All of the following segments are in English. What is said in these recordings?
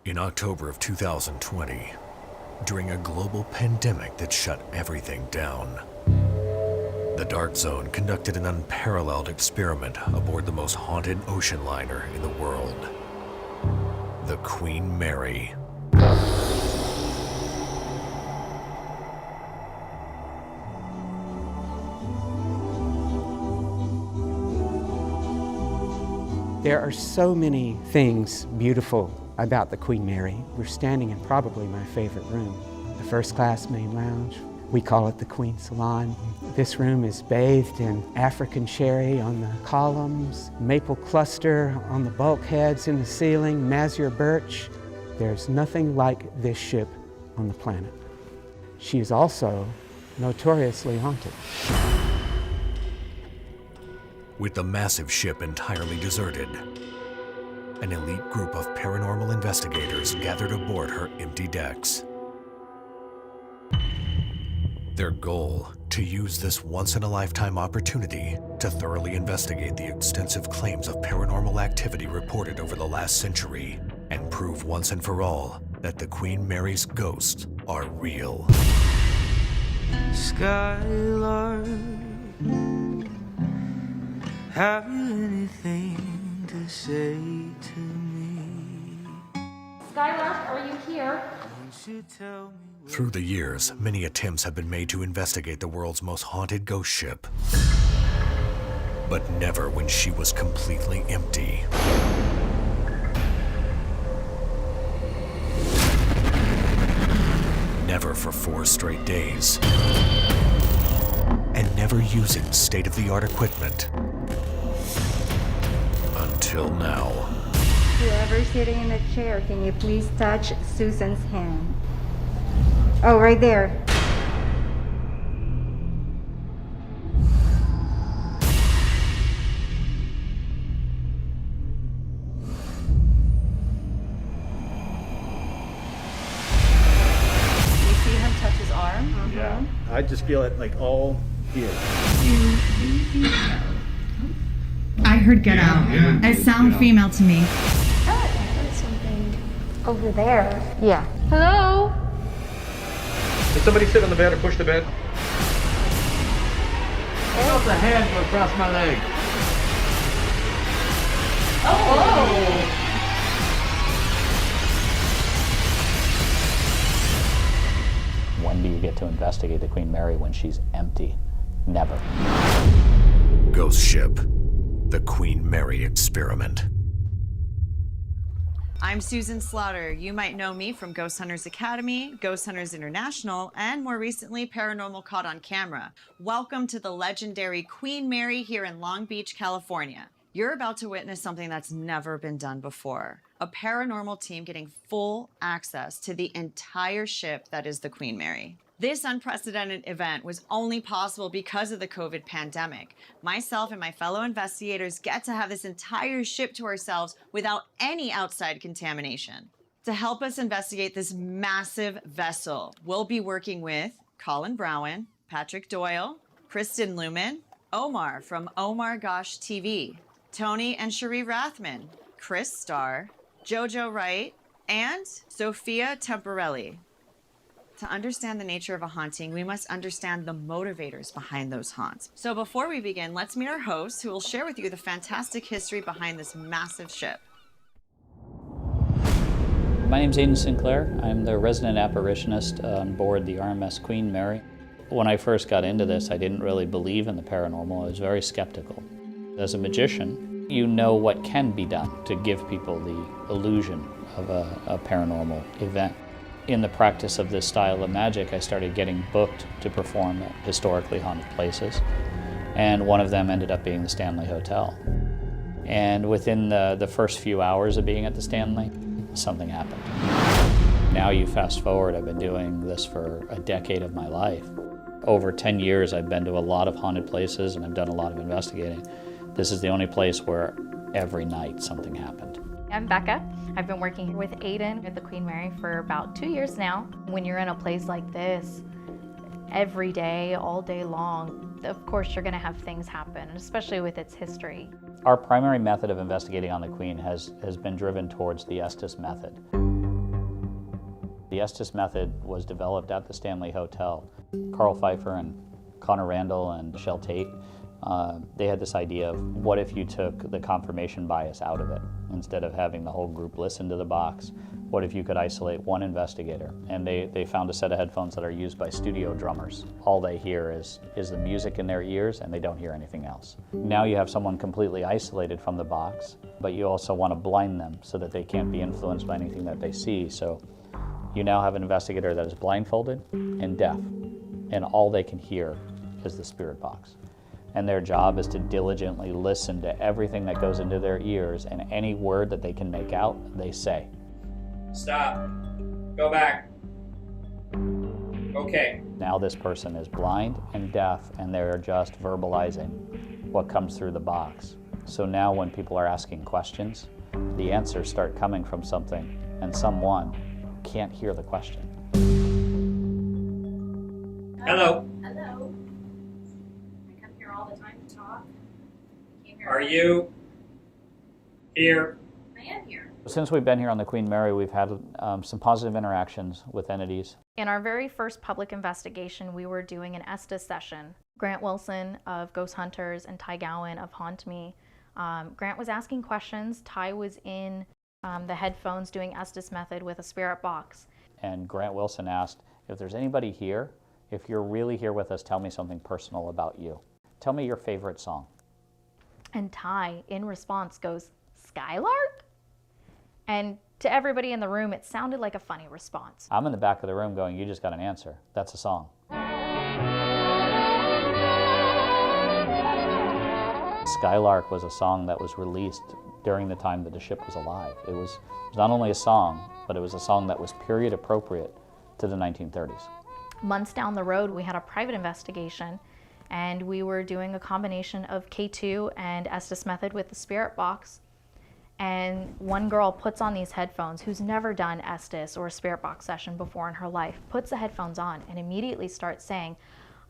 In October of 2020, during a global pandemic that shut everything down, the Dark Zone conducted an unparalleled experiment aboard the most haunted ocean liner in the world, the Queen Mary. There are so many things beautiful about the Queen Mary. We're standing in probably my favorite room, the first class main lounge. We call it the Queen Salon. This room is bathed in African cherry on the columns, maple cluster on the bulkheads in the ceiling, Mazur birch. There's nothing like this ship on the planet. She is also notoriously haunted. With the massive ship entirely deserted, an elite group of paranormal investigators gathered aboard her empty decks. Their goal, to use this once-in-a-lifetime opportunity to thoroughly investigate the extensive claims of paranormal activity reported over the last century and prove once and for all that the Queen Mary's ghosts are real. Skylark, have you anything to say to me? Skylark, are you here? Won't you tell me? Through the years, many attempts have been made to investigate the world's most haunted ghost ship, but never when she was completely empty. Never for 4 straight days, and never using state-of-the-art equipment. Until now. Whoever's sitting in the chair, can you please touch Susan's hand? Oh, right there. You see him touch his arm? Mm-hmm. Yeah, I just feel it like all here. I heard get out. It sounded female to me. I heard something over there. Yeah. Hello? Did somebody sit on the bed or push the bed? I felt a hand go across my leg. Oh! When do you get to investigate the Queen Mary when she's empty? Never. Ghost Ship, the Queen Mary Experiment. I'm Susan Slaughter. You might know me from Ghost Hunters Academy, Ghost Hunters International, and more recently, Paranormal Caught on Camera. Welcome to the legendary Queen Mary here in Long Beach, California. You're about to witness something that's never been done before. A paranormal team getting full access to the entire ship that is the Queen Mary. This unprecedented event was only possible because of the COVID pandemic. Myself and my fellow investigators get to have this entire ship to ourselves without any outside contamination. To help us investigate this massive vessel, we'll be working with Colin Browen, Patrick Doyle, Kristen Luman, Omar from Omar Gosh TV, Tony and Cherie Rathman, Kris Star, Jojo Wright, and Sophia Temperilli. To understand the nature of a haunting, we must understand the motivators behind those haunts. So before we begin, let's meet our hosts who will share with you the fantastic history behind this massive ship. My name's Aiden Sinclair. I'm the resident apparitionist on board the RMS Queen Mary. When I first got into this, I didn't really believe in the paranormal. I was very skeptical. As a magician, you know what can be done to give people the illusion of a paranormal event. In the practice of this style of magic, I started getting booked to perform at historically haunted places, and one of them ended up being the Stanley Hotel. And within the first few hours of being at the Stanley, something happened. Now you fast forward, I've been doing this for a decade of my life. Over 10 years, I've been to a lot of haunted places and I've done a lot of investigating. This is the only place where every night something happened. I'm Becca. I've been working with Aiden at the Queen Mary for about 2 years now. When you're in a place like this, every day, all day long, of course you're gonna have things happen, especially with its history. Our primary method of investigating on the Queen has been driven towards the Estes method. The Estes method was developed at the Stanley Hotel. Carl Pfeiffer and Connor Randall and Michelle Tate, they had this idea of what if you took the confirmation bias out of it? Instead of having the whole group listen to the box, what if you could isolate one investigator? And they found a set of headphones that are used by studio drummers. All they hear is the music in their ears, and they don't hear anything else. Now you have someone completely isolated from the box, but you also want to blind them so that they can't be influenced by anything that they see. So you now have an investigator that is blindfolded and deaf, and all they can hear is the spirit box. And their job is to diligently listen to everything that goes into their ears, and any word that they can make out, they say. Stop. Go back. Okay. Now this person is blind and deaf, and they're just verbalizing what comes through the box. So now when people are asking questions, the answers start coming from something, and someone can't hear the question. Hello. Hello. I come here all the time to talk. Are you here? I am here. Since we've been here on the Queen Mary, we've had some positive interactions with entities. In our very first public investigation, we were doing an Estes session. Grant Wilson of Ghost Hunters and Ty Gowan of Haunt Me. Grant was asking questions. Ty was in the headphones doing Estes method with a spirit box. And Grant Wilson asked, if there's anybody here, if you're really here with us, tell me something personal about you. Tell me your favorite song. And Ty, in response, goes, Skylark? And to everybody in the room, it sounded like a funny response. I'm in the back of the room going, you just got an answer. That's a song. Skylark was a song that was released during the time that the ship was alive. It was not only a song, but it was a song that was period appropriate to the 1930s. Months down the road, we had a private investigation, and we were doing a combination of K2 and Estes method with the spirit box. And one girl puts on these headphones, who's never done Estes or a spirit box session before in her life, puts the headphones on and immediately starts saying,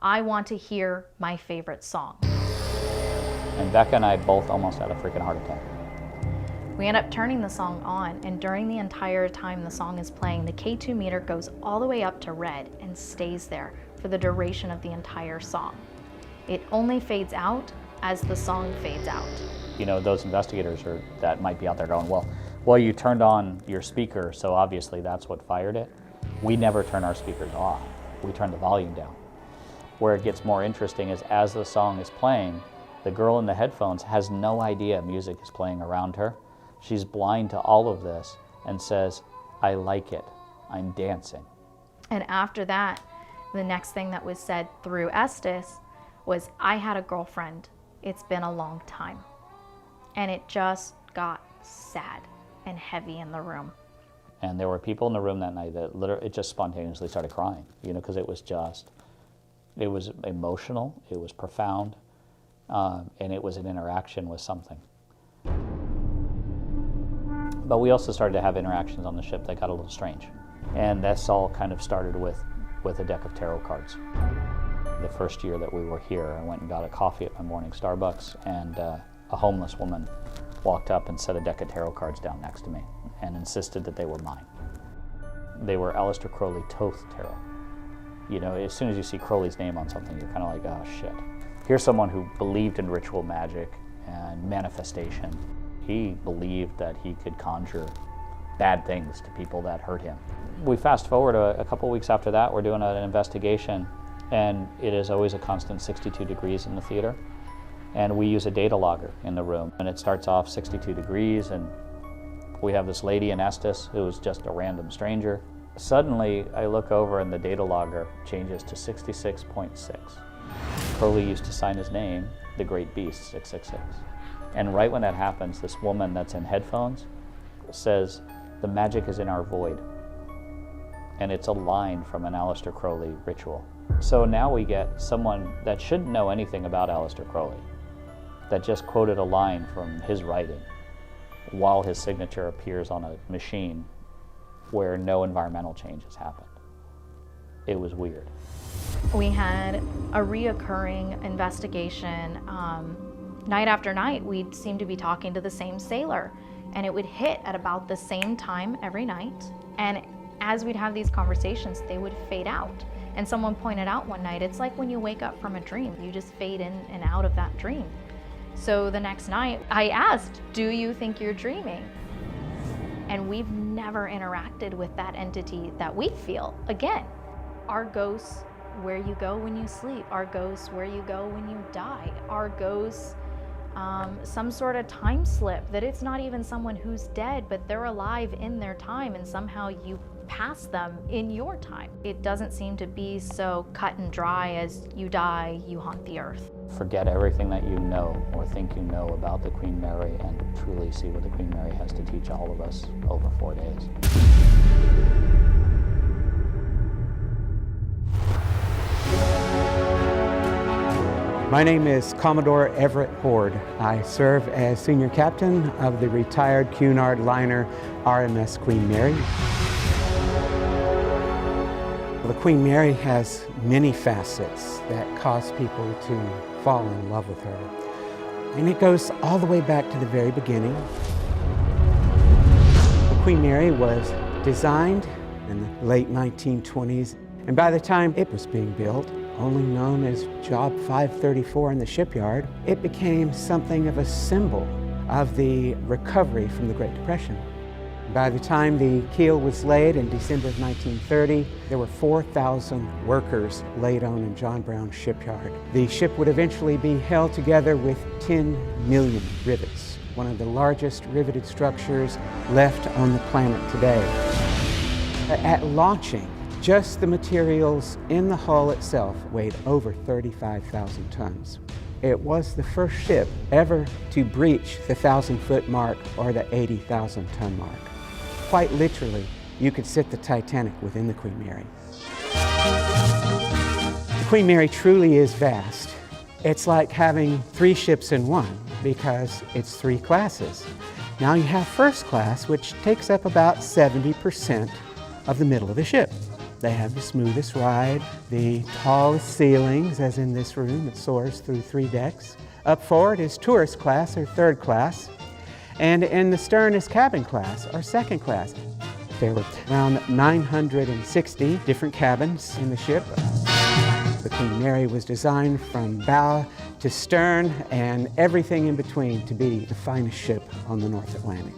I want to hear my favorite song. And Becca and I both almost had a freaking heart attack. We end up turning the song on, and during the entire time the song is playing, the K2 meter goes all the way up to red and stays there for the duration of the entire song. It only fades out as the song fades out. You know, those investigators that might be out there going, well, you turned on your speaker, so obviously that's what fired it. We never turn our speakers off. We turn the volume down. Where it gets more interesting is as the song is playing, the girl in the headphones has no idea music is playing around her. She's blind to all of this and says, I like it, I'm dancing. And after that, the next thing that was said through Estes was, I had a girlfriend, it's been a long time. And it just got sad and heavy in the room. And there were people in the room that night that literally, it just spontaneously started crying, you know, because it was emotional, it was profound, and it was an interaction with something. But we also started to have interactions on the ship that got a little strange. And this all kind of started with a deck of tarot cards. The first year that we were here, I went and got a coffee at my morning Starbucks, and a homeless woman walked up and set a deck of tarot cards down next to me and insisted that they were mine. They were Aleister Crowley Thoth Tarot. You know, as soon as you see Crowley's name on something, you're kind of like, oh shit. Here's someone who believed in ritual magic and manifestation. He believed that he could conjure bad things to people that hurt him. We fast forward a couple weeks after that, we're doing an investigation, and it is always a constant 62 degrees in the theater. And we use a data logger in the room, and it starts off 62 degrees, and we have this lady in Estes who is just a random stranger. Suddenly, I look over and the data logger changes to 66.6. Crowley used to sign his name, the Great Beast, 666. And right when that happens, this woman that's in headphones says, the magic is in our void. And it's a line from an Aleister Crowley ritual. So now we get someone that shouldn't know anything about Aleister Crowley, that just quoted a line from his writing while his signature appears on a machine where no environmental change has happened. It was weird. We had a reoccurring investigation. Night after night, we'd seem to be talking to the same sailor, and it would hit at about the same time every night. And As we'd have these conversations, they would fade out. And someone pointed out one night, it's like when you wake up from a dream, you just fade in and out of that dream. So the next night, I asked, do you think you're dreaming? And we've never interacted with that entity that we feel. Again, are ghosts where you go when you sleep? Are ghosts where you go when you die? Are ghosts some sort of time slip, that it's not even someone who's dead, but they're alive in their time and somehow you pass them in your time? It doesn't seem to be so cut and dry as you die, you haunt the earth. Forget everything that you know or think you know about the Queen Mary and truly see what the Queen Mary has to teach all of us over 4 days. My name is Commodore Everett Horde. I serve as Senior Captain of the retired Cunard liner RMS Queen Mary. The Queen Mary has many facets that cause people to fall in love with her. And it goes all the way back to the very beginning. The Queen Mary was designed in the late 1920s, and by the time it was being built, only known as Job 534 in the shipyard, it became something of a symbol of the recovery from the Great Depression. By the time the keel was laid in December of 1930, there were 4,000 workers laid on in John Brown shipyard. The ship would eventually be held together with 10 million rivets, one of the largest riveted structures left on the planet today. At launching, just the materials in the hull itself weighed over 35,000 tons. It was the first ship ever to breach the 1,000-foot mark or the 80,000-ton mark. Quite literally, you could sit the Titanic within the Queen Mary. The Queen Mary truly is vast. It's like having 3 ships in one because it's 3 classes. Now you have first class, which takes up about 70% of the middle of the ship. They have the smoothest ride, the tallest ceilings, as in this room. It soars through 3 decks. Up forward is tourist class or third class. And in the stern is cabin class or second class. There were around 960 different cabins in the ship. The Queen Mary was designed from bow to stern and everything in between to be the finest ship on the North Atlantic.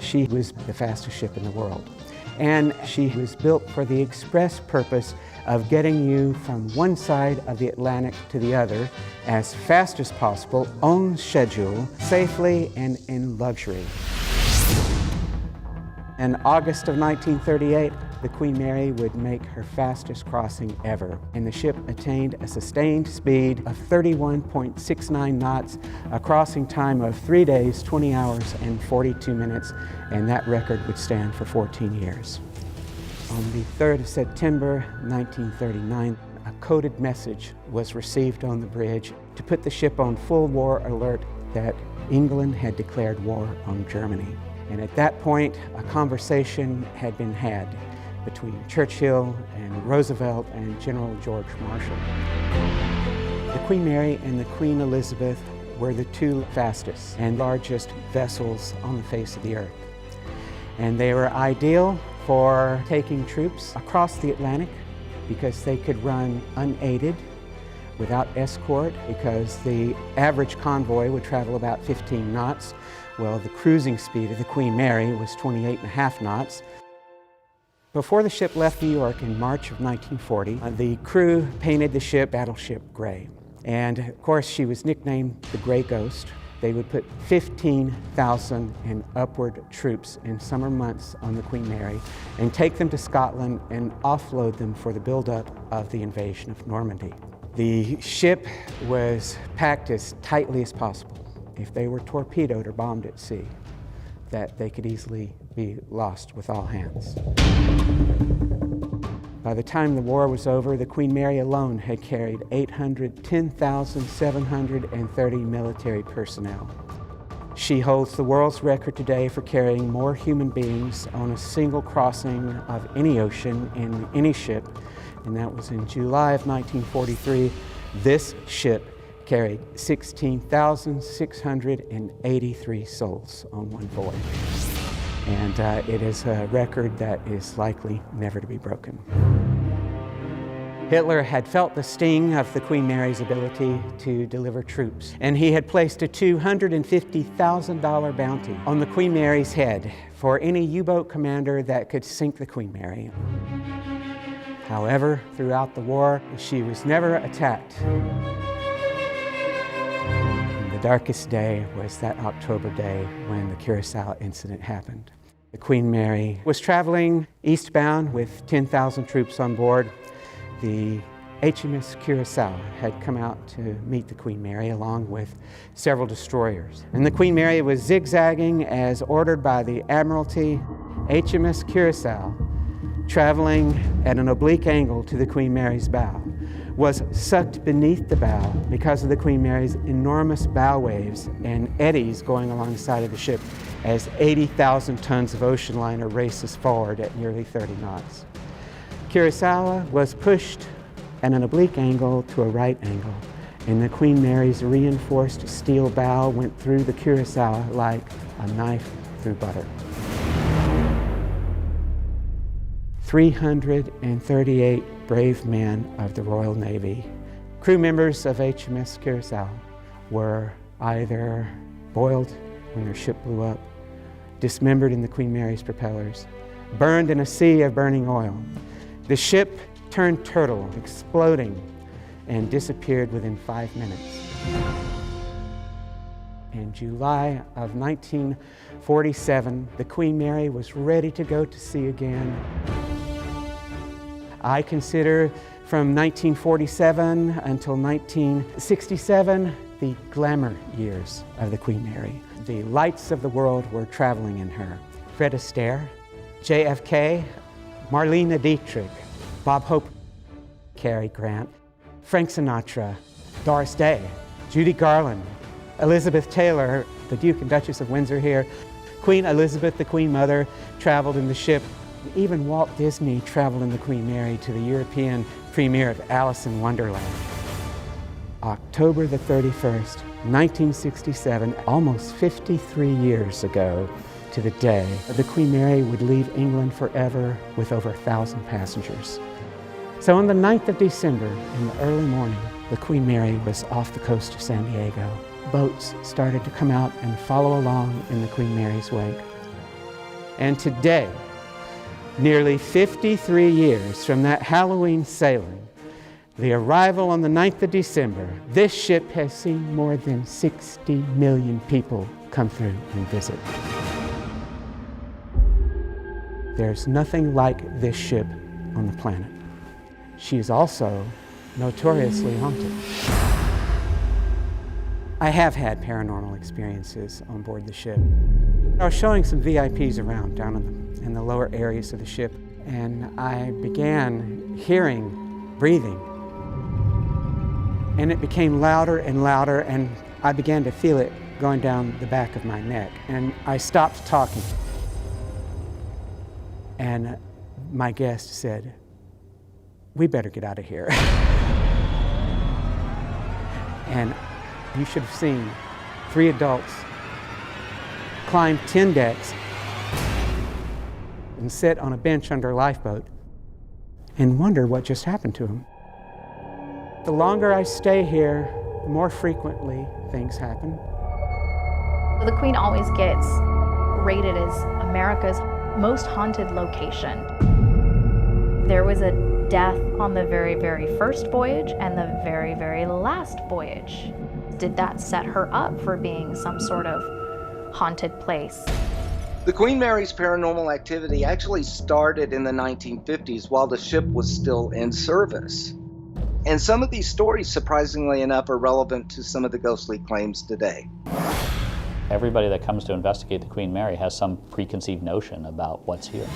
She was the fastest ship in the world. And she was built for the express purpose of getting you from one side of the Atlantic to the other as fast as possible, on schedule, safely, and in luxury. In August of 1938, the Queen Mary would make her fastest crossing ever, and the ship attained a sustained speed of 31.69 knots, a crossing time of 3 days, 20 hours, and 42 minutes, and that record would stand for 14 years. On the 3rd of September, 1939, a coded message was received on the bridge to put the ship on full war alert that England had declared war on Germany. And at that point, a conversation had been had between Churchill and Roosevelt and General George Marshall. The Queen Mary and the Queen Elizabeth were the 2 fastest and largest vessels on the face of the earth. And they were ideal for taking troops across the Atlantic because they could run unaided without escort, because the average convoy would travel about 15 knots. Well, the cruising speed of the Queen Mary was 28.5 knots. Before the ship left New York in March of 1940, the crew painted the ship battleship gray. And of course, she was nicknamed the Gray Ghost. They would put 15,000 and upward troops in summer months on the Queen Mary and take them to Scotland and offload them for the buildup of the invasion of Normandy. The ship was packed as tightly as possible. If they were torpedoed or bombed at sea, that they could easily be lost with all hands. By the time the war was over, the Queen Mary alone had carried 810,730 military personnel. She holds the world's record today for carrying more human beings on a single crossing of any ocean in any ship, and that was in July of 1943. This ship carried 16,683 souls on one voyage. And it is a record that is likely never to be broken. Hitler had felt the sting of the Queen Mary's ability to deliver troops, and he had placed a $250,000 bounty on the Queen Mary's head for any U-boat commander that could sink the Queen Mary. However, throughout the war, she was never attacked. And the darkest day was that October day when the Curacao incident happened. The Queen Mary was traveling eastbound with 10,000 troops on board. The HMS Curacao had come out to meet the Queen Mary along with several destroyers. And the Queen Mary was zigzagging as ordered by the Admiralty. HMS Curacao, traveling at an oblique angle to the Queen Mary's bow, was sucked beneath the bow because of the Queen Mary's enormous bow waves and eddies going alongside of the ship as 80,000 tons of ocean liner races forward at nearly 30 knots. Curacao was pushed at an oblique angle to a right angle, and the Queen Mary's reinforced steel bow went through the Curacao like a knife through butter. 338 brave men of the Royal Navy, crew members of HMS Curacao, were either boiled when their ship blew up, dismembered in the Queen Mary's propellers, burned in a sea of burning oil. The ship turned turtle, exploding, and disappeared within 5 minutes. In July of 1947, the Queen Mary was ready to go to sea again. I consider from 1947 until 1967 the glamour years of the Queen Mary. The lights of the world were traveling in her. Fred Astaire, JFK, Marlene Dietrich, Bob Hope, Cary Grant, Frank Sinatra, Doris Day, Judy Garland, Elizabeth Taylor, the Duke and Duchess of Windsor here, Queen Elizabeth, the Queen Mother, traveled in the ship. Even Walt Disney traveled in the Queen Mary to the European premiere of Alice in Wonderland. October the 31st, 1967, almost 53 years ago to the day, the Queen Mary would leave England forever with over 1,000 passengers. So on the 9th of December, in the early morning, the Queen Mary was off the coast of San Diego. Boats started to come out and follow along in the Queen Mary's wake. And today, nearly 53 years from that Halloween sailing, the arrival on the 9th of December, this ship has seen more than 60 million people come through and visit. There's nothing like this ship on the planet. She is also notoriously haunted. I have had paranormal experiences on board the ship. I was showing some VIPs around down in the lower areas of the ship, and I began hearing breathing. And it became louder and louder, and I began to feel it going down the back of my neck. And I stopped talking. And my guest said, "We better get out of here." And you should have seen 3 adults climb 10 decks and sit on a bench under a lifeboat and wonder what just happened to them. The longer I stay here, the more frequently things happen. The Queen always gets rated as America's most haunted location. There was a death on the very, very first voyage and the very, very last voyage. Did that set her up for being some sort of haunted place? The Queen Mary's paranormal activity actually started in the 1950s while the ship was still in service. And some of these stories, surprisingly enough, are relevant to some of the ghostly claims today. Everybody that comes to investigate the Queen Mary has some preconceived notion about what's here.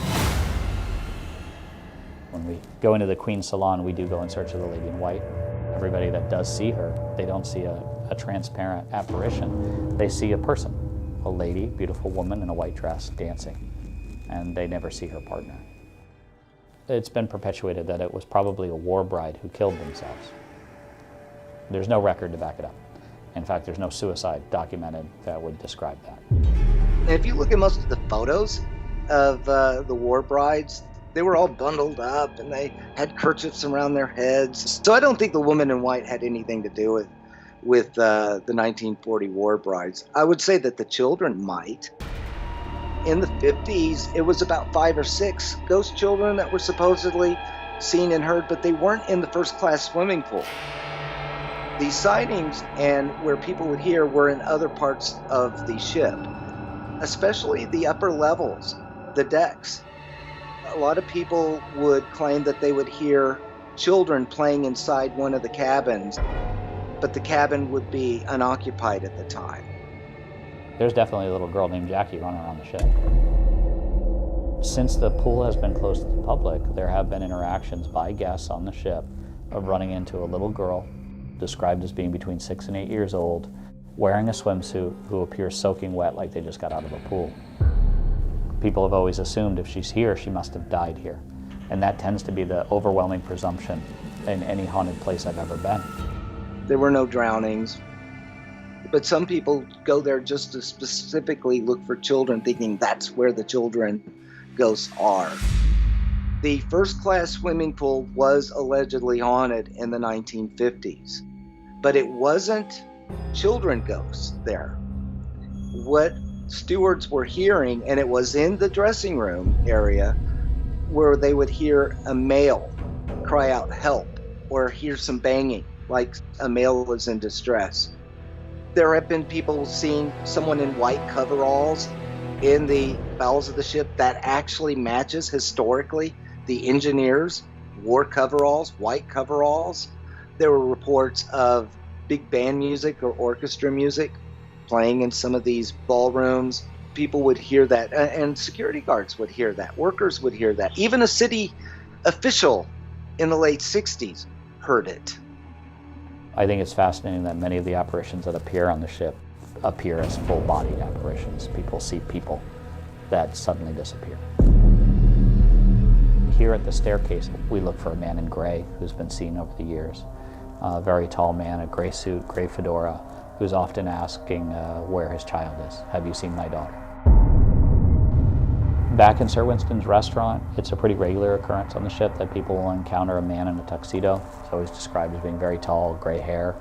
When we go into the Queen's Salon, we do go in search of the Lady in White. Everybody that does see her, they don't see a transparent apparition. They see a person, a lady, beautiful woman in a white dress dancing, and they never see her partner. It's been perpetuated that it was probably a war bride who killed themselves. There's no record to back it up. In fact, there's no suicide documented that would describe that. And if you look at most of the photos, of the war brides, they were all bundled up and they had kerchiefs around their heads. So I don't think the woman in white had anything to do with the 1940 war brides. I would say that the children might. In the 50s, it was about 5 or 6 ghost children that were supposedly seen and heard, but they weren't in the first-class swimming pool. These sightings and where people would hear were in other parts of the ship, especially the upper levels, the decks. A lot of people would claim that they would hear children playing inside one of the cabins, but the cabin would be unoccupied at the time. There's definitely a little girl named Jackie running around the ship. Since the pool has been closed to the public, there have been interactions by guests on the ship of running into a little girl described as being between 6 and 8 years old, wearing a swimsuit, who appears soaking wet like they just got out of a pool. People have always assumed if she's here, she must have died here. And that tends to be the overwhelming presumption in any haunted place I've ever been. There were no drownings, but some people go there just to specifically look for children, thinking that's where the children ghosts are. The first-class swimming pool was allegedly haunted in the 1950s, but it wasn't children ghosts there. What stewards were hearing, and it was in the dressing room area, where they would hear a male cry out help or hear some banging, like a male was in distress. There have been people seeing someone in white coveralls in the bowels of the ship. That actually matches historically. The engineers wore coveralls, white coveralls. There were reports of big band music or orchestra music playing in some of these ballrooms. People would hear that, and security guards would hear that. Workers would hear that. Even a city official in the late 60s heard it. I think it's fascinating that many of the apparitions that appear on the ship appear as full-bodied apparitions. People see people that suddenly disappear. Here at the staircase, we look for a man in gray who's been seen over the years. A very tall man, a gray suit, gray fedora, who's often asking where his child is. Have you seen my daughter? Back in Sir Winston's restaurant, it's a pretty regular occurrence on the ship that people will encounter a man in a tuxedo. He's always described as being very tall, gray hair.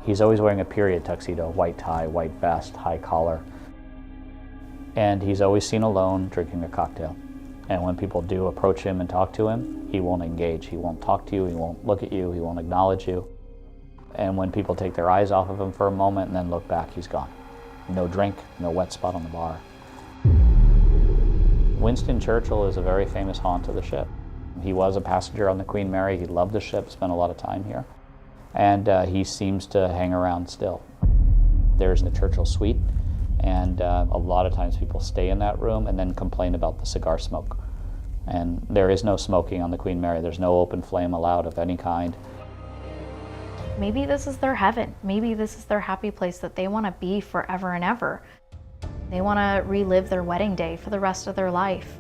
He's always wearing a period tuxedo, white tie, white vest, high collar. And he's always seen alone, drinking a cocktail. And when people do approach him and talk to him, he won't engage. He won't talk to you, he won't look at you, he won't acknowledge you. And when people take their eyes off of him for a moment and then look back, he's gone. No drink, no wet spot on the bar. Winston Churchill is a very famous haunt of the ship. He was a passenger on the Queen Mary. He loved the ship, spent a lot of time here. And he seems to hang around still. There's the Churchill suite, and a lot of times people stay in that room and then complain about the cigar smoke. And there is no smoking on the Queen Mary. There's no open flame allowed of any kind. Maybe this is their heaven. Maybe this is their happy place that they want to be forever and ever. They want to relive their wedding day for the rest of their life.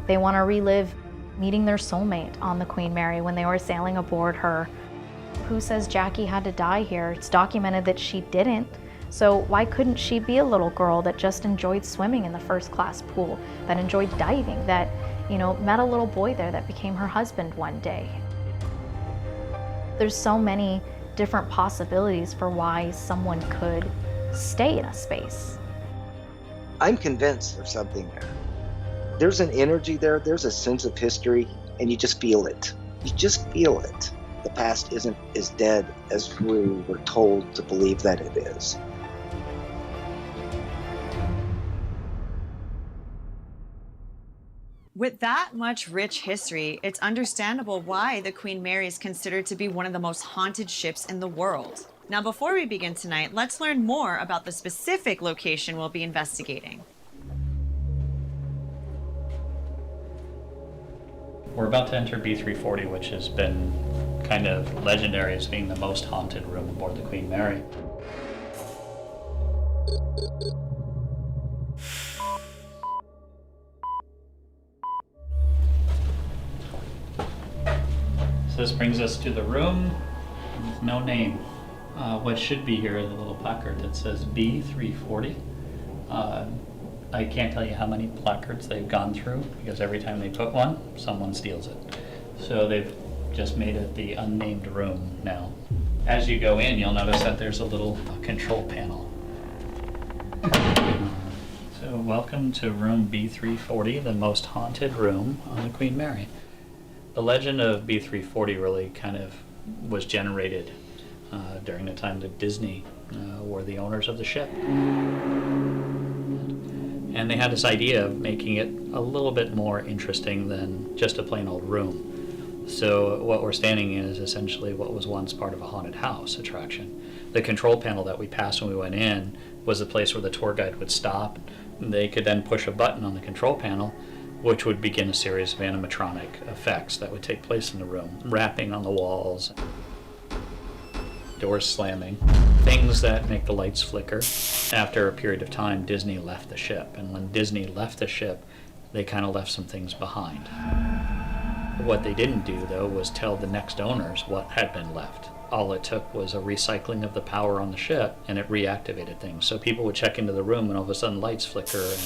They want to relive meeting their soulmate on the Queen Mary when they were sailing aboard her. Who says Jackie had to die here? It's documented that she didn't. So why couldn't she be a little girl that just enjoyed swimming in the first-class pool, that enjoyed diving, that, met a little boy there that became her husband one day? There's so many different possibilities for why someone could stay in a space. I'm convinced there's something there. There's an energy there, there's a sense of history, and you just feel it. You just feel it. The past isn't as dead as we were told to believe that it is. With that much rich history, it's understandable why the Queen Mary is considered to be one of the most haunted ships in the world. Now, before we begin tonight, let's learn more about the specific location we'll be investigating. We're about to enter B340, which has been kind of legendary as being the most haunted room aboard the Queen Mary. So this brings us to the room with no name. What should be here is a little placard that says B340. I can't tell you how many placards they've gone through, because every time they put one, someone steals it. So they've just made it the unnamed room now. As you go in, you'll notice that there's a little control panel. So welcome to room B340, the most haunted room on the Queen Mary. The legend of B340 really kind of was generated during the time that Disney were the owners of the ship. And they had this idea of making it a little bit more interesting than just a plain old room. So what we're standing in is essentially what was once part of a haunted house attraction. The control panel that we passed when we went in was the place where the tour guide would stop. They could then push a button on the control panel, which would begin a series of animatronic effects that would take place in the room. Rapping on the walls, doors slamming, things that make the lights flicker. After a period of time, Disney left the ship. And when Disney left the ship, they kind of left some things behind. What they didn't do, though, was tell the next owners what had been left. All it took was a recycling of the power on the ship, and it reactivated things. So people would check into the room, and all of a sudden lights flicker, and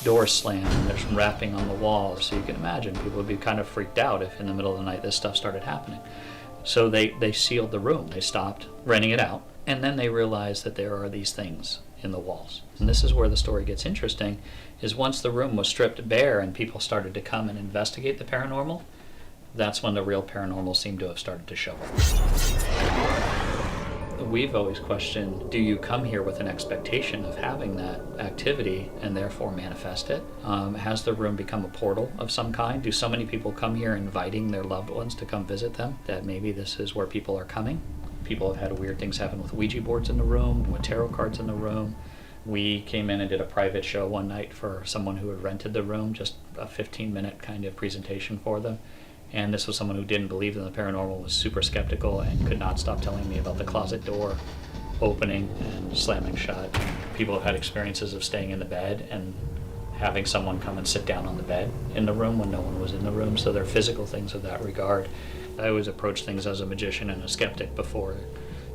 doors slam, and there's rapping on the walls. So you can imagine people would be kind of freaked out if in the middle of the night this stuff started happening. So they sealed the room. They stopped renting it out, and then they realized that there are these things in the walls. And this is where the story gets interesting, is once the room was stripped bare and people started to come and investigate the paranormal, that's when the real paranormal seemed to have started to show up. We've always questioned, do you come here with an expectation of having that activity and therefore manifest it? Has the room become a portal of some kind? Do so many people come here inviting their loved ones to come visit them that maybe this is where people are coming? People have had weird things happen with Ouija boards in the room, with tarot cards in the room. We came in and did a private show one night for someone who had rented the room, just a 15-minute kind of presentation for them. And this was someone who didn't believe in the paranormal, was super skeptical, and could not stop telling me about the closet door opening and slamming shut. People have had experiences of staying in the bed and having someone come and sit down on the bed in the room when no one was in the room. So they're physical things of that regard. I always approach things as a magician and a skeptic before,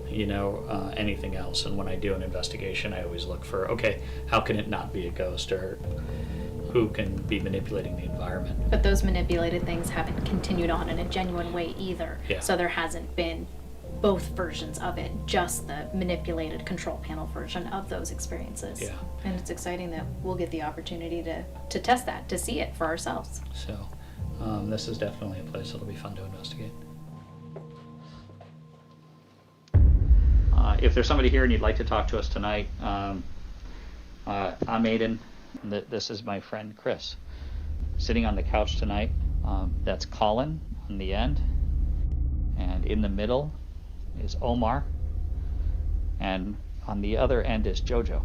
anything else. And when I do an investigation, I always look for, okay, how can it not be a ghost, or who can be manipulating the environment? But those manipulated things haven't continued on in a genuine way either. Yeah. So there hasn't been both versions of it, just the manipulated control panel version of those experiences. Yeah. And it's exciting that we'll get the opportunity to test that, to see it for ourselves. So this is definitely a place that'll be fun to investigate. If there's somebody here and you'd like to talk to us tonight, I'm Aiden. This is my friend Kris. Sitting on the couch tonight, that's Colin on the end. And in the middle is Omar. And on the other end is Jojo.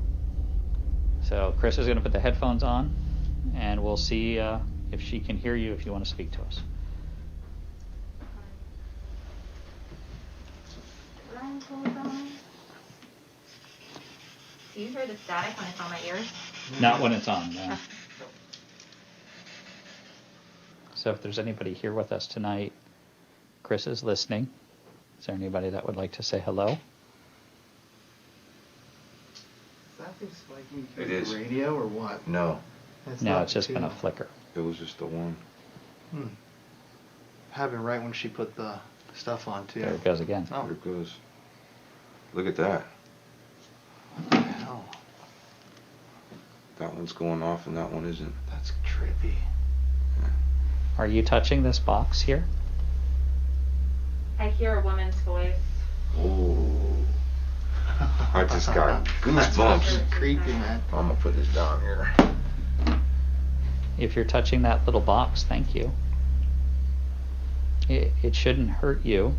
So Kris is going to put the headphones on, and we'll see if she can hear you if you want to speak to us. Do you hear the static when it's on my ears? Not when it's on, no. So if there's anybody here with us tonight, Kris is listening. Is there anybody that would like to say hello? Is that thing spiking through It the is. radio or what? No. No, it's just been a flicker. It was just the one. Happened right when she put the stuff on too. There it goes again. Oh. There it goes. Look at that. What the hell? That one's going off and that one isn't. That's trippy. Are you touching this box here? I hear a woman's voice. Oh. I just got goosebumps. Creepy, man. I'm gonna put this down here. If you're touching that little box, thank you. It shouldn't hurt you,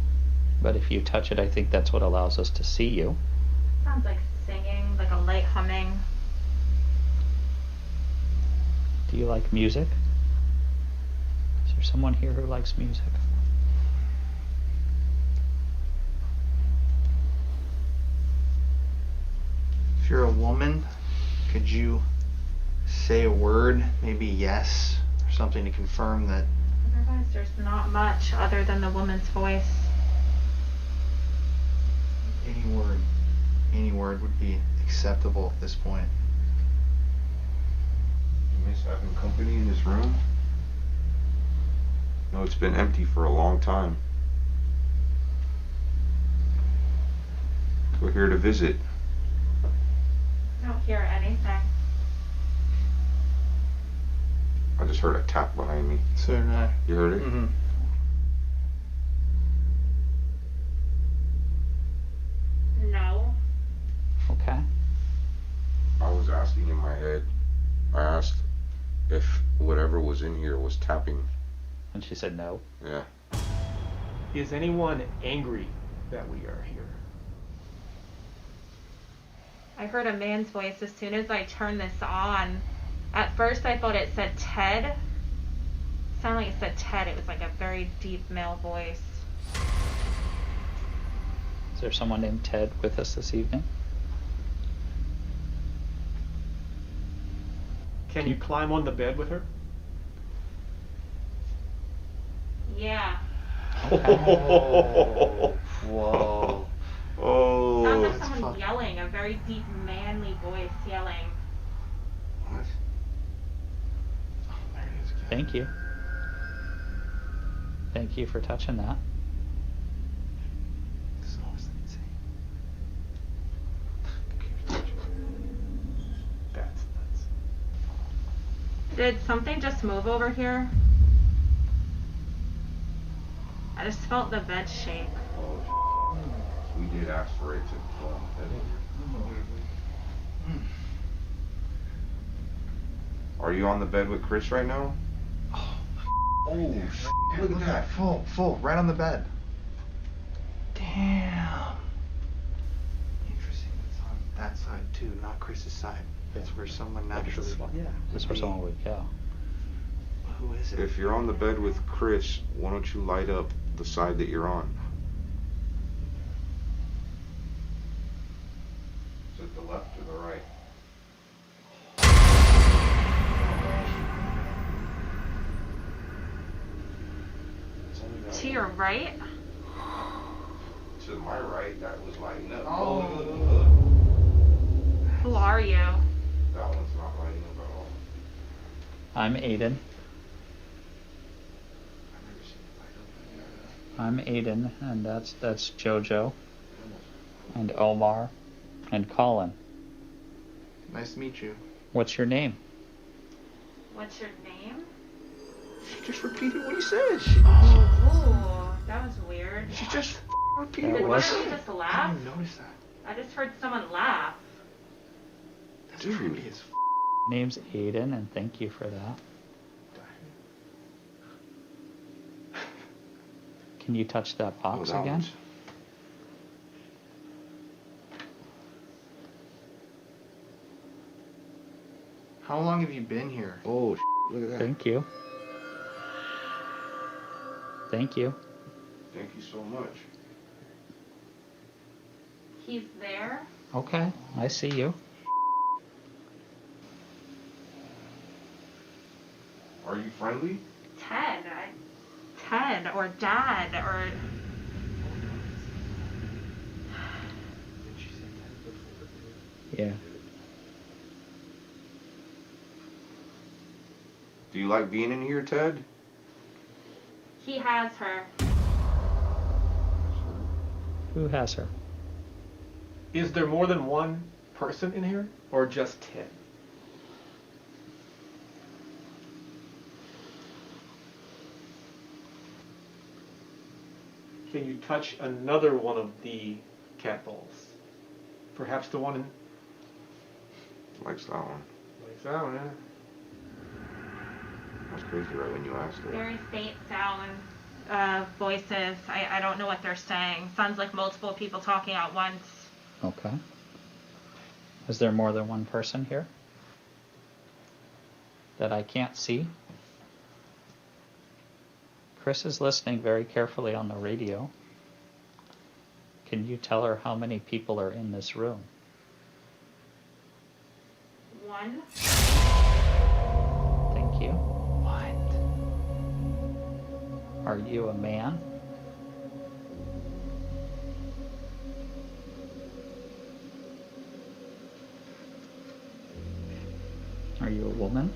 but if you touch it, I think that's what allows us to see you. Sounds like singing, like a light humming. Do you like music? Is there someone here who likes music? If you're a woman, could you say a word, maybe yes, or something to confirm that? Otherwise, there's not much other than the woman's voice. Any word would be acceptable at this point. Just having company in this room? No, it's been empty for a long time. We're here to visit. I don't hear anything. I just heard a tap behind me. So did I. You heard it? Mm-hmm. No. Okay. I was asking in my head. I asked if whatever was in here was tapping. And she said no. Yeah. Is anyone angry that we are here? I heard a man's voice as soon as I turned this on. At first I thought it said Ted. It sounded like it said Ted. It was like a very deep male voice. Is there someone named Ted with us this evening? Can you climb on the bed with her? Yeah. Oh. Whoa. Oh. Sounds like someone yelling, a very deep manly voice yelling. What? Oh, there it is again. Thank you. Thank you for touching that. This is always insane. That's nuts. Did something just move over here? I just felt the bed shake. Oh, we did ask for it to fall. Are you on the bed with Kris right now? Oh, look at that. Full, right on the bed. Damn. Interesting. It's on that side too, not Chris's side. That's where someone naturally. Yeah. That's where someone would go. Who is it? If you're on the bed with Kris, why don't you light up the side that you're on? Is it the left or the right? To your right? To my right, that was lighting up. Oh. Look. Who are you? That one's not lighting up at all. I'm Aiden. I'm Aiden, and that's Jojo, and Omar, and Colin. Nice to meet you. What's your name? What's your name? She just repeated what he said. Ooh, that was weird. She just repeated Did what one he of said. you just I laugh? didn't even notice that. I just heard someone laugh. That's creepy as Name's Aiden, and thank you for that. Can you touch that box that again? one's- How long have you been here? Oh, look at that. Thank you. Thank you. Thank you so much. He's there? Okay, I see you. Are you friendly? Ted. Ted or Dad or... Yeah. Do you like being in here, Ted? He has her. Who has her? Is there more than one person in here, or just 10? Can you touch another one of the cat balls? Perhaps the one in... Likes that one. Like that one, That's crazy, right, when you asked it. Very faint sounds, voices. I don't know what they're saying. Sounds like multiple people talking at once. Okay. Is there more than one person here that I can't see? Kris is listening very carefully on the radio. Can you tell her how many people are in this room? One. Thank you. What? Are you a man? Are you a woman?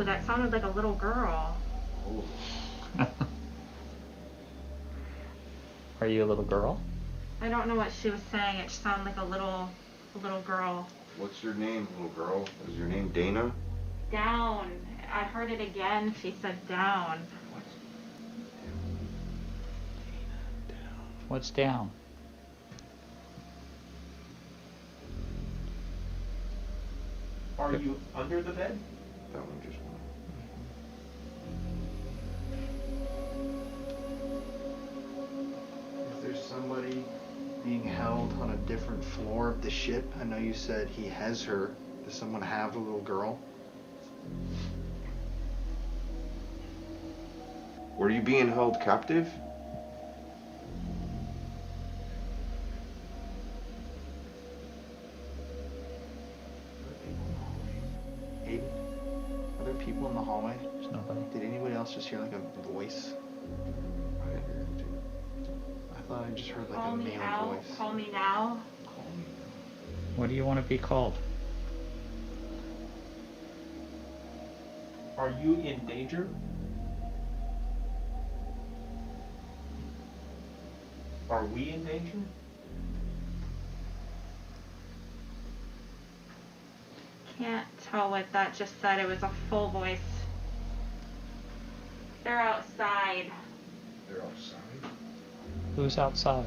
Ooh, that sounded like a little girl. Are you a little girl? I don't know what she was saying. It sounded like a little girl. What's your name, little girl? Is your name Dana? Down. I heard it again. She said down. What's down? Are you under the bed? That one just went. Is there somebody being held on a different floor of the ship? I know you said he has her. Does someone have the little girl? Were you being held captive? Aiden, are there people in the hallway? There's nobody. Did anybody else just hear like a voice? I didn't hear anything. I thought I just heard like Call a me male out. voice. Call me now. Call me now. What do you want to be called? Are you in danger? Are we in danger? Can't tell what that just said. It was a full voice. They're outside. They're outside? Who's outside?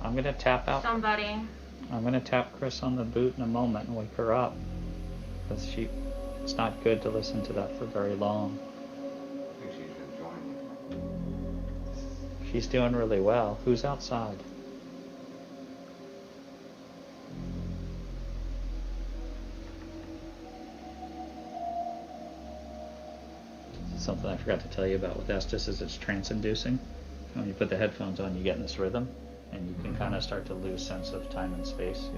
I'm gonna tap out. Somebody. I'm gonna tap Kris on the boot in a moment and wake her up. Because it's not good to listen to that for very long. I think she's enjoying it. She's doing really well. Who's outside? Something I forgot to tell you about with Estes is it's trance-inducing. When you put the headphones on, you get in this rhythm, and you can kind of start to lose sense of time and space.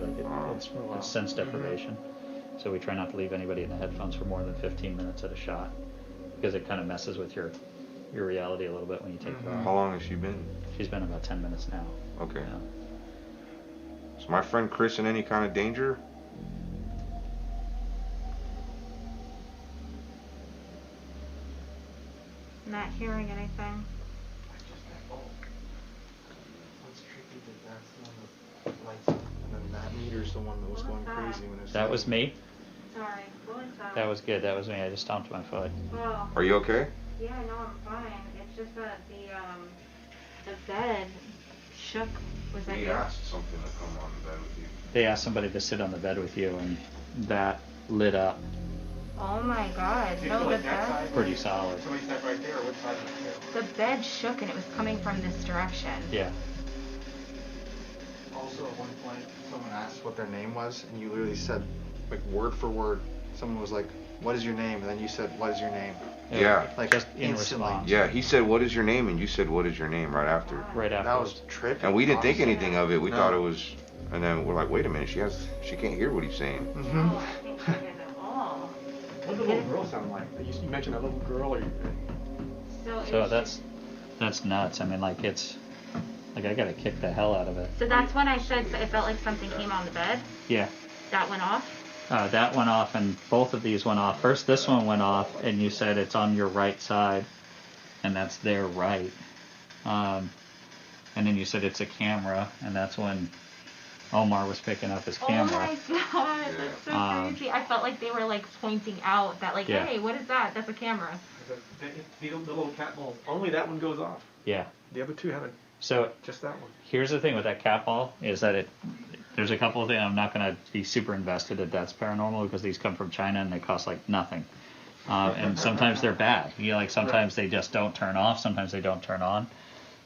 It's sense deprivation. So we try not to leave anybody in the headphones for more than 15 minutes at a shot, because it kind of messes with your reality a little bit when you take it off. How long has she been? She's been about 10 minutes now. Okay. Yeah. Is my friend Kris in any kind of danger? Not hearing anything. What's tricky that that's the one with lights on, and then that meter's the one that was going crazy when it was. That was me. Sorry. What was that? That was good. That was me. I just stomped my foot. Oh. Are you okay? Yeah, no, I'm fine. It's just that the bed shook. Was that He you? asked something to come on the bed with you. They asked somebody to sit on the bed with you, and that lit up. Oh my God! No, the bed. Pretty solid. Somebody sat right there. What side of the chair? The bed shook and it was coming from this direction. Yeah. Also, at one point, someone asked what their name was, and you literally said, like word for word, someone was like, "What is your name?" And then you said, "What is your name?" Yeah. Like just in instantly. response. Yeah, he said, "What is your name?" and you said, "What is your name?" right after. Right after. That was trippy. And we didn't think honestly. anything of it. We No. thought it was, and then we're like, "Wait a minute, she can't hear what he's saying." Mm-hmm. Oh, I think she did at all. What did the little girl sound like? You mentioned a little girl, or So that's nuts. I mean, like I gotta kick the hell out of it. So that's when I said it felt like something came on the bed. Yeah. That went off. That went off, and both of these went off. First, this one went off, and you said it's on your right side, and that's their right. And then you said it's a camera, and that's when Omar was picking up his camera. Oh my God, that's so crazy. I felt like they were like pointing out that like, Yeah. hey, what is that? That's a camera. the little cat ball. Only that one goes off. Yeah. The other two haven't. So Just that one. here's the thing with that cat ball is that there's a couple of things. I'm not going to be super invested that that's paranormal because these come from China and they cost like nothing. And sometimes they're bad. You know, like sometimes they just don't turn off. Sometimes they don't turn on.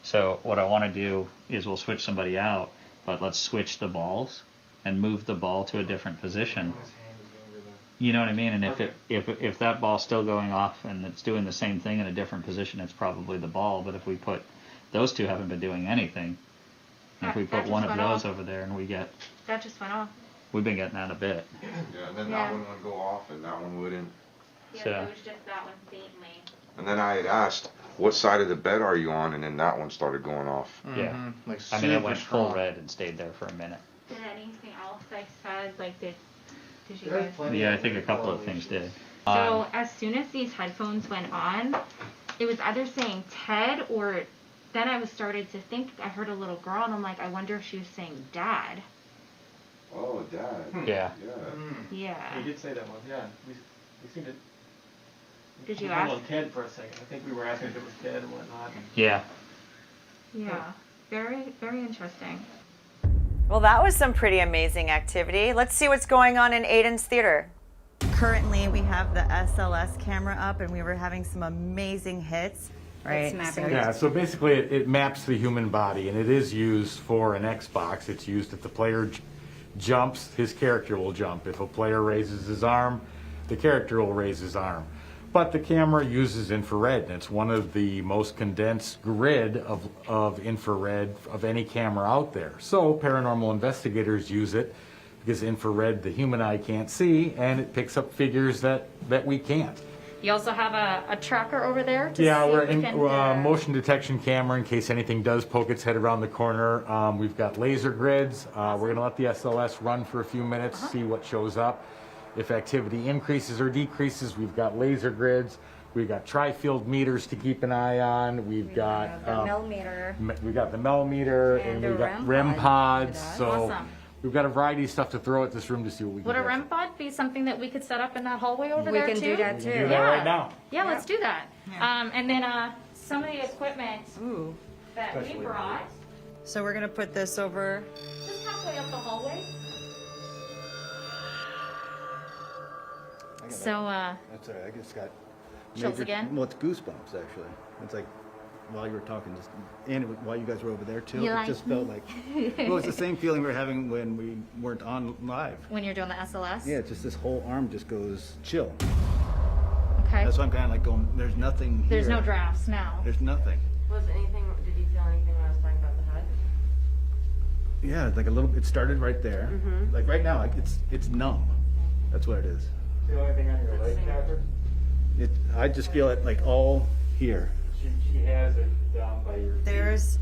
So what I want to do is we'll switch somebody out, but let's switch the balls and move the ball to a different position. You know what I mean? And if that ball's still going off and it's doing the same thing in a different position, it's probably the ball. But if we put those two haven't been doing anything, and if we put one of those over there and That just went off. we've been getting that a bit. Yeah, and then Yeah. that one would go off and that one wouldn't. Yeah, So- it was just that one faintly. And then I had asked, "What side of the bed are you on?" And then that one started going off. Yeah. Like I mean, it super went full strong. red and stayed there for a minute. bad? Like, did you guys? Yeah, I think a couple of things did. So as soon as these headphones went on, it was either saying Ted or then I was started to think I heard a little girl and I'm like, I wonder if she was saying Dad. Oh, Dad. Yeah. Yeah. We did say that one, yeah. We seemed to... Did you we ask? on Ted for a second. I think we were asking if it was Ted and whatnot. Yeah. Yeah. Very, very interesting. Well, that was some pretty amazing activity. Let's see what's going on in Aiden's theater. Currently, we have the SLS camera up, and we were having some amazing hits. Right. Yeah, so basically it maps the human body, and it is used for an Xbox. It's used if the player jumps, his character will jump. If a player raises his arm, the character will raise his arm. But the camera uses infrared, and it's one of the most condensed grid of infrared of any camera out there. So paranormal investigators use it because infrared the human eye can't see, and it picks up figures that we can't. You also have a tracker over there to yeah, see we're if we in can, motion detection camera in case anything does poke its head around the corner. We've got laser grids. We're going to let the SLS run for a few minutes, see what shows up. If activity increases or decreases, we've got laser grids. We've got tri-field meters to keep an eye on. We've got the millimeter. We've got the millimeter, and we've got REM pods. So Awesome. we've got a variety of stuff to throw at this room to see what we can Would a get. REM pod be something that we could set up in that hallway over We there can too? do that too. We can do that right now. Yeah, let's do that. And then some of the equipment that we brought. So we're going to put this over. Just halfway up the hallway. So, that's all right. I just got chills again? Well, it's goosebumps actually. It's like while you were talking, and while you guys were over there too, You it like just me? felt like well, it's the same feeling we were having when we weren't on live. When you're doing the SLS? Yeah, it's just this whole arm just goes chill. Okay. That's why I'm kind of like going. There's nothing here. There's no drafts now. There's nothing. Was anything? Did you feel anything when I was talking about the head? Yeah, like a little. It started right there. Mhm. Like right now, like it's numb. That's what it is. Feel anything on your leg, Catherine? I just feel it like all here. She has it down by your feet. There's...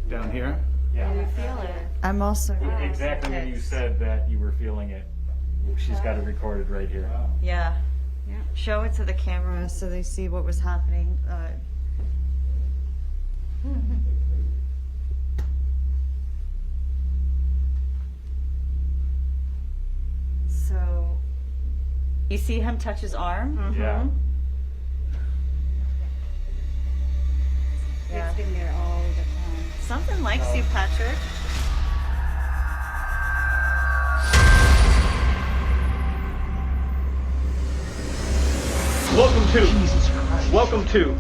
Down here? Yeah. You feel it. I'm also... Exactly when you said that you were feeling it. She's got it recorded right here. Yeah. Show it to the camera so they see what was happening. So, you see him touch his arm? Yeah. Yeah. It's been there all the time. Something likes you, Patrick. Welcome to. Jesus Christ. Welcome to.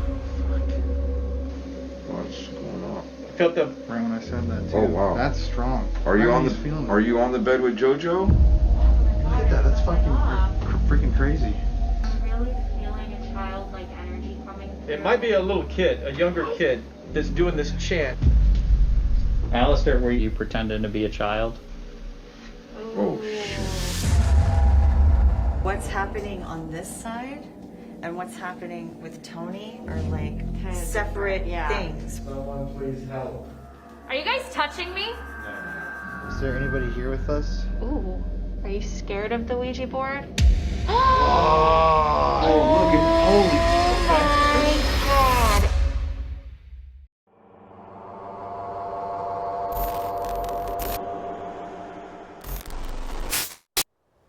What's going on? I felt the. Right when I said that too. Oh wow. That's strong. Are you Why on you the feeling Are you on the bed with JoJo? Look at that. That's fucking freaking crazy. I'm really feeling a childlike energy coming through. It might be a little kid, a younger kid, that's doing this chant. Alistair, were you pretending to be a child? Oh shit. What's happening on this side and what's happening with Tony are like separate things. Someone please help. Are you guys touching me? Is there anybody here with us? Ooh. Are you scared of the Ouija board? Oh, look at holy. God.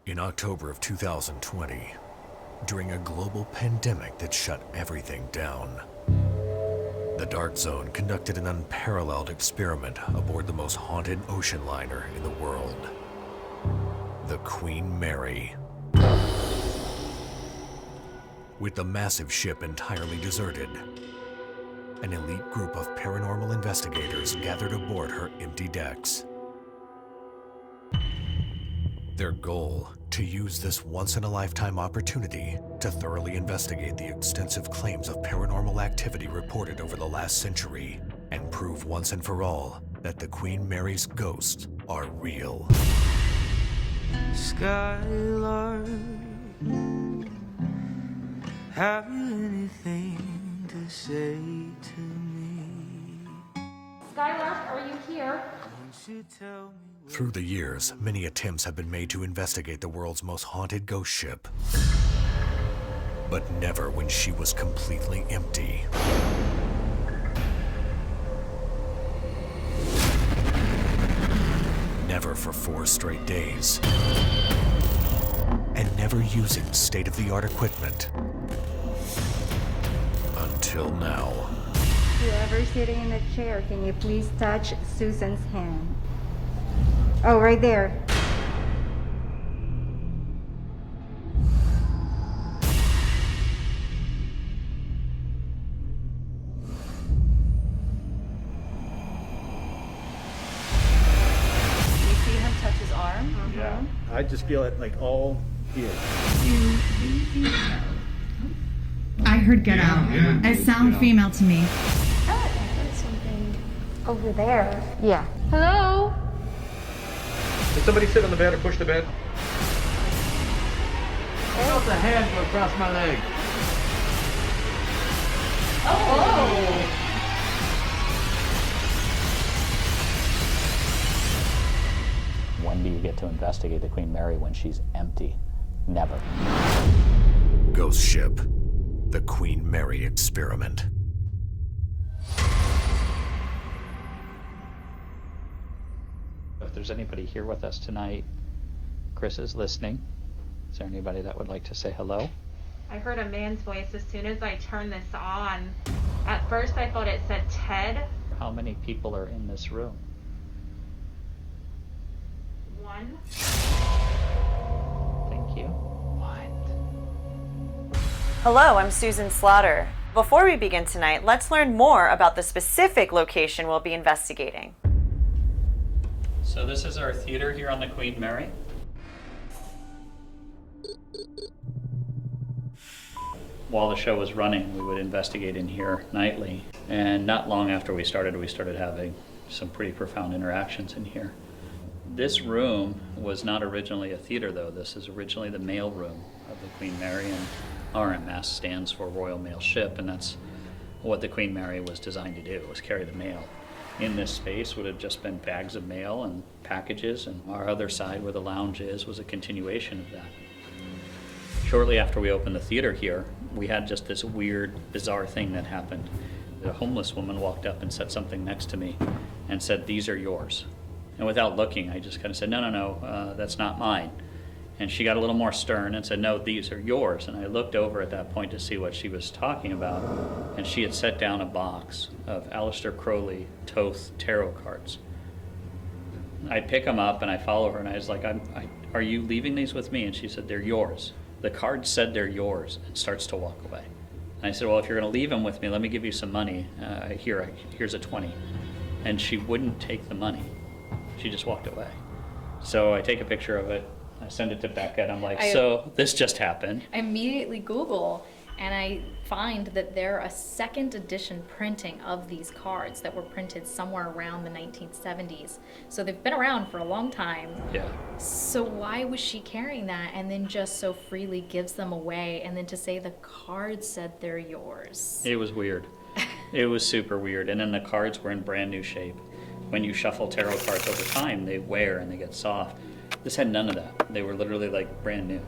In October of 2020, during a global pandemic that shut everything down, the Dark Zone conducted an unparalleled experiment aboard the most haunted ocean liner in the world, the Queen Mary. With the massive ship entirely deserted, an elite group of paranormal investigators gathered aboard her empty decks. Their goal, to use this once-in-a-lifetime opportunity to thoroughly investigate the extensive claims of paranormal activity reported over the last century and prove once and for all that the Queen Mary's ghosts are real. Skylark, have you anything to say to me? Skylark, are you here? Won't you tell me Through the years, many attempts have been made to investigate the world's most haunted ghost ship. But never when she was completely empty. Never for 4 straight days. And never using state-of-the-art equipment. Until now. Whoever's sitting in the chair, can you please touch Susan's hand? Oh, right there. You see him touch his arm? Yeah. I just feel it like all here. I heard get out. It sounded female to me. I heard something over there. Yeah. Hello? Did somebody sit on the bed or push the bed? I felt a hand go across my leg. Oh! When do you get to investigate the Queen Mary when she's empty? Never. Ghost ship. The Queen Mary experiment. If there's anybody here with us tonight, Kris is listening. Is there anybody that would like to say hello? I heard a man's voice as soon as I turned this on. At first I thought it said Ted. How many people are in this room? 1. Thank you. Hello, I'm Susan Slaughter. Before we begin tonight, let's learn more about the specific location we'll be investigating. So this is our theater here on the Queen Mary. While the show was running, we would investigate in here nightly. And not long after we started having some pretty profound interactions in here. This room was not originally a theater, though. This is originally the mail room of the Queen Mary, and RMS stands for Royal Mail Ship, and that's what the Queen Mary was designed to do, was carry the mail. In this space would have just been bags of mail and packages, and our other side where the lounge is was a continuation of that. Shortly after we opened the theater here, we had just this weird, bizarre thing that happened. A homeless woman walked up and said something next to me and said, "These are yours." And without looking, I just kind of said, no, that's not mine. And she got a little more stern and said, "No, these are yours." And I looked over at that point to see what she was talking about, and she had set down a box of Aleister Crowley Thoth tarot cards. I pick them up and I follow her, and I was like, "Are you leaving these with me?" And she said, "They're yours." The card said they're yours, and starts to walk away. And I said, "Well, if you're going to leave them with me, let me give you some money. Here's a 20. And she wouldn't take the money. She just walked away. So I take a picture of it. I send it to Becca, and I'm like, so this just happened. I immediately Google, and I find that they're a second edition printing of these cards that were printed somewhere around the 1970s. So they've been around for a long time. Yeah. So why was she carrying that and then just so freely gives them away, and then to say the cards said they're yours? It was weird. It was super weird. And then the cards were in brand new shape. When you shuffle tarot cards over time, they wear and they get soft. This had none of that. They were literally like brand new.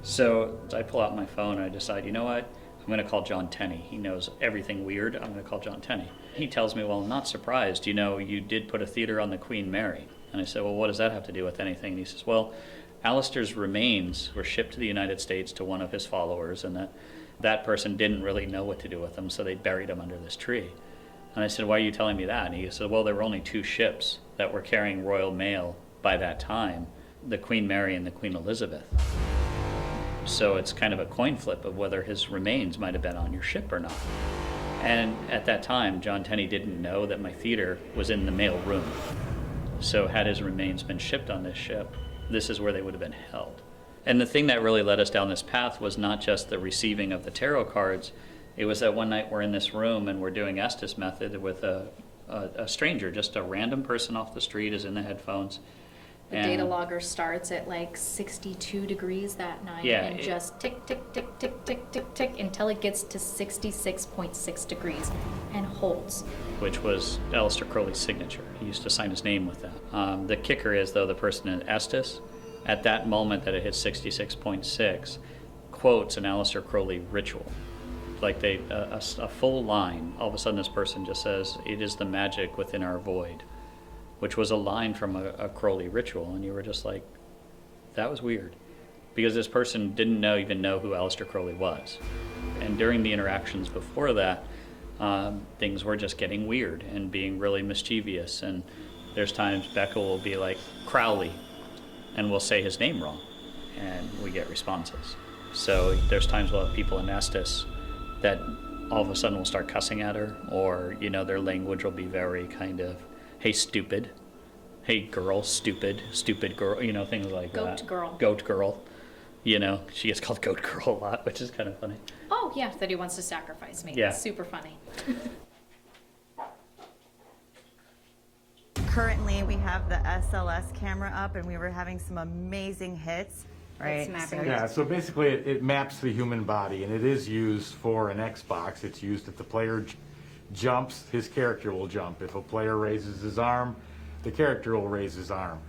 So I pull out my phone and I decide, you know what? I'm going to call John Tenney. He knows everything weird. I'm going to call John Tenney. He tells me, "Well, I'm not surprised. You know, you did put a theater on the Queen Mary." And I said, "Well, what does that have to do with anything?" And he says, "Well, Aleister's remains were shipped to the United States to one of his followers, and that person didn't really know what to do with them, so they buried him under this tree." And I said, "Why are you telling me that?" And he said, "Well, there were only 2 ships that were carrying royal mail by that time, the Queen Mary and the Queen Elizabeth. So it's kind of a coin flip of whether his remains might have been on your ship or not." And at that time, John Tenney didn't know that my theater was in the mail room. So had his remains been shipped on this ship, this is where they would have been held. And the thing that really led us down this path was not just the receiving of the tarot cards. It was that one night we're in this room and we're doing Estes method with a stranger, just a random person off the street is in the headphones. The And- data logger starts at like 62 degrees that night Yeah, and just tick, tick, tick, tick, tick, tick, tick until it gets to 66.6 degrees and holds. which was Aleister Crowley's signature. He used to sign his name with that. The kicker is, though, the person in Estes, at that moment that it hits 66.6, quotes an Aleister Crowley ritual. Like a full line, all of a sudden this person just says, "It is the magic within our void," which was a line from a Crowley ritual, and you were just like, that was weird. Because this person didn't even know who Aleister Crowley was. And during the interactions before that, things were just getting weird and being really mischievous. And there's times Becca will be like, Crowley, and we'll say his name wrong, and we get responses. So there's times we'll have people in Estes that all of a sudden will start cussing at her, or, their language will be very kind of, hey, stupid, hey, girl, stupid girl, things like that. Goat girl. She gets called goat girl a lot, which is kind of funny. Oh, yeah, that he wants to sacrifice me. Yeah. It's super funny. Currently, we have the SLS camera up, and we were having some amazing hits. Right. Yeah, so basically it maps the human body, and it is used for an Xbox. It's used if the player jumps, his character will jump. If a player raises his arm, the character will raise his arm.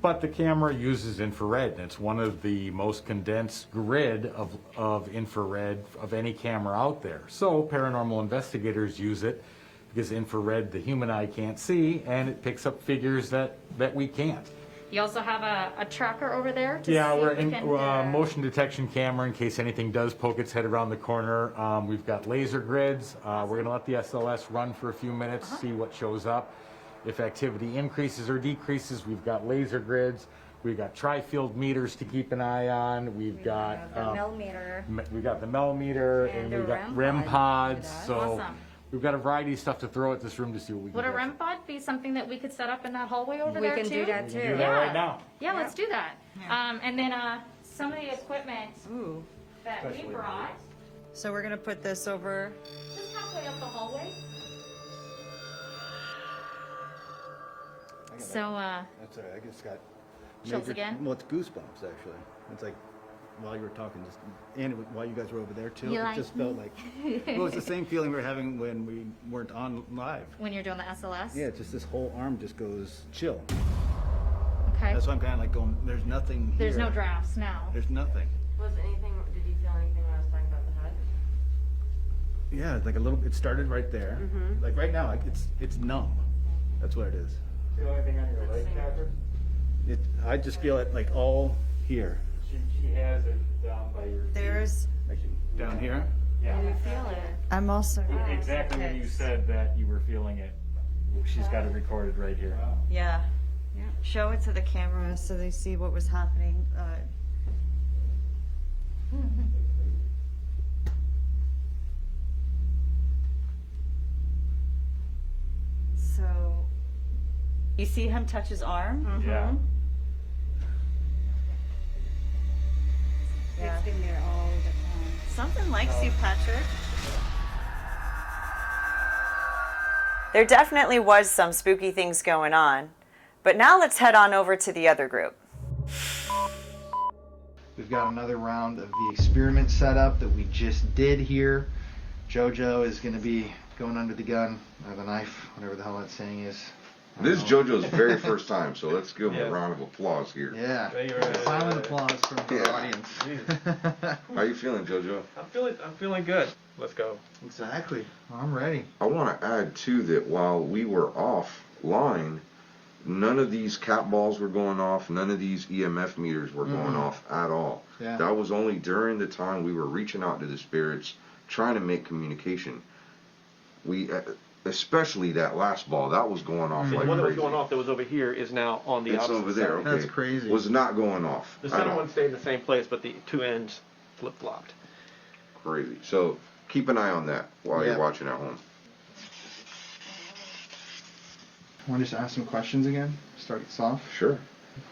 But the camera uses infrared, and it's one of the most condensed grid of infrared of any camera out there. So paranormal investigators use it because infrared the human eye can't see, and it picks up figures that we can't. You also have a tracker over there? Yeah, we're in motion detection camera in case anything does poke its head around the corner. We've got laser grids. We're going to let the SLS run for a few minutes, see what shows up. If activity increases or decreases, we've got laser grids. We've got tri-field meters to keep an eye on. We've got the millimeter. We've got the millimeter, and we've got REM pods. So Awesome. we've got a variety of stuff to throw at this room to see what we can Would a get. REM pod be something that we could set up in that hallway over We there can too? do that too. We can do that right now. Yeah, let's do that. And then some of the equipment that we brought, So we're going to put this over. just halfway up the hallway. So, That's all right. I just got chills again? Well, it's goosebumps actually. It's like while you were talking, while you guys were over there too, You it like just me? felt like well, it's the same feeling we were having when we weren't on live. When you're doing the SLS? Yeah, it's just this whole arm just goes chill. Okay. That's why I'm kind of like going. There's nothing here. There's no drafts now. There's nothing. Did you feel anything when I was talking about the head? Yeah, like a little. It started right there. Mm-hmm. Like right now, like it's numb. That's what it is. Feel anything on your leg, Catherine? I just feel it like all here. She has it down by your feet. There's. Like down here. Yeah. You feel it. I'm also. Exactly when you said that you were feeling it. She's got it recorded right here. Yeah. Show it to the camera so they see what was happening. So, you see him touch his arm? Yeah. Yeah. It's been there all the time. Something likes you, Patrick. There definitely was some spooky things going on. But now let's head on over to the other group. We've got another round of the experiment setup that we just did here. Jojo is going to be going under the gun. I have a knife, whatever the hell that saying is. This is JoJo's very first time, so let's give him a round of applause here. Yeah. Silent applause from the audience. How you feeling, JoJo? I'm feeling good. Let's go. Exactly. I'm ready. I want to add too that while we were offline, none of these cat balls were going off. None of these EMF meters were going off at all. Yeah. That was only during the time we were reaching out to the spirits, trying to make communication. We, especially that last ball, that was going off like The one that was crazy. going off that was over here is now on the It's opposite over there. side. Okay. That's crazy. Was not going off. The at center all. one stayed in the same place, but the two ends flip-flopped. Crazy. So keep an eye on that while you're watching at home. Want to just ask some questions again? Start this off? Sure.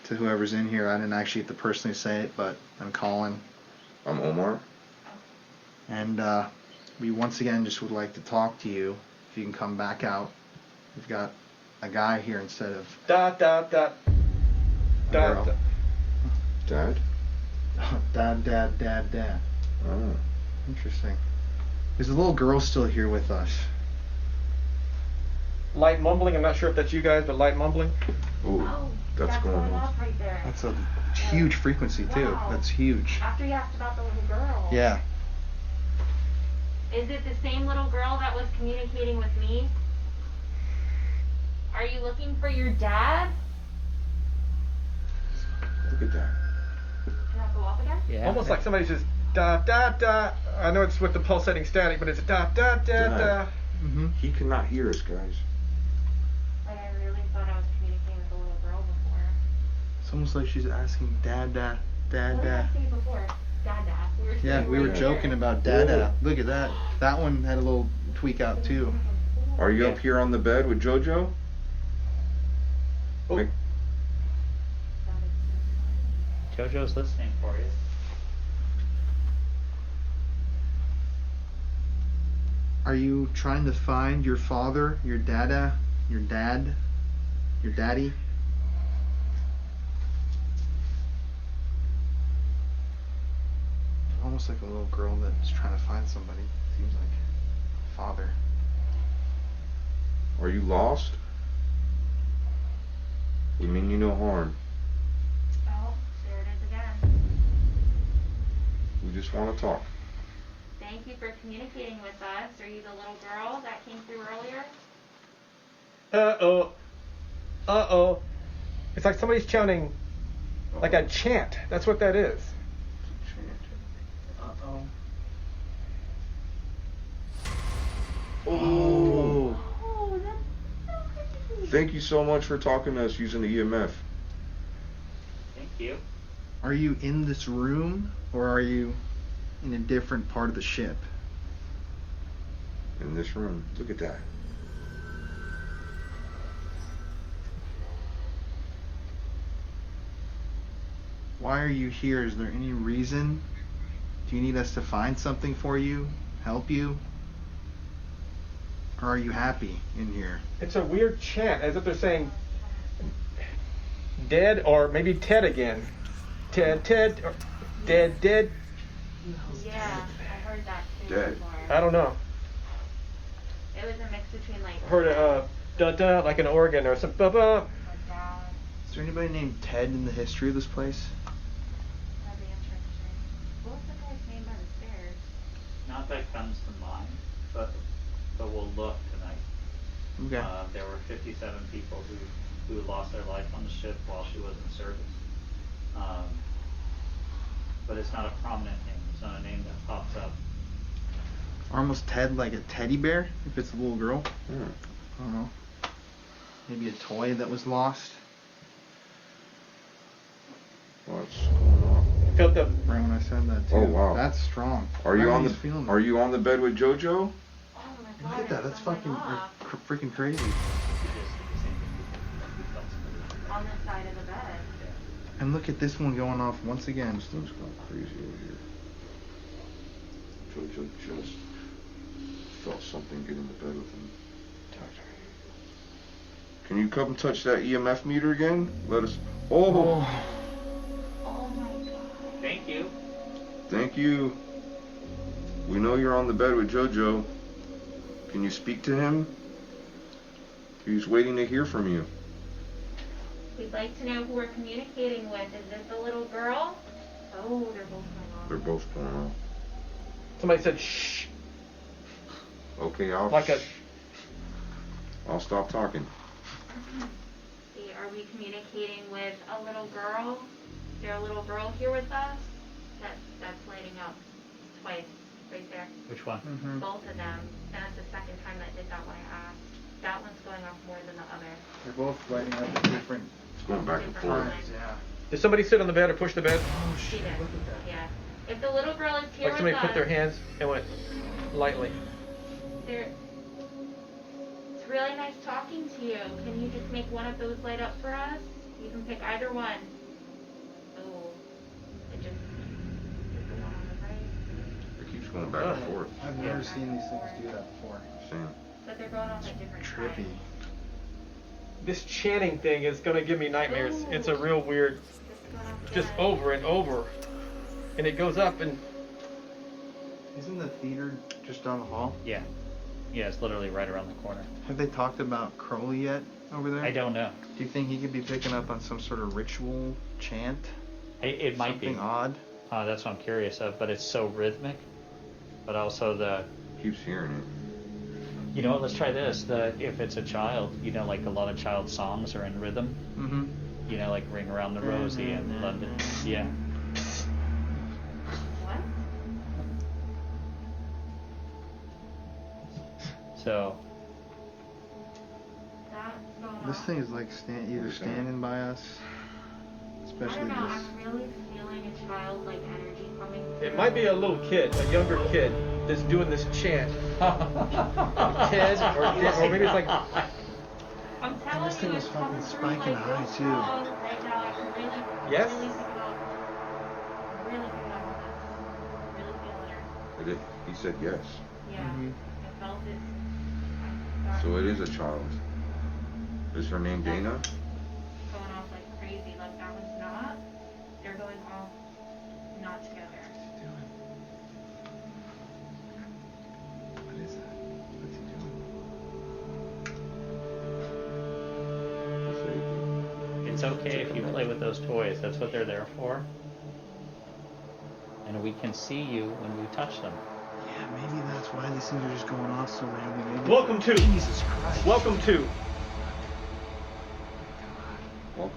To whoever's in here, I didn't actually get to personally say it, but I'm Colin. I'm Omar. And we once again just would like to talk to you. If you can come back out. We've got a guy here instead of... Dot, dot, dot. girl. Dad? Dad. Oh. Interesting. There's a little girl still here with us. Light mumbling. I'm not sure if that's you guys, but light mumbling. Ooh, that's going on. off right there. That's a huge frequency too. Wow. That's huge. After you asked about the little girl. Yeah. Is it the same little girl that was communicating with me? Are you looking for your dad? Look at that. Can I go off again? Yeah. Almost like somebody says da da da. I know it's with the pulsating static, but it's da da da da. He cannot hear us, guys. Like I really thought I was communicating with the little girl before. It's almost like she's asking dad. What did I say before? Dada. Yeah, we were joking about dada. Look at that. That one had a little tweak out too. Are you up here on the bed with Jojo? Oh. Jojo's listening for you. Are you trying to find your father, your dada, your dad, your daddy? Almost like a little girl that's trying to find somebody. Seems like father. Are you lost? We mean you no harm. Oh, there it is again. We just want to talk. Thank you for communicating with us. Are you the little girl that came through earlier? Uh-oh. It's like somebody's chanting, like a chant. That's what that is. Uh-oh. Oh. Oh, that's so crazy. Thank you so much for talking to us using the EMF. Thank you. Are you in this room or are you in a different part of the ship? In this room. Look at that. Why are you here? Is there any reason? Do you need us to find something for you? Help you? Or are you happy in here? It's a weird chant, as if they're saying dead or maybe Ted again. Ted, or dead. Yeah, I heard that too. Dead. Before. I don't know. It was a mix between like. Heard da da like an organ or some ba ba. Is there anybody named Ted in the history of this place? That'd be interesting. What was the guy's name by the stairs? Not that comes to mind, but we'll look tonight. Okay. There were 57 people who lost their life on the ship while she was in service. But it's not a prominent name. It's not a name that pops up. Almost Ted like a teddy bear, if it's a little girl. Hmm. I don't know. Maybe a toy that was lost. What's going on? Felt the. Right when I said that too. Oh wow. That's strong. Are you Why on the feeling Are you on the bed with Jojo? Oh my god. Look at that. That's fucking freaking crazy. On the side of the bed. And look at this one going off once again. This thing's going crazy over here. Jojo just felt something get in the bed with him. Can you come touch that EMF meter again? Let us. Oh. Oh my god. Thank you. Thank you. We know you're on the bed with Jojo. Can you speak to him? He's waiting to hear from you. We'd like to know who we're communicating with. Is it the little girl? Oh, they're both going on. They're both going on. Somebody said shh. Okay, I'll stop talking. See, are we communicating with a little girl? Is there a little girl here with us? That's lighting up twice, right there. Which one? Mm-hmm. Both of them. And that's the second time that did that when I asked. That one's going off more than the other. They're both lighting up at different It's going back and forth. times. Yeah. Did somebody sit on the bed or push the bed? Oh She shit! did. Look at that. Yeah. If the little girl is here Like with somebody us, put their hands and went lightly. It's really nice talking to you. Can you just make one of those light up for us? You can pick either one. Oh, it just is the one on the right. It keeps going back and forth. I've never seen these things do that before. Same. But they're going off at different Trippy. times. this chanting thing is gonna give me nightmares. It's a real weird, just over and over, and it goes up and. Isn't the theater just down the hall? Yeah. Yeah, it's literally right around the corner. Have they talked about Crowley yet over there? I don't know. Do you think he could be picking up on some sort of ritual chant? It might be. Something odd? That's what I'm curious of, but it's so rhythmic. But also the... Keeps hearing it. You know what, let's try this. If it's a child, you know, like a lot of child songs are in rhythm. Mm-hmm. You know, like Ring Around the Rosie and London. Yeah. So this thing is like either standing by us, especially this. I'm really feeling a childlike energy coming through. It might be a little kid, a younger kid, that's doing this chant. A kid, or maybe it's like. I'm telling this thing is fucking spiking high too. Right now, I can really, yes. Really think about this. Really feeling her. He said yes. Yeah, I felt it. So it is a child. Is her name Dana? Going off like crazy, like that one's not. They're going off not together. What is that? What's he doing? it's okay if you play with those toys. That's what they're there for. And we can see you when we touch them. Yeah, maybe that's why these things are just going off so randomly. Maybe Welcome to. Jesus Christ. Welcome to.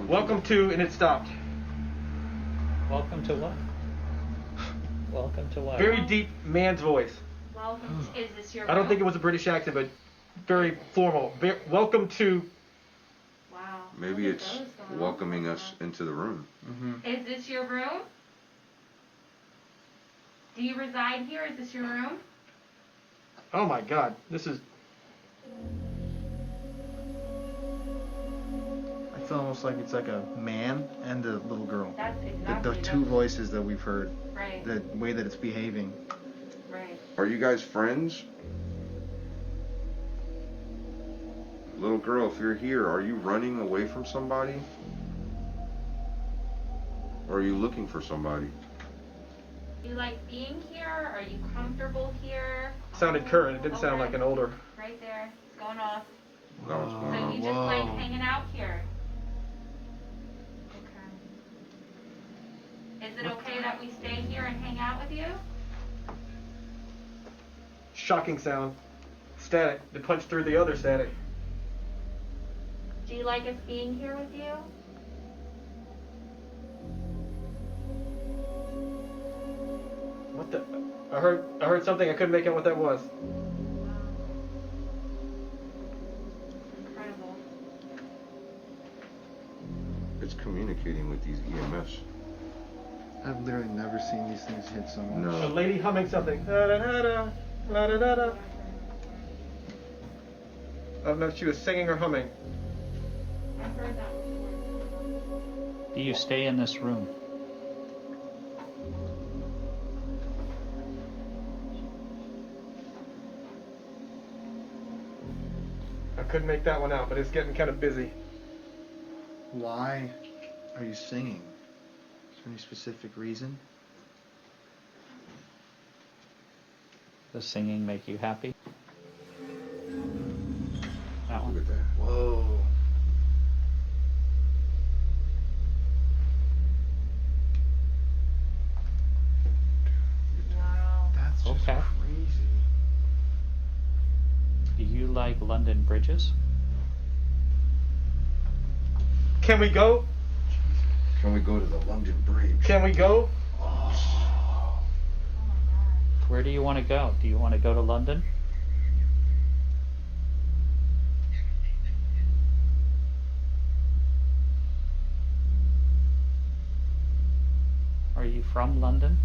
Welcome to, and it stopped. Welcome to what? Welcome to what? Very deep man's voice. Welcome. Is this your? I don't think it was a British accent, but very formal. Welcome to. Wow. Maybe it's welcoming us into the room. Mm-hmm. Is this your room? Do you reside here? Is this your room? Oh my God, this is. I feel almost like it's like a man and a little girl. That's exactly The two voices that we've heard. Right. The way that it's behaving. Right. Are you guys friends? Little girl, if you're here, are you running away from somebody? Or are you looking for somebody? Do you like being here? Are you comfortable here? Sounded current. It didn't sound like an older. Right there. It's going off. That was going So on. you just like hanging out here? Okay. Is it okay that we stay here and hang out with you? Shocking sound. Static. It punched through the other static. Do you like us being here with you? What the? I heard something. I couldn't make out what that was. Incredible. It's communicating with these EMFs. I've literally never seen these things hit someone. No. A lady humming something. Da, da, da, da, da, da, da, da. I don't know if she was singing or humming. I've heard that before. Do you stay in this room? I couldn't make that one out, but it's getting kind of busy. Why are you singing? Is there any specific reason? Does singing make you happy? That one. Look at that. Whoa. Wow. That's just Okay. crazy. Do you like London bridges? Can we go? Can we go to the London Bridge? Can we go? Where do you want to go? Do you want to go to London? Are you from London?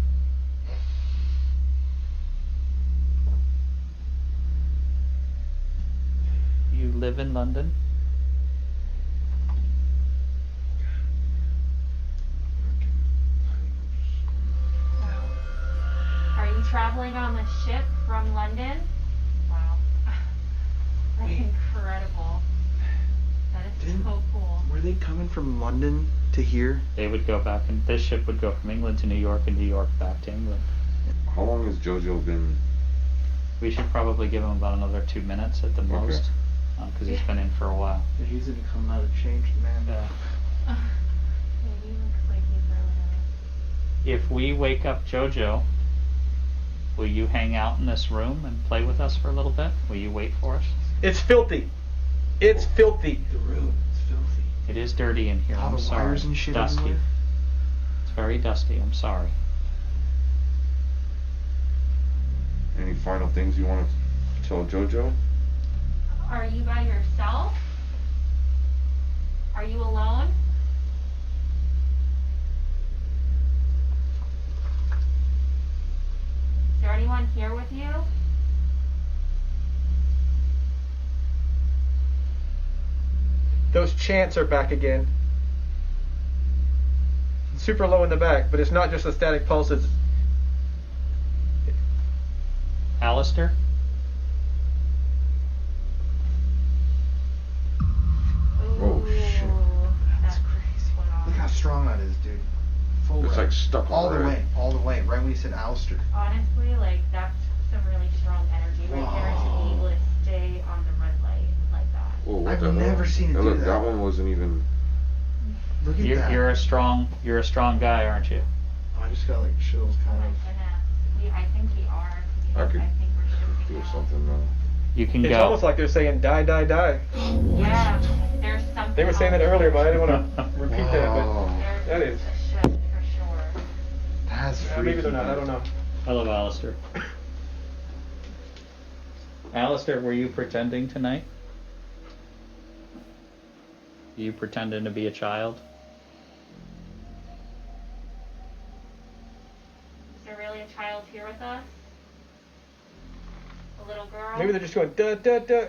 You live in London? Are you traveling on the ship from London? Wow. That's incredible. That is coming from London to here? They would go back, and this ship would go from England to New York and New York back to England. How long has Jojo been? We should probably give him about another 2 minutes at the most, because he's been in for a while. Yeah, he's gonna come out a changed man. Yeah. Yeah, he looks like he's really If we wake up Jojo, will you hang out in this room and play with us for a little bit? Will you wait for us? It's filthy. It's filthy. The room, it's filthy. It is dirty in here. All I'm the sorry. wires and shit Dusty. everywhere. It's very dusty. I'm sorry. Any final things you want to tell Jojo? Are you by yourself? Are you alone? Is there anyone here with you? Those chants are back again. Super low in the back, but it's not just the static pulses. Alistair? Oh shit. That's crazy. Look how strong that is, dude. Full Looks red. like stuck on all the red. way, all the way. Right when you said Alistair. Honestly, like, that's some really strong energy right there to be able to stay on the red light like that. Whoa, what I've the hell? never seen it Hey, do look, that. that one wasn't even. Look at that. You're a strong guy, aren't you? I just got like chills, kind of. I think we are. I could I think we're shifting feel something now. You can It's go. almost like they're saying die, die, die. Yeah, there's something. They were saying that earlier, but I didn't want to repeat that. Wow. But that is. A shift for sure. That's freaky. Maybe they're not. I don't know. I love Alistair. Alistair, were you pretending tonight? You pretending to be a child? Is there really a child here with us? A little girl? Maybe they're just going da, da, da.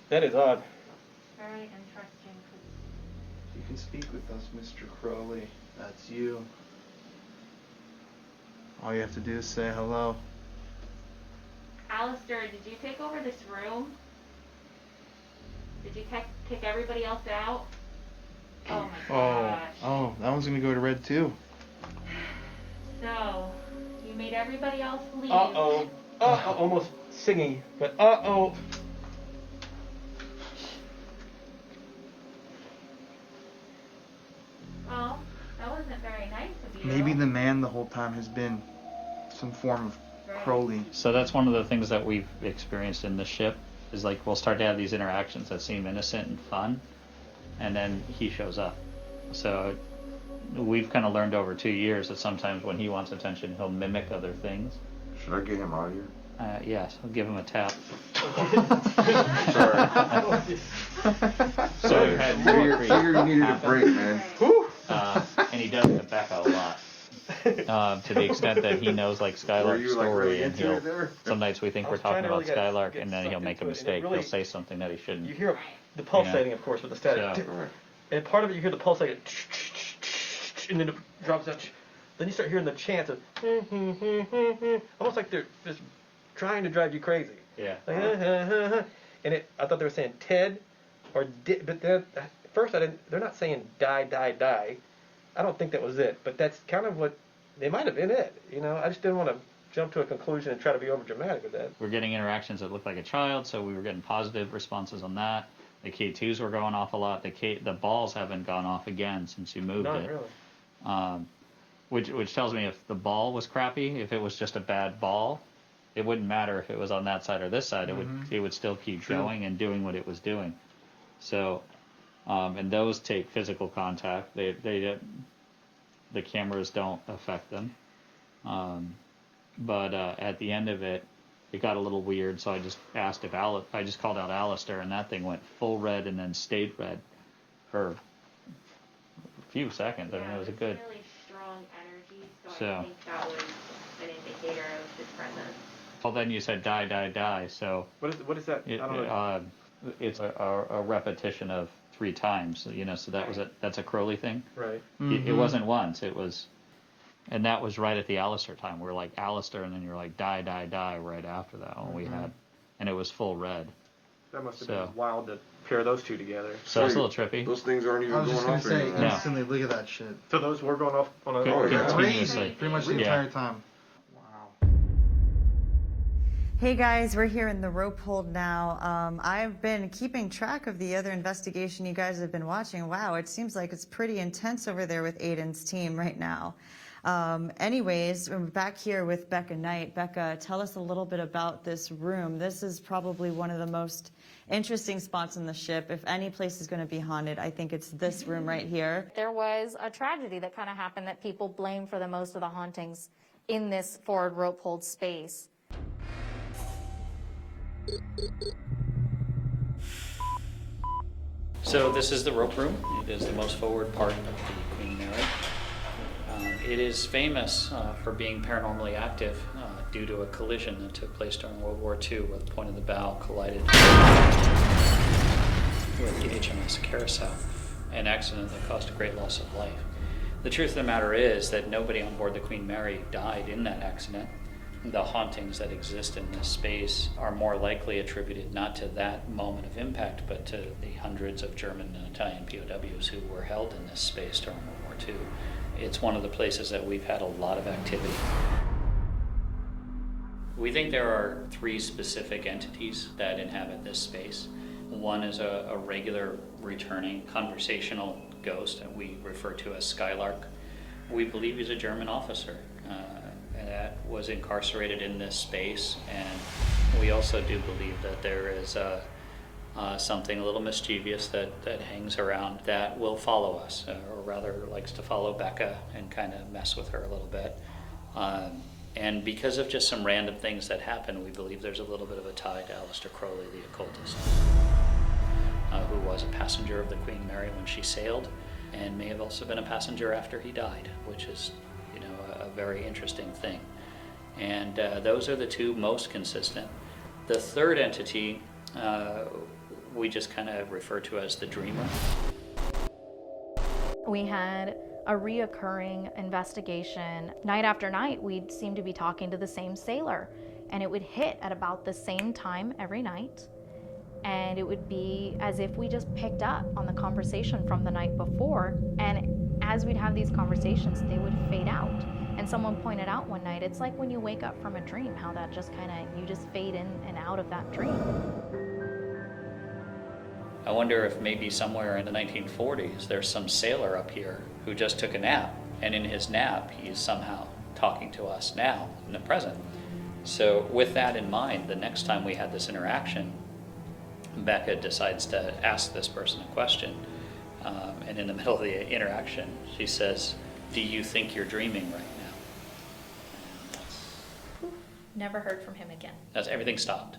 That is odd. Very interesting. You can speak with us, Mr. Crowley. That's you. All you have to do is say hello. Alistair, did you take over this room? Did you kick everybody else out? Oh my gosh. Oh, that one's gonna go to red too. So, you made everybody else leave. Uh-oh. Uh-oh. Almost singing, but uh-oh. Well, that wasn't very nice of you. Maybe the man the whole time has been some form of Crowley. So that's one of the things that we've experienced in the ship, is like we'll start to have these interactions that seem innocent and fun, and then he shows up. So we've kind of learned over 2 years that sometimes when he wants attention, he'll mimic other things. Should I get him out of here? Yes, I'll give him a tap. Sorry. So we've had Figured you needed a break, man. and he does it to Becca a lot. To the extent that he knows like Skylark's story, and he'll some nights we think we're talking about Skylark, and then he'll make a mistake. He'll say something that he shouldn't. You hear the pulsating, of course, with the static. So, and part of it, you hear the pulsating, and then it drops out. Then you start hearing the chants of, almost like they're just trying to drive you crazy. Yeah. Like, and I thought they were saying Ted, or but at first they're not saying die, die, die. I don't think that was it, but that's kind of what they might have been it. You know, I just didn't want to jump to a conclusion and try to be over dramatic with that. We're getting interactions that look like a child, so we were getting positive responses on that. The K2s were going off a lot. The balls haven't gone off again since you moved Not it. really. Which tells me if the ball was crappy, if it was just a bad ball, it wouldn't matter if it was on that side or this side. It would still keep going and doing what it was doing. So, and those take physical contact. The cameras don't affect them. But at the end of it, it got a little weird. So I just asked if I just called out Alistair, and that thing went full red and then stayed red for a few seconds. I mean, it was a good. Really strong energy, So. I think that was an indicator of his presence. Well, then you said die, die, die. So What is that? I don't know. It's a repetition of 3 times. You know, so that's a Crowley thing. Right. It wasn't once. It was, and that was right at the Alistair time. We were like Alistair, and then you're like die, die, die right after that one we had, and it was full red. That must have been wild to pair those two together. So it's a little trippy. Those things aren't even I was going just gonna off say, anymore. instantly, look at that shit. So those were going off on a... Crazy. Pretty much the entire time. Hey guys, we're here in the rope hold now. I've been keeping track of the other investigation you guys have been watching. Wow, it seems like it's pretty intense over there with Aiden's team right now. Anyways, we're back here with Becca Knight. Becca, tell us a little bit about this room. This is probably one of the most interesting spots on the ship. If any place is going to be haunted, I think it's this room right here. There was a tragedy that kind of happened that people blame for the most of the hauntings in this forward rope hold space. So this is the rope room. It is the most forward part of the Queen Mary. It is famous for being paranormally active due to a collision that took place during World War II where the point of the bow collided with the HMS Carousel, an accident that caused a great loss of life. The truth of the matter is that nobody on board the Queen Mary died in that accident. The hauntings that exist in this space are more likely attributed not to that moment of impact, but to the hundreds of German and Italian POWs who were held in this space during World War II. It's one of the places that we've had a lot of activity. We think there are 3 specific entities that inhabit this space. One is a regular returning conversational ghost that we refer to as Skylark. We believe he's a German officer that was incarcerated in this space, and we also do believe that there is something a little mischievous that hangs around that will follow us, or rather likes to follow Becca and kind of mess with her a little bit. And because of just some random things that happen, we believe there's a little bit of a tie to Aleister Crowley, the occultist, who was a passenger of the Queen Mary when she sailed, and may have also been a passenger after he died, which is, you know, a very interesting thing. And those are the 2 most consistent. The third entity we just kind of refer to as the dreamer. We had a reoccurring investigation. Night after night, we'd seem to be talking to the same sailor, and it would hit at about the same time every night. And it would be as if we just picked up on the conversation from the night before, and as we'd have these conversations, they would fade out. And someone pointed out one night, it's like when you wake up from a dream, how that just kind of, you just fade in and out of that dream. I wonder if maybe somewhere in the 1940s there's some sailor up here who just took a nap, and in his nap he's somehow talking to us now in the present. So with that in mind, the next time we had this interaction, Becca decides to ask this person a question, and in the middle of the interaction she says, "Do you think you're dreaming right now?" Never heard from him again. Everything stopped.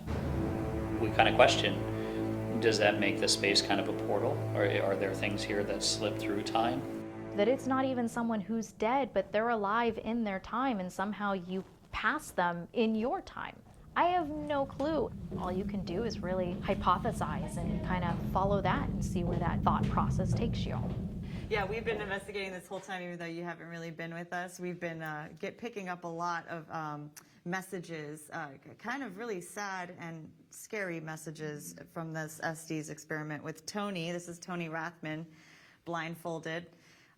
We kind of questioned, does that make the space kind of a portal? Or are there things here that slip through time? That it's not even someone who's dead, but they're alive in their time, and somehow you pass them in your time. I have no clue. All you can do is really hypothesize and kind of follow that and see where that thought process takes you. Yeah, we've been investigating this whole time, even though you haven't really been with us. We've been picking up a lot of messages, kind of really sad and scary messages from this Estes experiment with Tony. This is Tony Rathman, blindfolded.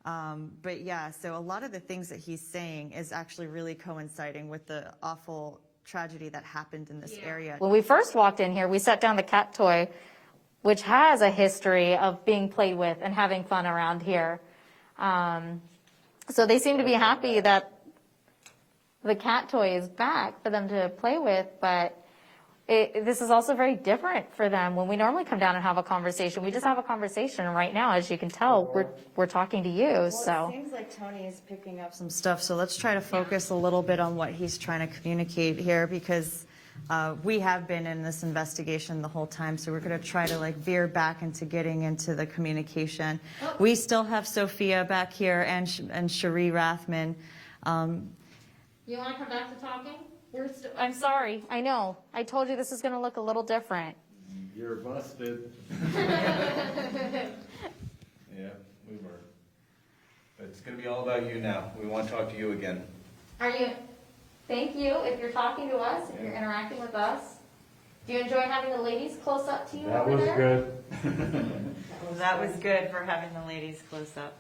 But yeah, so a lot of the things that he's saying is actually really coinciding with the awful tragedy that happened in this area. When we first walked in here, we set down the cat toy, which has a history of being played with and having fun around here. So they seem to be happy that the cat toy is back for them to play with, but this is also very different for them. When we normally come down and have a conversation, we just have a conversation. And right now, as you can tell, we're talking to you. Well, So it seems like Tony is picking up some stuff, so let's try to focus a little bit on what he's trying to communicate here, because we have been in this investigation the whole time, so we're going to try to veer back into getting into the communication. We still have Sophia back here and Cherie Rathman. You want to come back to talking? I'm sorry. I know. I told you this is going to look a little different. You're busted. Yeah, we were. But it's going to be all about you now. We want to talk to you again. Are you? Thank you. If you're talking to us, if you're interacting with us. Do you enjoy having the ladies close up to you That over was there? good. That was good for having the ladies close up.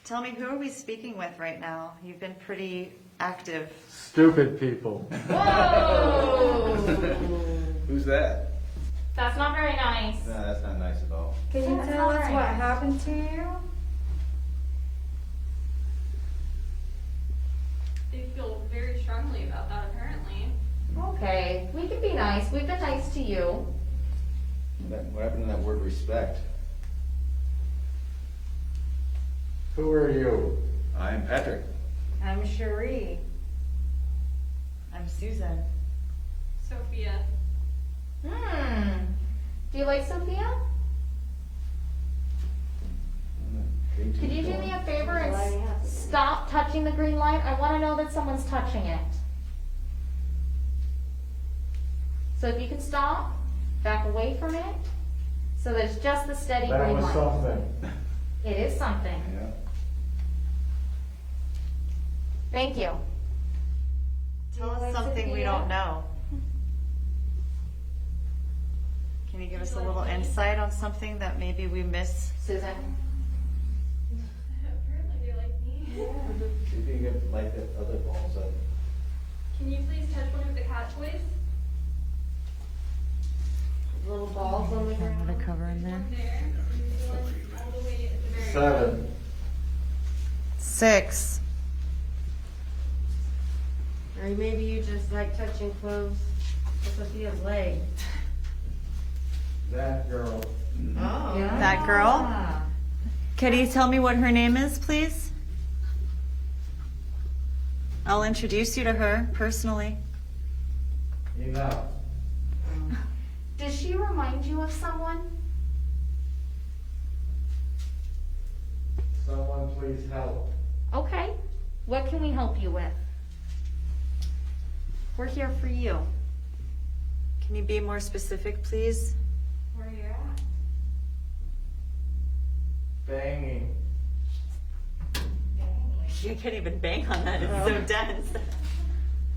Tell me, who are we speaking with right now? You've been pretty active. Stupid people. Whoa! Who's that? That's not very nice. No, that's not nice at all. Can you That's tell all us right. what happened to you? They feel very strongly about that, apparently. Okay, we can be nice. We've been nice to you. What happened to that word respect? Who are you? I'm Patrick. I'm Cherie. I'm Susan. Sophia. Do you like Sophia? Could you do me a favor and stop touching the green light? I want to know that someone's touching it. So if you can stop, back away from it, so there's just the steady That green was light. something. It is something. Yeah. Thank you. Tell us something we don't know. Can you give us a little insight on something that maybe we miss? Susan? Apparently they like me. See if you can get light the other balls up. Can you please touch one of the cat toys? Little balls on the ground. Put a cover in there. There. All the way at the very 7. 6. Or maybe you just like touching clothes with Sophia's leg. That girl. Oh. Yeah. That girl? Can you tell me what her name is, please? I'll introduce you to her personally. Enough. Does she remind you of someone? Someone please help. Okay. What can we help you with? We're here for you. Can you be more specific, please? Where are you at? Banging. You can't even bang on that. It's so dense.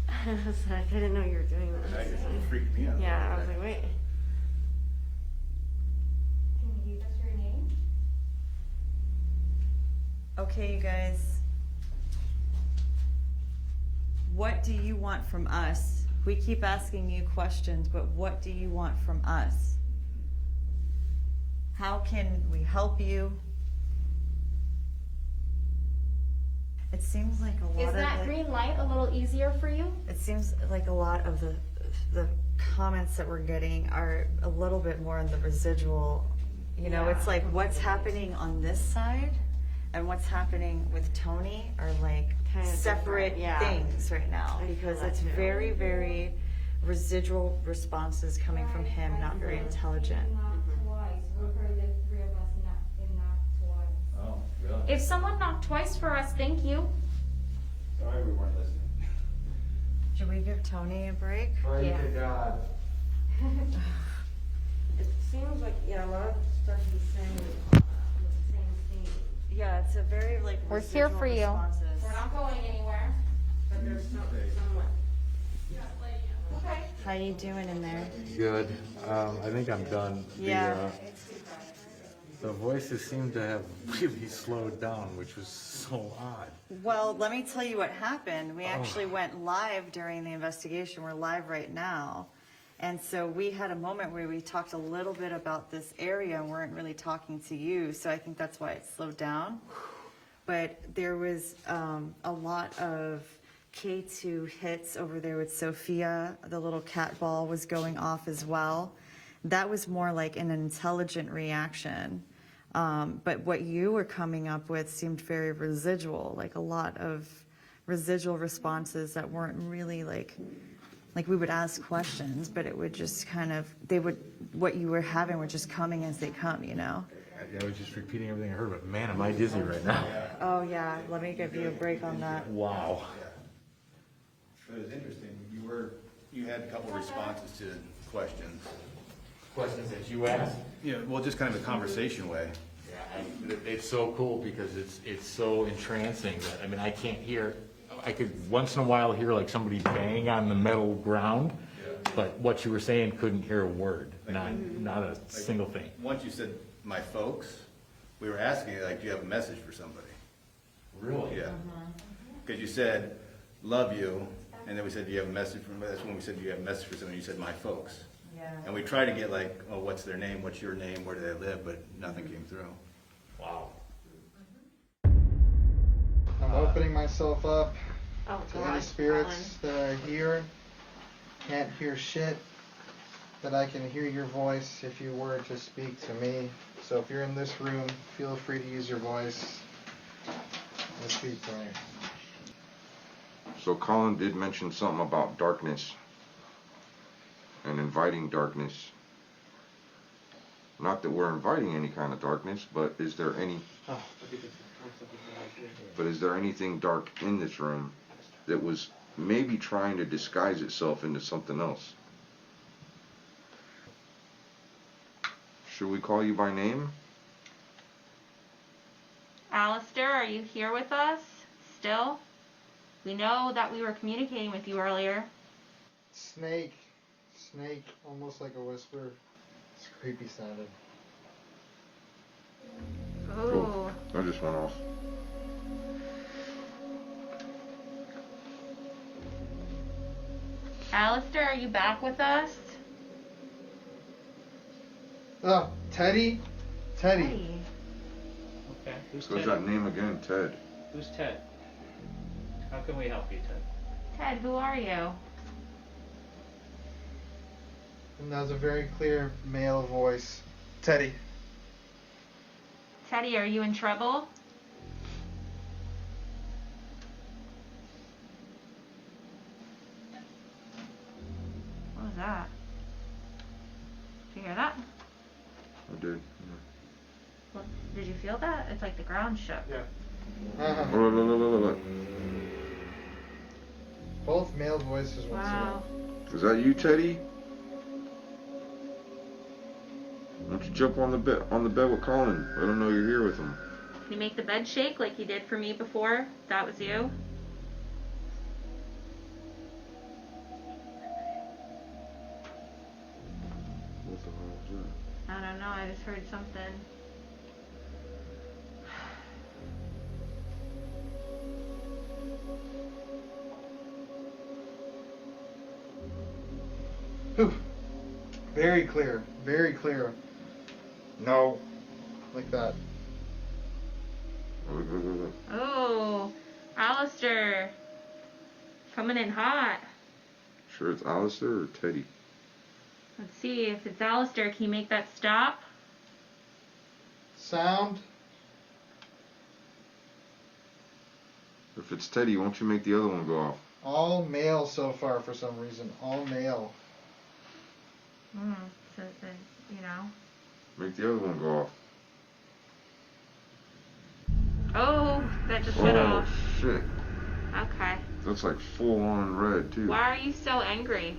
I was like, I didn't know you were doing that. It freaked me out. Yeah, I was like, wait. Can you give us your name? Okay, you guys. What do you want from us? We keep asking you questions, but what do you want from us? How can we help you? It seems like a lot Is of that green light a little easier for you? It seems like a lot of the comments that we're getting are a little bit more on the residual. You know, it's like what's happening on this side and what's happening with Tony are like Kinda separate different, yeah. things right now, I feel because that it's too. very, very residual responses coming from him, not very intelligent. Oh, really? If someone knocked twice for us, thank you. Sorry we weren't listening. Should we give Tony a break? Pray Yeah. to God. It seems like, yeah, a lot of stuff he's saying is the same thing. Yeah, it's a very like We're here residual for you. responses. We're not going anywhere. But there's somewhat. Okay. How you doing in there? Good. I think I'm done. Yeah. The voices seem to have really slowed down, which was so odd. Well, let me tell you what happened. We actually went live during the investigation. We're live right now. And so we had a moment where we talked a little bit about this area and weren't really talking to you. So I think that's why it slowed down. But there was a lot of K2 hits over there with Sophia. The little cat ball was going off as well. That was more like an intelligent reaction. But what you were coming up with seemed very residual, like a lot of residual responses that weren't really like we would ask questions, but it would just kind of, what you were having were just coming as they come, you know? I was just repeating everything I heard, but man, am I dizzy right now. Oh yeah, let me give you a break on that. Wow. It was interesting. You had a couple responses to questions. Questions that you asked? Yeah, well, just kind of a conversation way. Yeah, it's so cool because it's so entrancing that, I mean, I can't hear, I could once in a while hear like somebody bang on the metal ground, but what you were saying couldn't hear a word, not a single thing. Once you said my folks, we were asking you, like, do you have a message for somebody? Really? Yeah. Because you said, love you, and then we said, do you have a message for somebody? That's when we said, do you have a message for somebody? You said, my folks. Yeah. And we tried to get like, oh, what's their name? What's your name? Where do they live? But nothing came through. Wow. I'm opening myself up to God, any spirits that I hear. Can't hear shit, but I can hear your voice if you were to speak to me. So if you're in this room, feel free to use your voice and speak to me. So Colin did mention something about darkness and inviting darkness. Not that we're inviting any kind of darkness, but is there anything dark in this room that was maybe trying to disguise itself into something else? Should we call you by name? Alistair, are you here with us still? We know that we were communicating with you earlier. Snake, almost like a whisper. It's creepy sounding. Oh. I just went off. Alistair, are you back with us? Oh, Teddy? Teddy. Okay, who's What's Ted? that name again? Ted. Who's Ted? How can we help you, Ted? Ted, who are you? And that was a very clear male voice. Teddy. Teddy, are you in trouble? What was that? Did you hear that? I did. What, did you feel that? It's like the ground shook. Yeah. Look. Both male voices once Wow. Is that you, Teddy? Why don't you jump on the bed with Colin? Let him know you're here with him. Can you make the bed shake like you did for me before? That was you? What the hell is that? I don't know, I just heard something. Whew. Very clear. Very clear. No. Like that. Look. Oh, Alistair. Coming in hot. Sure it's Alistair or Teddy? Let's see, if it's Alistair, can you make that stop? Sound. If it's Teddy, won't you make the other one go off? All male so far for some reason. All male. So, you know. Make the other one go off. Oh, that just went off. Oh, shit. Okay. That's like full on red, too. Why are you so angry?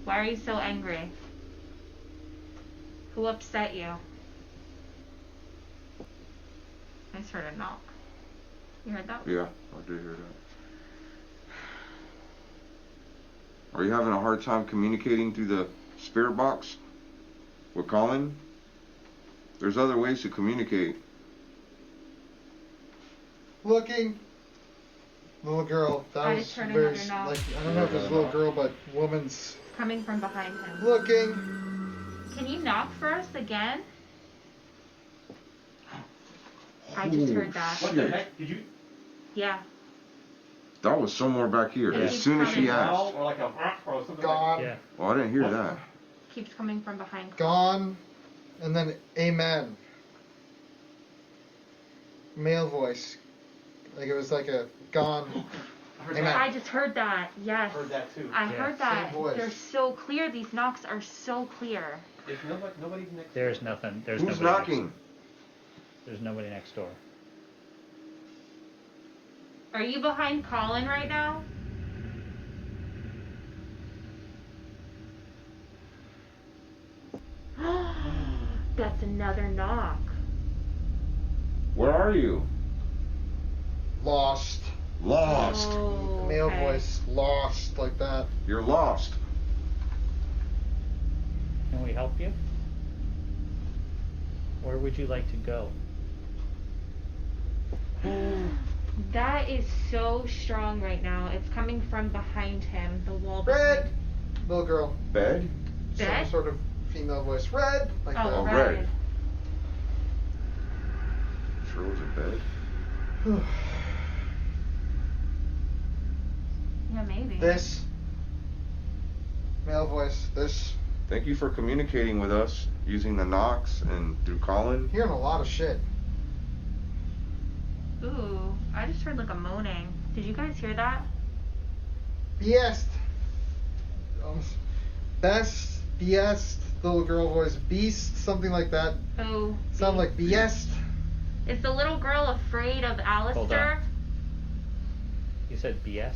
Why are you so angry? Who upset you? I just heard a knock. You heard that? Yeah, I did hear that. Are you having a hard time communicating through the spirit box with Colin? There's other ways to communicate. Looking. Little girl. That I was just heard very another knock. like I don't know if it's a little girl, but woman's Coming from behind him. looking. Can you knock for us again? I just heard that. What the heck? Did you? Yeah. That was somewhere back here. Yeah. As soon as she asked. Or like a or something. Gone. Yeah. Well, I didn't hear that. Keeps coming from behind. Gone. And then amen. Male voice. Like it was like a gone. Amen. I just heard that. Yes. Heard that too. I heard that. Same voice. They're so clear. These knocks are so clear. There's nobody next. There's nothing. There's Who's nobody knocking? There's nobody next door. Are you behind Colin right now? That's another knock. Where are you? Lost. Lost. Oh. male voice, lost, like that. You're lost. Can we help you? Where would you like to go? That is so strong right now. It's coming from behind him, the wall. Red! Little girl. Bed? Bed? Some sort of female voice. Red! Like that. Oh, red. Sure was a bed? Yeah, maybe. This. Male voice. This. Thank you for communicating with us using the knocks and through Colin. Hearing a lot of shit. Ooh, I just heard like a moaning. Did you guys hear that? Biest. Best. Biest. Little girl voice. Beast. Something like that. Oh. Sound like Biest. Is the little girl afraid of Hold Alistair? on. You said BS?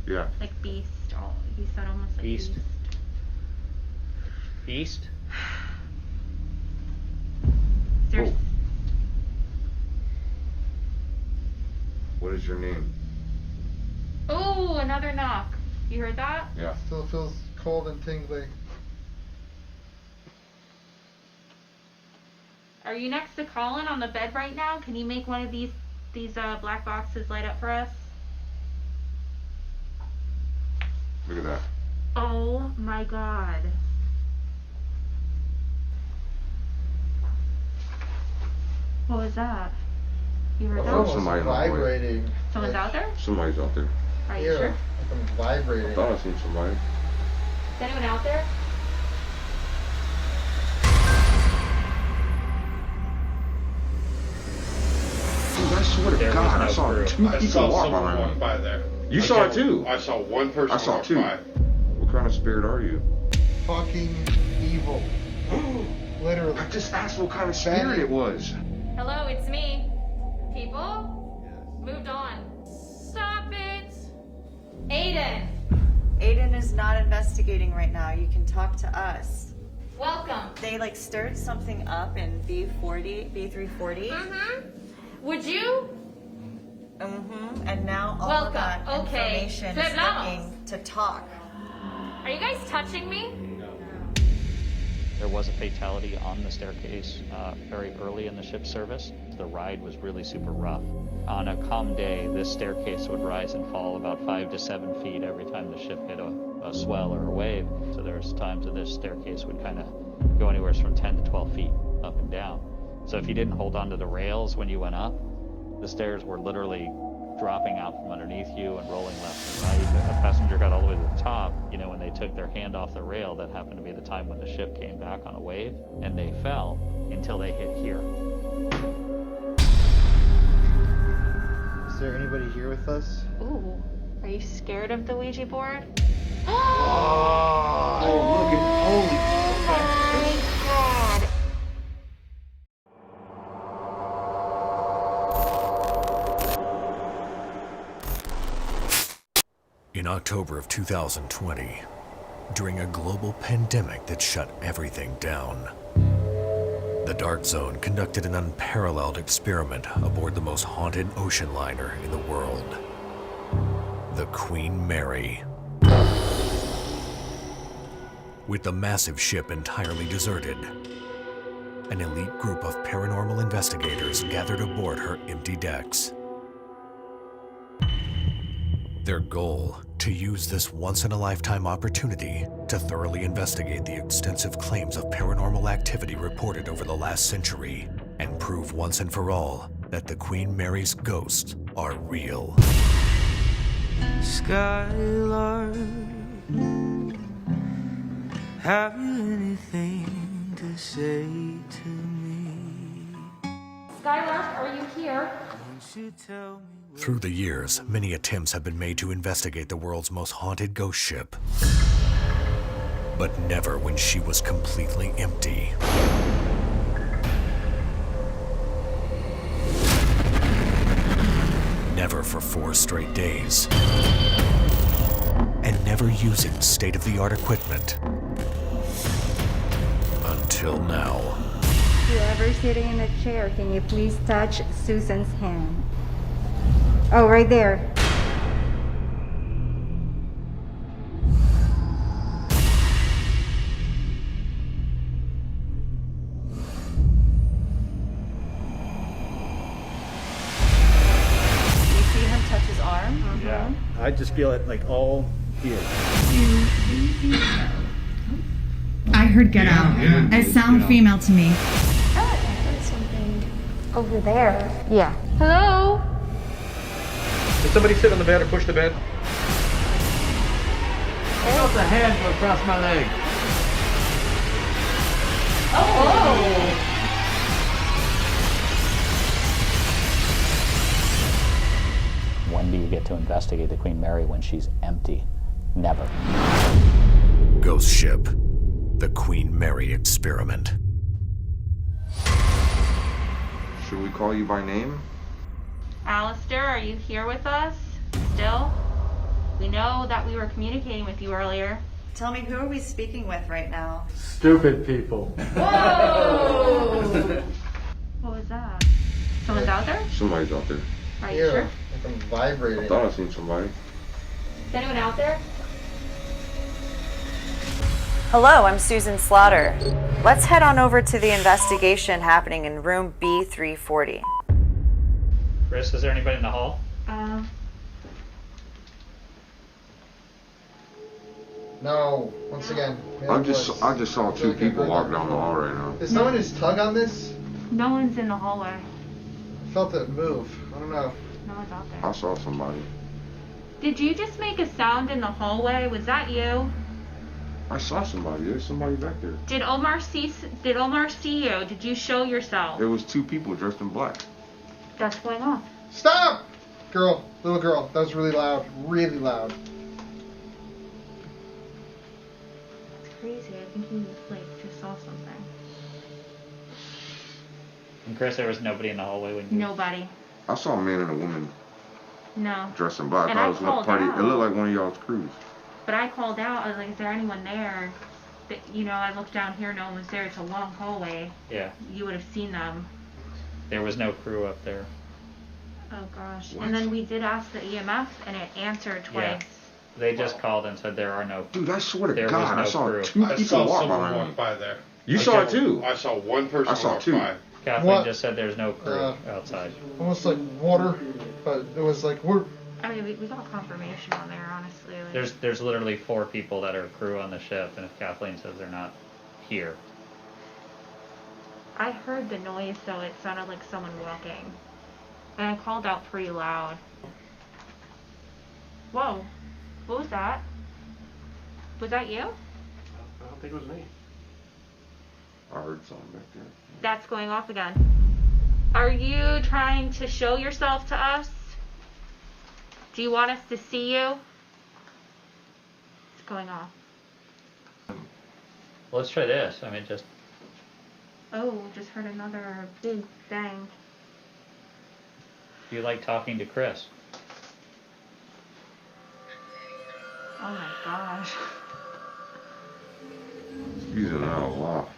Yeah. Like beast. Oh, he said almost like Beast. beast. Beast? There's What is your name? Oh, another knock. You heard that? Yeah. Still feels cold and tingly. Are you next to Colin on the bed right now? Can you make one of these black boxes light up for us? Look at that. Oh my god. What was that? You heard that? Somebody vibrating. Someone's out there? Somebody's out there. Are you Here, sure? like I'm vibrating. I thought I seen somebody. Is anyone out there? Dude, I swear to God, I saw two people walk behind me. by there. You saw it too? I saw one person I saw walk two. by. What kind of spirit are you? Fucking evil. Literally. I just asked what kind of spirit it was. Hello, it's me. People? Moved on. Stop it! Aiden! Aiden is not investigating right now. You can talk to us. Welcome. They like stirred something up in B340. Would you? And now all of that information is looking to talk. Are you guys touching me? There was a fatality on the staircase very early in the ship's service. The ride was really super rough. On a calm day, this staircase would rise and fall about 5 to 7 feet every time the ship hit a swell or a wave. So there's times that this staircase would kind of go anywhere from 10 to 12 feet up and down. So if you didn't hold onto the rails when you went up, the stairs were literally dropping out from underneath you and rolling left and right. If a passenger got all the way to the top, when they took their hand off the rail, that happened to be the time when the ship came back on a wave, and they fell until they hit here. Is there anybody here with us? Ooh. Are you scared of the Ouija board? Oh, look at holy. My god. In October of 2020, during a global pandemic that shut everything down, the Dark Zone conducted an unparalleled experiment aboard the most haunted ocean liner in the world, the Queen Mary. With the massive ship entirely deserted, an elite group of paranormal investigators gathered aboard her empty decks. Their goal, to use this once-in-a-lifetime opportunity to thoroughly investigate the extensive claims of paranormal activity reported over the last century and prove once and for all that the Queen Mary's ghosts are real. Skylark, have you anything to say to me? Skylark, are you here? Won't you tell me? Through the years, many attempts have been made to investigate the world's most haunted ghost ship, but never when she was completely empty. Never for 4 straight days, and never using state-of-the-art equipment. Until now. Whoever's sitting in the chair, can you please touch Susan's hand? Oh, right there. just feel it like all here. I heard get out. It sounded female to me. I heard something over there. Yeah. Hello? Did somebody sit on the bed or push the bed? I felt a hand go across my leg. Oh! When do you get to investigate the Queen Mary when she's empty? Never. Ghost Ship, the Queen Mary experiment. Should we call you by name? Alistair, are you here with us? Still? We know that we were communicating with you earlier. Tell me, who are we speaking with right now? Stupid people. Whoa! What was that? Someone's out there? Somebody's out there. Are you sure? Like I'm vibrating. I thought I seen somebody. Is anyone out there? Hello, I'm Susan Slaughter. Let's head on over to the investigation happening in room B340. Kris, is there anybody in the hall? No. Once again. I just saw two people walk down the hall right now. Did someone just tug on this? No one's in the hallway. I felt it move. I don't know. No one's out there. I saw somebody. Did you just make a sound in the hallway? Was that you? I saw somebody. There's somebody back there. Did Omar see you? Did you show yourself? There was two people dressed in black. That's going off. Stop! Girl, little girl. That was really loud. Really loud. That's crazy. I think you just saw something. And Kris, there was nobody in the hallway when you... Nobody. I saw a man and a woman No. dressed in black. And I I was at a called party. out. It looked like one of y'all's crews. But I called out. I was like, is there anyone there? But, I looked down here. No one was there. It's a long hallway. Yeah. You would have seen them. There was no crew up there. Oh, gosh. What? And then we did ask the EMF, and it answered twice. Yeah. They just called and said there are no... Dude, I swear to there God, was I saw crew. two I people saw walk someone behind walk me. by there. You saw it too. I saw one person I saw walk two. by. Kathleen What? just said there's no crew outside. Almost like water, but it was like we're. I mean, we got confirmation on there, honestly. There's literally 4 people that are crew on the ship, and if Kathleen says they're not here... I heard the noise, so it sounded like someone walking. And I called out pretty loud. Whoa. What was that? Was that you? I don't think it was me. I heard something back there. That's going off again. Are you trying to show yourself to us? Do you want us to see you? It's going off. Well, let's try this. I mean, just... Oh, just heard another big bang. Do you like talking to Kris? Oh my gosh. Using that a lot.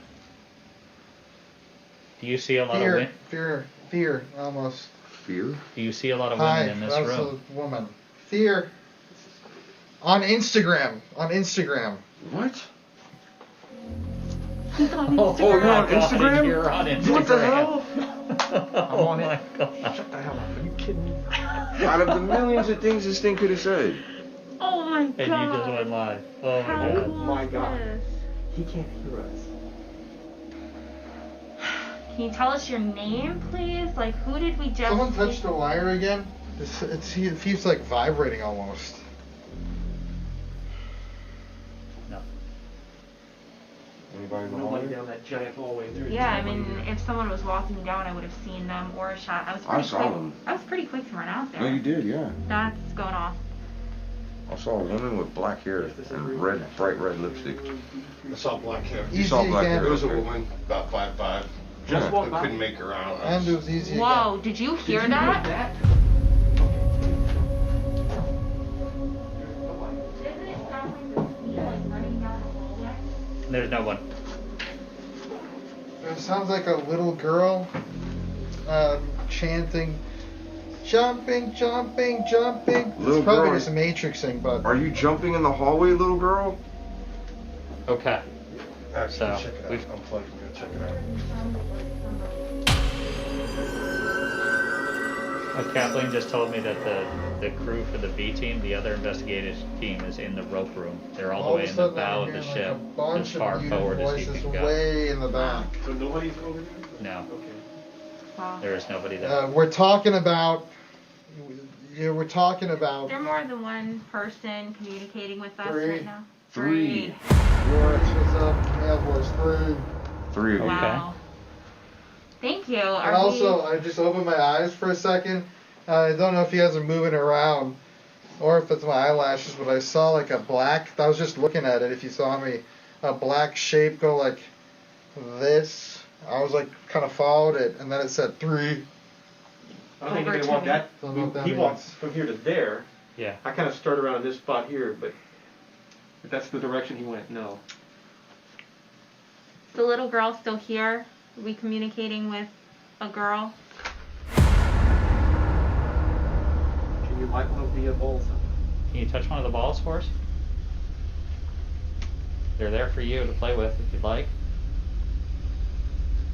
Do you see a lot of Fear, women? fear, almost. Fear? Do you see a lot of Hi, women in this that was room? a woman. Fear. On Instagram. What? He's on Oh, you're on Instagram? You're on Instagram. What the hell? Oh on my it. gosh. Shut the hell up. Are you kidding me? Out of the millions of things this thing could have said. Oh my god. And you just went live. Oh How my god. cool my is God. this? He can't hear us. Can you tell us your name, please? Like, who did we just... Someone touched the wire again. It keeps like vibrating almost. No. Anybody in the No one hallway? down that giant hallway. There is Yeah, I nobody mean, there. if someone was walking down, I would have seen them or a shot. I saw them. I was pretty quick to run out there. No, you did, yeah. That's going off. I saw a woman with black hair and bright red lipstick. I saw black hair. You saw black hair. It was a okay. woman, about 5'5". Just walked by. Couldn't make her out. And it was easy Whoa, did you hear that? There's no one. It sounds like a little girl chanting, jumping, jumping, jumping. Little It's probably girl. just matrixing, but... Are you jumping in the hallway, little girl? Okay. Actually, So, check it out. we've- I'm plugging you. Check it out. Kathleen just told me that the crew for the B team, the other investigative team, is in the rope room. They're all the way in the bow of the ship, as far forward as you can go. Way in the back. So nobody's over there? No. Okay. Wow. There is nobody there. We're talking about. Yeah, we're talking about. Is there more than one person communicating with us Three. right now? Three. George, what's up? Yeah, boys, three. Three of you. Wow. Thank you. And also, I just opened my eyes for a second. I don't know if you guys are moving around or if it's my eyelashes, but I saw like a black. I was just looking at it. If you saw me, a black shape go like this. I was like kind of followed it, and then it said 3. I don't think if they walk that. Don't know what that He means. walks from here to there. Yeah. I kind of start around in this spot here, but if that's the direction he went, no. Is the little girl still here? Are we communicating with a girl? You might want to be a bowl. Can you touch one of the balls for us? They're there for you to play with if you'd like.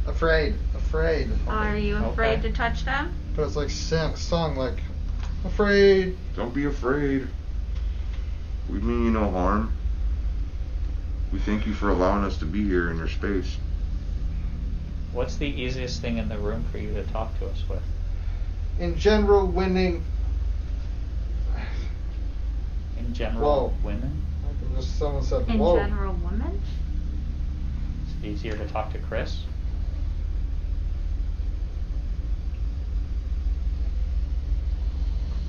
Afraid. Are you afraid to touch them? But it's like song like, afraid. Don't be afraid. We mean you no harm. We thank you for allowing us to be here in your space. What's the easiest thing in the room for you to talk to us with? In general, winning. In general, Whoa. women? Just someone said, In whoa. general, women? It's easier to talk to Kris?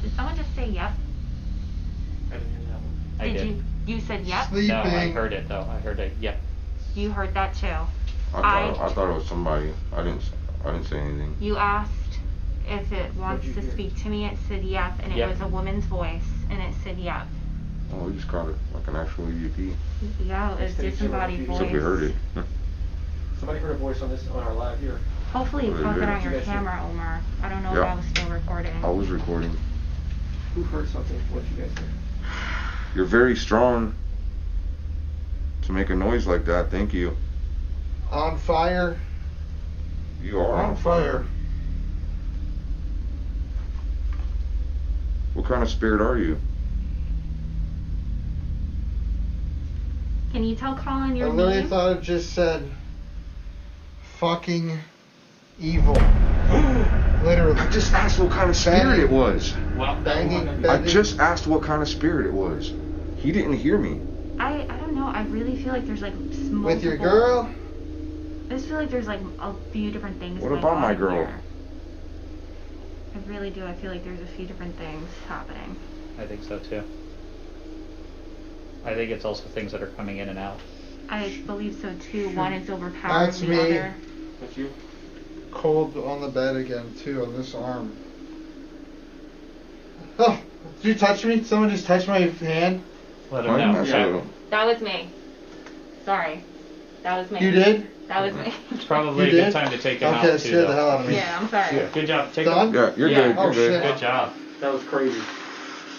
Did someone just say yep? I didn't hear that one. I did. You said yep? No, I heard it though. I heard a yep. You heard that too. I thought it was somebody. I didn't say anything. You asked if it wants to speak to me. It said yep, and it Yep. was a woman's voice, and it said yep. Oh, we just caught it like an actual EVP. Yeah, it was disembodied voice. Except we heard it. Somebody heard a voice on our live here. Hopefully you Oh, caught they it did. on your You guys camera, Omar. I don't know if Yeah. I was still recording. I was recording. Who heard something? What you guys heard? You're very strong to make a noise like that. Thank you. On fire. You are On fire. What kind of spirit are you? Can you tell Colin your I literally name? thought it just said fucking evil. Literally. I just asked what kind of spirit it was. Banging. I just asked what kind of spirit it was. He didn't hear me. I don't know. I really feel like there's like multiple. With your girl? I just feel like there's like a few different things. What going about my on girl? here. I really do. I feel like there's a few different things happening. I think so too. I think it's also things that are coming in and out. I believe so too. One is overpowering That's the me. other. That's you? Cold on the bed again, too, on this arm. Oh, did you touch me? Someone just touched my hand? Let him know. Yeah. That was me. Sorry. That was me. You did? That was me. It's probably You a good did? time to take him out Okay, too. scared the though. hell out of me. Yeah, I'm sorry. Good job. Take Done? him. Yeah, you're Yeah. good. You're Oh, good. shit. Good job. That was crazy.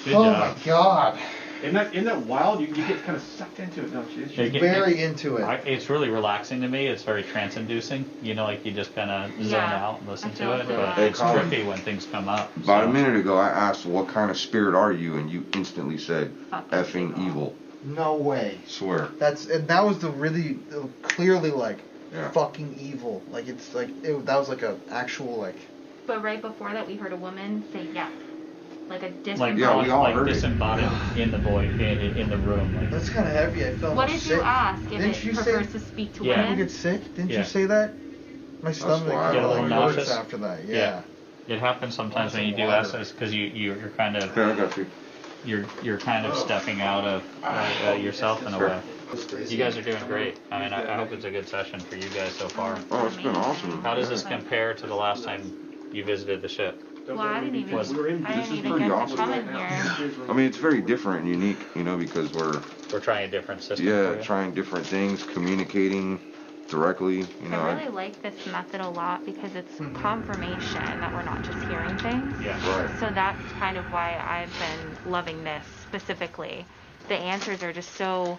Good Oh job. my god. Isn't that wild? You get kind of sucked into it, don't you? It's It- just- Very into it. It's really relaxing to me. It's very trance-inducing. You know, like you just kind of zone Yeah, out and listen I to feel it. so But that. it's Hey, Colin. trippy when things come up. About so. a minute ago, I asked what kind of spirit are you, and you instantly said Fucking effing evil. No way. Swear. And that was the really clearly like Yeah. fucking evil. Like it's like that was like a actual like. But right before that, we heard a woman say yep. Like a Like, disembodied. Yeah, we all like heard it. disembodied in the void in the room. Like, That's kind of heavy. I felt What sick. did you ask? If Didn't it you prefers say? to speak to Yeah. You women? get sick? Didn't Yeah. you say that? My stomach why I kind of was like nauseous. hurts after that. Yeah. It happens sometimes when you do Water. ask this because you're kind of Okay, I got you. you're kind of stepping out of yourself in a way. You guys are doing great. I mean, I hope it's a good session for you guys so far. Oh, it's been awesome. How does this compare to the last time you visited the ship? Well, I didn't even. Was- I didn't even pretty get to awesome come right in now. here. I mean, it's very different and unique, you know, because we're trying a different system. yeah for you. trying different things, communicating directly. You know, I really like this method a lot because it's confirmation that we're not just hearing things. Yeah. Right. So that's kind of why I've been loving this specifically. The answers are just so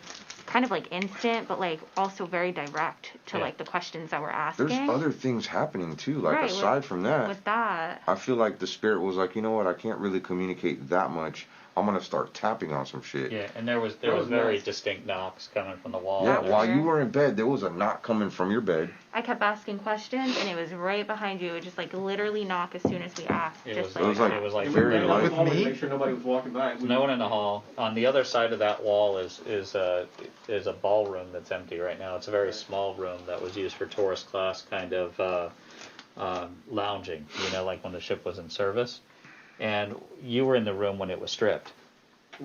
kind of like instant, but like also very direct to like the questions that we're asking. There's other things happening too. Like Right, aside from that, with that, I feel like the spirit was like, you know what? I can't really communicate that much. I'm gonna start tapping on some shit. Yeah, and there was very distinct knocks coming from the wall. Yeah, while you were in bed, there was a knock coming from your bed. I kept asking questions, and it was right behind you. It would just like literally knock as soon as we asked. It just was like very light. With me? Make sure nobody was walking by. No one in the hall. On the other side of that wall is a ballroom that's empty right now. It's a very small room that was used for tourist class kind of lounging. You know, like when the ship was in service. And you were in the room when it was stripped,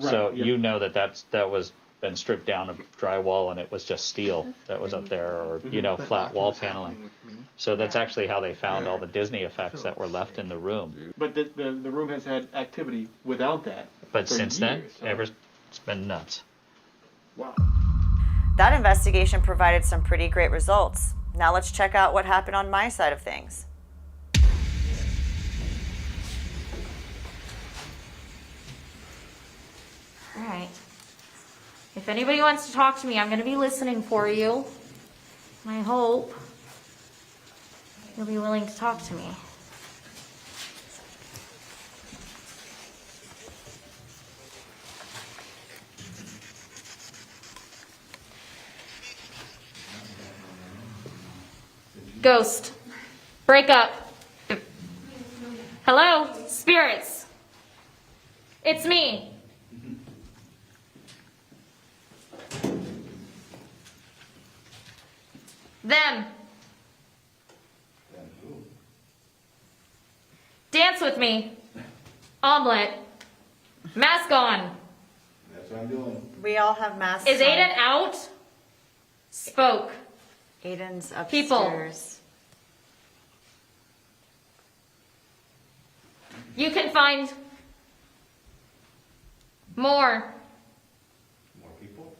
so you know that was been stripped down of drywall and it was just steel that was up there, or flat wall paneling. So that's actually how they found all the Disney effects that were left in the room. But the room has had activity without that. But for since years, then, it's been nuts. Wow. That investigation provided some pretty great results. Now let's check out what happened on my side of things. all right. If anybody wants to talk to me, I'm going to be listening for you. I hope you'll be willing to talk to me. Ghost, break up. Hello, spirits. It's me. Them. Dance with me. Omelet. Mask on. That's what I'm doing. We all have masks Is on. Aiden out? Spoke. Aiden's upstairs. People. You can find more. More people?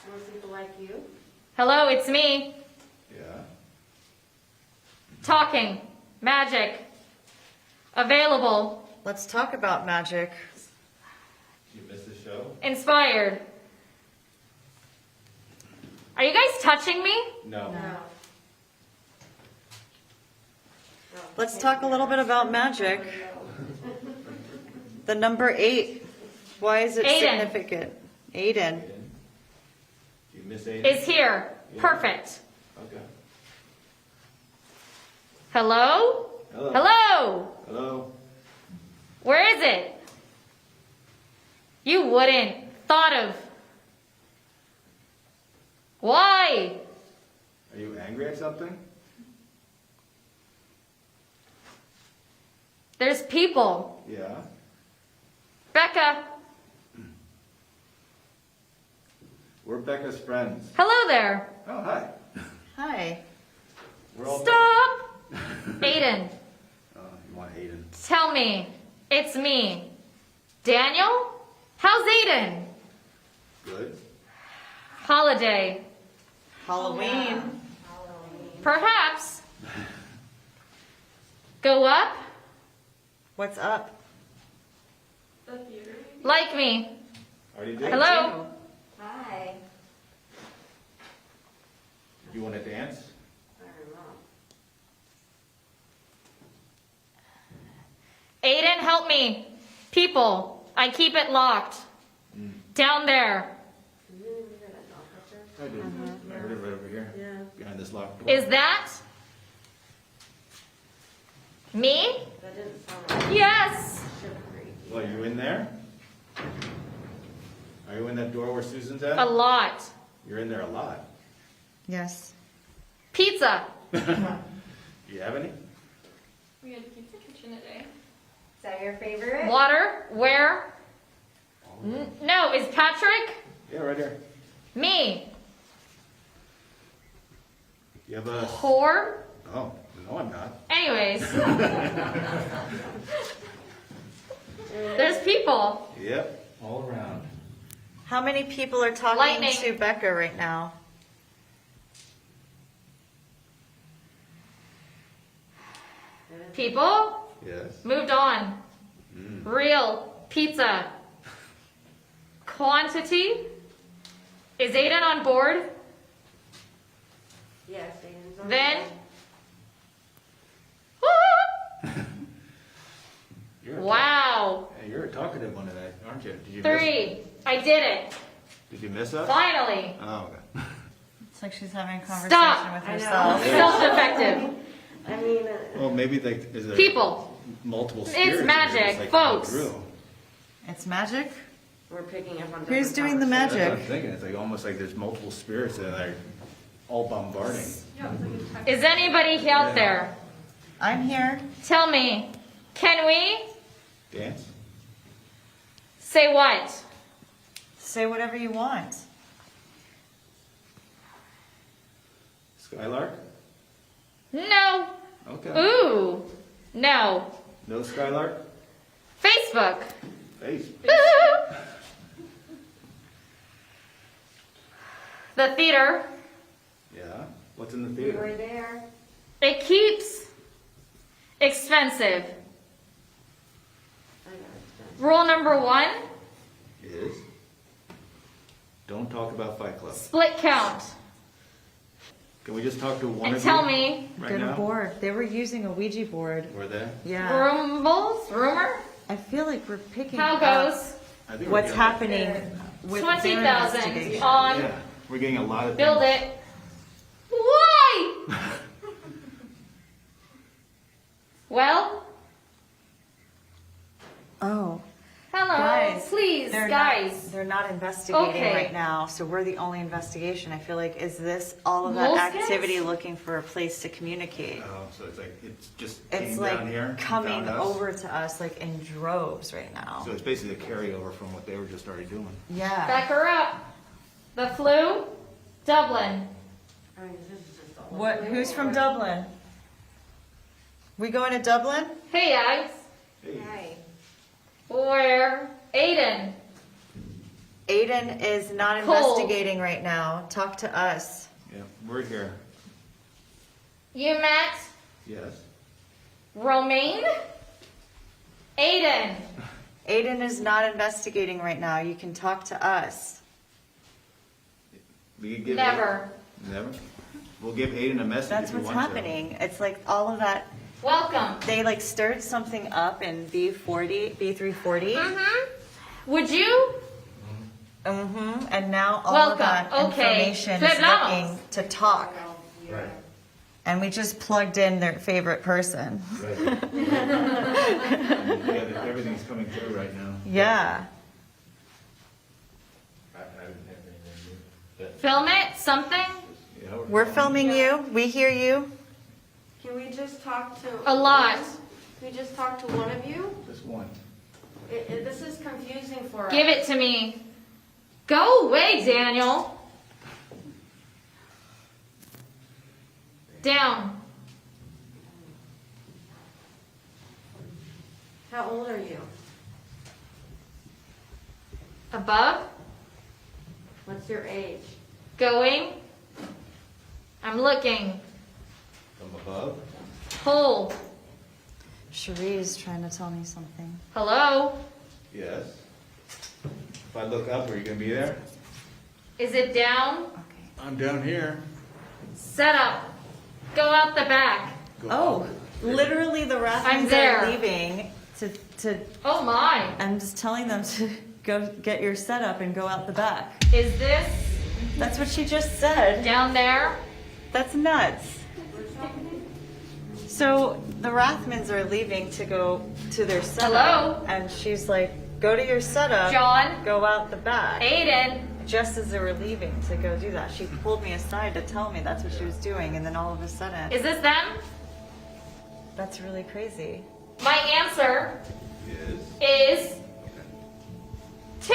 More people like you? Hello, it's me. Yeah. Talking. Magic. Available. Let's talk about magic. Did you miss the show? Inspired. Are you guys touching me? No. Let's talk a little bit about magic. The number 8. Why is it Aiden. significant? Aiden. You miss Aiden? Is here. Yeah. Perfect. Okay. Hello? Hello. Hello? Hello. Where is it? You wouldn't. Thought of. Why? Are you angry at something? There's people. Yeah. Becca. We're Becca's friends. Hello there. Oh, hi. Hi. We're all Stop. Aiden. Oh, you want Aiden? Tell me. It's me. Daniel? How's Aiden? Good. Holiday. Halloween. Perhaps. Go up. What's up? Like me. Already did? Hello. Hi. You want to dance? I don't know. Aiden, help me. People. I keep it locked. Down there. I did. I heard it right over here. Yeah. Behind this locked door. Is that me? That didn't sound like Yes. Well, you in there? Are you in that door where Susan's at? A lot. You're in there a lot. Yes. Pizza. Do you have any? We had pizza kitchen today. Is that your favorite? Water. Where? No. Is Patrick? Yeah, right here. Me. You have a... Whore. Oh, no, I'm not. Anyways. There's people. Yep, all around. How many people are talking Lightning. to Becca right now? People. Yes. Moved on. Real pizza. Quantity. Is Aiden on board? Yes, Aiden's on Then. Wow. Hey, you're a talkative one tonight, aren't you? Did you 3. I did it. Did you miss us? Finally. Oh, okay. It's like she's having a conversation Stop. with I know. herself. Self-effective. I mean, Well, maybe like is there People. multiple It's spirits? that magic, just, like, come folks. through? It's magic? we're picking up on Who's different doing the That's what I'm magic? thinking. It's like almost like there's multiple spirits that are all bombarding. Is anybody out there? I'm here. Tell me, can we Dance? say what? Say whatever you want. Skylark? No. Okay. Ooh. No. No Skylark? Facebook. Face. Ooh. The theater. Yeah. What's in the We theater? were there. It keeps expensive. I know it's Rule number 1, Is don't talk about Fight Club. split count. Can we just talk to one And of tell you me, right Get a now? board. They were using a Ouija board. Were they? Yeah. rumor? I feel like we're picking How up goes? I think we're what's getting- happening with their 20,000 investigation. on Yeah, we're getting a lot of build things. it. Why? Well, Oh. hello, Guys, please, They're guys. they're not investigating Okay. right now, so we're the only investigation. I feel like, is this all of that Moleskins? activity looking for a place to communicate? Oh, so it's like it's just It's came like down here and coming found us? over to us like in droves right now. So it's basically a carryover from what they were just already doing. Yeah. Back her up. The flu, Dublin. I mean, this is just all What? Who's from Dublin? We going to Dublin? Hey, guys. Hi. Where? Aiden. Aiden is not Cold. investigating right now. Talk to us. Yeah, we're here. You met Yes. Romaine? Aiden. Aiden is not investigating right now. You can talk to us. We could give Never. Never. We'll give Aiden a message. That's if you what's want happening. It's like all of that. Welcome. They like stirred something up in B340. Would you? And now all Welcome. of that Okay. information is Vamos. looking to talk. To. Right. And we just plugged in their favorite person. Right. Everything's coming through right now. Yeah. Film it? Something? Yeah, We're filming you. We hear you. Can we just talk to A lot. Can we just talk to one of you? Just one. This is confusing for us. Give it to me. Go away, Daniel. Down. How old are you? Above. What's your age? Going. I'm looking. From above. Hold. Cherie is trying to tell me something. Hello? Yes. If I look up, are you gonna be there? Is it down? I'm down here. Set up. Go out the back. Oh, literally the I'm Rathmans there. are leaving to. Oh my. I'm just telling them to go get your setup and go out the back. Is this That's what she just said. down there? That's nuts. So the Rathmans are leaving to go to their setup. Hello? And she's like, go to your setup. John? Go out the back. Aiden? Just as they were leaving to go do that, she pulled me aside to tell me that's what she was doing. And then all of a sudden, Is this them? that's really crazy. My answer Is. is 2.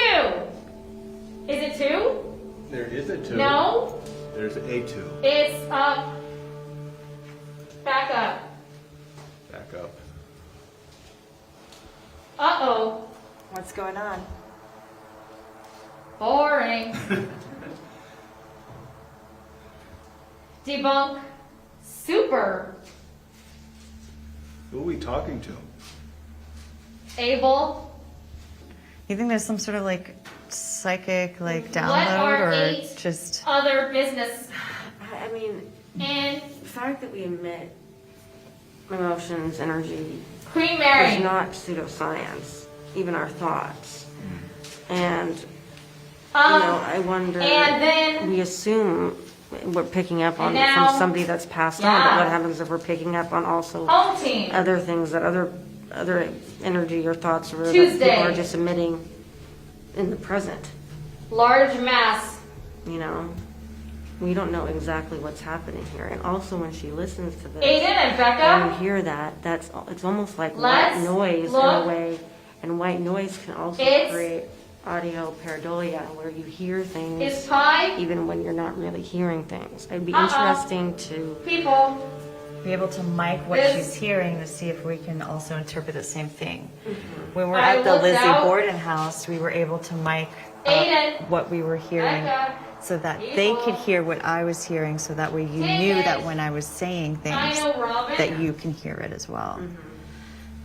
Is it 2? There is a 2. No. There's a 2. It's up. Back up. Back up. Uh-oh. What's going on? Boring. Debunk. Super. Who are we talking to? Able. You think there's some sort of like psychic like What download are or 8 just other business? I mean, And the fact that we emit emotions, energy, Queen Mary. is not pseudoscience, even our thoughts. And, I wonder, and then- we assume we're picking up on And now- from somebody that's passed on, but what happens if we're picking up on also Home team. other things that other energy or thoughts or that Tuesday. people are just emitting in the present? Large mass. We don't know exactly what's happening here. And also when she listens to this, Aiden and Becca? when you hear that, it's almost like Let's white noise in look. a way. And white noise can also It's- create audio pareidolia, where you hear things Is pie? even when you're not really hearing things. It'd be Uh-uh. interesting to People. be able to mic what This- she's hearing to see if we can also interpret the same thing. When we're I at the looked Lizzie out. Borden house, we were able to mic Aiden. up what we were hearing Becca. so that they could hear what I was hearing, so that way you knew that when I was saying things I know Robin. that you can hear it as well.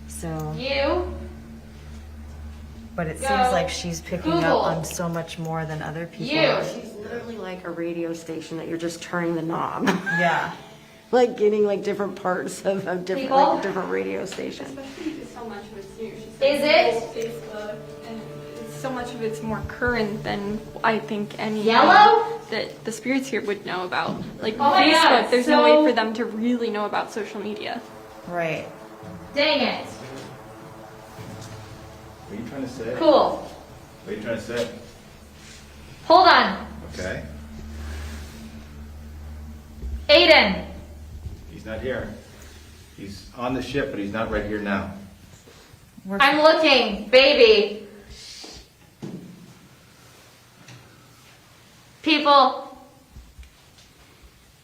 So, You. but it Go. seems like she's picking Google. up on so much more than other people You. are. She's literally like a radio station that you're just turning the knob. Yeah. Like getting like different parts of a different, People? like a different radio station. Especially because so much of it's new. She Is said it? Facebook, and so much of it's more current than I think any Yellow? that the spirits here would know about. Like Oh my Facebook, God, there's so- no way for them to really know about social media. Right. Dang it. What are you trying to say? Cool. What are you trying to say? Hold on. Okay. Aiden. He's not here. He's on the ship, but he's not right here now. I'm looking. Baby. People.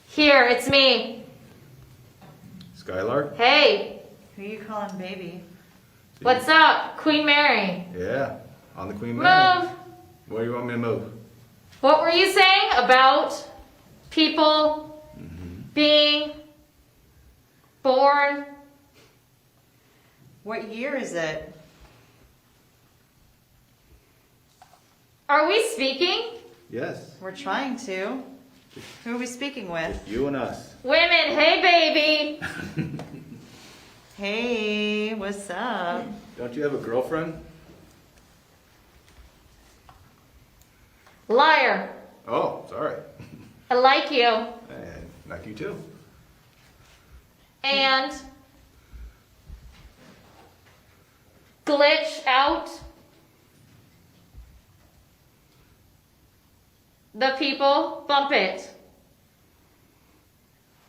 Here, it's me. Skylar? Hey. Who are you calling baby? What's up? Queen Mary. Yeah, on the Queen Mary. Move. Where do you want me to move? What were you saying about people being born? What year is it? Are we speaking? Yes, We're trying to. Who are we speaking with? you and us. Women, hey baby. Hey, what's up? Don't you have a girlfriend? Liar. Oh, sorry. I like you. And like you too. And glitch out the people, bump it.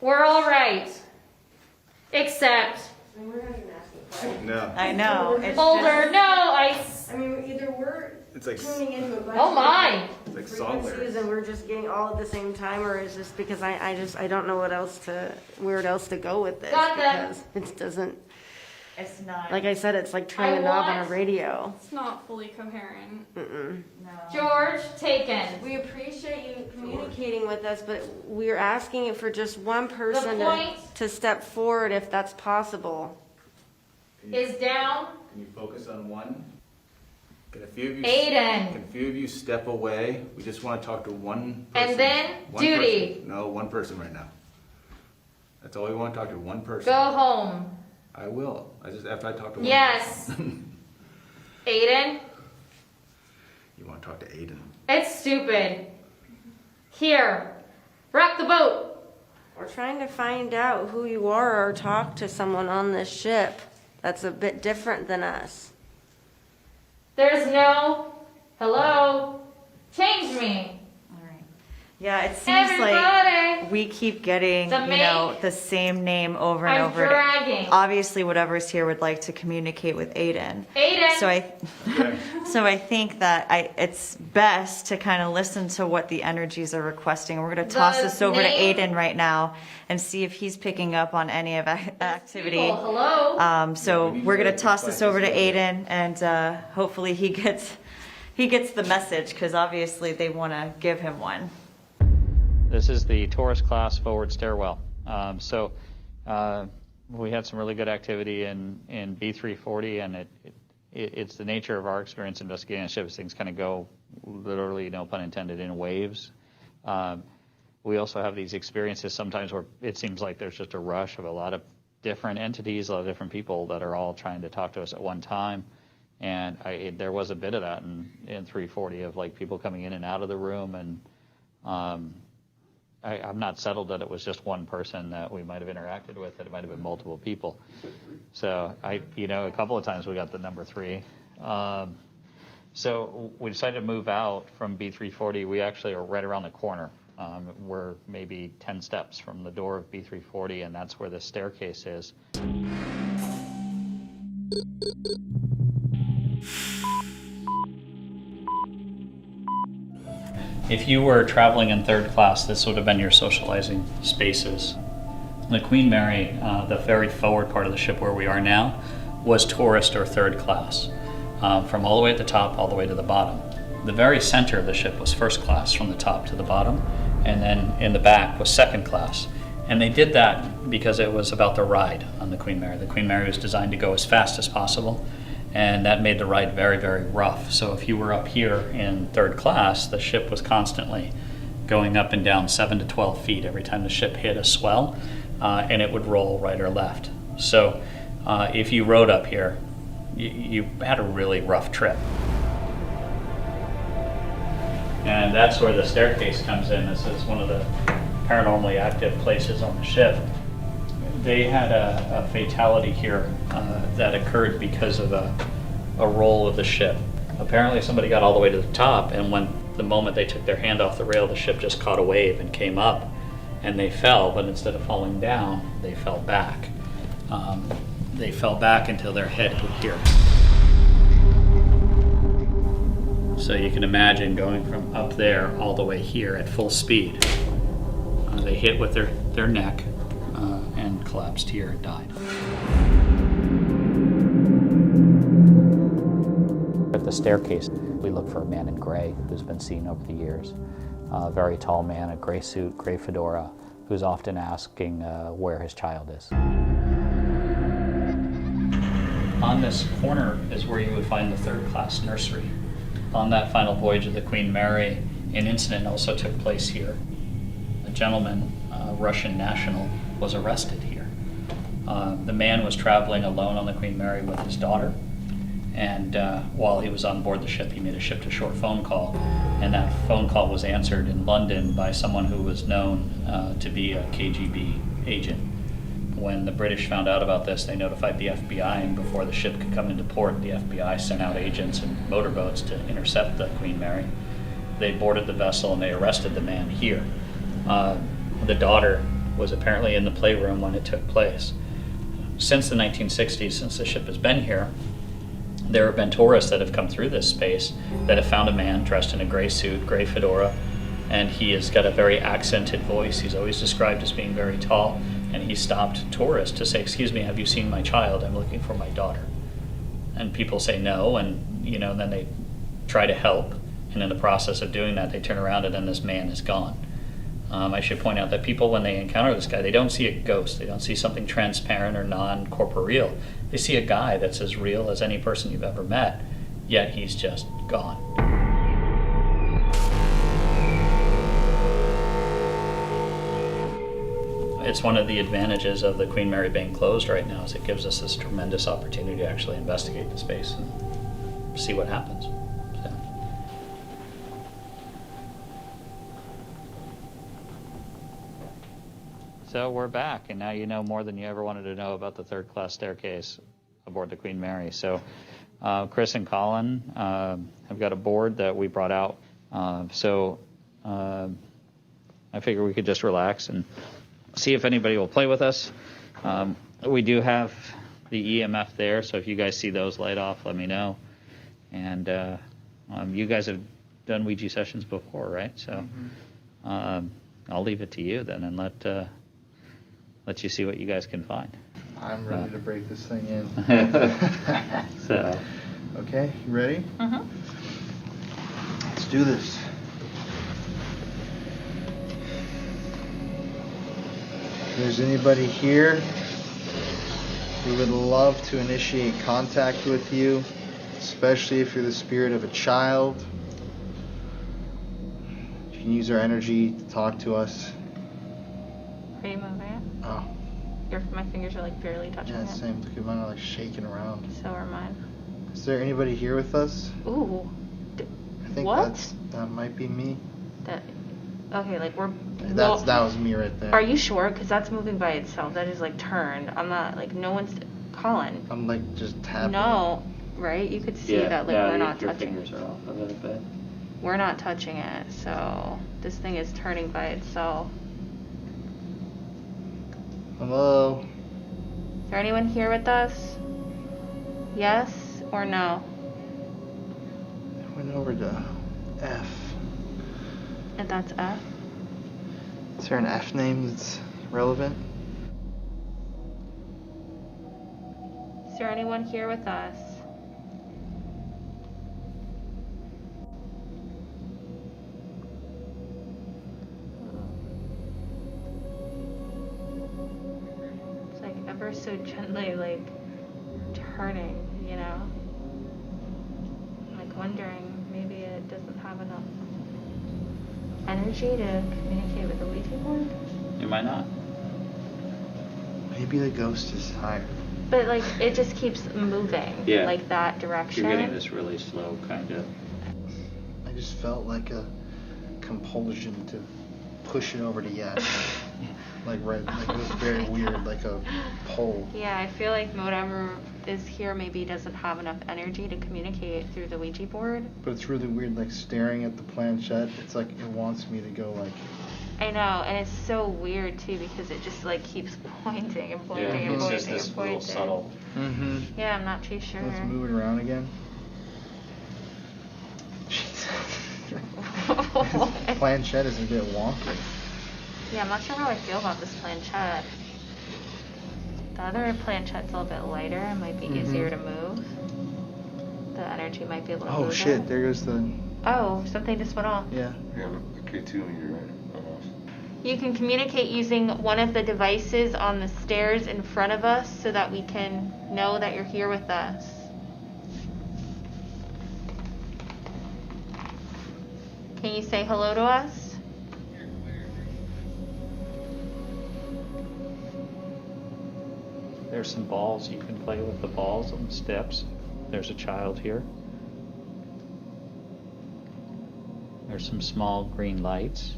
We're all right. Except We're not even asking No. I know. It's older. just- No, I. either we're It's like tuning into a bunch Oh my. It's like song frequencies lyrics. and we're just getting all at the same time, or is this because I don't know where else to go with this, Got them. because it doesn't, It's not. like I said, it's like turning I a knob on a want- radio. It's not fully coherent. Mm-mm. George taken. We appreciate you communicating with us, but we're asking for just one person point- to step forward if that's possible. Is down. Can you focus on one? Can a few of you Aiden. Can a few of you step away? We just want to talk to one person. And then One duty. person. No, one person right now. That's all we want to talk to, one person. Go home. I will. I just after I talk to one Yes. person. Aiden. You want to talk to Aiden? It's stupid. Here. Rock the boat. We're trying to find out who you are or talk to someone on this ship that's a bit different than us. There's no. Hello. Change me. Yeah, it seems Everybody. like we keep getting, The the same name over and I'm over. dragging. Obviously, whatever's here would like to communicate with Aiden. Aiden. So I think that it's best to kind of listen to what the energies are requesting. We're going to toss The this over name- to Aiden right now and see if he's picking up on any of activity. People, hello. So we need we're to going to toss this over to practice Aiden, and hopefully he gets the message, because obviously they want to give him one. This is the Taurus class forward stairwell. We had some really good activity in B340, and it's the nature of our experience investigating ships. Things kind of go literally, no pun intended, in waves. We also have these experiences sometimes where it seems like there's just a rush of a lot of different entities, a lot of different people that are all trying to talk to us at one time. And there was a bit of that in 340 of like people coming in and out of the room. And I'm not settled that it was just one person that we might have interacted with, that it might have been multiple people. So a couple of times we got the number 3. So we decided to move out from B340. We actually are right around the corner. We're maybe 10 steps from the door of B340, and that's where the staircase is. If you were traveling in third class, this would have been your socializing spaces. The Queen Mary, the very forward part of the ship where we are now, was tourist or third class, from all the way at the top all the way to the bottom. The very center of the ship was first class from the top to the bottom, and then in the back was second class. And they did that because it was about the ride on the Queen Mary. The Queen Mary was designed to go as fast as possible, and that made the ride very, very rough. So if you were up here in third class, the ship was constantly going up and down 7 to 12 feet every time the ship hit a swell, and it would roll right or left. So if you rode up here, you had a really rough trip. And that's where the staircase comes in. This is one of the paranormally active places on the ship. They had a fatality here that occurred because of a roll of the ship. Apparently somebody got all the way to the top, and the moment they took their hand off the rail, the ship just caught a wave and came up, and they fell, but instead of falling down, they fell back. They fell back until their head hit here. So you can imagine going from up there all the way here at full speed. They hit with their neck and collapsed here and died. At the staircase, we look for a man in gray who's been seen over the years. A very tall man, a gray suit, gray fedora, who's often asking where his child is. On this corner is where you would find the third class nursery. On that final voyage of the Queen Mary, an incident also took place here. A gentleman, a Russian national, was arrested here. The man was traveling alone on the Queen Mary with his daughter, and while he was on board the ship, he made a ship-to-shore phone call, and that phone call was answered in London by someone who was known to be a KGB agent. When the British found out about this, they notified the FBI, and before the ship could come into port, the FBI sent out agents and motorboats to intercept the Queen Mary. They boarded the vessel and they arrested the man here. The daughter was apparently in the playroom when it took place. Since the 1960s, since the ship has been here, there have been tourists that have come through this space that have found a man dressed in a gray suit, gray fedora, and he has got a very accented voice. He's always described as being very tall. And he stopped tourists to say, "Excuse me, have you seen my child? I'm looking for my daughter." And people say no, and then they try to help. And in the process of doing that, they turn around and then this man is gone. I should point out that people, when they encounter this guy, they don't see a ghost. They don't see something transparent or non-corporeal. They see a guy that's as real as any person you've ever met, yet he's just gone. It's one of the advantages of the Queen Mary being closed right now, is it gives us this tremendous opportunity to actually investigate the space and see what happens. So we're back, and now you know more than you ever wanted to know about the third class staircase aboard the Queen Mary. So Kris and Colin have got a board that we brought out. So I figure we could just relax and see if anybody will play with us. We do have the EMF there, so if you guys see those light off, let me know. And you guys have done Ouija sessions before, right? So I'll leave it to you then, and let you see what you guys can find. I'm ready to break this thing in. So. Okay, you ready? Let's do this. If there's anybody here who would love to initiate contact with you, especially if you're the spirit of a child can use our energy to talk to us. Are you moving it? Oh. My fingers are like barely touching Yeah, it. same. Look at mine are like shaking around. So are mine. Is there anybody here with us? Ooh. I think What? that might be me. Okay, like we're. That was me right there. Are you sure? Because that's moving by itself. That is like turned. I'm not like no one's. Colin. I'm like just tapping. No, right? You could see that like we're not your touching. fingers are off a little bit. We're not touching it, so this thing is turning by itself. Hello. Is there anyone here with us? Yes or no? I went over to F. And that's F? Is there an F name that's relevant? Is there anyone here with us? It's like ever so gently like turning, you know? Like wondering maybe it doesn't have enough energy to communicate with the Ouija board? You might not. Maybe the ghost is higher. But like it just keeps moving, Yeah. like that direction. You're getting this really slow kind of. I just felt like a compulsion to push it over to yes. Like it was very weird, like a pull. Yeah, I feel like whatever is here maybe doesn't have enough energy to communicate through the Ouija board. But it's really weird, like staring at the planchette. It's like it wants me to go like. I know, and it's so weird too because it just like keeps pointing and pointing and It's pointing just this and pointing. little subtle. Mm-hmm. Yeah, I'm not too sure. Let's move it around again. Planchette is a bit wonky. Yeah, I'm not sure how I feel about this planchette. The other planchette's a little bit lighter and might be easier to move. The energy might be a little. Oh shit! There goes the. Oh, something just went off. Yeah. Yeah, the K2 meter, right? Almost. You can communicate using one of the devices on the stairs in front of us so that we can know that you're here with us. Can you say hello to us? There's some balls. You can play with the balls on the steps. There's a child here. There's some small green lights.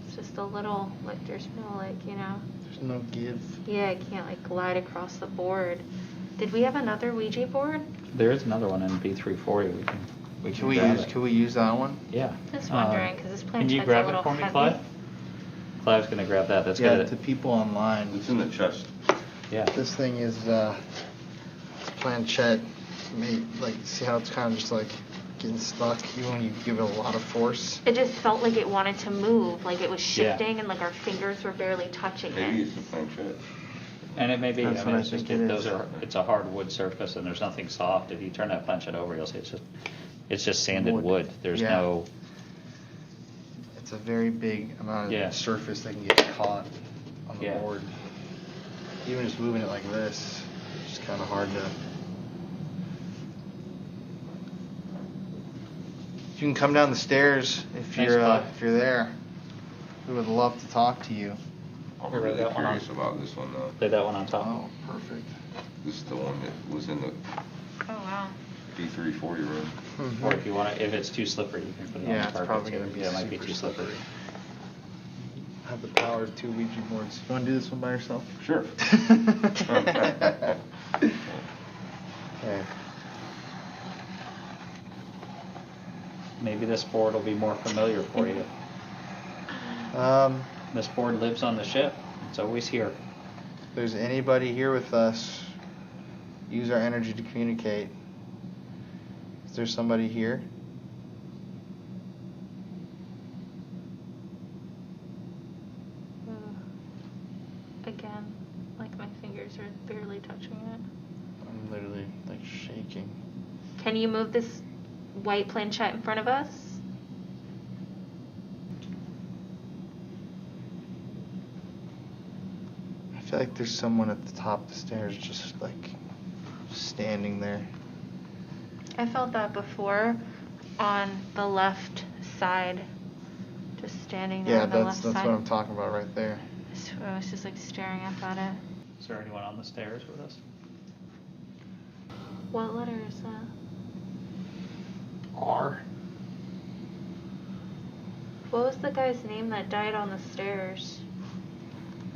It's just a little, like there's no like, you know. There's no give. Yeah, I can't like glide across the board. Did we have another Ouija board? There is another one in B340. We can grab it. Can we use that one? Yeah. Just wondering because this Can you planchette's grab a it little for me, heavy. Clive? Clive's gonna grab that. That's Yeah, good. to people online. It's in the chest. Yeah. This thing is it's planchette. Like see how it's kind of just like getting stuck even when you give it a lot of force. It just felt like it wanted to move, like it was Yeah. shifting, and like our fingers were barely touching Maybe it. it's the planchette. And it may be. That's I what mean, I it's just think it those is. are. It's a hard wood surface, and there's nothing soft. If you turn that planchette over, you'll see it's just sanded wood. There's Yeah. no. It's a very big amount of Yeah. surface that can get caught on the Yeah. board. Even just moving it like this, it's just kind of hard to. You can come down the stairs if Thanks, you're Clive. if you're there. We would love to talk to you. I'm Here, really that one on. curious about this one though. Lay that one on top. Oh, perfect. This is the one that was in the Oh wow. B340 room. Or if you want to, if it's too slippery, you can put it on Yeah, the it's carpet probably too. gonna be Yeah, it might be super too slippery. Have the power of 2 Ouija boards. You want to do this one by yourself? Sure. Okay. Maybe this board will be more familiar for you. This board lives on the ship. It's always here. If there's anybody here with us, use our energy to communicate. Is there somebody here? Again, like my fingers are barely touching it. I'm literally like shaking. Can you move this white planchette in front of us? I feel like there's someone at the top of the stairs just like standing there. I felt that before on the left side. Just standing there on the left side. That's what I'm talking about right there. I was just like staring up at it. Is there anyone on the stairs with us? What letter is that? R. What was the guy's name that died on the stairs?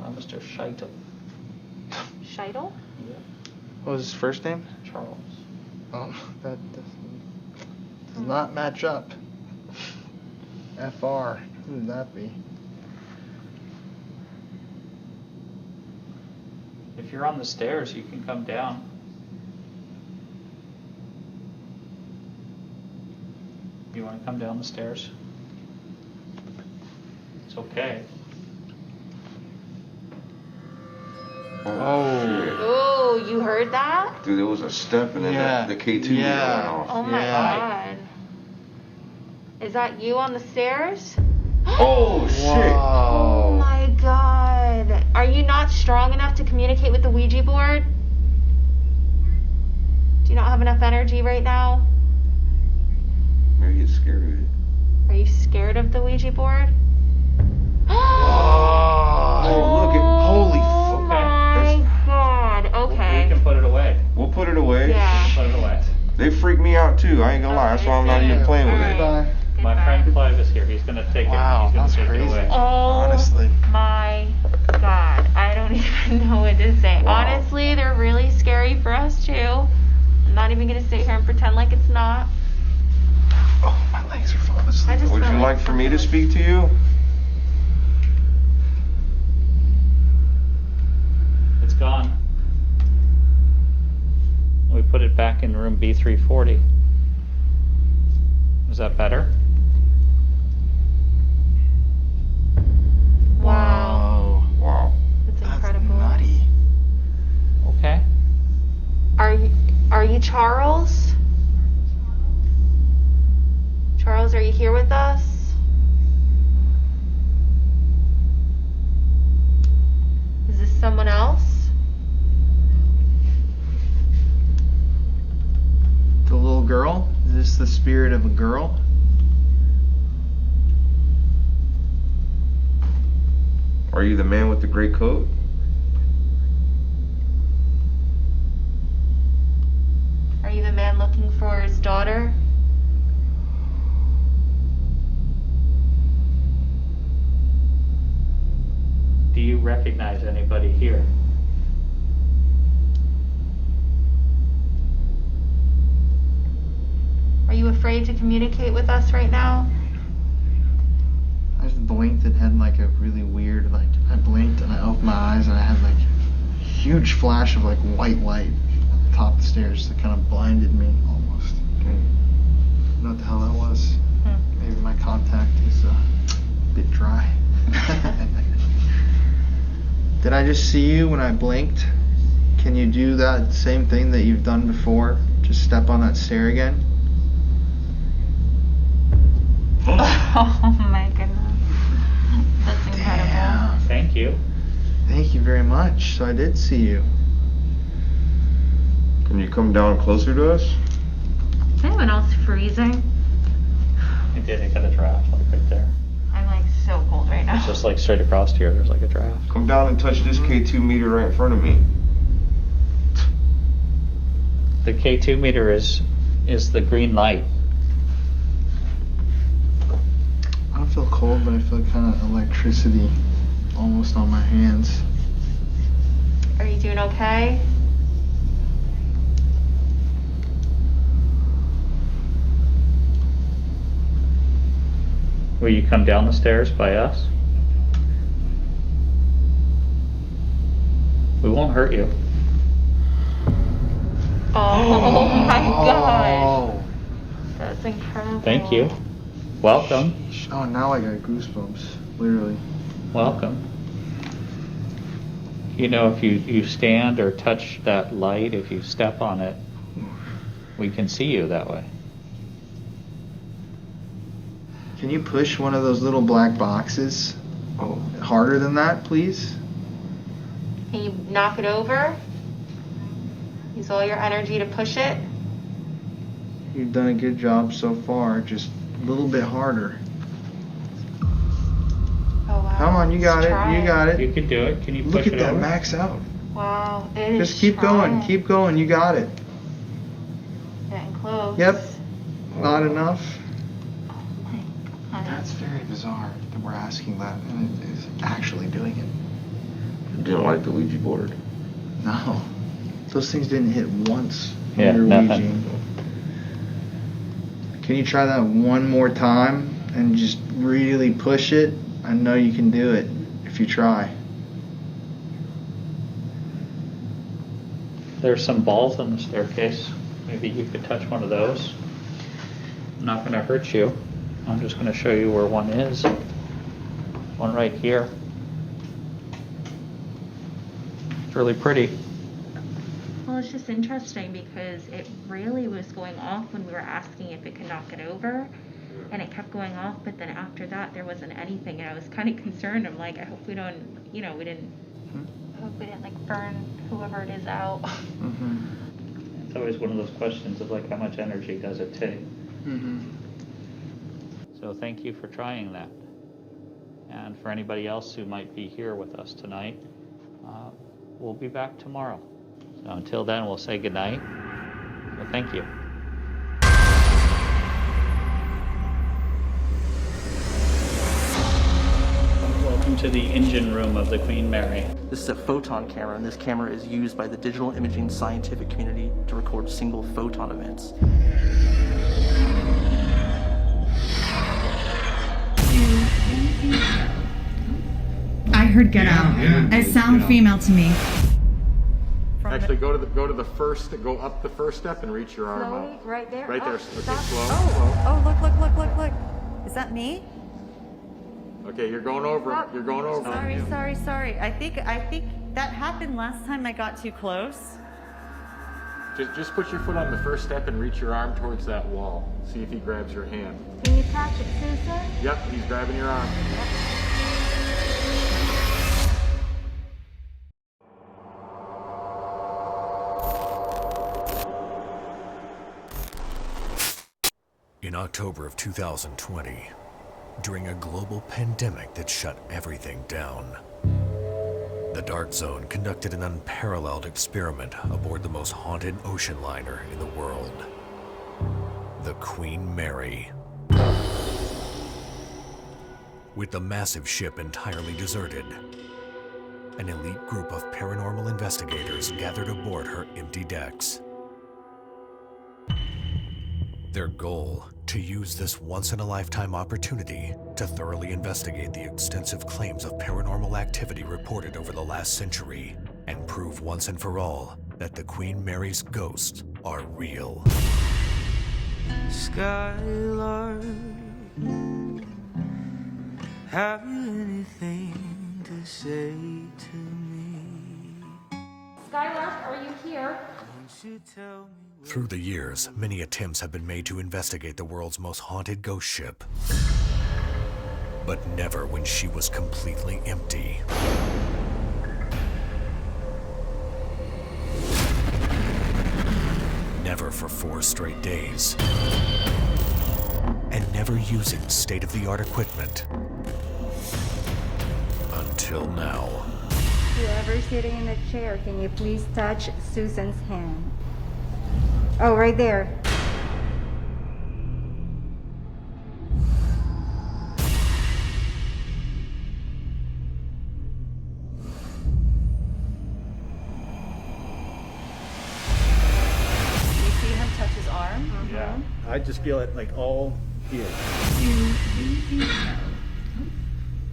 Mr. Scheitel. Scheitel? Yeah. What was his first name? Charles. That does not match up. FR. Who would that be? If you're on the stairs, you can come down. You want to come down the stairs? It's okay. Oh, you heard that? Dude, there was a step and then the K2 went off. Oh my god. Is that you on the stairs? Oh shit. Oh my god. Are you not strong enough to communicate with the Ouija board? Do you not have enough energy right now? Maybe you're scared of it. Are you scared of the Ouija board? Oh, look at holy fuck. Oh my god. Okay. We can put it away. We'll put it away. Yeah. Put it away. They freak me out too. I ain't gonna lie. That's why I'm not even playing with it. My friend Clive is here. He's gonna take it. He's gonna take it away. Oh my god. I don't even know what to say. Honestly, they're really scary for us too. I'm not even gonna sit here and pretend like it's not. Oh, my legs are falling asleep. Would you like for me to speak to you? It's gone. We put it back in room B340. Is that better? Wow. Wow. That's incredible. Nutty. Okay. Are you Charles? Charles, are you here with us? Is this someone else? The little girl? Is this the spirit of a girl? Are you the man with the gray coat? Are you the man looking for his daughter? Do you recognize anybody here? Are you afraid to communicate with us right now? I just blinked and had like a really weird, like, I blinked and I opened my eyes and I had like a huge flash of like white light at the top of the stairs that kind of blinded me almost. I don't know what the hell that was. Maybe my contact is a bit dry. Did I just see you when I blinked? Can you do that same thing that you've done before? Just step on that stair again? Oh my goodness. That's incredible. Damn. Thank you. Thank you very much. So I did see you. Can you come down closer to us? Is anyone else freezing? I did. I got a draft like right there. I'm like so cold right now. It's just like straight across here. There's like a draft. Come down and touch this K2 meter right in front of me. The K2 meter is the green light. I don't feel cold, but I feel kind of electricity almost on my hands. Are you doing okay? Will you come down the stairs by us? We won't hurt you. Oh my gosh. That's incredible. Thank you. Welcome. Oh, now I got goosebumps, literally. Welcome. You know, if you stand or touch that light, if you step on it, we can see you that way. Can you push one of those little black boxes harder than that, please? Can you knock it over? Use all your energy to push it. You've done a good job so far. Just a little bit harder. Oh wow. Come on, you got it. You got it. You can do it. Can you push Look it at that over? max out. Wow, it is Just keep going. Keep going. You got it. getting close. Yep. Not enough. That's very bizarre that we're asking that and it is actually doing it. You didn't like the Ouija board? No. Those things didn't hit once on Yeah, your nothing. Ouija. Can you try that one more time and just really push it? I know you can do it if you try. There's some balls on the staircase. Maybe you could touch one of those. I'm not going to hurt you. I'm just going to show you where one is. One right here. It's really pretty. Well, it's just interesting because it really was going off when we were asking if it could knock it over. And it kept going off, but then after that there wasn't anything, and I was kind of concerned. I'm like, I hope we don't, we didn't, I hope we didn't like burn whoever it is out. It's always one of those questions of like, how much energy does it take? So thank you for trying that. And for anybody else who might be here with us tonight, we'll be back tomorrow. So until then, we'll say goodnight. So thank you. Welcome to the engine room of the Queen Mary. This is a photon camera, and this camera is used by the digital imaging scientific community to record single photon events. I heard get out. It sounded female to me. Actually, go to the first, go up the first step and reach your arm Slowly, out. right there. Right there. Oh, Okay, stop. slow. Look. Is that me? Slow. Okay, you're going over. You're going over. Sorry. I think that happened last time I got too close. Just put your foot on the first step and reach your arm towards that wall. See if he grabs your hand. Can you touch it, Susan? Yep, he's grabbing your arm. In October of 2020, during a global pandemic that shut everything down, the Dark Zone conducted an unparalleled experiment aboard the most haunted ocean liner in the world, the Queen Mary. With the massive ship entirely deserted, an elite group of paranormal investigators gathered aboard her empty decks. Their goal, to use this once-in-a-lifetime opportunity to thoroughly investigate the extensive claims of paranormal activity reported over the last century and prove once and for all that the Queen Mary's ghosts are real. Skylark, have you anything to say to me? Skylark, are you here? Won't you tell me? Through the years, many attempts have been made to investigate the world's most haunted ghost ship, but never when she was completely empty. Never for 4 straight days. And never using state-of-the-art equipment. Until now. Whoever's sitting in the chair, can you please touch Susan's hand? Oh, right there. You see him touch his arm? Yeah. I just feel it like all here.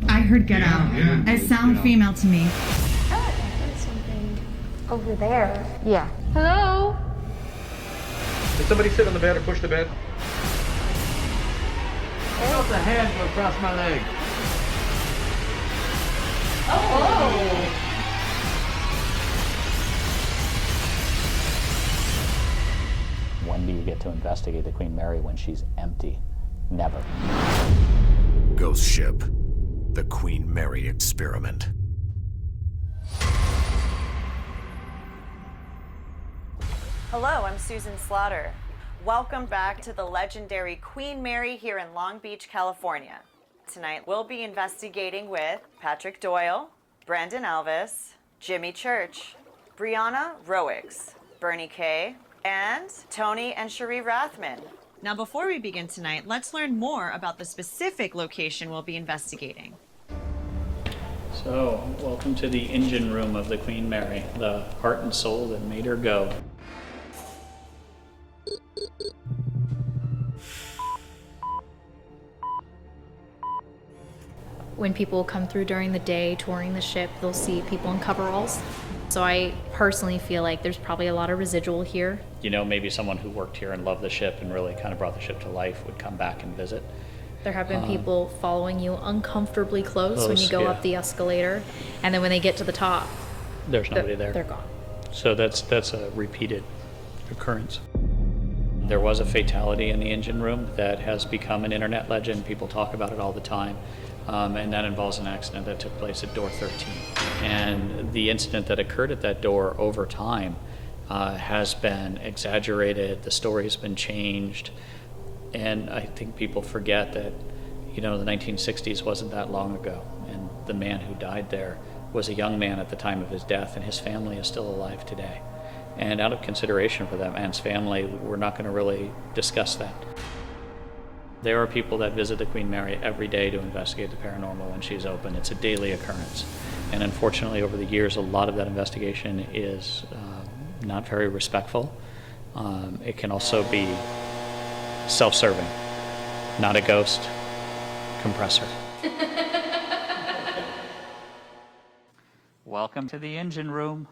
I heard get out. It sounded female to me. Oh, I heard something over there. Yeah. Hello? Did somebody sit on the bed or push the bed? I felt the hand go across my leg. Oh! When do you get to investigate the Queen Mary when she's empty? Never. Ghost ship. The Queen Mary experiment. Hello, I'm Susan Slaughter. Welcome back to the legendary Queen Mary here in Long Beach, California. Tonight we'll be investigating with Patrick Doyle, Brandon Alvis, Jimmy Church, Brianna Rowicks, Bernie Kay, and Tony and Cherie Rathman. Now before we begin tonight, let's learn more about the specific location we'll be investigating. So, welcome to the engine room of the Queen Mary, the heart and soul that made her go. When people come through during the day touring the ship, they'll see people in coveralls. So I personally feel like there's probably a lot of residual here. You know, maybe someone who worked here and loved the ship and really kind of brought the ship to life would come back and visit. There have been people following you uncomfortably close when you go up the escalator, and then when they get to the top, there's nobody there. They're gone. So that's a repeated occurrence. There was a fatality in the engine room that has become an internet legend. People talk about it all the time. And that involves an accident that took place at door 13. And the incident that occurred at that door over time has been exaggerated. The story has been changed. And I think people forget that, you know, the 1960s wasn't that long ago. And the man who died there was a young man at the time of his death, and his family is still alive today. And out of consideration for that man's family, we're not going to really discuss that. There are people that visit the Queen Mary every day to investigate the paranormal when she's open. It's a daily occurrence. And unfortunately, over the years, a lot of that investigation is not very respectful. It can also be self-serving, not a ghost, compressor. Welcome to the engine room.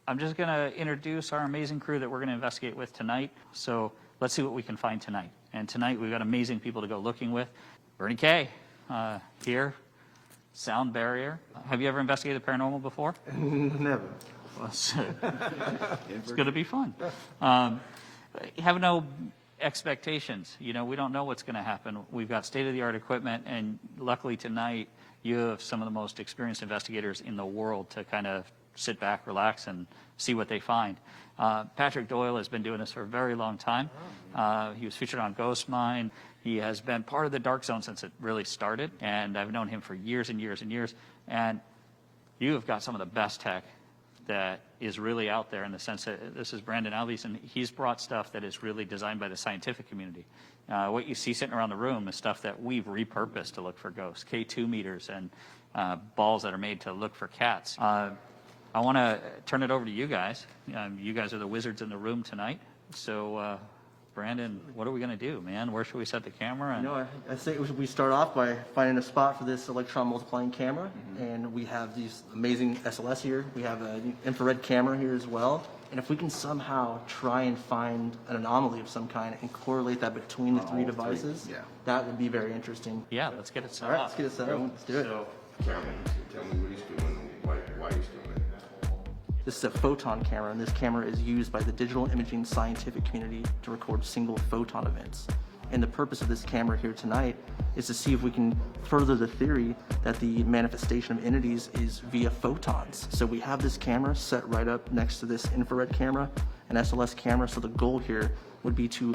I'm just going to introduce our amazing crew that we're going to investigate with tonight. So let's see what we can find tonight. And tonight we've got amazing people to go looking with. Bernie Kay, here, sound barrier. Have you ever investigated the paranormal before? Never. Well, it's going to be fun. Have no expectations. You know, we don't know what's going to happen. We've got state-of-the-art equipment, and luckily tonight you have some of the most experienced investigators in the world to kind of sit back, relax, and see what they find. Patrick Doyle has been doing this for a very long time. He was featured on Ghost Mine. He has been part of the Dark Zone since it really started, and I've known him for years and years and years. And you have got some of the best tech that is really out there, in the sense that this is Brandon Alvis, and he's brought stuff that is really designed by the scientific community. What you see sitting around the room is stuff that we've repurposed to look for ghosts, K2 meters and balls that are made to look for cats. I want to turn it over to you guys. You guys are the wizards in the room tonight. So, Brandon, what are we going to do, man? Where should we set the camera? You know, I think we start off by finding a spot for this electron multiplying camera. And we have these amazing SLS here. We have an infrared camera here as well. And if we can somehow try and find an anomaly of some kind and correlate that between the three devices, that would be very interesting. Yeah, let's get it set up. All right, let's get it set up. Let's do it. Tell me what he's doing, why he's doing it. This is a photon camera, and this camera is used by the digital imaging scientific community to record single photon events. And the purpose of this camera here tonight is to see if we can further the theory that the manifestation of entities is via photons. So we have this camera set right up next to this infrared camera and SLS camera. So the goal here would be to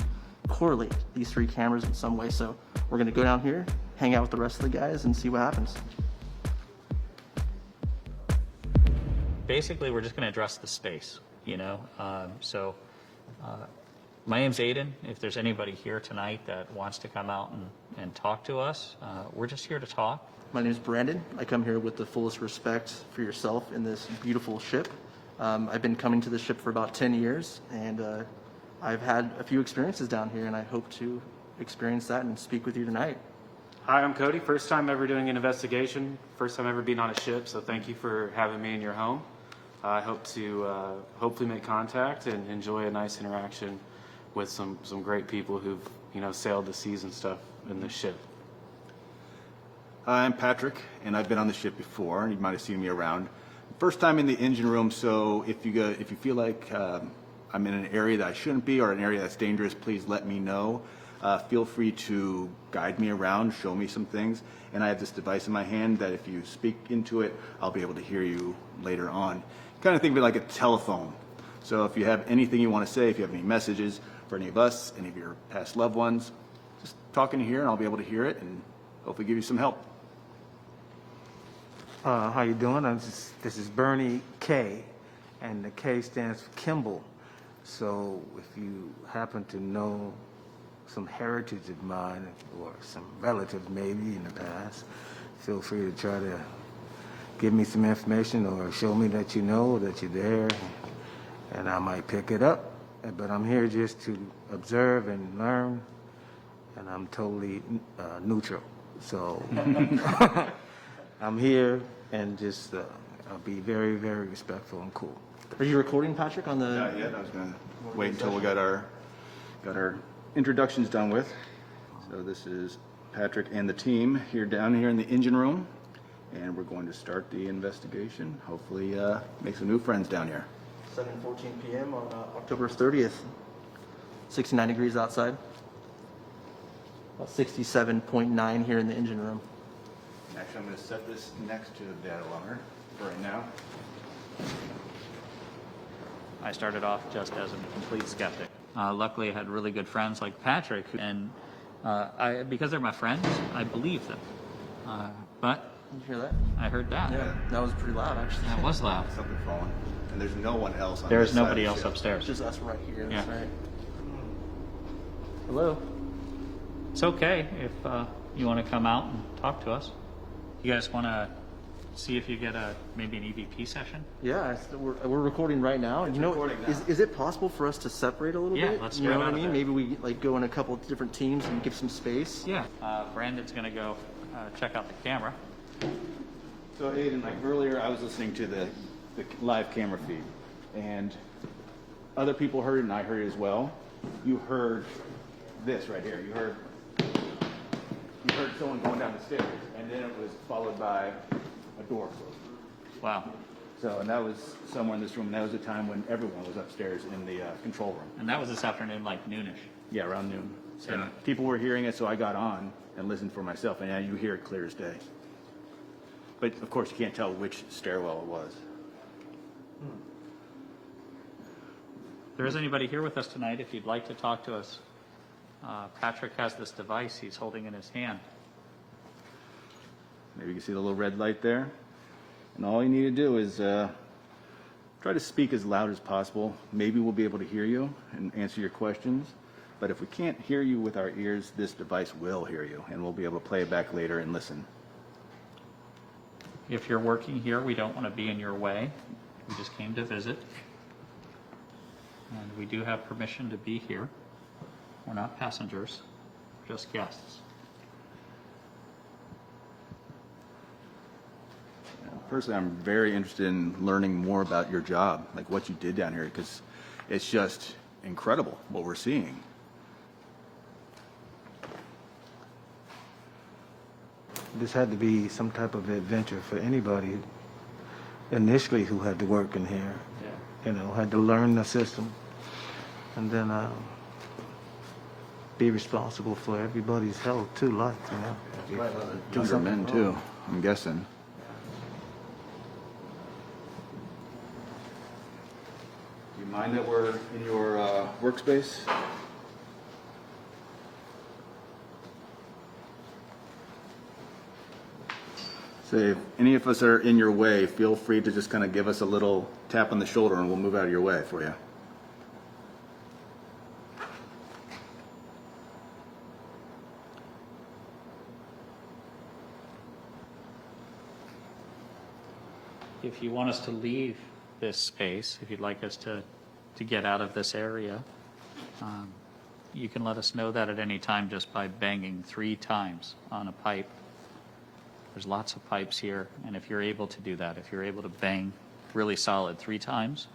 correlate these three cameras in some way. So we're gonna go down here, hang out with the rest of the guys, and see what happens. Basically, we're just going to address the space, you know. My name's Aiden. If there's anybody here tonight that wants to come out and talk to us, we're just here to talk. My name is Brandon. I come here with the fullest respect for yourself in this beautiful ship. I've been coming to this ship for about 10 years, and I've had a few experiences down here, and I hope to experience that and speak with you tonight. Hi, I'm Cody. First time ever doing an investigation. First time ever being on a ship, so thank you for having me in your home. I hope to hopefully make contact and enjoy a nice interaction with some great people who've, you know, sailed the seas and stuff in this ship. Hi, I'm Patrick, and I've been on the ship before, and you might have seen me around. First time in the engine room, so if you feel like I'm in an area that I shouldn't be or an area that's dangerous, please let me know. Feel free to guide me around, show me some things, and I have this device in my hand that if you speak into it, I'll be able to hear you later on. Kind of think of it like a telephone. So if you have anything you want to say, if you have any messages, for any of us, any of your past loved ones. Just talking here, and I'll be able to hear it and hopefully give you some help. How you doing? This is Bernie K, and the K stands for Kimball. So if you happen to know some heritage of mine or some relatives maybe in the past, feel free to try to give me some information or show me that you know that you're there, and I might pick it up. But I'm here just to observe and learn, and I'm totally neutral. So I'm here and just I'll be very, very respectful and cool. Are you recording, Patrick, on the... Not yet. I was going to wait until we got our introductions done with. So this is Patrick and the team down here in the engine room, and we're going to start the investigation. Hopefully make some new friends down here. 7:14 p.m. on October 30th. 69 degrees outside. About 67.9 here in the engine room. Actually, I'm going to set this next to the data logger for right now. I started off just as a complete skeptic. Luckily, I had really good friends like Patrick, and because they're my friends, I believe them. But did you hear that? I heard that. Yeah, that was pretty loud, actually. That was loud. Something falling. And there's no one else on There's this side nobody of the else ship. upstairs. Just us right here. That's Yeah. right. Hello. It's okay if you want to come out and talk to us. You guys want to see if you get maybe an EVP session? Yeah, we're recording right now. It's you know, recording now. is it possible for us to separate a little Yeah, bit? let's You know spread what I out a mean? bit. Maybe we like go in a couple of different teams and give some space. Yeah. Brandon's going to go check out the camera. So Aiden, like earlier, I was listening to the live camera feed, and other people heard it, and I heard it as well. You heard this right here. You heard someone going down the stairs, and then it was followed by a door closing. Wow. So, and that was somewhere in this room. And that was a time when everyone was upstairs in the control room. And that was this afternoon, like noonish. Yeah, around noon. So- And people were hearing it, so I got on and listened for myself, and yeah, you hear it clear as day. But of course, you can't tell which stairwell it was. If there is anybody here with us tonight, if you'd like to talk to us, Patrick has this device he's holding in his hand. Maybe you can see the little red light there. And all you need to do is try to speak as loud as possible. Maybe we'll be able to hear you and answer your questions. But if we can't hear you with our ears, this device will hear you, and we'll be able to play it back later and listen. If you're working here, we don't want to be in your way. We just came to visit. And we do have permission to be here. We're not passengers, just guests. Personally, I'm very interested in learning more about your job, like what you did down here, because it's just incredible what we're seeing. This had to be some type of adventure for anybody initially who had to work in here. Yeah. You know, had to learn the system and then be responsible for everybody's health too, life, you know. Do Younger something men too, wrong. I'm guessing. Do you mind that we're in your workspace? So if any of us are in your way, feel free to just kind of give us a little tap on the shoulder and we'll move out of your way for you. If you want us to leave this space, if you'd like us to get out of this area, you can let us know that at any time just by banging 3 times on a pipe. There's lots of pipes here, and if you're able to do that, if you're able to bang really solid 3 times,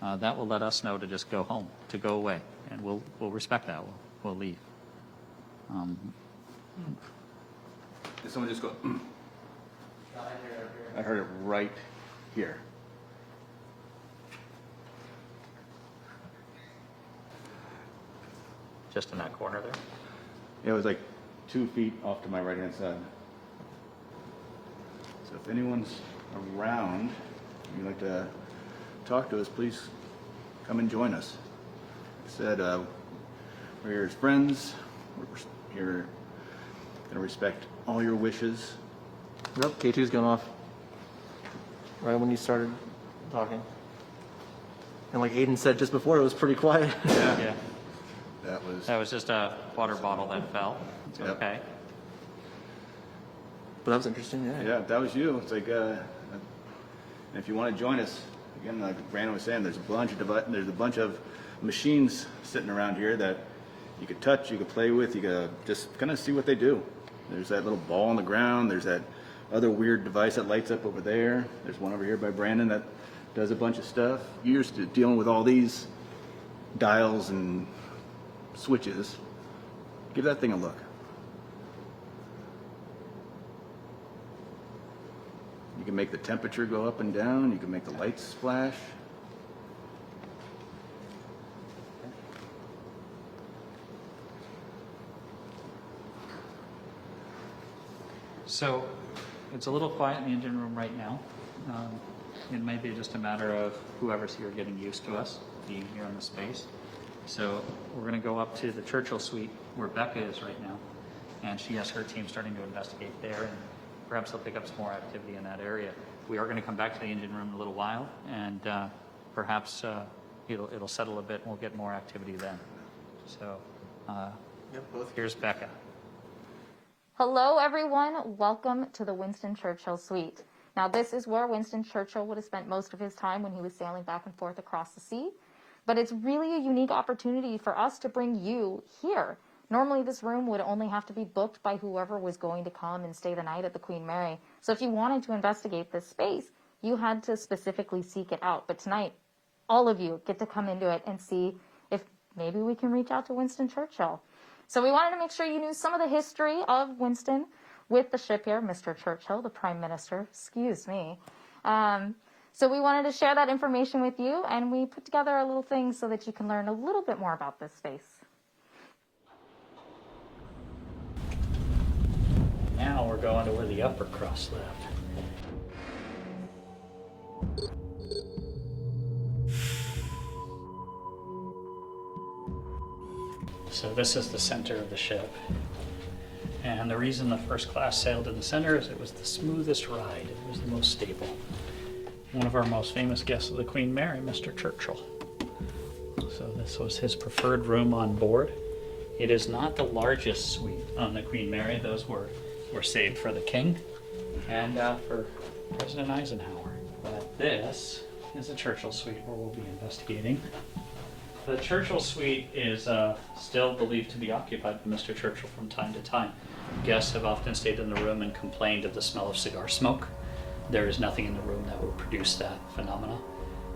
that will let us know to just go home, to go away, and we'll respect that. We'll leave. Did someone just go? I heard it right here. Just in that corner there? It was like 2 feet off to my right hand side. So if anyone's around, and you'd like to talk to us, please come and join us. Like I said, We're here as friends. We're here going to respect all your wishes. Yep, K2's going off right when you started talking. And like Aiden said just before, it was pretty quiet. Yeah. That was just a water bottle that fell. It's okay. But that was interesting, yeah. Yeah, that was you. It's like, and if you want to join us, again, like Brandon was saying, there's a bunch of machines sitting around here that you could touch, you could play with, you could just kind of see what they do. There's that little ball on the ground. There's that other weird device that lights up over there. There's one over here by Brandon that does a bunch of stuff. You're used to dealing with all these dials and switches. Give that thing a look. You can make the temperature go up and down. You can make the lights splash. So it's a little quiet in the engine room right now. It might be just a matter of whoever's here getting used to us being here in the space. So we're going to go up to the Churchill suite where Becca is right now, and she has her team starting to investigate there, and perhaps they'll pick up some more activity in that area. We are going to come back to the engine room in a little while, and perhaps it'll settle a bit and we'll get more activity then. So here's Becca. Hello, everyone. Welcome to the Winston Churchill Suite. Now, this is where Winston Churchill would have spent most of his time when he was sailing back and forth across the sea. But it's really a unique opportunity for us to bring you here. Normally, this room would only have to be booked by whoever was going to come and stay the night at the Queen Mary. So if you wanted to investigate this space, you had to specifically seek it out. But tonight, all of you get to come into it and see if maybe we can reach out to Winston Churchill. So we wanted to make sure you knew some of the history of Winston with the ship here, Mr. Churchill, the Prime Minister, excuse me. So we wanted to share that information with you, and we put together a little thing so that you can learn a little bit more about this space. Now we're going to where the upper crust lived. So this is the center of the ship. And the reason the first class sailed in the center is it was the smoothest ride. It was the most stable. One of our most famous guests of the Queen Mary, Mr. Churchill. So this was his preferred room on board. It is not the largest suite on the Queen Mary. Those were saved for the King and for President Eisenhower. But this is the Churchill suite where we'll be investigating. The Churchill suite is still believed to be occupied by Mr. Churchill from time to time. Guests have often stayed in the room and complained of the smell of cigar smoke. There is nothing in the room that would produce that phenomena.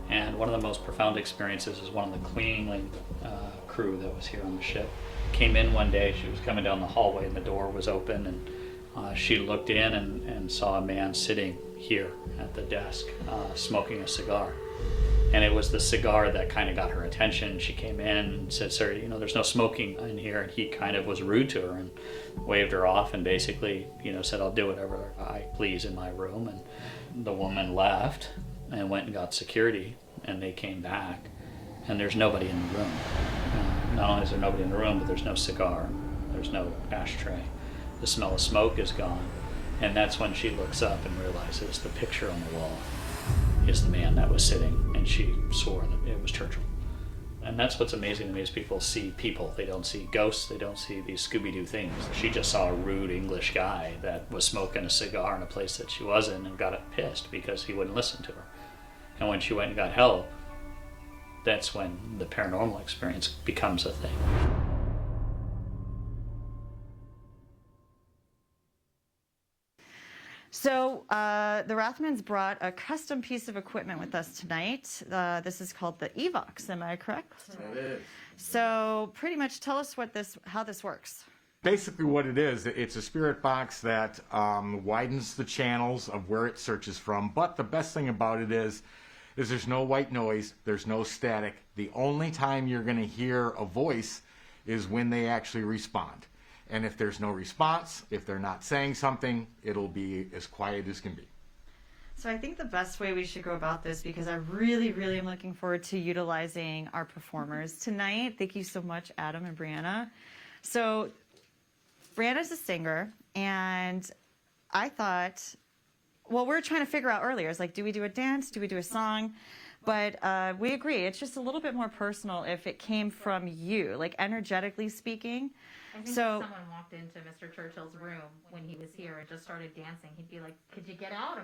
And one of the most profound experiences is one of the cleaning crew that was here on the ship came in one day. She was coming down the hallway and the door was open, and she looked in and saw a man sitting here at the desk smoking a cigar. And it was the cigar that kind of got her attention. She came in and said, "Sir, you know, there's no smoking in here." And he kind of was rude to her and waved her off and basically, you know, said, "I'll do whatever I please in my room." And the woman left and went and got security, and they came back, and there's nobody in the room. Not only is there nobody in the room, but there's no cigar, there's no ashtray. The smell of smoke is gone. And that's when she looks up and realizes the picture on the wall is the man that was sitting, and she swore that it was Churchill. And that's what's amazing to me is people see people. They don't see ghosts. They don't see these Scooby-Doo things. She just saw a rude English guy that was smoking a cigar in a place that she was in and got pissed because he wouldn't listen to her. And when she went and got help, that's when the paranormal experience becomes a thing. So the Rathmans brought a custom piece of equipment with us tonight. This is called the Evox, am I correct? It is. So pretty much tell us how this works. Basically what it is, it's a spirit box that widens the channels of where it searches from, but the best thing about it is there's no white noise, there's no static. The only time you're going to hear a voice is when they actually respond. And if there's no response, if they're not saying something, it'll be as quiet as can be. So I think the best way we should go about this, because I really, really am looking forward to utilizing our performers tonight. Thank you so much, Adam and Brianna. So Brianna's a singer, and I thought, well, we were trying to figure out earlier, it's like, do we do a dance? Do we do a song? But we agree, it's just a little bit more personal if it came from you, like energetically speaking. I think if someone walked into Mr. Churchill's room when he was here and just started dancing, he'd be like, could you get out?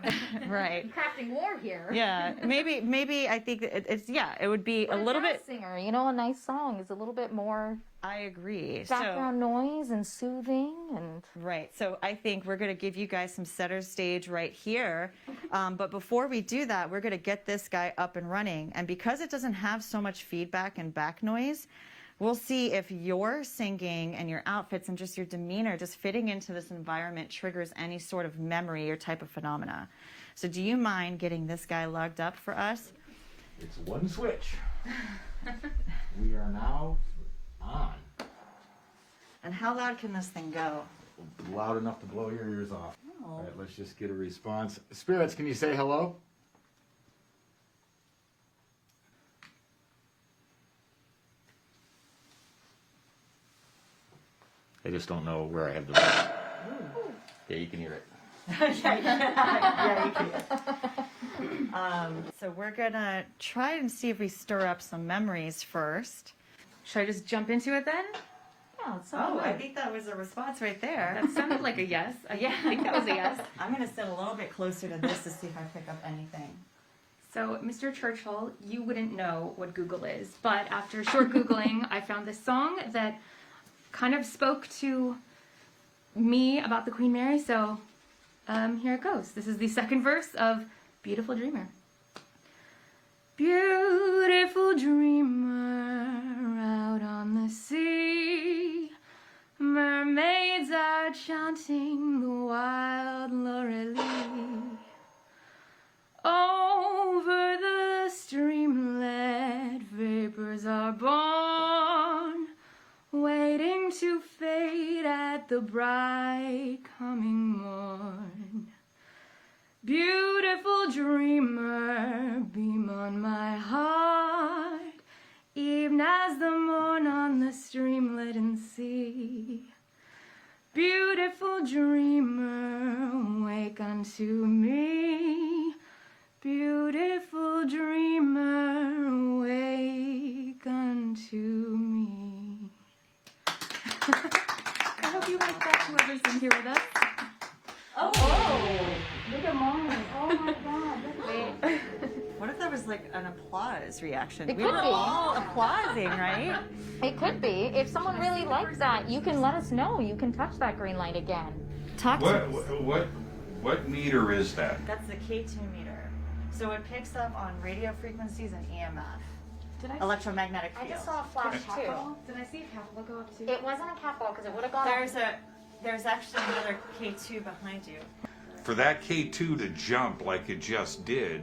Right. Crafting war here. Yeah, maybe I think it would be a little bit. Singer, you know, a nice song is a little bit more. I agree. Background noise and soothing and. Right. So I think we're going to give you guys some center stage right here. But before we do that, we're going to get this guy up and running. And because it doesn't have so much feedback and back noise, we'll see if your singing and your outfits and just your demeanor, just fitting into this environment, triggers any sort of memory or type of phenomena. So do you mind getting this guy lugged up for us? It's one switch. We are now on. And how loud can this thing go? Loud enough to blow your ears off. Oh. All right, let's just get a response. Spirits, can you say hello? I just don't know where I have the voice. Yeah, you can hear it. Yeah, you can. So we're gonna try and see if we stir up some memories first. Should I just jump into it then? Yeah, it's I think that was a response right there. That sounded like a yes. I think that was a yes. I'm gonna sit a little bit closer to this to see if I pick up anything. So, Mr. Churchill, you wouldn't know what Google is, but after short Googling, I found this song that kind of spoke to me about the Queen Mary, so here it goes. This is the second verse of Beautiful Dreamer. Beautiful dreamer out on the sea, mermaids are chanting the wild Lorelei. Over the streamlet vapors are born, waiting to fade at the bright coming morn. Beautiful dreamer, beam on my heart, even as the morn on the streamlet and sea. Beautiful dreamer, wake unto me. Beautiful dreamer, wake unto me. I hope you like that, whoever's in here with us. Oh! Look at mine. Oh my god. Wait. What if that was like an applause reaction? It We could were be. all applauding, right? It could be. If someone really likes that, you can let us know. You can touch that green light again. Talk to us. What meter is that? That's the K2 meter. So it picks up on radio frequencies and EMF. Did I Electromagnetic I field. just saw a flash too. Did I see a capital go up too? It wasn't a cat ball because it would have gone There's actually another K2 behind you. For that K2 to jump like it just did,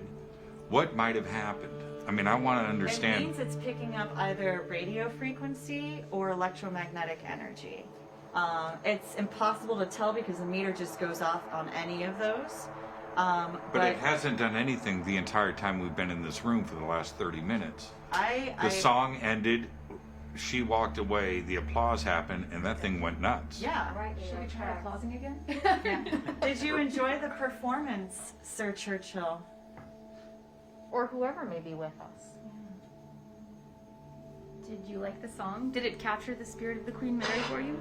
what might have happened? I mean, I want to understand. It means it's picking up either radio frequency or electromagnetic energy. It's impossible to tell because the meter just goes off on any of those. But it hasn't done anything the entire time we've been in this room for the last 30 minutes. The song ended, she walked away, the applause happened, and that thing went nuts. Yeah. Right. Should we try applauding again? Yeah. Did you enjoy the performance, Sir Churchill? Or whoever may be with us. Did you like the song? Did it capture the spirit of the Queen Mary for you?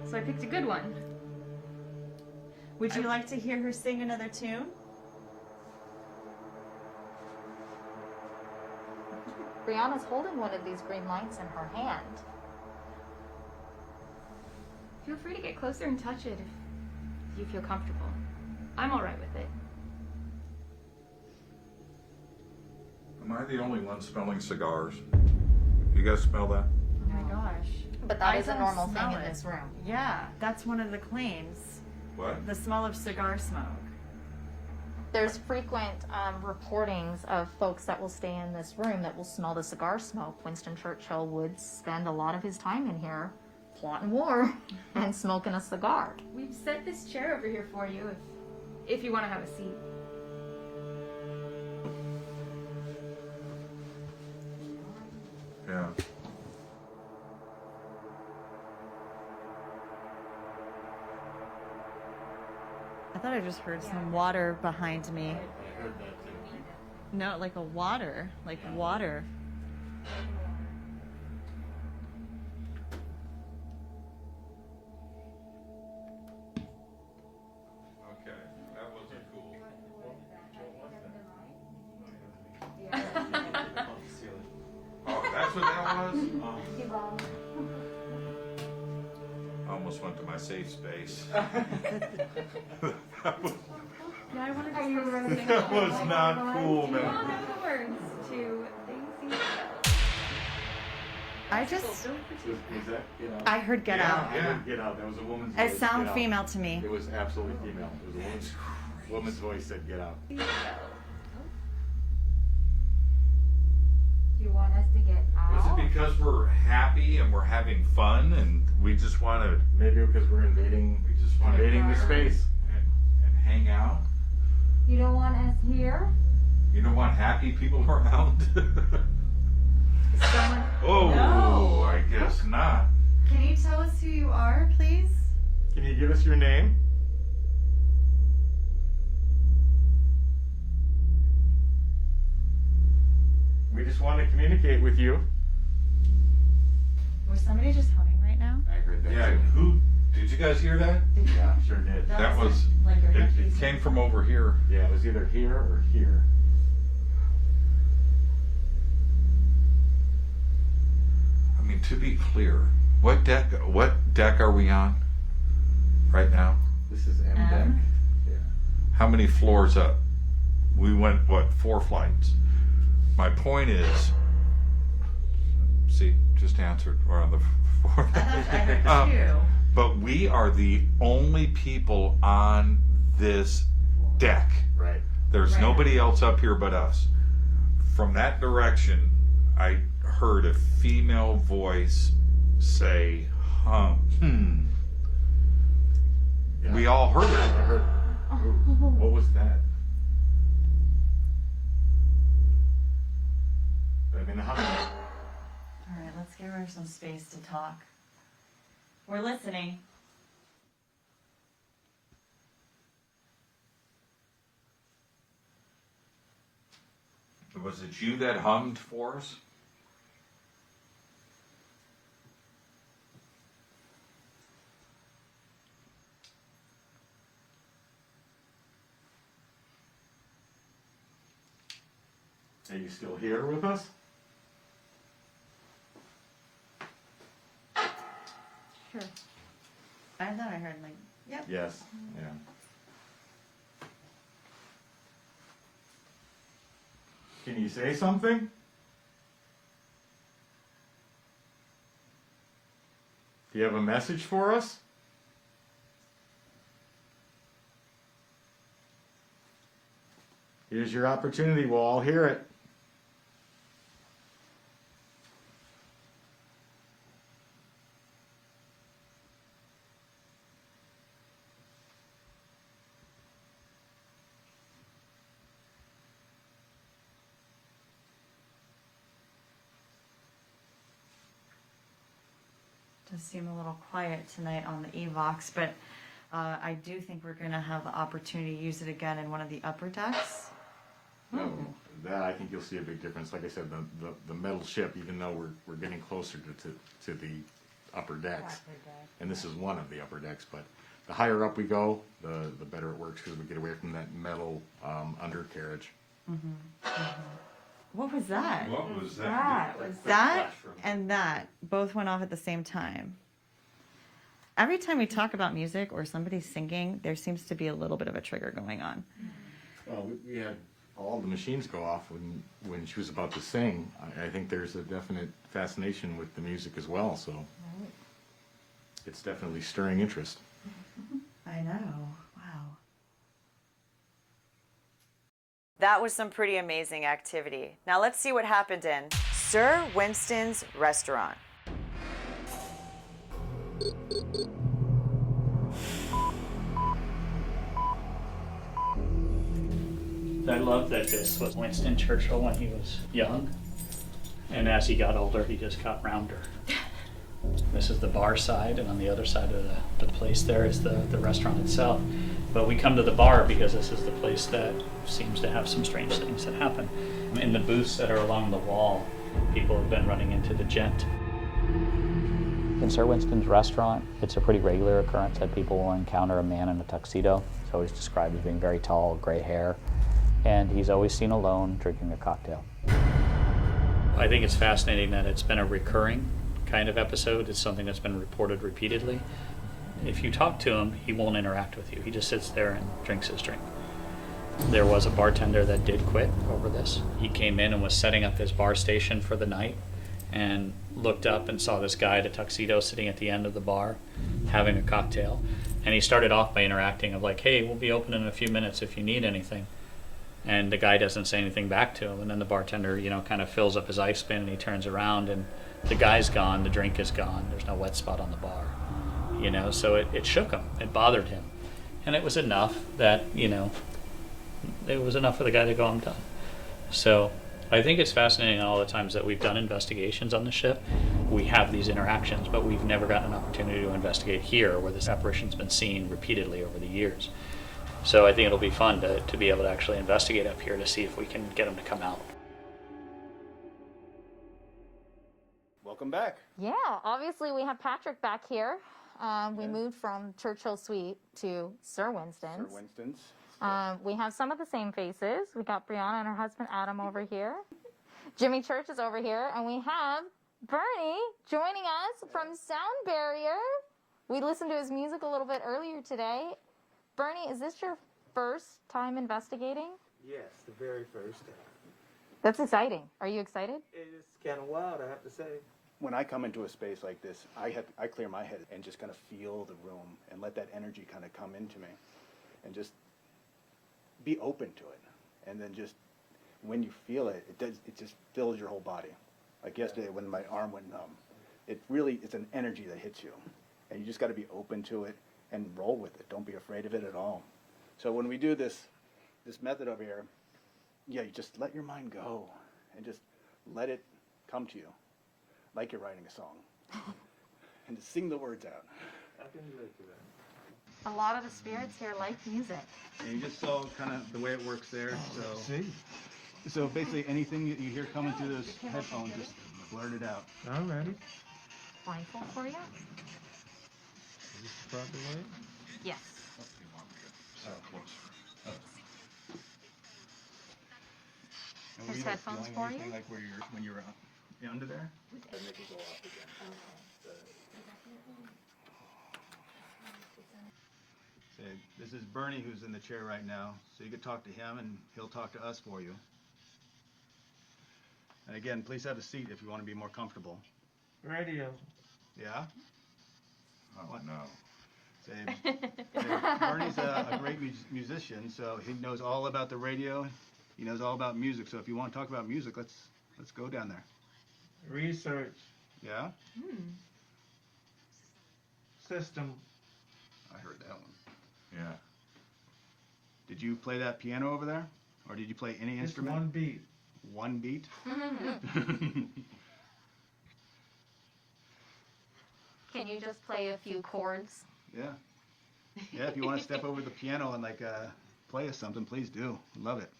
So I picked a good one. Would you like to hear her sing another tune? Brianna's holding one of these green lights in her hand. Feel free to get closer and touch it if you feel comfortable. I'm all right with it. Am I the only one smelling cigars? You guys smell that? Oh my gosh. But that I is a don't normal smell thing in it. this room. Yeah, that's one of the claims. What? The smell of cigar smoke. There's frequent reportings of folks that will stay in this room that will smell the cigar smoke. Winston Churchill would spend a lot of his time in here plotting war and smoking a cigar. We've set this chair over here for you if you want to have a seat. Yeah. I thought I just heard some water behind me. No, like a water. Like water. Okay, that wasn't cool. Oh, that's what that was? Oh. I almost went to my safe space. That was, Yeah, I wanted to that was not cool, man. have the words to Daisy. I just. Was that Get Out? I heard Get Out. Yeah, Get Out. That was a woman's It voice. sounded Get Out. female to me. It was absolutely female. It was a woman's voice said Get Out. Do you want us to get out? Was it because we're happy and we're having fun and we just want to Maybe because we're invading the space and hang out? You don't want us here? You don't want happy people around? Someone. Oh, No. I guess not. Can you tell us who you are, please? Can you give us your name? We just want to communicate with you. Was somebody just humming right now? I heard that Yeah, too. who, did you guys hear that? Yeah, sure did. That was, like your it came from over here. Yeah, it was either here or here. I mean, to be clear, what deck are we on right now? This is M deck. Yeah. How many floors up? We went, what, 4 flights? My point is, see, just answered, we're on the 4th. I heard two. But we are the only people on this deck. Right. There's Right. nobody else up here but us. From that direction, I heard a female voice say, Yeah. We all heard I it. heard. What was that? I mean, All right, let's give her some space to talk. We're listening. Was it you that hummed for us? Are you still here with us? Sure. I thought I heard like, yep. Yes. Yeah. Can you say something? Do you have a message for us? Here's your opportunity. We'll all hear it. Does seem a little quiet tonight on the Evox, but I do think we're going to have the opportunity to use it again in one of the upper decks. That I think you'll see a big difference. Like I said, the metal ship, even though we're getting closer to the upper decks, and this is one of the upper decks, but the higher up we go, the better it works because we get away from that metal undercarriage. What was that? What was that? That and that both went off at the same time. Every time we talk about music or somebody's singing, there seems to be a little bit of a trigger going on. Well, we had all the machines go off when she was about to sing. I think there's a definite fascination with the music as well, so it's definitely stirring interest. I know. Wow. That was some pretty amazing activity. Now let's see what happened in Sir Winston's restaurant. I love that this was Winston Churchill when he was young, and as he got older, he just got rounder. This is the bar side, and on the other side of the place there is the restaurant itself. But we come to the bar because this is the place that seems to have some strange things that happen. In the booths that are along the wall, people have been running into the gent. In Sir Winston's restaurant, it's a pretty regular occurrence that people will encounter a man in a tuxedo. He's always described as being very tall, gray hair, and he's always seen alone drinking a cocktail. I think it's fascinating that it's been a recurring kind of episode. It's something that's been reported repeatedly. If you talk to him, he won't interact with you. He just sits there and drinks his drink. There was a bartender that did quit over this. He came in and was setting up his bar station for the night and looked up and saw this guy in a tuxedo sitting at the end of the bar having a cocktail. And he started off by interacting of like, hey, we'll be open in a few minutes if you need anything. And the guy doesn't say anything back to him. And then the bartender, kind of fills up his ice bin and he turns around and the guy's gone, the drink is gone, there's no wet spot on the bar. So it shook him, it bothered him. And it was enough that, it was enough for the guy to go, I'm done. So I think it's fascinating all the times that we've done investigations on the ship. We have these interactions, but we've never gotten an opportunity to investigate here where this apparition's been seen repeatedly over the years. So I think it'll be fun to be able to actually investigate up here to see if we can get them to come out. Welcome back. Yeah, obviously we have Patrick back here. We moved from Churchill Suite to Sir Winston's. Sir Winston's. We have some of the same faces. We got Brianna and her husband Adam over here. Jimmy Church is over here. And we have Bernie joining us from Sound Barrier. We listened to his music a little bit earlier today. Bernie, is this your first time investigating? Yes, the very first time. That's exciting. Are you excited? It is kind of wild, I have to say. When I come into a space like this, I clear my head and just kind of feel the room and let that energy kind of come into me and just be open to it. And then just when you feel it, it just fills your whole body. Like yesterday when my arm went numb, it's an energy that hits you. And you just got to be open to it and roll with it. Don't be afraid of it at all. So when we do this method over here, you just let your mind go and just let it come to you. Like you're writing a song. And just sing the words out. I can relate to that. A lot of the spirits here like music. And you just saw kind of the way it works there. So basically anything that you hear coming through those headphones, just blurt it out. I'm ready. Blindfold for you? Is this the proper way? Yes. Here's headphones for you. Like when you're under there? And make it go off again. Say, this is Bernie who's in the chair right now, so you could talk to him and he'll talk to us for you. And again, please have a seat if you want to be more comfortable. Radio. Yeah? Oh, no. Say, Bernie's a great musician, so he knows all about the radio. He knows all about music, so if you want to talk about music, let's go down there. Research. Yeah? System. I heard that one. Yeah. Did you play that piano over there? Or did you play any instrument? One beat. One beat? Can you just play a few chords? Yeah. Yeah, if you want to step over the piano and play us something, please do. Love it.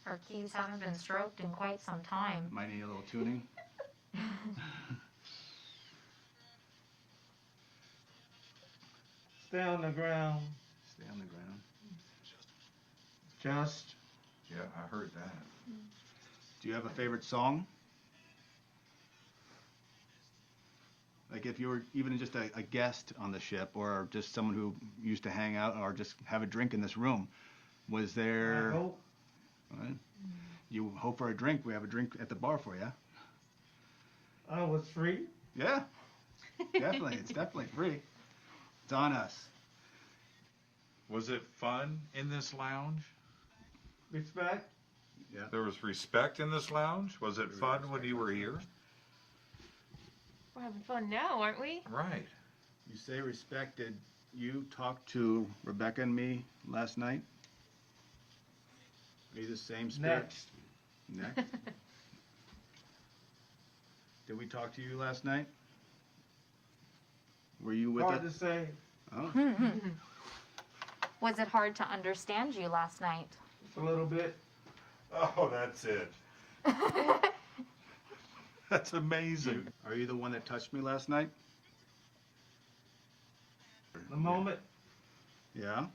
Our keys haven't been stroked in quite some time. Might need a little tuning. Stay on the ground. Stay on the ground. Just. Yeah, I heard that. Do you have a favorite song? Like if you were even just a guest on the ship or just someone who used to hang out or just have a drink in this room, was there... I hope. Right. You hope for a drink. We have a drink at the bar for you. Oh, it's free? Yeah, definitely. It's definitely free. It's on us. Was it fun in this lounge? Respect? Yeah. There was respect in this lounge? Was it fun when you were here? We're having fun now, aren't we? Right. You say respected you talked to Rebecca and me last night? Are you the same spirit? Next. Did we talk to you last night? Were you with Hard us? to say. Oh. Was it hard to understand you last night? A little bit. Oh, that's it. That's amazing. Are you the one that touched me last night? The moment. Yeah.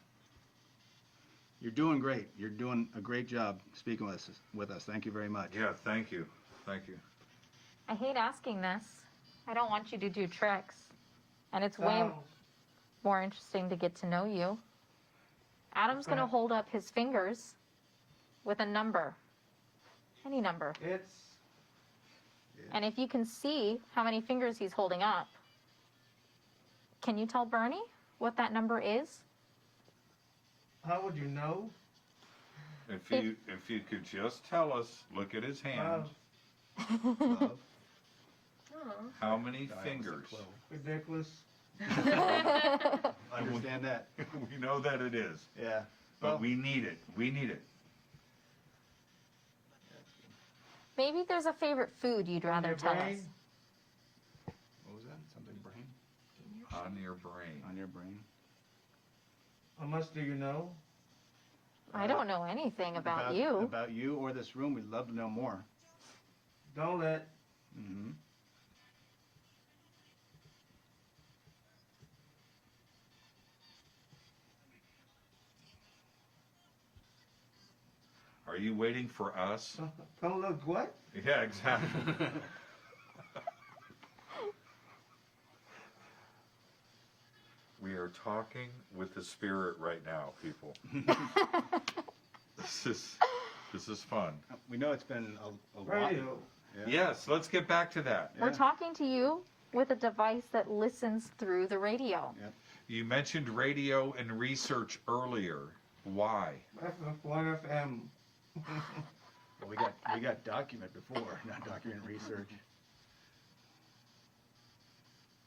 You're doing great. You're doing a great job speaking with us. Thank you very much. Yeah, thank you. Thank you. I hate asking this. I don't want you to do tricks. And it's way more interesting to get to know you. Adam's going to hold up his fingers with a number. Any number. And if you can see how many fingers he's holding up, can you tell Bernie what that number is? How would you know? If you could just tell us, look at his hands. How many fingers? Ridiculous. I understand that. We know that it is. Yeah. But we need it. We need it. Maybe there's a favorite food you'd rather tell us. What was that? Something brain? On your brain. On your brain. How much do you know? I don't know anything about you. About you or this room. We'd love to know more. Don't let. Mm-hmm. Are you waiting for us? Don't look what? Yeah, exactly. We are talking with the spirit right now, people. This is fun. We know it's been a while. Radio. Yeah. Yes, let's get back to that. We're talking to you with a device that listens through the radio. Yep. You mentioned radio and research earlier. Why? FM. Well, we got document before, not document research.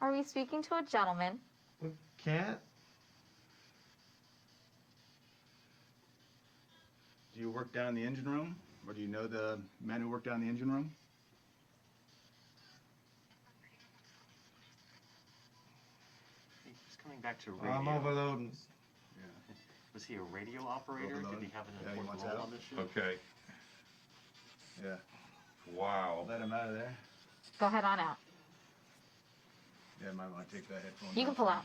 Are we speaking to a gentleman? We can't. Do you work down in the engine room? Or do you know the men who work down in the engine room? Just coming back to radio. I'm overloading. Was he a radio operator? Did he have an important role on this ship? Okay. Yeah. Wow. Let him out of there. Go ahead on out. Yeah, might want to take that headphone. You can pull out.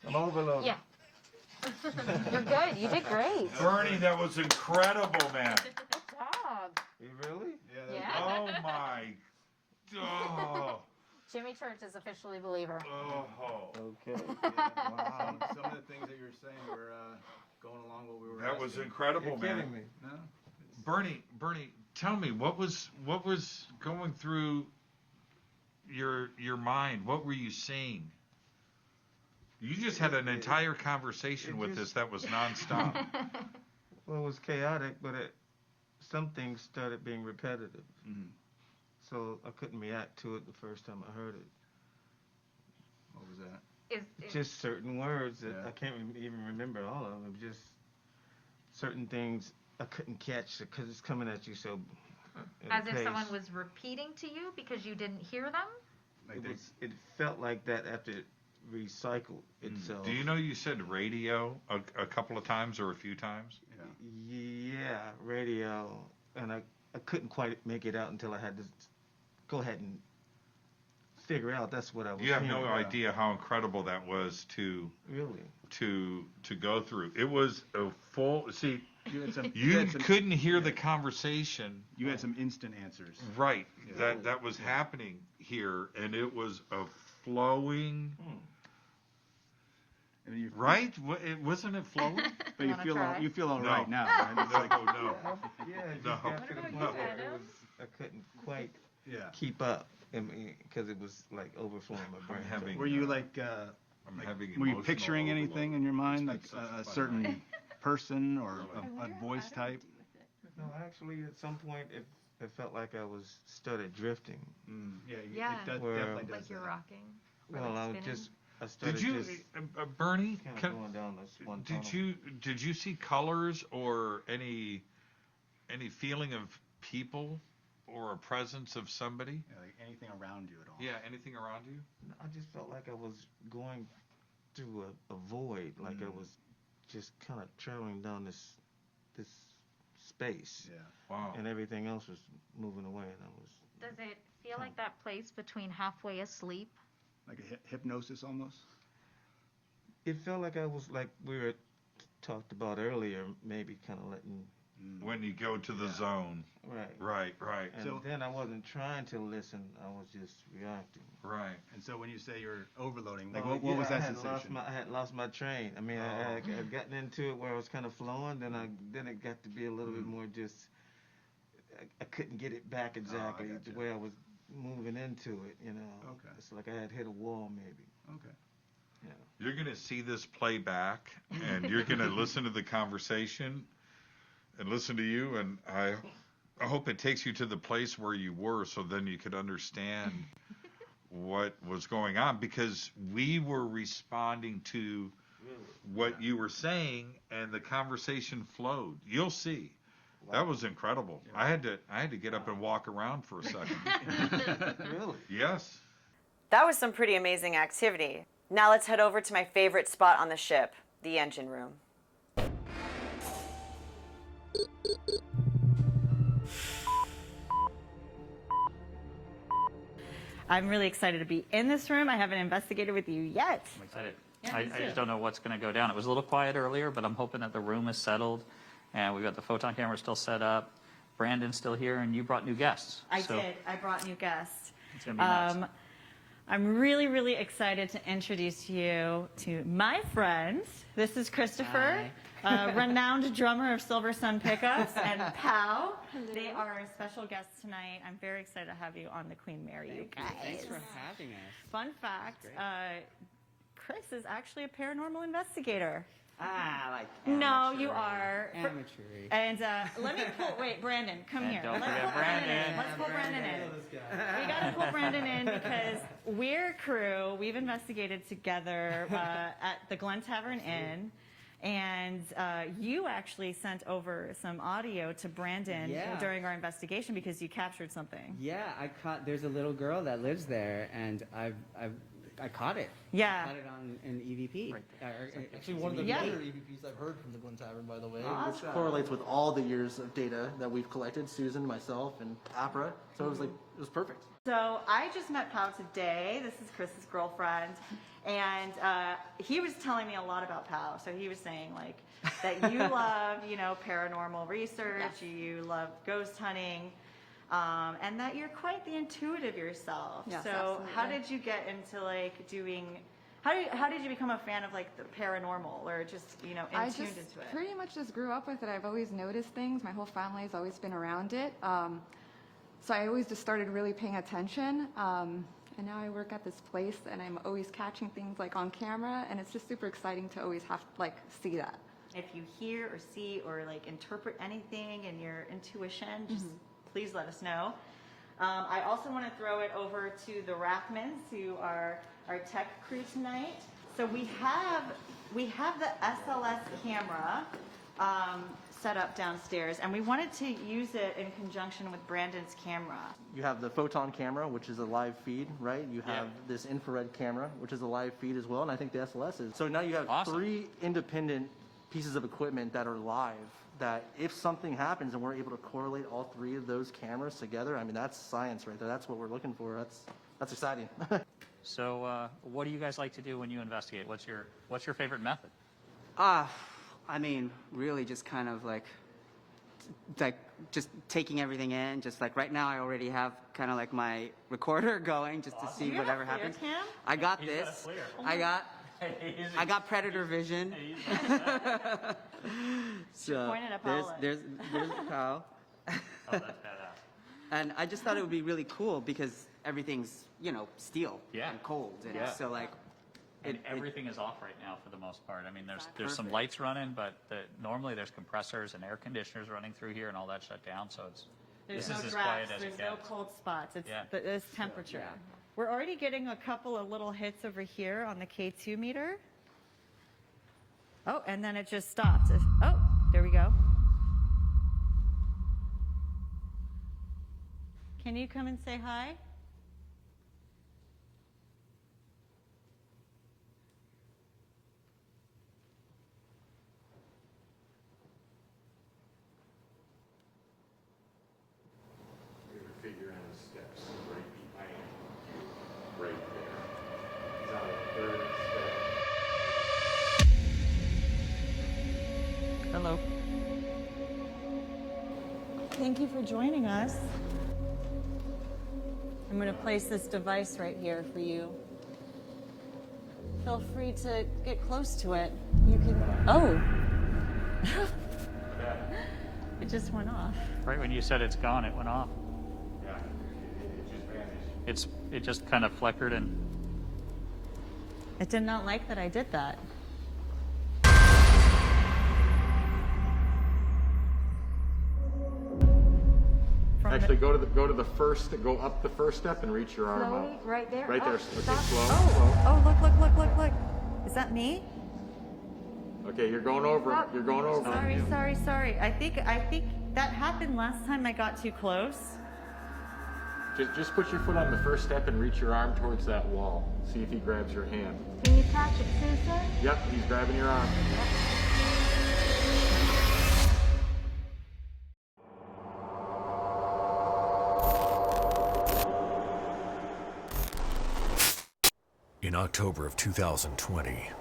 I'm overloaded. Yeah. You're good. You did great. Bernie, that was incredible, man. Good job. You really? Yeah. Oh my. Oh. Jimmy Church is officially a believer. Oh. Okay. Wow. Some of the things that you were saying were going along what we were That asking. was incredible, You're man. kidding me. No? Bernie, tell me what was going through your mind? What were you seeing? You just had an entire conversation with us that was nonstop. Well, it was chaotic, but some things started being repetitive. Mm-hmm. So I couldn't react to it the first time I heard it. What was that? Just certain words that Yeah. I can't even remember all of them. It was just certain things I couldn't catch because it's coming at you so. As if someone was repeating to you because you didn't hear them? It felt like that after it recycled itself. Do you know you said radio a couple of times or a few times? Yeah, radio, and I couldn't quite make it out until I had to go ahead and figure out that's what I was. You have no hearing. idea how incredible that was to Really? to go through. It was a full. See, you couldn't hear the conversation. You had some instant answers. Right. That was happening here, and it was a flowing. Right? Wasn't it flowing? But you feel all No. right now, right? It's like, no. Yeah, it just No. got to the point where it was, I couldn't quite keep up, because it was like overflowing my brain. Were you like? Were you picturing anything in your mind, like a certain person or a voice type? No, actually, at some point, it felt like I started drifting. Yeah, Yeah, it definitely does like you're that. rocking. Or Well, like I was spinning. just I started Did you, just Bernie? going down this one Did you see colors or any feeling of people or a presence of somebody? Yeah, like anything around you at all? Yeah, anything around you? I just felt like I was going through a void, like I was just kind of traveling down this space. Yeah. Wow. And everything else was moving away, and I was. Does it feel like that place between halfway asleep? Like a hypnosis almost? It felt like I was like we were talked about earlier, maybe kind of letting. When you go to the zone. Right. Right. And then I wasn't trying to listen, I was just reacting. Right. And so when you say you're overloading, like Well, what was that I had sensation? I had lost my train. I mean, I had gotten into it where I was kind of flowing, then it got to be a little bit more just. I couldn't get it back exactly the way I was moving into it. You know. Okay. It's like I had hit a wall, maybe. Okay. Yeah. You're going to see this play back, and you're going to listen to the conversation and listen to you, and I hope it takes you to the place where you were so then you could understand what was going on, because we were responding to what you were saying, and the conversation flowed. You'll see. Wow. That was incredible. Yeah. I had to get up and walk around for a second. Really? Yes. That was some pretty amazing activity. Now let's head over to my favorite spot on the ship, the engine room. I'm really excited to be in this room. I haven't investigated with you yet. I'm excited. Yeah, I just don't know what's going to go down. It was a little quiet earlier, but I'm hoping that the room is settled, and we've got the photon camera still set up. Brandon's still here, and you brought new guests. I did. I brought new guests. It's going to be nuts. I'm really, really excited to introduce you to my friends. This is Christopher, renowned drummer of Silver Sun Pickups, and Pow. Hello. They are our special guests tonight. I'm very excited to have you on the Queen Mary, you guys. Thanks for having us. Fun fact, Kris is actually a paranormal investigator. Like no, you are. Amateur. And let me pull. Wait, Brandon, come here. Don't Let's forget pull Brandon. Let's pull Brandon in. We got to pull Brandon in because we're a crew. We've investigated together at the Glen Tavern Inn. And you actually sent over some audio to Brandon during our investigation because you captured something. Yeah, I caught. There's a little girl that lives there, and I caught it. Yeah. I caught it on an EVP. Right. Actually, one of the Yeah. better EVPs I've heard from the Glen Tavern, by the way. Which correlates with all the years of data that we've collected, Susan, myself, and APRA. So it was perfect. So I just met Pow today. This is Chris's girlfriend. And he was telling me a lot about Pow. So he was saying like that you love, paranormal research, you love ghost hunting. And that you're quite the intuitive yourself. Yes, so absolutely. how did you get into doing? How did you become a fan of the paranormal, or just tuned into it? Pretty much just grew up with it. I've always noticed things. My whole family has always been around it. So I always just started really paying attention. And now I work at this place, and I'm always catching things on camera, and it's just super exciting to always have see that. If you hear or see or interpret anything in your intuition, just please let us know. I also want to throw it over to the Rathmans, who are our tech crew tonight. So we have the SLS camera set up downstairs, and we wanted to use it in conjunction with Brandon's camera. You have the photon camera, which is a live feed, right? You have this infrared camera, which is a live feed as well, and I think the SLS is. So now you have three independent pieces of equipment that are live, that if something happens and we're able to correlate all three of those cameras together, I mean, that's science right there. That's what we're looking for. That's exciting. So what do you guys like to do when you investigate? What's your favorite method? I mean, really just kind of just taking everything in. Just right now, I already have kind of my recorder going just to see whatever happens. Cam? I got this. I got predator vision. So pointed at there's the Pow. Oh, that's badass. And I just thought it would be really cool because everything's steel and cold, and so everything is off right now for the most part. I mean, there's some lights running, but normally there's compressors and air conditioners running through here, and all that shut down. So There's This no is as drafts, quiet as it there's no gets. cold spots. It's Yeah. this temperature. We're already getting a couple of little hits over here on the K2 meter. Oh, and then it just stopped. Oh, there we go. Can you come and say hi? There's a figure on the steps right behind you, right there. It's on the third step. Hello. Thank you for joining us. I'm going to place this device right here for you. Feel free to get close to it. You can. Oh! It just went off. Right when you said it's gone, it went off. Yeah, it just vanished. It just kind of flickered and. It did not like that I did that. Actually, go up the first step and reach your arm Slowly, out. right there. Right there. Oh, Okay, stop. slow. Oh, look. Is that me? Okay, you're going over. Stop. You're going over. Sorry. I think that happened last time I got too close. Just put your foot on the first step and reach your arm towards that wall. See if he grabs your hand. Can you touch it, Susan? Yep, he's grabbing your arm. In October of 2020,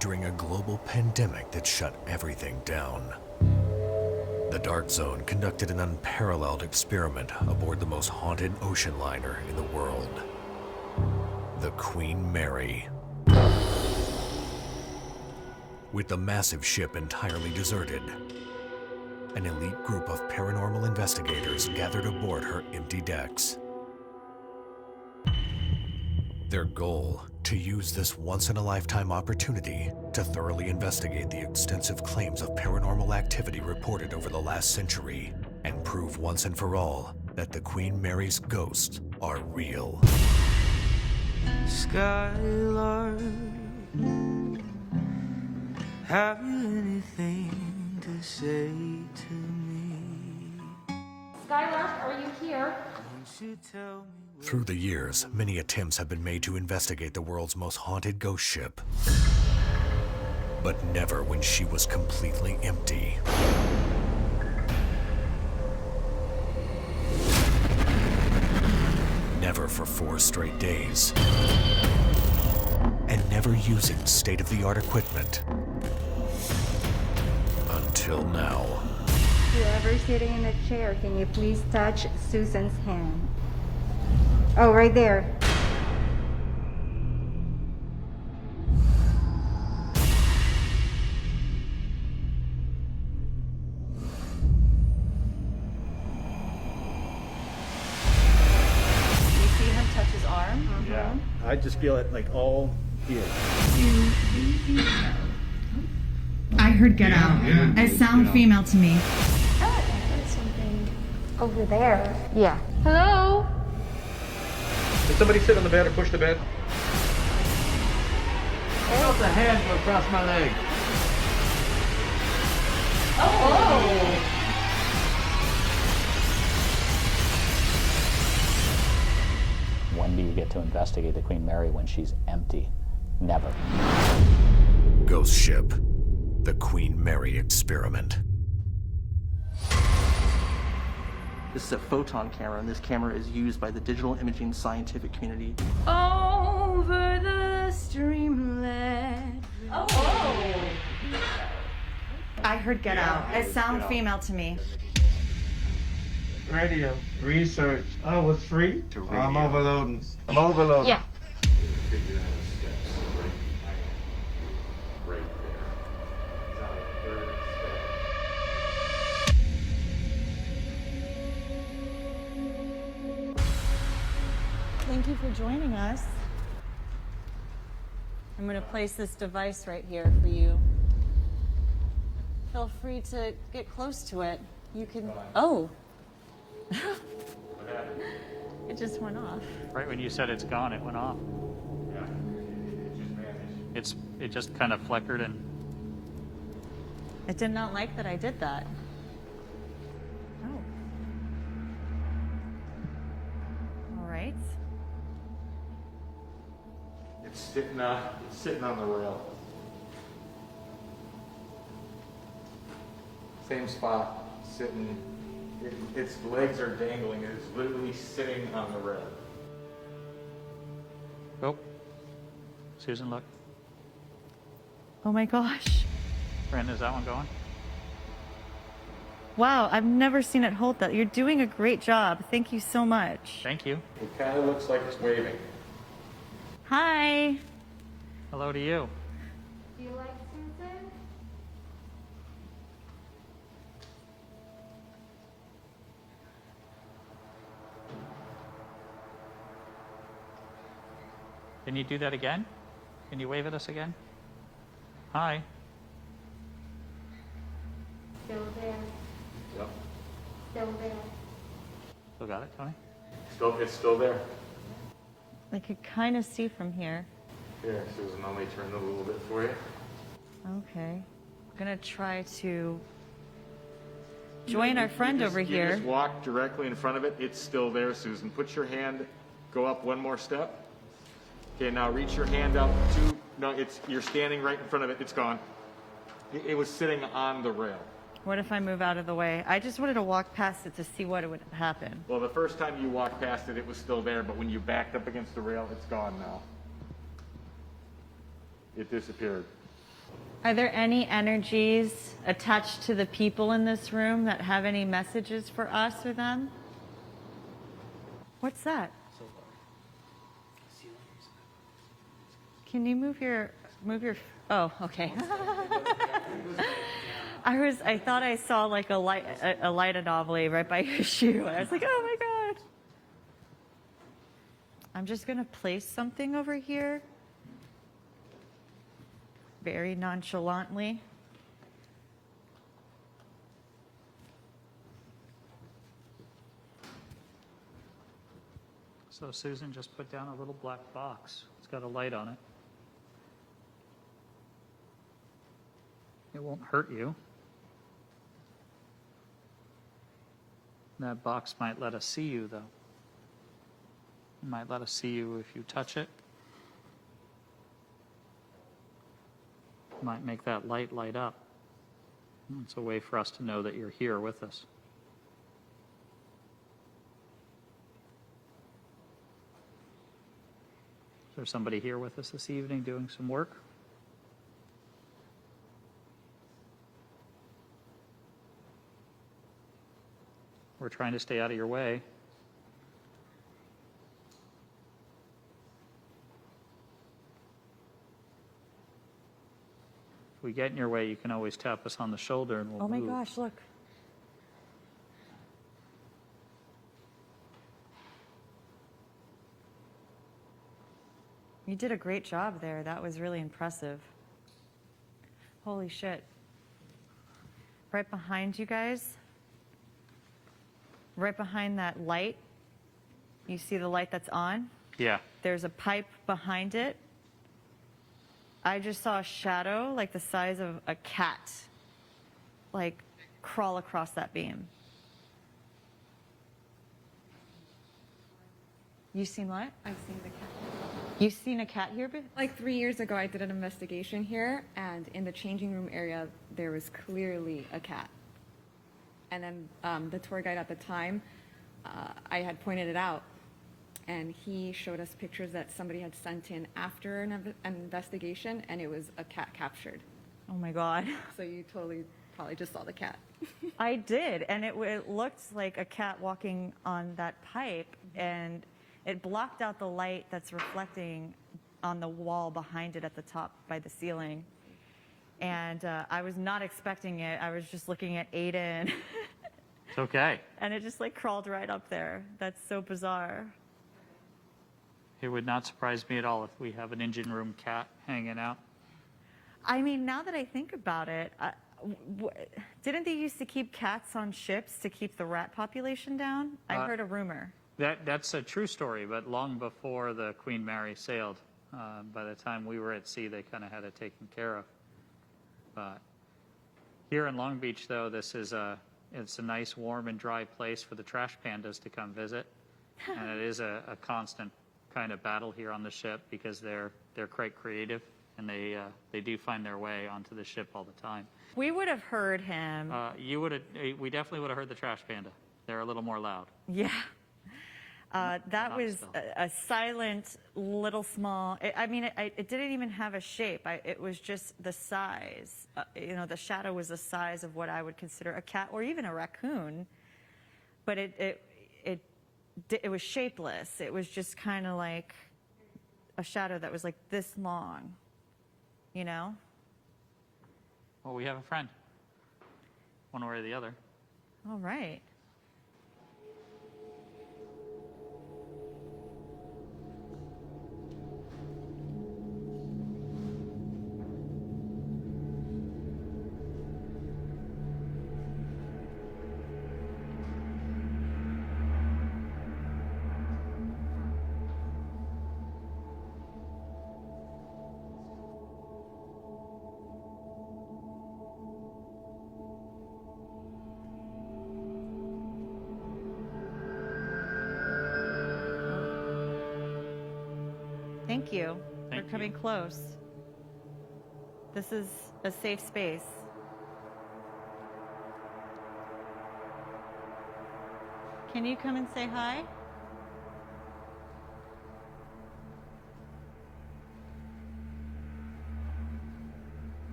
during a global pandemic that shut everything down, the Dark Zone conducted an unparalleled experiment aboard the most haunted ocean liner in the world, the Queen Mary. With the massive ship entirely deserted, an elite group of paranormal investigators gathered aboard her empty decks. Their goal, to use this once-in-a-lifetime opportunity to thoroughly investigate the extensive claims of paranormal activity reported over the last century and prove once and for all that the Queen Mary's ghosts are real. Skylark, have you anything to say to me? Skylark, are you here? Won't you tell me? Through the years, many attempts have been made to investigate the world's most haunted ghost ship, but never when she was completely empty. Never for 4 straight days, and never using state-of-the-art equipment. Until now. Whoever's sitting in the chair, can you please touch Susan's hand? Oh, right there. You see him touch his arm? Yeah. I just feel it like all here. I heard get out. It sounded female to me. I heard something over there. Yeah. Hello? Did somebody sit on the bed or push the bed? I felt a hand go across my leg. Oh! When do you get to investigate the Queen Mary when she's empty? Never. Ghost ship, the Queen Mary experiment. This is a photon camera, and this camera is used by the digital imaging scientific community. Over the streamlet. Oh! I heard get out. It sounded female to me. Radio, research. Oh, it's free? I'm overloading. Yeah. Figure on the steps right behind you, right there. It's on the third step. Thank you for joining us. I'm going to place this device right here for you. Feel free to get close to it. You can. Oh! What happened? It just went off. Right when you said it's gone, it went off. Yeah, it just vanished. It just kind of flickered and... It did not like that I did that. Oh. All right. It's sitting on the rail. Same spot, sitting. Its legs are dangling. It is literally sitting on the rail. Oh. Susan, look. Oh my gosh. Brandon, is that one going? Wow, I've never seen it hold that. You're doing a great job. Thank you so much. Thank you. It kind of looks like it's waving. Hi. Hello to you. Do you like Susan? Can you do that again? Can you wave at us again? Hi. Still there. Yep. Still there. Still got it, Tony? It's still there. I could kind of see from here. Here, Susan, let me turn it a little bit for you. Okay. I'm gonna try to join our friend over You here. just walk directly in front of it. It's still there, Susan. Put your hand, go up one more step. Okay, now reach your hand out to, no, you're standing right in front of it. It's gone. It was sitting on the rail. What if I move out of the way? I just wanted to walk past it to see what would happen. Well, the first time you walked past it, it was still there, but when you backed up against the rail, it's gone now. It disappeared. Are there any energies attached to the people in this room that have any messages for us or them? What's that? Can you move your, oh, okay. I thought I saw like a light anomaly right by your shoe. I was like, oh my God. I'm just gonna place something over here. Very nonchalantly. So Susan just put down a little black box. It's got a light on it. It won't hurt you. That box might let us see you, though. It might let us see you if you touch it. It might make that light up. It's a way for us to know that you're here with us. Is there somebody here with us this evening doing some work? We're trying to stay out of your way. If we get in your way, you can always tap us on the shoulder and we'll Oh my move. gosh, look. You did a great job there. That was really impressive. Holy shit. Right behind you guys, right behind that light, you see the light that's on? Yeah. There's a pipe behind it. I just saw a shadow like the size of a cat, like crawl across that beam. You seen what? I've seen the cat. You seen a cat here? Like 3 years ago, I did an investigation here, and in the changing room area, there was clearly a cat. And then the tour guide at the time, I had pointed it out, and he showed us pictures that somebody had sent in after an investigation, and it was a cat captured. Oh my God. So you totally probably just saw the cat. I did, and it looked like a cat walking on that pipe, and it blocked out the light that's reflecting on the wall behind it at the top by the ceiling. And I was not expecting it. I was just looking at Aiden. It's okay. And it just like crawled right up there. That's so bizarre. It would not surprise me at all if we have an engine room cat hanging out. I mean, now that I think about it, Didn't they used to keep cats on ships to keep the rat population down? I heard a rumor. That's a true story, but long before the Queen Mary sailed, by the time we were at sea, they kind of had it taken care of. But here in Long Beach, though, it's a nice, warm, and dry place for the trash pandas to come visit, and it is a constant kind of battle here on the ship because they're quite creative, and they do find their way onto the ship all the time. We would have heard him. We definitely would have heard the trash panda. They're a little more loud. Yeah. That was a silent, little, small. It didn't even have a shape. It was just the size. The shadow was the size of what I would consider a cat or even a raccoon. But it was shapeless. It was just kind of like a shadow that was like this long. Well, we have a friend, one way or the other. All right. Thank you. We're coming close. This is a safe space. Can you come and say hi?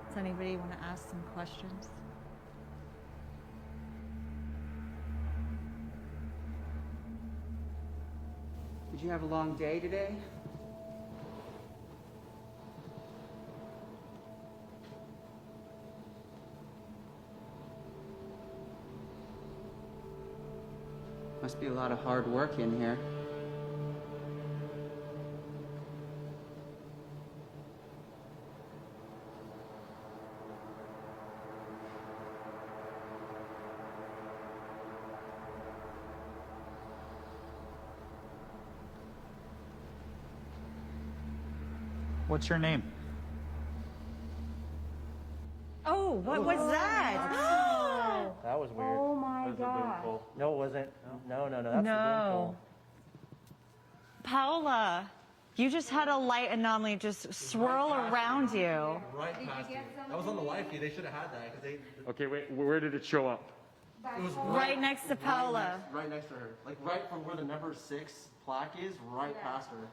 Does anybody want to ask some questions? Did you have a long day today? Must be a lot of hard work in here. What's your name? Oh, what was that? That was weird. Oh my God. No, it wasn't. No, that's the boom No. pole. Paola, you just had a light anomaly just swirl around you. Right past you. That was on the live feed. They should have had that because they. Okay, wait, where did it show up? It was Right next to Paola. Right next to her. Like right from where the number 6 plaque is, right past her.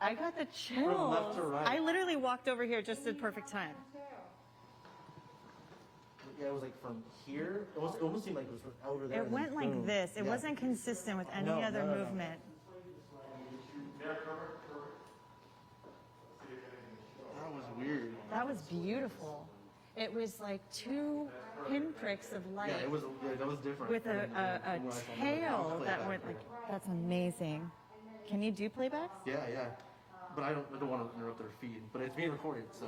I got the chills. From left to right. I literally walked over here just at perfect time. Yeah, it was like from here. It almost seemed like it was from over there. It went like boom. this. It Yeah. wasn't consistent with any other movement. That was weird. That was beautiful. It was like 2 pinpricks of light. Yeah, that was different. With a tail that went like, that's amazing. Can you do playbacks? Yeah. But I don't want to interrupt their feed. But it's being recorded, so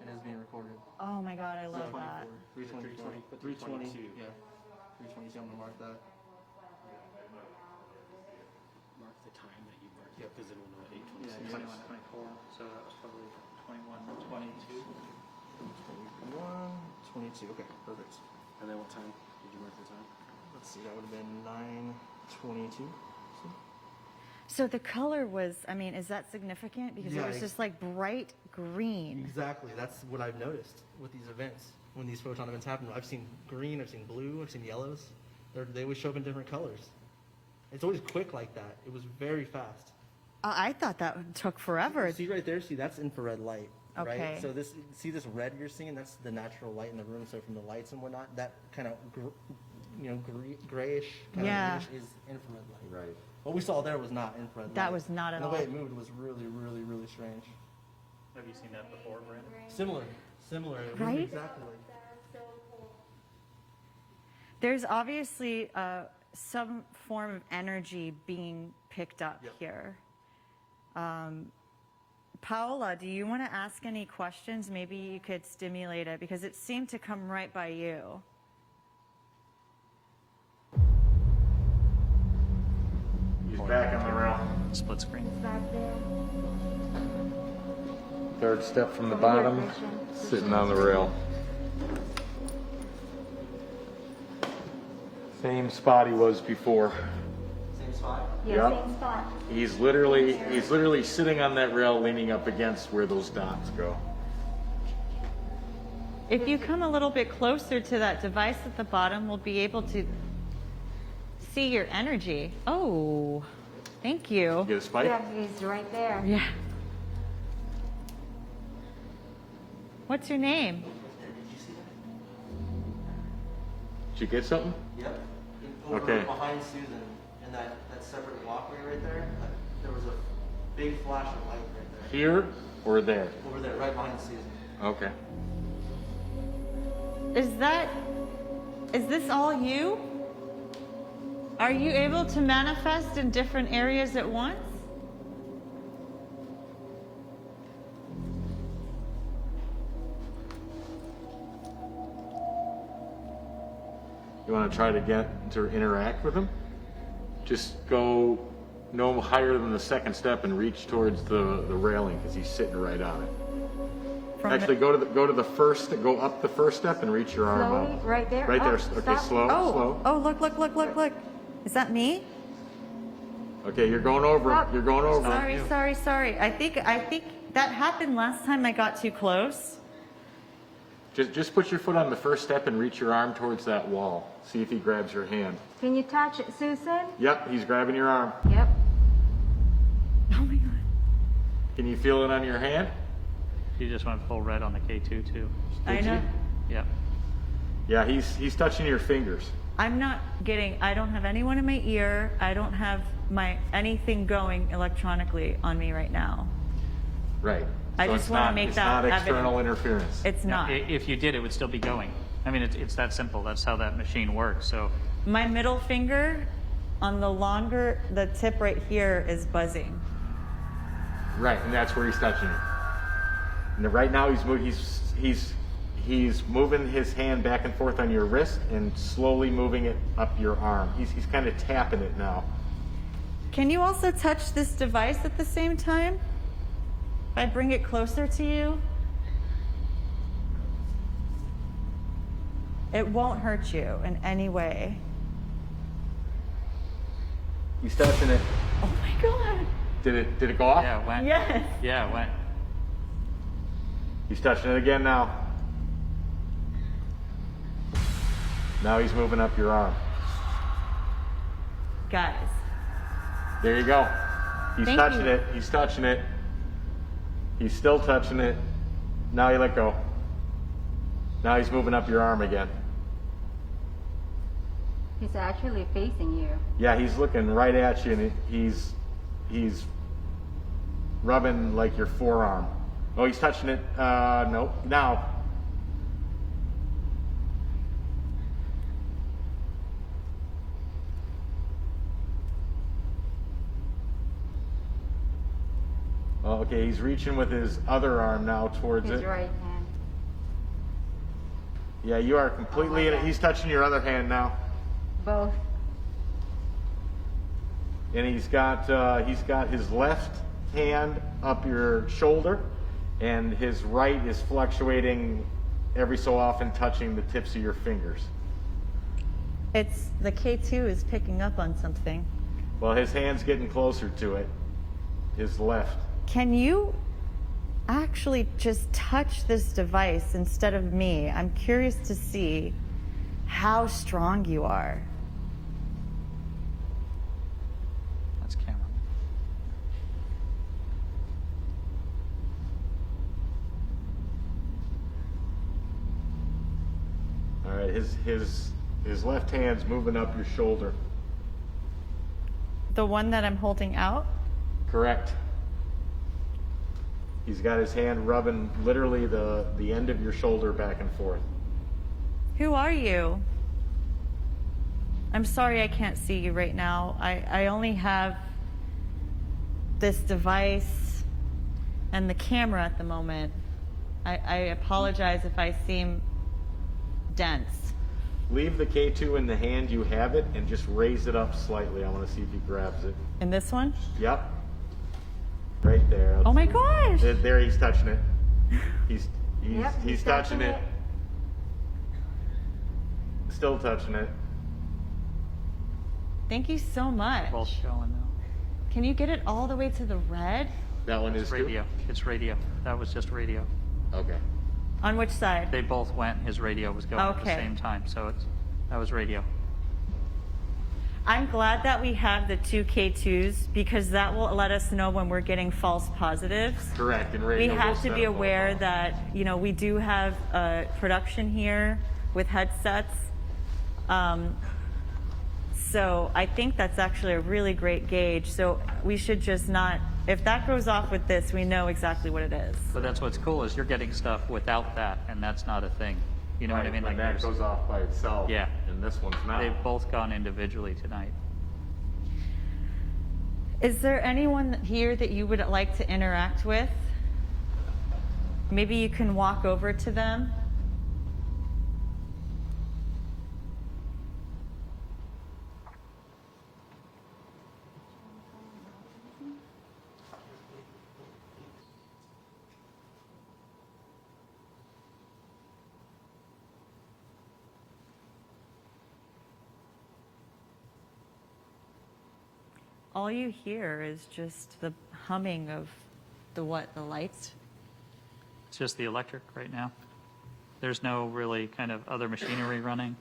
it is being recorded. Oh my God, I love that. 320. Yeah. 320. So I'm gonna mark that. Mark the time that you marked. Yep. Because it'll know 8:26. Yeah, 21, 24, so that was probably 21, 22. 21, 22. Okay, perfect. And then what time did you mark the time? Let's see, that would have been 9:22. So the color was, is that significant? Because it was just like bright green. Exactly. That's what I've noticed with these events. When these photon events happen, I've seen green, I've seen blue, I've seen yellows. They always show up in different colors. It's always quick like that. It was very fast. I thought that took forever. See right there, that's infrared light. Okay. Right? So this red you're seeing, that's the natural light in the room. So from the lights and whatnot, that kind of grayish kind of greenish is infrared light. Right. What we saw there was not infrared. That light. was not at and all. The way it moved was really, really, really strange. Have you seen that before, Brandon? Similar. It moved Right? exactly like. There's obviously some form of energy being picked up here. Paola, do you want to ask any questions? Maybe you could stimulate it because it seemed to come right by you. He's back on the rail. Split screen. Third step from the bottom, sitting on the rail. Same spot he was before. Same spot? Yep. Same spot. He's literally sitting on that rail, leaning up against where those dots go. If you come a little bit closer to that device at the bottom, we'll be able to see your energy. Oh, thank you. Get a spike? Yeah, he's right there. Yeah. What's your name? Did you get something? Yep. Over Okay. behind Susan, in that separate walkway right there, there was a big flash of light right there. Here or there? Over there, right behind Susan. Okay. Is this all you? Are you able to manifest in different areas at once? You want to try to get to interact with him? Just go no higher than the second step and reach towards the railing because he's sitting right on it. Actually, go to the first. Go up the first step and reach your arm Slowly, out. right there. Right there. Up, Okay, stop. slow, slow. Oh, look. Is that me? Okay, you're going over. Stop. You're going over. Sorry. I think that happened last time I got too close. Just put your foot on the first step and reach your arm towards that wall. See if he grabs your hand. Can you touch Susan? Yep, he's grabbing your arm. Yep. Oh my god. Can you feel it on your hand? You just went full red on the K2 too. I know. Yeah. Yeah, he's touching your fingers. I don't have anyone in my ear. I don't have anything going electronically on me right now. Right. I So just it's want to not- make it's that not external evident. interference. It's not. If you did, it would still be going. I mean, it's that simple. That's how that machine works. So My middle finger on the tip right here is buzzing. Right, and that's where he's touching you. And right now he's moving his hand back and forth on your wrist and slowly moving it up your arm. He's kind of tapping it now. Can you also touch this device at the same time? If I bring it closer to you? It won't hurt you in any way. He's touching it. Oh my god. Did it go off? yeah, it went. Yes. Yeah, it went. He's touching it again now. Now he's moving up your arm. Guys. There you go. He's Thank touching you. it. He's touching it. He's still touching it. Now you let go. Now he's moving up your arm again. He's actually facing you. Yeah, he's looking right at you, and he's rubbing like your forearm. Oh, he's touching it. Nope. Now. Oh, okay, he's reaching with his other arm now towards His it. right hand. Yeah, you are completely in it. He's touching your other hand now. Both. And he's got his left hand up your shoulder, and his right is fluctuating every so often, touching the tips of your fingers. The K2 is picking up on something. Well, his hand's getting closer to it. His left. Can you actually just touch this device instead of me? I'm curious to see how strong you are. That's camera. All right, his left hand's moving up your shoulder. The one that I'm holding out? Correct. He's got his hand rubbing literally the end of your shoulder back and forth. Who are you? I'm sorry I can't see you right now. I only have this device and the camera at the moment. I apologize if I seem dense. Leave the K2 in the hand you have it and just raise it up slightly. I want to see if he grabs it. In this one? Yep. Right there. Oh my gosh! There, he's touching it. He's Yep, touching it. Still touching it. Thank you so much. Both showing now. Can you get it all the way to the red? That one It's is radio. It's radio. That was just radio. Okay. On which side? They both went. His radio was going at the Okay. same time, so that was radio. I'm glad that we have the 2 K2s because that will let us know when we're getting false positives. Correct. And We radio will have to set be them both aware off. that, we do have production here with headsets. So I think that's actually a really great gauge. So we should just not, if that goes off with this, we know exactly what it is. But that's what's cool is you're getting stuff without that, and that's not a thing. You know what I mean? When that there's- goes off by itself. Yeah. And this one's not. They've both gone individually tonight. Is there anyone here that you would like to interact with? Maybe you can walk over to them. All you hear is just the humming of the lights? It's just the electric right now. There's no really kind of other machinery running.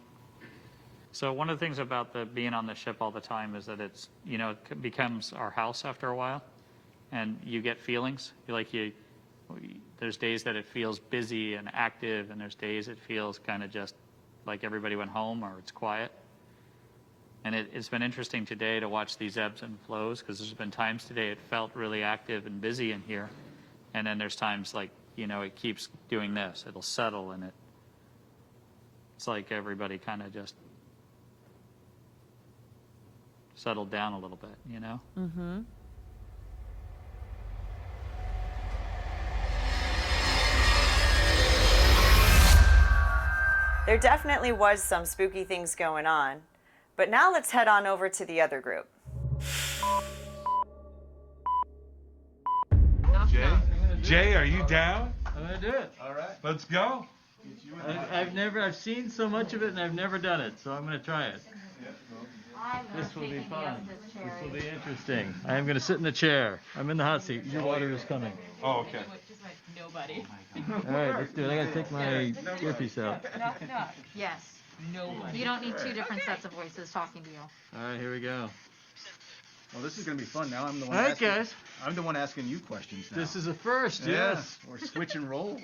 So one of the things about being on the ship all the time is that it's, it becomes our house after a while, and you get feelings. There's days that it feels busy and active, and there's days it feels kind of just like everybody went home or it's quiet. And it's been interesting today to watch these ebbs and flows because there's been times today it felt really active and busy in here. And then there's times like, it keeps doing this. It'll settle and it's like everybody kind of just settled down a little bit, Mm-hmm. There definitely was some spooky things going on. But now let's head on over to the other group. Jay, are you down? I'm gonna do it. All right. Let's go. I've seen so much of it and I've never done it, so I'm gonna try it. This will be fun. This will be interesting. I am gonna sit in the chair. I'm in the hot seat. Your water is coming. Oh, okay. Nobody. All right, let's do it. I gotta take my earpiece out. Knock, knock. Yes. Nobody. You don't need 2 different sets of voices talking to you. All right, here we go. Well, this is going to be fun. Now I'm the one. All right, asking, guys. I'm the one asking you questions now. This is a first, Yeah, yes. we're switching roles.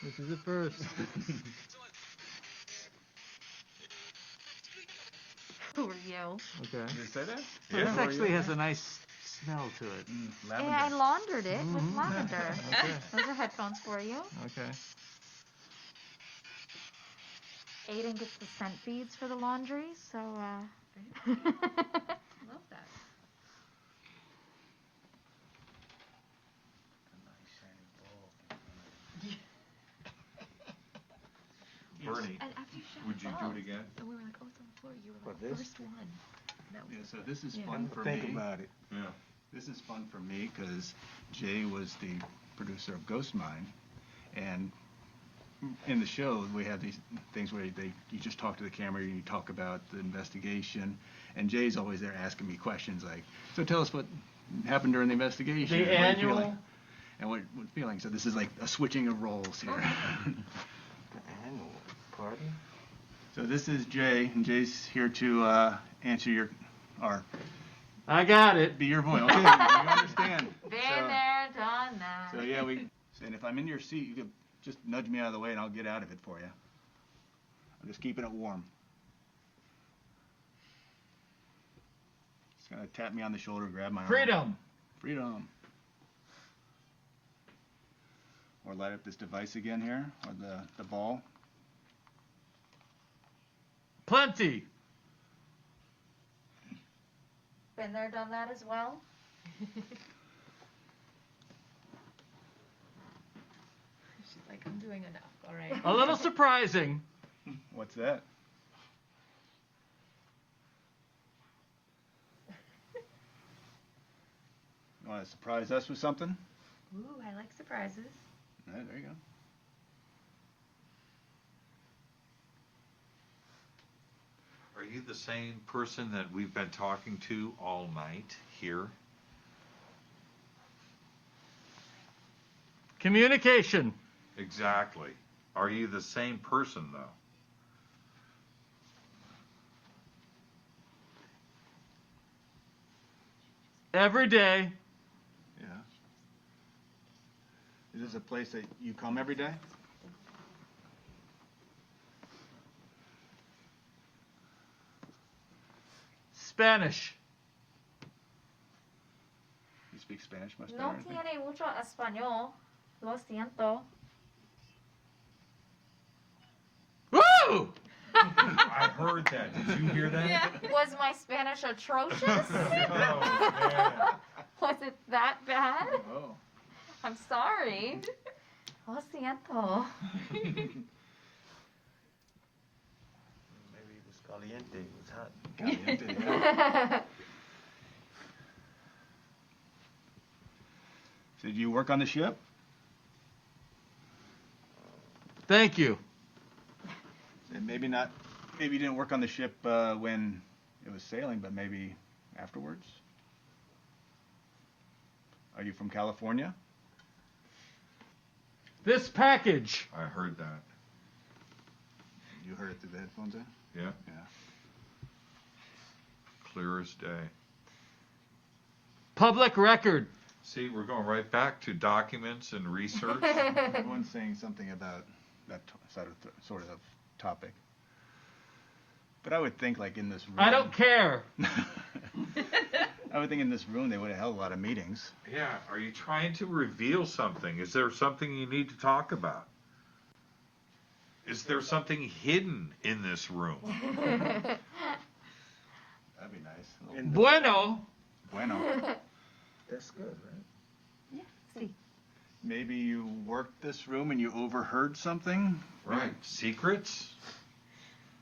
This is a first. Who are you? Okay. Did it say that? This actually has a nice smell to it. Yeah, I laundered it with lavender. Okay. Those are headphones for you. Okay. Aiden gets the scent beads for the laundry, so Love that. Bernie, And after you shut would you up, do it again? And we were like, oh, it's on the floor. You were like, What, this? first one. That was Yeah, so this is Yeah. fun for Think me. about it. Yeah. This is fun for me because Jay was the producer of Ghost Mine, and in the show we have these things where you just talk to the camera and you talk about the investigation, and Jay's always there asking me questions like, so tell us what happened during the investigation. The and what annual? feeling. And what feeling. So this is like a switching of roles here. The annual party? So this is Jay, and Jay's here to answer I got it. be your voice. Okay, you understand. been there, done that. So yeah, and if I'm in your seat, you could just nudge me out of the way and I'll get out of it for you. I'm just keeping it warm. Just gonna tap me on the shoulder, grab my arm. Freedom. Freedom. Or light up this device again here, or the ball. Plenty. Been there, done that as well. She's like, I'm doing enough. All right. A little surprising. What's that? You want to surprise us with something? Ooh, I like surprises. All right, there you go. Are you the same person that we've been talking to all night here? Communication. Exactly. Are you the same person, though? Every day. Yeah. Is this a place that you come every day? Spanish. You speak Spanish much better? No I think? tiene mucho español. Lo siento. Woo! I heard that. Did you hear that? Yeah. Was my Spanish atrocious? Was it that bad? Oh. I'm sorry. Lo siento. Maybe it was caliente. It was hot. Caliente, yeah. So did you work on the ship? Thank you. And maybe not. Maybe you didn't work on the ship when it was sailing, but maybe afterwards. Are you from California? This package. I heard that. You heard it through the headphones, eh? Yeah. Yeah. Clear as day. Public record. See, we're going right back to documents and research. Everyone's saying something about that sort of topic. But I would think, like, in this room... I don't care. I would think in this room they would have held a lot of meetings. Yeah, are you trying to reveal something? Is there something you need to talk about? Is there something hidden in this room? That'd be nice. Bueno. Bueno. That's good, right? Yeah, see. Maybe you worked this room and you overheard something? Right. Secrets?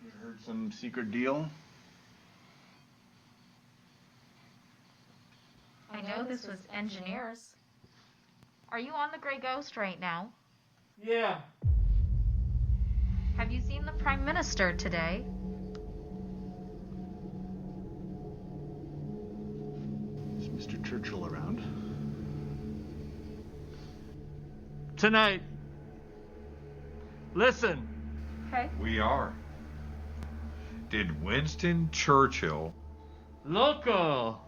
You heard some secret deal? I know this was engineers. Are you on the Grey Ghost right now? Yeah. Have you seen the Prime Minister today? Is Mr. Churchill around? Tonight. Listen. Okay. We are. Did Winston Churchill... Local.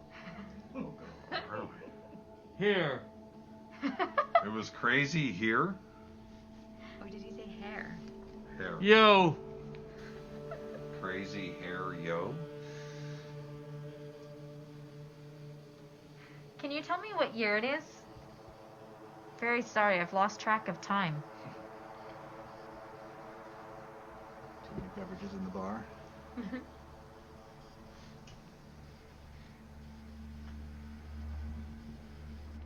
Here. It was crazy here? Or did he say hair? Hair. Yo. Crazy hair, yo. Can you tell me what year it is? Very sorry, I've lost track of time. Too many beverages in the bar.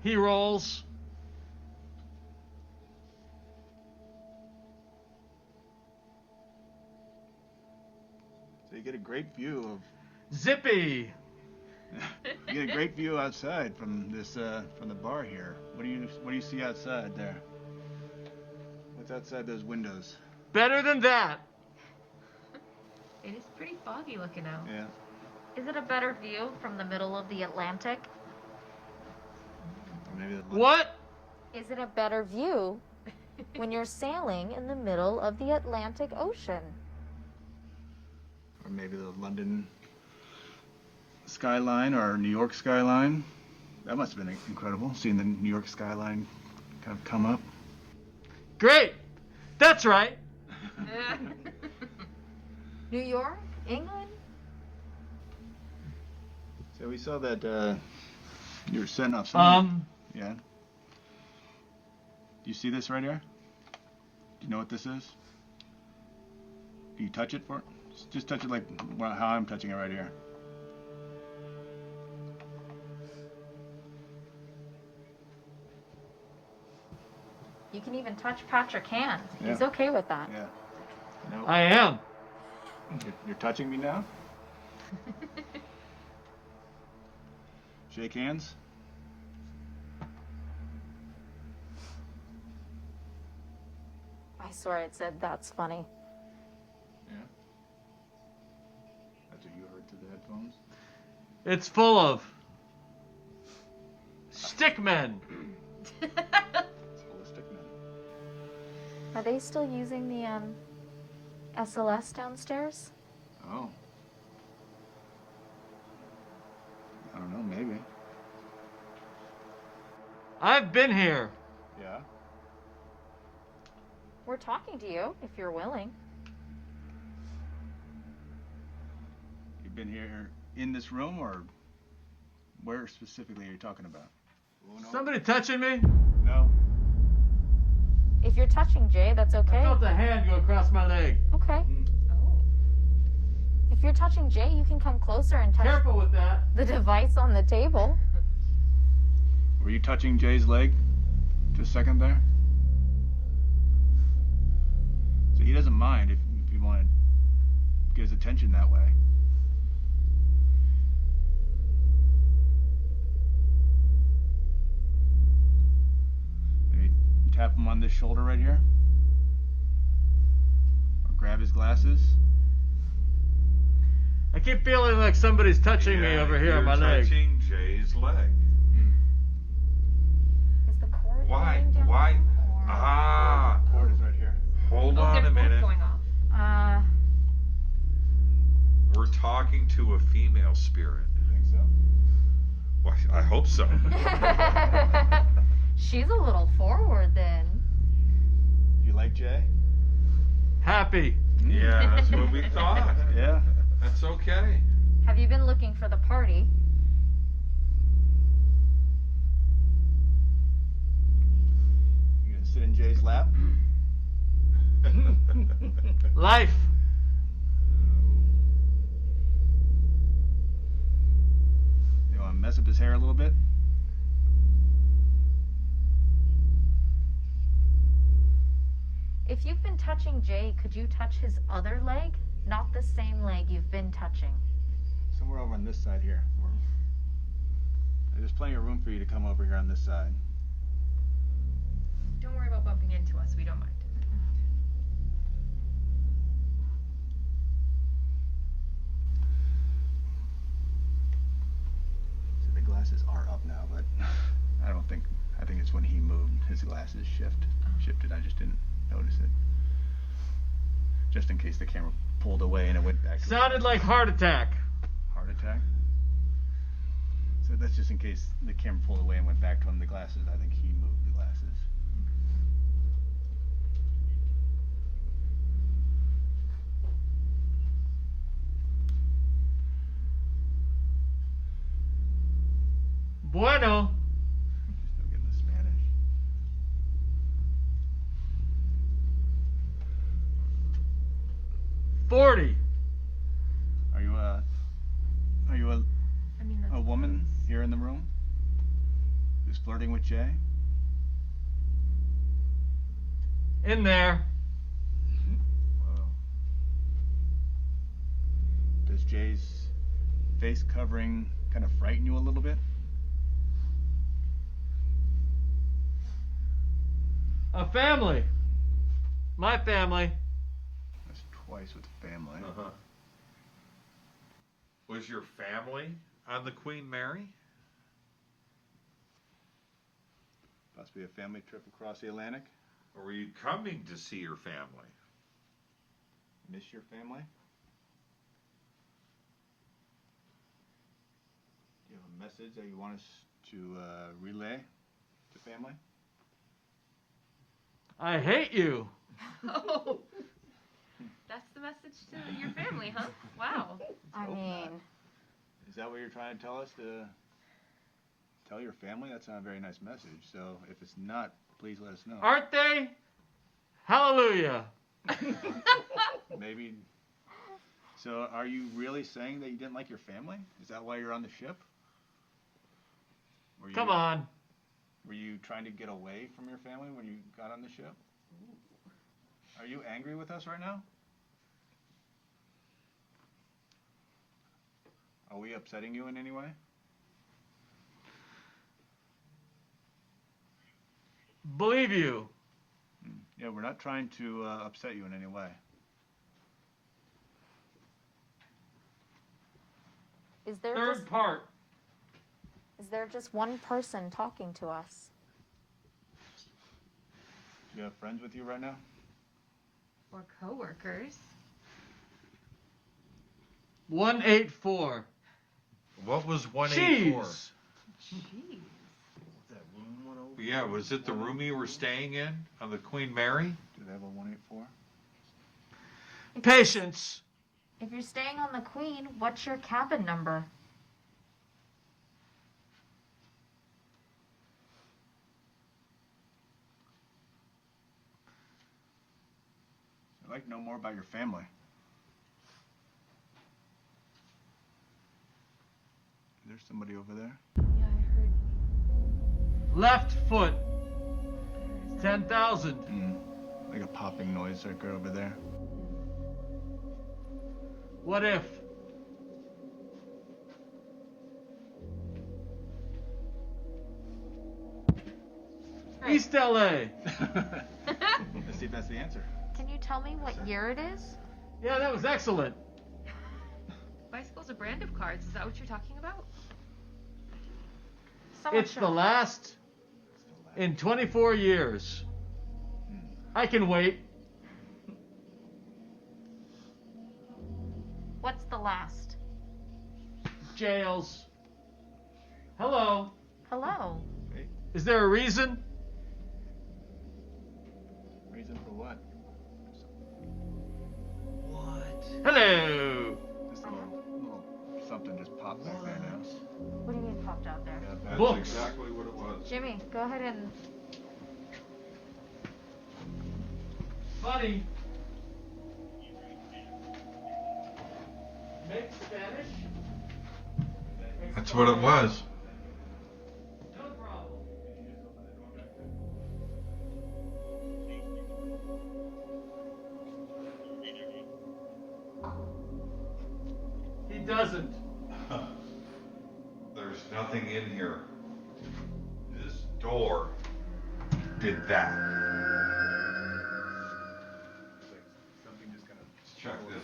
He rolls. So you get a great view of... Zippy. You get a great view outside from this from the bar here. What do you see outside there? What's outside those windows? Better than that. It is pretty foggy looking out. Yeah. Is it a better view from the middle of the Atlantic? Or maybe What? Is it a better view when you're sailing in the middle of the Atlantic Ocean? Or maybe the London skyline or New York skyline. That must have been incredible, seeing the New York skyline kind of come up. Great. That's right. New York? England? So we saw that you were setting up something. Yeah. Do you see this right here? Do you know what this is? Can you touch it for it? Just touch it like how I'm touching it right here. You can even touch Patrick's hand. Yeah. He's okay with that. Yeah. No. I am. You're touching me now? Shake hands. I swear it said that's funny. Yeah. That's what you heard through the headphones? It's full of stickmen. It's full of stickmen. Are they still using the SLS downstairs? Oh. I don't know, maybe. I've been here. Yeah. We're talking to you, if you're willing. You've been here in this room, or where specifically are you talking about? Somebody touching me? No. If you're touching Jay, that's okay. I felt a hand go across my leg. Okay. If you're touching Jay, you can come closer and touch Careful with that. the device on the table. Were you touching Jay's leg? Just a second there. So he doesn't mind if you want to get his attention that way. Maybe tap him on this shoulder right here. Or grab his glasses. I keep feeling like somebody's touching me over here on my leg. Touching Jay's leg. Is the cord Why? going down? Why? Ah. The cord is right here. Hold on a minute. Going off. We're talking to a female spirit. You think so? Well, I hope so. She's a little forward then. You like Jay? Happy. Yeah, that's what we thought. Yeah. That's okay. Have you been looking for the party? You gonna sit in Jay's lap? Life. You want to mess up his hair a little bit? If you've been touching Jay, could you touch his other leg? Not the same leg you've been touching. Somewhere over on this side here. There's plenty of room for you to come over here on this side. Don't worry about bumping into us. We don't mind. So the glasses are up now, but I think it's when he moved, his glasses shifted. I just didn't notice it. Just in case the camera pulled away and it went back to Sounded like heart attack. heart attack. So that's just in case the camera pulled away and went back to him. The glasses, I think he moved the glasses. Bueno. Still getting the Spanish. $40. Are you a woman here in the room who's flirting with Jay? In there. Wow. Does Jay's face covering kind of frighten you a little bit? A family. My family. That's twice with family. Uh-huh. Was your family on the Queen Mary? Possibly a family trip across the Atlantic? Or were you coming to see your family? Miss your family? Do you have a message that you want us to relay to family? I hate you. Oh, that's the message to your family, huh? Wow. I mean, Is that what you're trying to tell us? To tell your family? That's not a very nice message. So if it's not, please let us know. Aren't they? Hallelujah. Maybe. So are you really saying that you didn't like your family? Is that why you're on the ship? Come on. Were you trying to get away from your family when you got on the ship? Are you angry with us right now? Are we upsetting you in any way? Believe you. Yeah, we're not trying to upset you in any way. Is there Third part. Is there just one person talking to us? Do you have friends with you right now? Or coworkers. 184. What was 184? Jeez. Jeez. Yeah, was it the room you were staying in on the Queen Mary? Do they have a 184? Patience. If you're staying on the Queen, what's your cabin number? I'd like to know more about your family. Is there somebody over there? Yeah, I heard. Left foot. 10,000. Like a popping noise right over there. What if? East LA. Let's see if that's the answer. Can you tell me what year it is? Yeah, that was excellent. Bicycle's a brand of cards. Is that what you're talking about? It's the last in 24 years. I can wait. What's the last? Jails. Hello. Hello. Is there a reason? Reason for what? Hello. Just a little something just popped back there now. What do you mean popped out there? Yeah, That's Books. exactly what it was. Jimmy, go ahead and... Buddy. Make Spanish? That's what it was. No problem. He doesn't. There's nothing in here. This door did that. Something just kind of. Let's check this.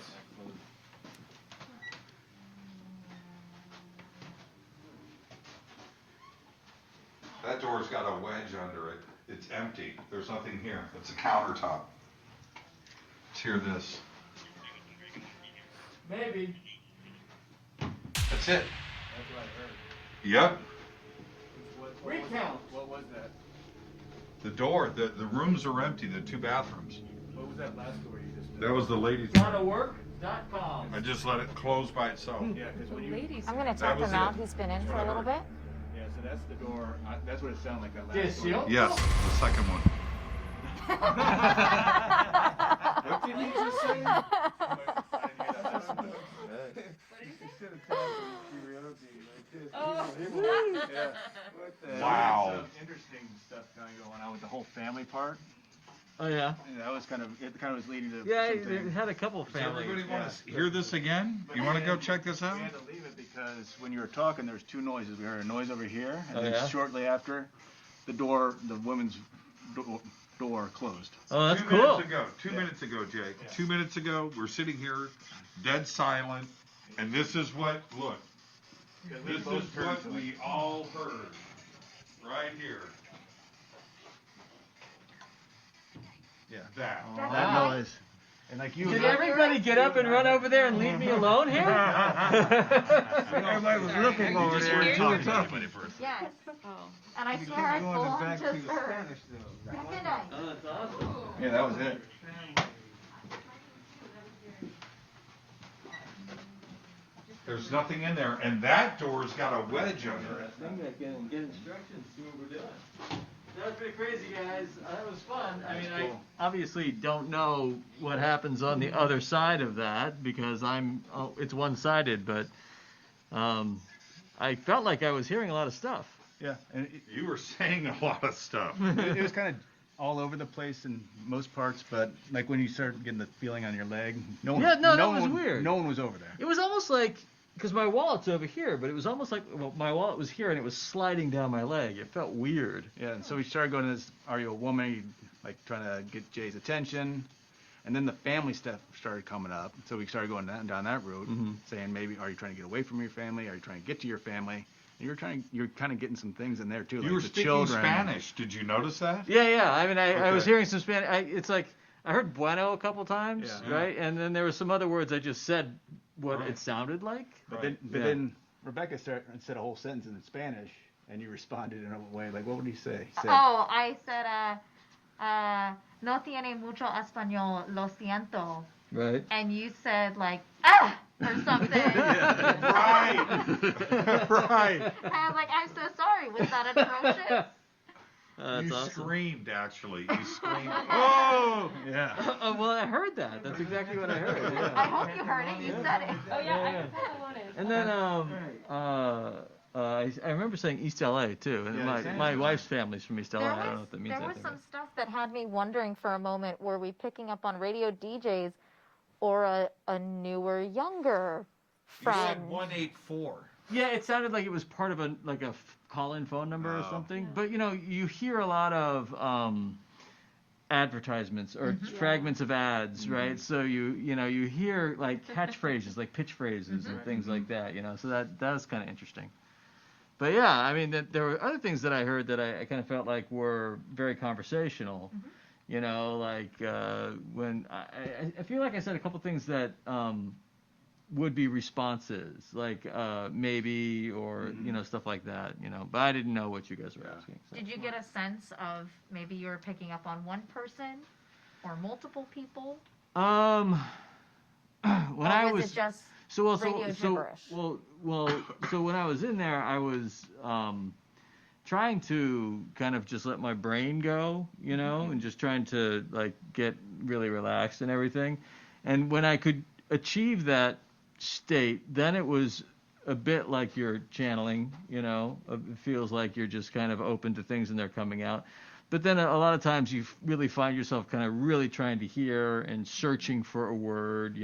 That door's got a wedge under it. It's empty. There's nothing here. It's a countertop. Let's hear this. Maybe. That's it. That's what I heard. Yep. Recount. What was that? The door, the rooms are empty, the two bathrooms. What was that last door you just did? That was the ladies' room. GottaWork.com. I just let it close by itself. Yeah, because when you. I'm going to That tap was him out. it. He's been in That's for what a I little heard. bit. Yeah, so that's the door. That's what it sounded like that last Yes, door. Yes, the second one. What did you just say? Wow. Some interesting stuff kind of going on with the whole family part. Oh, yeah? And that was kind of, it kind of was leading to Yeah, something. it had a couple Does families. everybody want to hear this again? You want to go check this out? We had to leave it because when you were talking, there was two noises. We heard a noise over here, and Oh, then yeah? shortly after, the women's door closed. Oh, that's 2 cool. minutes ago, 2 minutes ago, Jake. 2 minutes ago, we're sitting here, dead silent, and this is what, look, this is what we all heard, right here. Yeah. That. That noise. And like you. Did everybody get up and run over there and leave me alone here? Everybody was looking over there and you were talking. Yes. Oh. And I You swear I kept full going on back just to the heard. Spanish though. Becca Knight. Oh, that's awesome. Yeah, that was it. There's nothing in there, and that door's got a wedge under it. I think I can get instructions, see what we're doing. That's pretty crazy, guys. That was fun. I mean, I obviously don't know what happens on the other side of that because it's one-sided, but I felt like I was hearing a lot of stuff. Yeah, and you were saying a lot of stuff. It was kind of all over the place in most parts, but like when you start getting the feeling on your leg, no one was weird. No one was over there. It was almost like, because my wallet's over here, but it was almost like, well, my wallet was here and it was sliding down my leg. It felt weird. Yeah, and so we started going to this, are you a woman? Like trying to get Jay's attention. And then the family stuff started coming up. So we started going down that route, saying maybe, are you trying to get away from your family? Are you trying to get to your family? And you're kind of getting some things in there too. You like were the speaking children. Spanish. Did you notice that? Yeah. I mean, I Okay. was hearing some Spanish. It's like, I heard bueno a couple times, Yeah. right? And then there were some other words I just said what it sounded like. But then Rebecca said a whole sentence in Spanish, and you responded in a way like, what would you say? Oh, I said, no tiene mucho español, lo siento. Right. And you said like, or something. Right. And I'm like, I'm so sorry. Was that atrocious? You awesome. Screamed, actually. You screamed, oh! Yeah. Well, I heard that. That's exactly what I heard. Yeah. I hope you heard it. You said it. Oh yeah, I wanted. And then I remember saying East LA too, and my wife's family's from East LA. I don't know if that means There was anything. some stuff that had me wondering for a moment, were we picking up on radio DJs or a newer, younger You friend? said 184. Yeah, it sounded like it was part of a call-in phone number or something. But you hear a lot of advertisements or fragments of ads, right? So you hear like catchphrases, like pitch phrases and things like that. So that was kind of interesting. But yeah, I mean, there were other things that I heard that I kind of felt like were very conversational. Like when I feel like I said a couple things that would be responses, like maybe or stuff like that. But I didn't know what you guys were asking. So. Did you get a sense of maybe you were picking up on one person or multiple people? When or I was was it just so radio gibberish? so when I was in there, I was trying to kind of just let my brain go, and just trying to like get really relaxed and everything. And when I could achieve that state, then it was a bit like you're channeling, it feels like you're just kind of open to things and they're coming out. But then a lot of times you really find yourself kind of really trying to hear and searching for a word,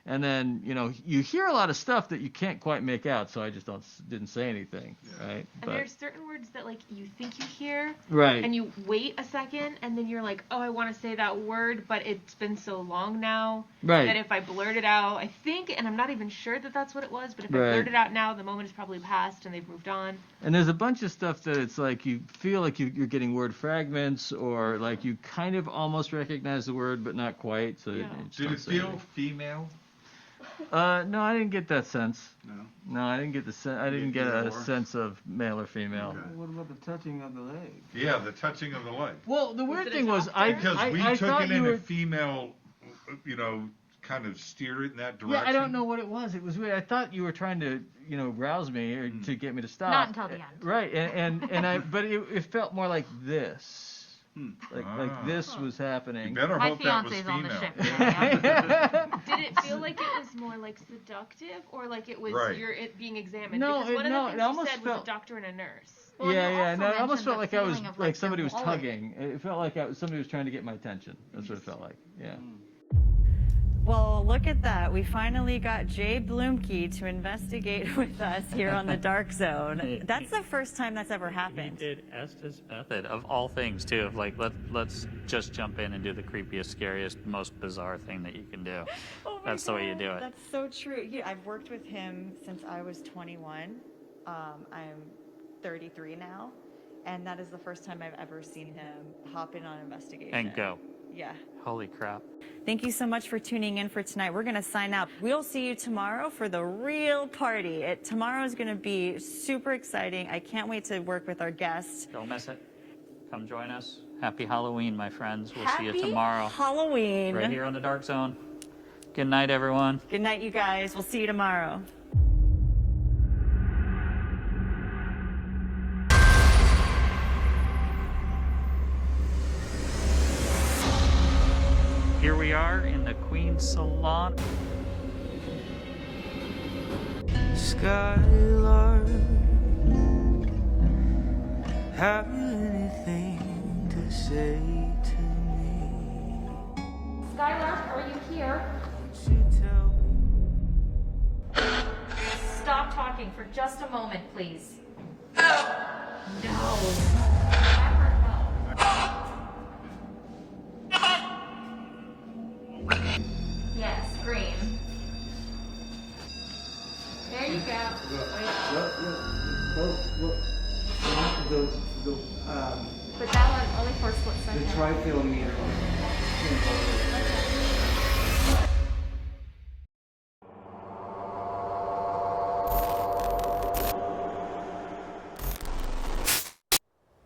and then you hear a lot of stuff that you can't quite make out, so I just didn't say anything, right? And there's certain words that like you think you hear, right? And you wait a second, and then you're like, oh, I want to say that word, but it's been so long now, right? That if I blurt it out, I think, and I'm not even sure that that's what it was, but if I blurt it out now, the moment is probably past and they've moved on. And there's a bunch of stuff that it's like you feel like you're getting word fragments, or like you kind of almost recognize the word but not quite. So Did it feel female? No, I didn't get that sense. No, I didn't get I didn't get a sense of male or female. Okay. What about the touching of the leg? Yeah, the touching of the leg. Well, the weird thing was because we I took thought it you in were... a female, kind of steered it in that direction. Yeah, I don't know what it was. It was weird. I thought you were trying to, rouse me or to get me to stop. Not until the end. Right, and but it felt more like this. Like this was happening. You better hope that was female. On the ship. Did it feel like it was more like seductive, or like it was it being examined? No, because one of the things you almost said was a doctor and a nurse. No, it almost felt like I was like somebody was tugging. It felt like somebody was trying to get my attention. That's what it felt like. Yeah. Well, look at that. We finally got Jay Blumke to investigate with us here on the Dark Zone. That's the first time that's ever happened. He did Estes method of all things too. Of like let's just jump in and do the creepiest, scariest, most bizarre thing that you can do. That's the way you do it. That's so true. I've worked with him since I was 21. I'm 33 now, and that is the first time I've ever seen him hop in on investigation. And go. Yeah. Holy crap. Thank you so much for tuning in for tonight. We're going to sign out. We'll see you tomorrow for the real party. Tomorrow is going to be super exciting. I can't wait to work with our guests. Don't miss it. Come join us. Happy Halloween, my friends. We'll see you tomorrow. Halloween. Right here on the Dark Zone. Good night, everyone. Good night, you guys. We'll see you tomorrow. Here we are in the Queen's Salon. Skylark, have you anything to say to me? Skylark, are you here? Won't you tell me? Stop talking for just a moment, please. No. Yes, green. There you go. But that one only for a split second. Tri-field meter.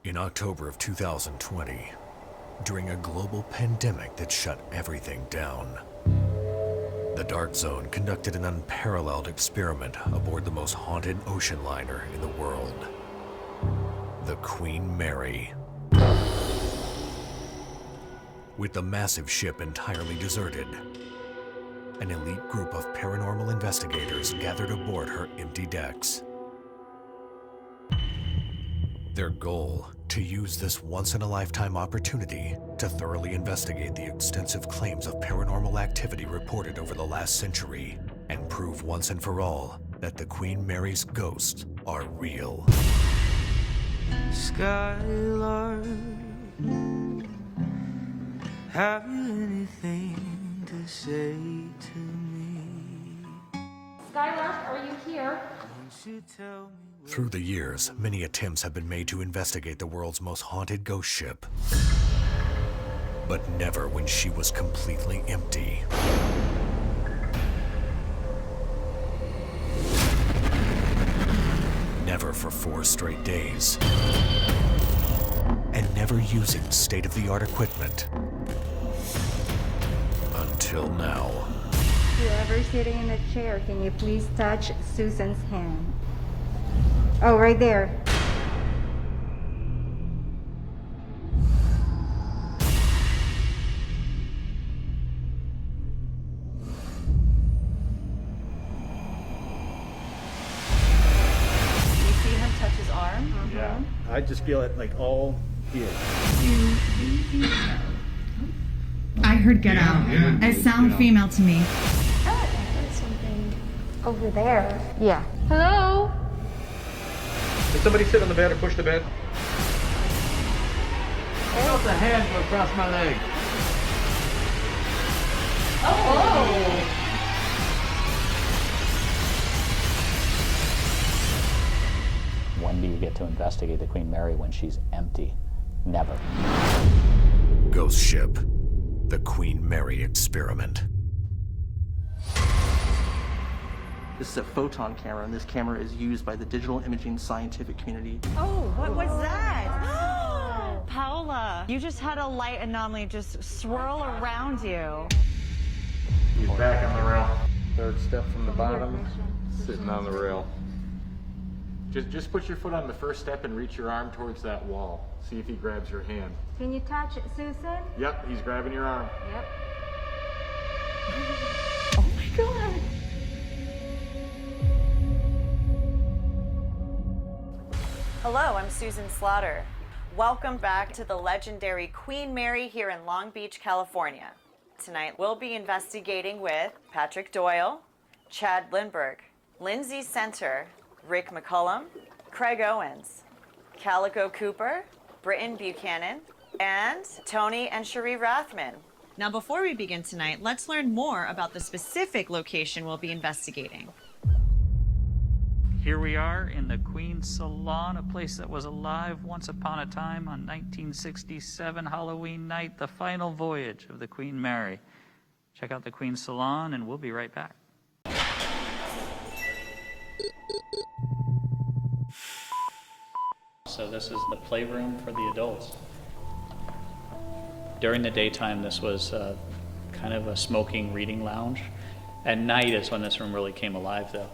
In October of 2020, during a global pandemic that shut everything down, the Dark Zone conducted an unparalleled experiment aboard the most haunted ocean liner in the world, the Queen Mary. With the massive ship entirely deserted, an elite group of paranormal investigators gathered aboard her empty decks. Their goal, to use this once-in-a-lifetime opportunity to thoroughly investigate the extensive claims of paranormal activity reported over the last century and prove once and for all that the Queen Mary's ghosts are real. Skylark, have you anything to say to me? Skylark, are you here? Won't you tell me? Through the years, many attempts have been made to investigate the world's most haunted ghost ship, but never when she was completely empty. Never for 4 straight days. And never using state-of-the-art equipment. Until now. Whoever sitting in the chair, can you please touch Susan's hand? Oh, right there. You see him touch his arm? Yeah. I just feel it like all here. I heard get out. It sounded female to me. I heard something over there. Yeah. Hello? Did somebody sit on the bed or push the bed? I felt a hand go across my leg. Oh! When do you get to investigate the Queen Mary when she's empty? Never. Ghost ship, the Queen Mary experiment. This is a photon camera, and this camera is used by the digital imaging scientific community. Oh, what was that? Paola, you just had a light anomaly just swirl around you. He's back on the rail. Third step from the bottom, sitting on the rail. Just put your foot on the first step and reach your arm towards that wall. See if he grabs your hand. Can you touch Susan? Yep, he's grabbing your arm. Yep. Oh my God. Hello, I'm Susan Slaughter. Welcome back to the legendary Queen Mary here in Long Beach, California. Tonight we'll be investigating with Patrick Doyle, Chad Lindbergh, Lindsay Center, Rick McCullum, Craig Owens, Calico Cooper, Britton Buchanan, and Tony and Cherie Rathman. Now before we begin tonight, let's learn more about the specific location we'll be investigating. Here we are in the Queen's Salon, a place that was alive once upon a time on 1967 Halloween night, the final voyage of the Queen Mary. Check out the Queen's Salon and we'll be right back. So this is the playroom for the adults. During the daytime, this was kind of a smoking reading lounge. At night is when this room really came alive, though.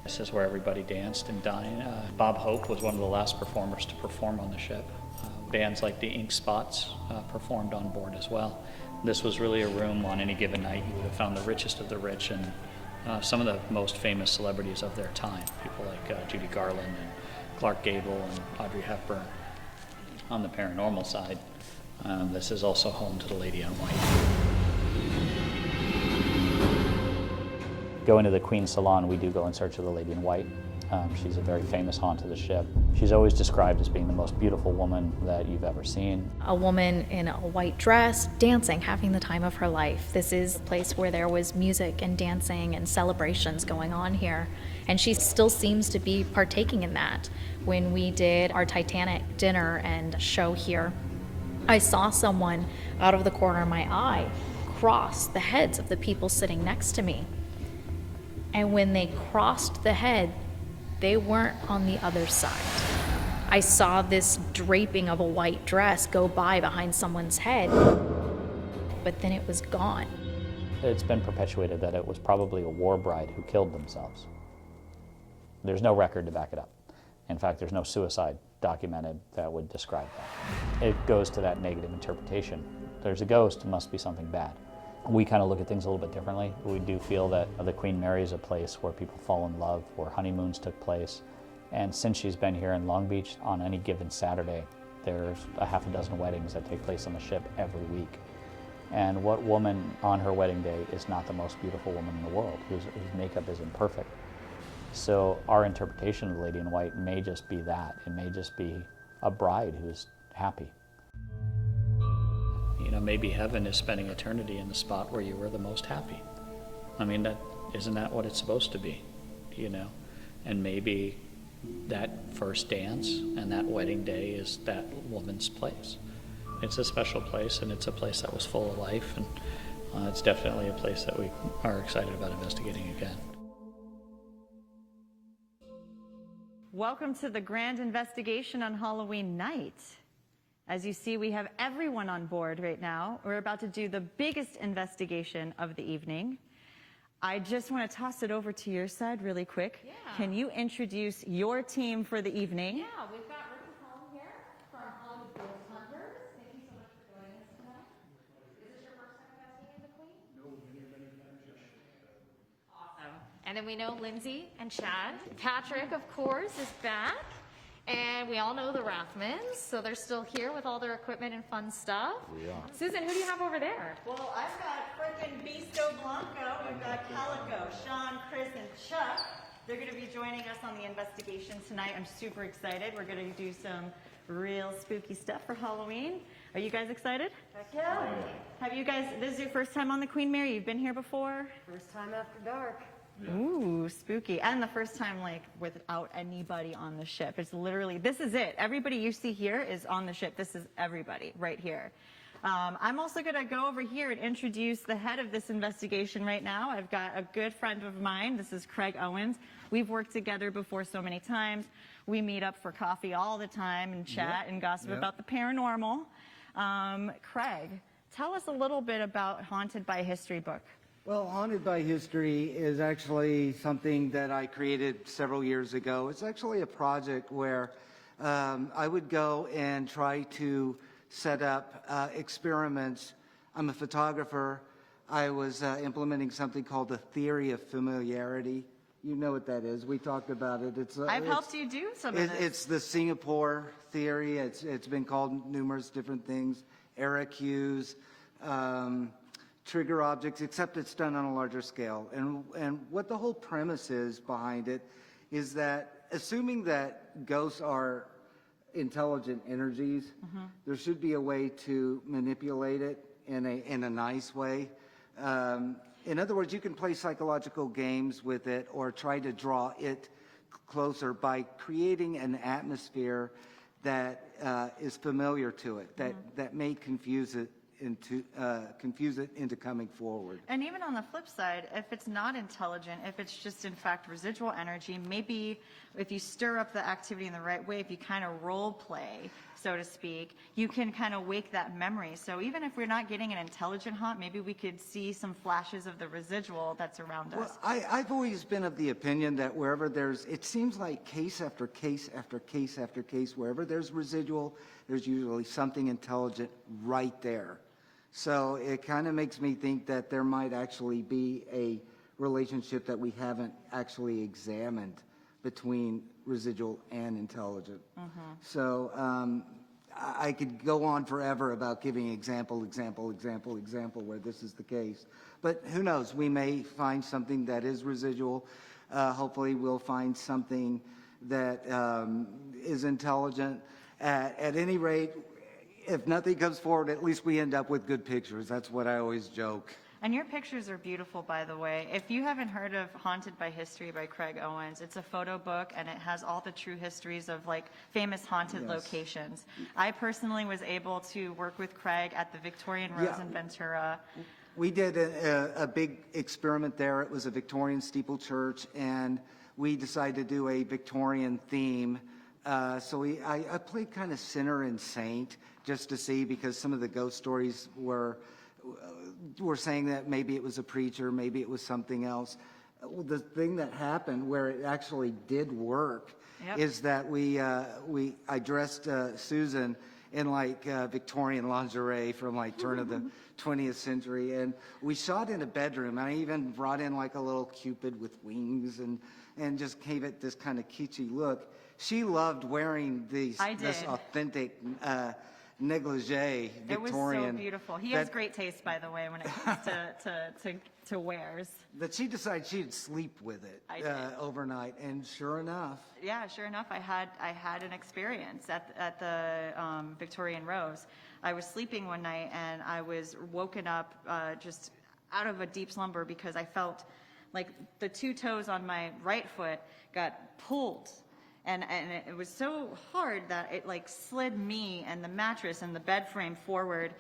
This is where everybody danced and dined. Bob Hope was one of the last performers to perform on the ship. Bands like the Ink Spots performed on board as well. This was really a room on any given night. You would have found the richest of the rich and some of the most famous celebrities of their time. People like Judy Garland and Clark Gable and Audrey Hepburn. On the paranormal side, this is also home to the Lady in White. Going to the Queen's Salon, we do go in search of the Lady in White. She's a very famous haunt of the ship. She's always described as being the most beautiful woman that you've ever seen. A woman in a white dress, dancing, having the time of her life. This is a place where there was music and dancing and celebrations going on here. And she still seems to be partaking in that. When we did our Titanic dinner and show here, I saw someone out of the corner of my eye cross the heads of the people sitting next to me. And when they crossed the head, they weren't on the other side. I saw this draping of a white dress go by behind someone's head, but then it was gone. It's been perpetuated that it was probably a war bride who killed themselves. There's no record to back it up. In fact, there's no suicide documented that would describe that. It goes to that negative interpretation. There's a ghost, it must be something bad. We kind of look at things a little bit differently. We do feel that the Queen Mary is a place where people fall in love, where honeymoons took place. And since she's been here in Long Beach, on any given Saturday, there's a half a dozen weddings that take place on the ship every week. And what woman on her wedding day is not the most beautiful woman in the world, whose makeup is imperfect? So our interpretation of the Lady in White may just be that. It may just be a bride who's happy. You know, maybe heaven is spending eternity in the spot where you were the most happy. I mean, isn't that what it's supposed to be, you know? And maybe that first dance and that wedding day is that woman's place. It's a special place, and it's a place that was full of life, and it's definitely a place that we are excited about investigating again. Welcome to the grand investigation on Halloween night. As you see, we have everyone on board right now. We're about to do the biggest investigation of the evening. I just want to toss it over to your side really quick. Yeah. Can you introduce your team for the evening? Yeah, we've got Rick and Colin here from Hollywood Ghost Hunters. Thank you so much for joining us tonight. Is this your first time investigating the Queen? No, many times. Awesome. And then we know Lindsay and Chad. Patrick, of course, is back. And we all know the Rathmans, so they're still here with all their equipment and fun stuff. We are. Susan, who do you have over there? Well, I've got frickin' Beasto Blanco, we've got Calico, Sean, Chris, and Chuck. They're going to be joining us on the investigation tonight. I'm super excited. We're going to do some real spooky stuff for Halloween. Are you guys excited? Heck yeah. Have you guys, this is your first time on the Queen Mary? You've been here before? First time after dark. Yeah. Ooh, spooky. And the first time, like, without anybody on the ship. It's literally, this is it. Everybody you see here is on the ship. This is everybody right here. I'm also going to go over here and introduce the head of this investigation right now. I've got a good friend of mine. This is Craig Owens. We've worked together before so many times. We meet up for coffee all the time and chat and gossip about the paranormal. Craig, tell us a little bit about Haunted by History book. Well, Haunted by History is actually something that I created several years ago. It's actually a project where I would go and try to set up experiments. I'm a photographer. I was implementing something called the theory of familiarity. You know what that is. We talked about it. I've helped you do some of this. It's the Singapore theory. It's been called numerous different things. Era cues. Trigger objects, except it's done on a larger scale. And what the whole premise is behind it is that, assuming that ghosts are intelligent energies, there should be a way to manipulate it in a nice way. In other words, you can play psychological games with it or try to draw it closer by creating an atmosphere that is familiar to it, that may confuse it into coming forward. And even on the flip side, if it's not intelligent, if it's just in fact residual energy, maybe if you stir up the activity in the right way, if you kind of role play, so to speak, you can kind of wake that memory. So even if we're not getting an intelligent haunt, maybe we could see some flashes of the residual that's around us. Well, I've always been of the opinion that wherever it seems like case after case after case after case, wherever there's residual, there's usually something intelligent right there. So it kind of makes me think that there might actually be a relationship that we haven't actually examined between residual and intelligent. So I could go on forever about giving example where this is the case. But who knows? We may find something that is residual. Hopefully we'll find something that is intelligent. At any rate, if nothing comes forward, at least we end up with good pictures. That's what I always joke. And your pictures are beautiful, by the way. If you haven't heard of Haunted by History by Craig Owens, it's a photo book and it has all the true histories of like famous haunted locations. I personally was able to work with Craig at the Victorian Rose in Ventura. We did a big experiment there. It was a Victorian steeple church, and we decided to do a Victorian theme. So I played kind of sinner and saint just to see, because some of the ghost stories were saying that maybe it was a preacher, maybe it was something else. The thing that happened where it actually did work is that I dressed Susan in like Victorian lingerie from like turn of the 20th century, and we shot in a bedroom. I even brought in like a little Cupid with wings and just gave it this kind of kitschy look. She loved wearing this authentic negligee Victorian. It was so beautiful. He has great taste, by the way, when it comes to wares. That she decided she'd sleep with it overnight, and sure enough. Yeah, sure enough, I had an experience at the Victorian Rose. I was sleeping one night and I was woken up just out of a deep slumber because I felt like the two toes on my right foot got pulled. And it was so hard that it like slid me and the mattress and the bed frame forward.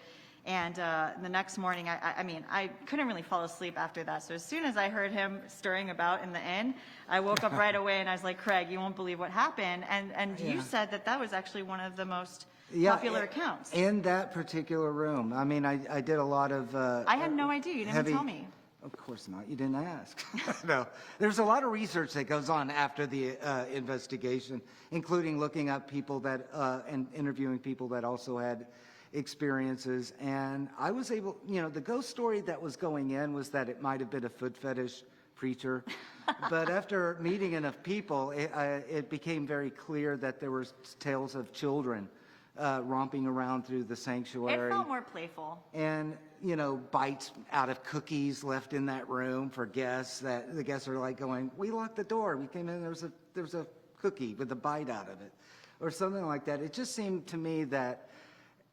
And the next morning, I couldn't really fall asleep after that. So as soon as I heard him stirring about in the inn, I woke up right away and I was like, Craig, you won't believe what happened. And you said that was actually one of the most popular accounts. In that particular room. I mean, I did a lot of... I had no idea. You didn't tell me. Of course not. You didn't ask. No. There's a lot of research that goes on after the investigation, including looking up people that and interviewing people that also had experiences. And I was able, the ghost story that was going in was that it might have been a foot fetish preacher. But after meeting enough people, it became very clear that there were tales of children romping around through the sanctuary. It felt more playful. And, bites out of cookies left in that room for guests, that the guests are like going, we locked the door. We came in, there was a cookie with a bite out of it, or something like that. It just seemed to me that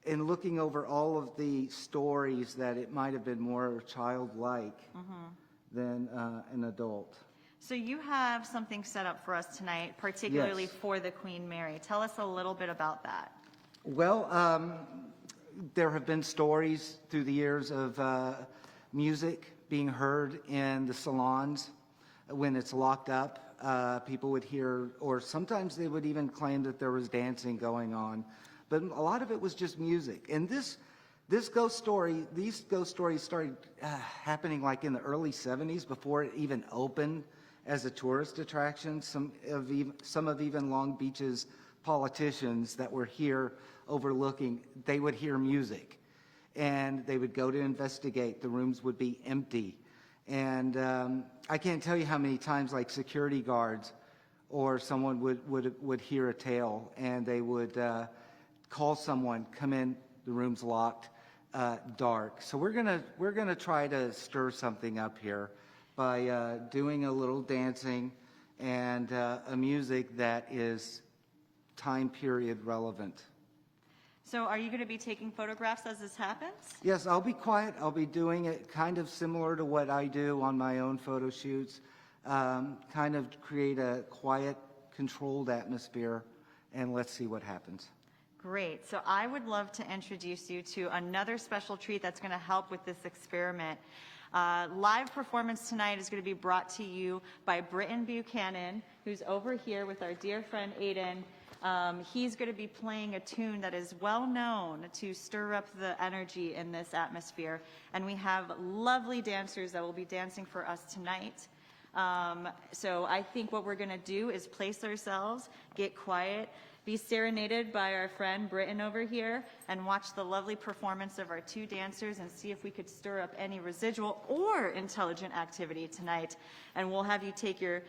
in looking over all of the stories that it might have been more childlike than an adult. So you have something set up for us tonight, particularly for the Queen Mary. Tell us a little bit about that. Well, there have been stories through the years of music being heard in the salons when it's locked up. People would hear, or sometimes they would even claim that there was dancing going on. But a lot of it was just music. And these ghost stories started happening like in the early 70s, before it even opened as a tourist attraction. Some of even Long Beach's politicians that were here overlooking, they would hear music and they would go to investigate. The rooms would be empty. And I can't tell you how many times like security guards or someone would hear a tale and they would call someone, come in, the room's locked, dark. So we're gonna try to stir something up here by doing a little dancing and a music that is time period relevant. So are you going to be taking photographs as this happens? Yes, I'll be quiet. I'll be doing it kind of similar to what I do on my own photo shoots, kind of create a quiet, controlled atmosphere, and let's see what happens. Great. So I would love to introduce you to another special treat that's going to help with this experiment. Live performance tonight is going to be brought to you by Britton Buchanan, who's over here with our dear friend Aiden. He's going to be playing a tune that is well known to stir up the energy in this atmosphere. And we have lovely dancers that will be dancing for us tonight. So I think what we're going to do is place ourselves, get quiet, be serenaded by our friend Britton over here, and watch the lovely performance of our two dancers and see if we could stir up any residual or intelligent activity tonight. And we'll have you take your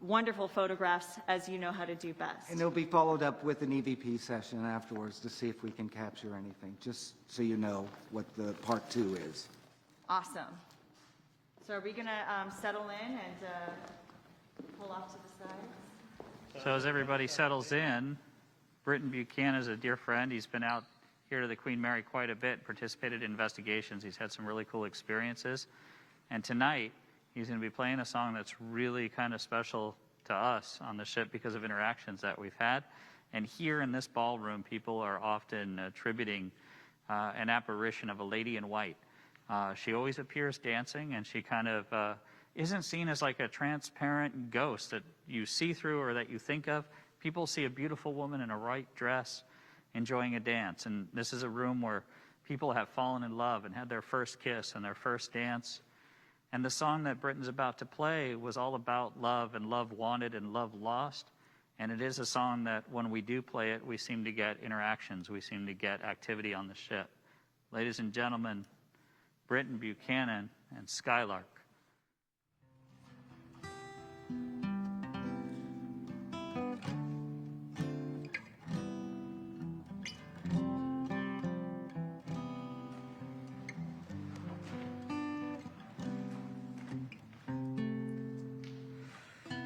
wonderful photographs as you know how to do best. And it'll be followed up with an EVP session afterwards to see if we can capture anything, just so you know what the part 2 is. Awesome. So are we going to settle in and pull off to the side? So as everybody settles in, Britton Buchanan is a dear friend. He's been out here to the Queen Mary quite a bit, participated in investigations. He's had some really cool experiences. And tonight, he's going to be playing a song that's really kind of special to us on the ship because of interactions that we've had. And here in this ballroom, people are often attributing an apparition of a lady in white. She always appears dancing, and she kind of isn't seen as like a transparent ghost that you see through or that you think of. People see a beautiful woman in a white dress enjoying a dance. And this is a room where people have fallen in love and had their first kiss and their first dance. And the song that Britton's about to play was all about love and love wanted and love lost. And it is a song that when we do play it, we seem to get interactions. We seem to get activity on the ship. Ladies and gentlemen, Britton Buchanan and Skylark.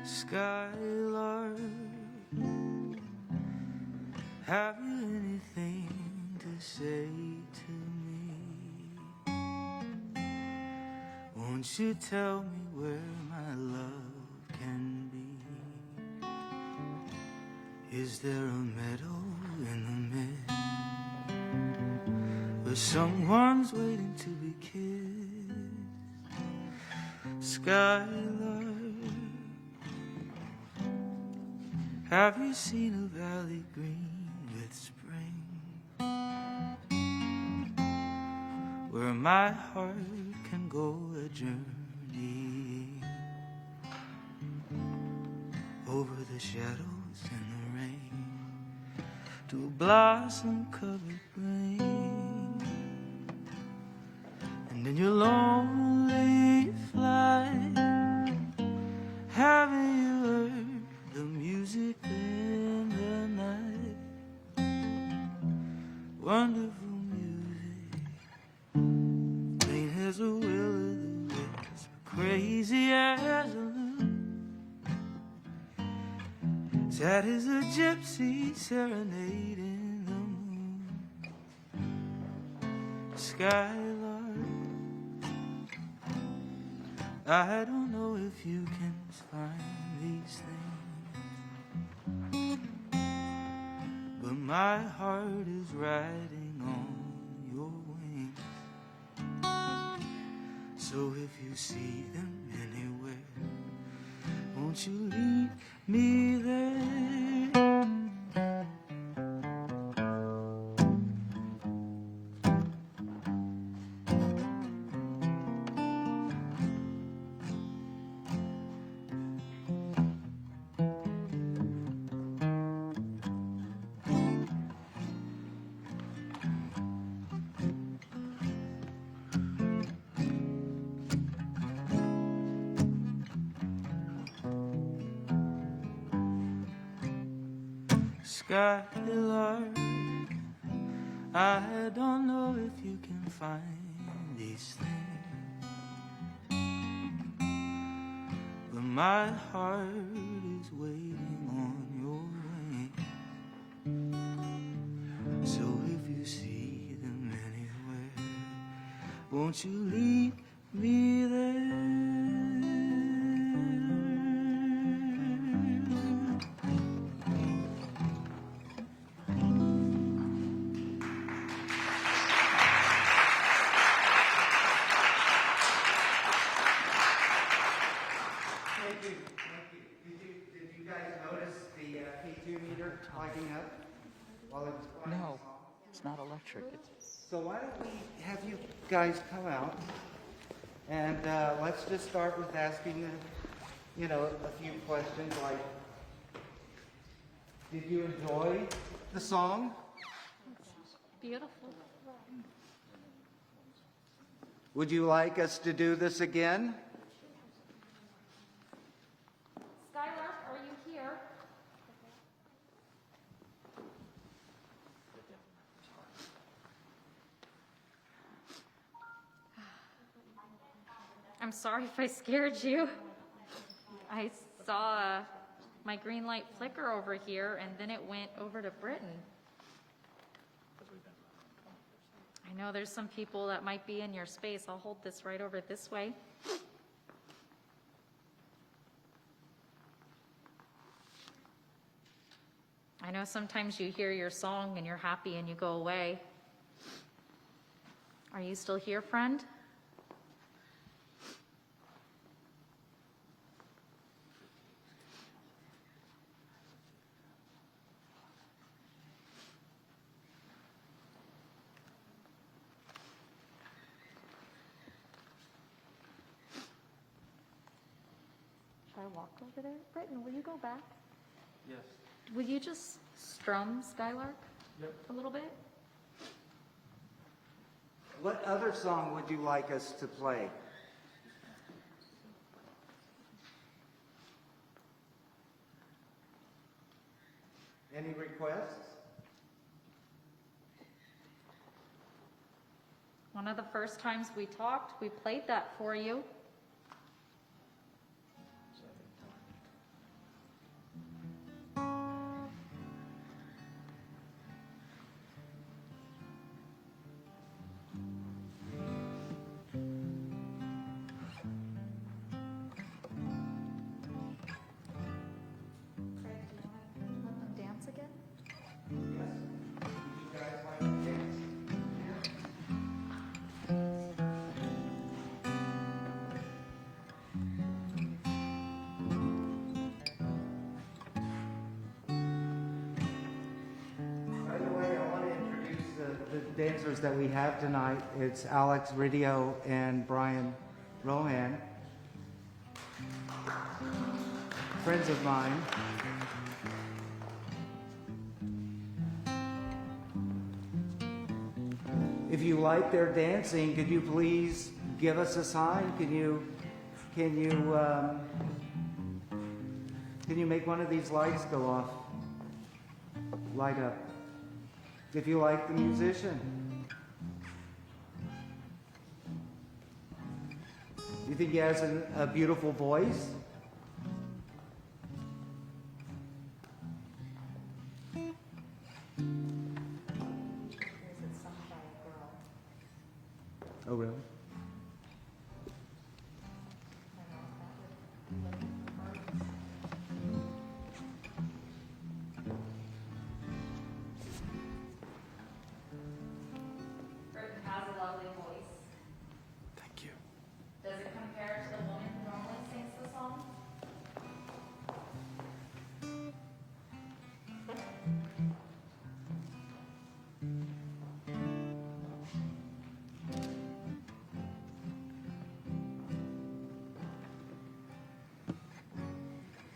Skylark, have you anything to say to me? Won't you tell me where my love can be? Is there a meadow in the mist where someone's waiting to be kissed? Skylark, have you seen a valley green with spring, where my heart can go a journey over the shadows and the rain to a blossom-covered plain? And in your lonely flight, haven't you heard the music in the night? Wonderful music, plain as a will-o'-the-wisp, crazy as a loon, sad as a gypsy serenading the moon. Skylark, I don't know if you can find these things, but my heart is riding on your wings. So if you see them anywhere, won't you lead me there? Skylark, I don't know if you can find these things, but my heart is waiting on your wings. So if you see them anywhere, won't you lead me there? No, it's not electric. So why don't we have you guys come out, and let's just start with asking you know, a few questions like, did you enjoy the song? Beautiful. Would you like us to do this again? Skylark, are you here? I'm sorry if I scared you. I saw my green light flicker over here, and then it went over to Britain. I know there's some people that might be in your space. I'll hold this right over this way. I know sometimes you hear your song and you're happy and you go away. Are you still here, friend? Should I walk over there? Britton, will you go back? Yes. Will you just strum Skylark a little bit? What other song would you like us to play? Any requests? One of the first times we talked, we played that for you. Dancers that we have tonight. It's Alex Ridio and Brian Rohan, friends of mine. If you like their dancing, could you please give us a sign? Can you make one of these lights go off? Light up. If you like the musician. You think he has a beautiful voice? Oh, really?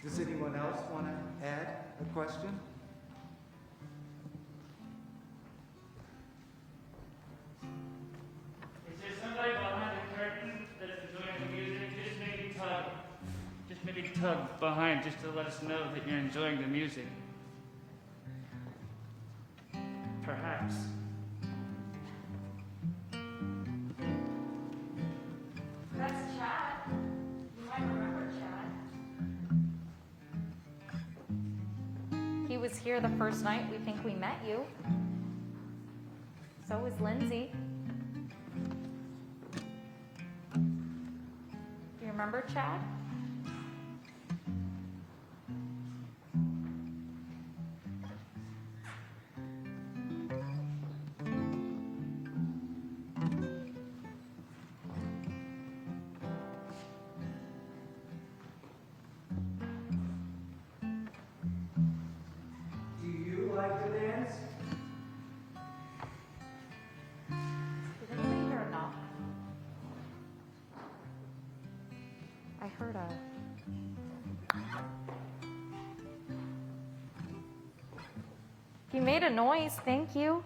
Does anyone else want to add a question? Is there somebody behind the curtain that's enjoying the music? Just maybe tug behind just to let us know that you're enjoying the music. Perhaps. That's Chad. You might remember Chad. He was here the first night we think we met you. So was Lindsay. Do you remember Chad? Do you like to dance? Did anybody hear a knock? I heard a You made a noise, thank you.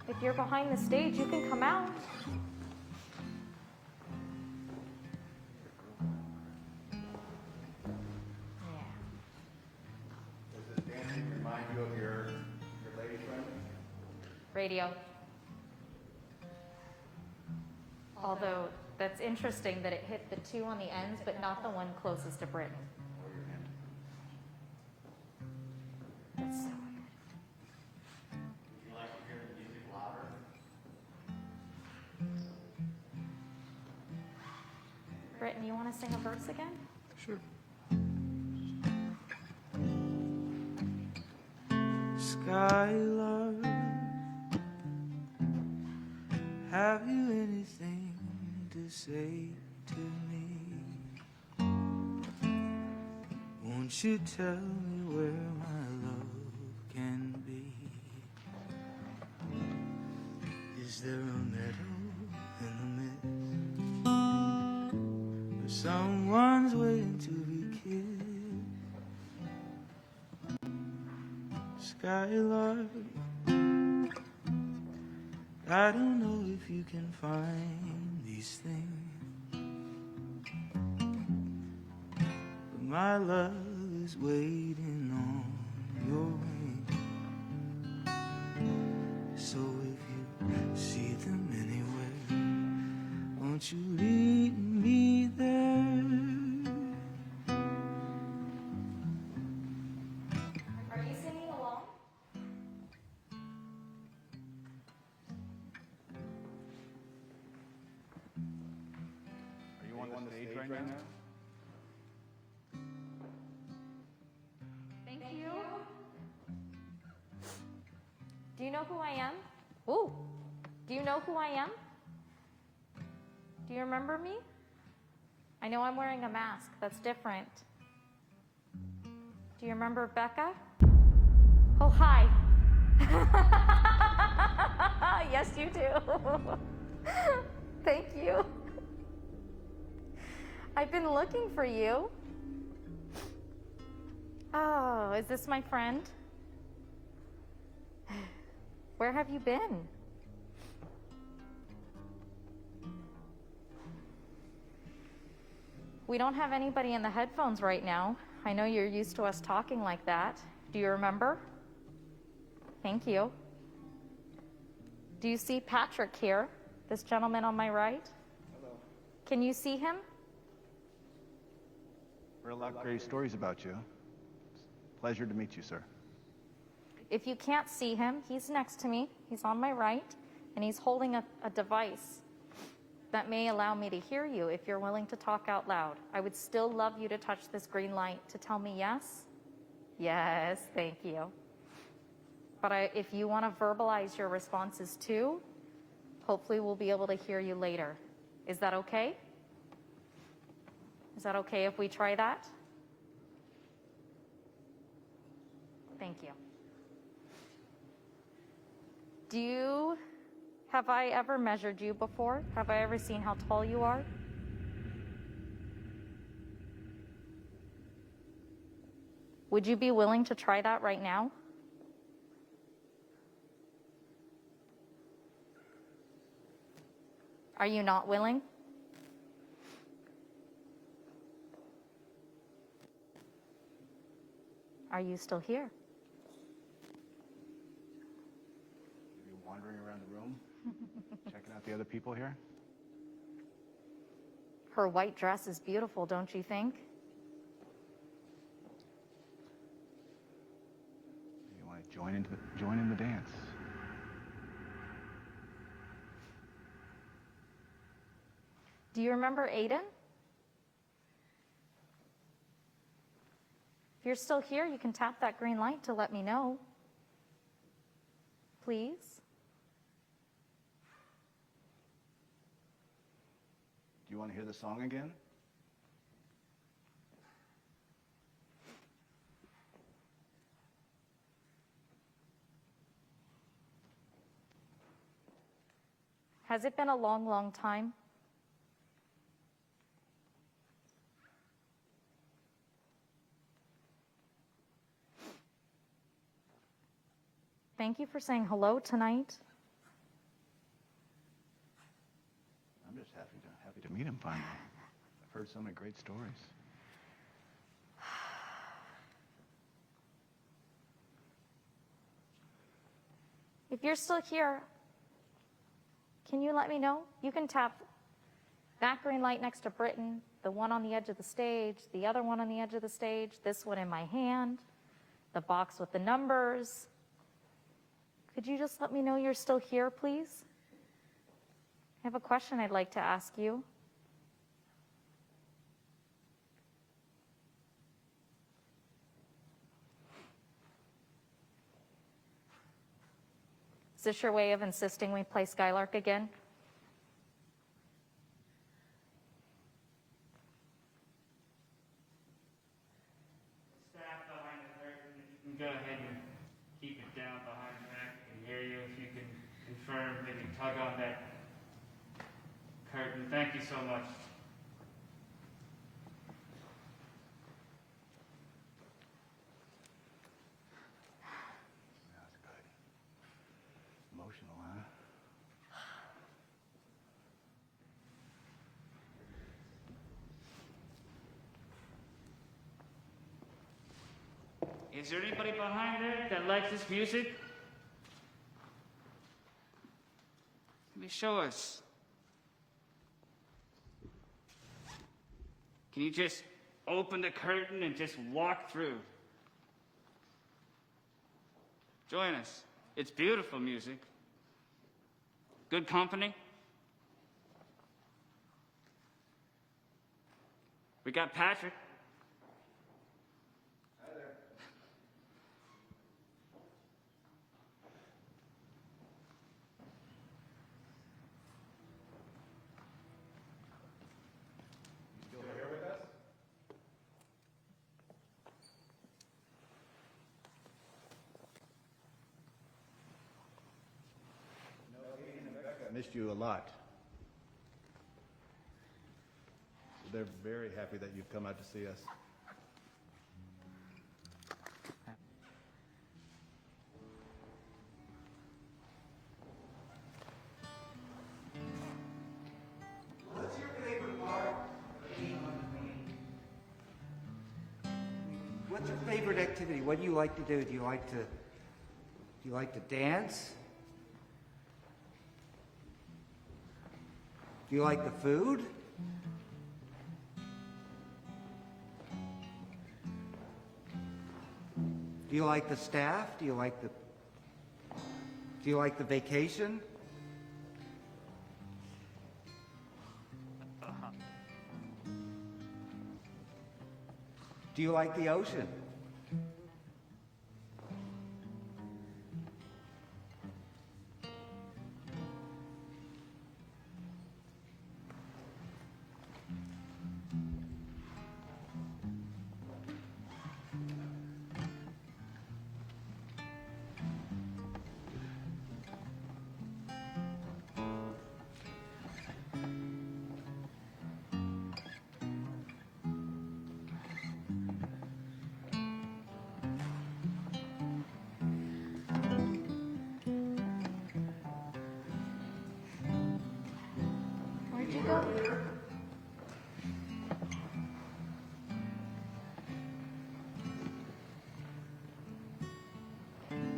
If you're behind the stage, you can come out. Does this dancing remind you of your lady friend? Radio. Although, that's interesting that it hit the two on the ends, but not the one closest to Brittany. That's so good. Would you like to hear the music louder? Brittany, you want to sing a verse again? Sure. Skylar, have you anything to say to me? Won't you tell me where my love can be? Is there a meadow in the mist where someone's waiting to be kissed? Skylar, I don't know if you can find these things, but my love is waiting on your ring. So if you see them anywhere, won't you lead me there? Are you singing along? Are you on the stage right now? Thank you. Do you know who I am? Ooh. Do you know who I am? Do you remember me? I know I'm wearing a mask. That's different. Do you remember Becca? Oh, hi. Yes, you do. Thank you. I've been looking for you. Oh, is this my friend? Where have you been? We don't have anybody in the headphones right now. I know you're used to us talking like that. Do you remember? Thank you. Do you see Patrick here? This gentleman on my right? Hello. Can you see him? Heard a lot of great stories about you. Pleasure to meet you, sir. If you can't see him, he's next to me. He's on my right, and he's holding a device that may allow me to hear you if you're willing to talk out loud. I would still love you to touch this green light to tell me yes. Yes, thank you. But if you want to verbalize your responses too, hopefully we'll be able to hear you later. Is that okay? Is that okay if we try that? Thank you. Have I ever measured you before? Have I ever seen how tall you are? Would you be willing to try that right now? Are you not willing? Are you still here? Are you wandering around the room, checking out the other people here? Her white dress is beautiful, don't you think? You want to join in the dance? Do you remember Aiden? If you're still here, you can tap that green light to let me know. Please. Do you want to hear the song again? Has it been a long, long time? Thank you for saying hello tonight. I'm just happy to meet him finally. I've heard so many great stories. If you're still here, can you let me know? You can tap that green light next to Britton, the one on the edge of the stage, the other one on the edge of the stage, this one in my hand, the box with the numbers. Could you just let me know you're still here, please? I have a question I'd like to ask you. Is this your way of insisting we play Skylark again? Staff behind the curtain, if you can go ahead and keep it down behind there. I can hear you. If you can confirm, maybe tug on that curtain. Thank you so much. Emotional, huh? Is there anybody behind there that likes this music? Let me show us. Can you just open the curtain and just walk through? Join us. It's beautiful music. Good company. We got Patrick. Hi there. You still here with us? Aiden and Becca missed you a lot. They're very happy that you've come out to see us. What's your favorite part? What's your favorite activity? What do you like to do? Do you like to dance? Do you like the food? Do you like the staff? Do you like the vacation? Do you like the ocean? Where'd you go?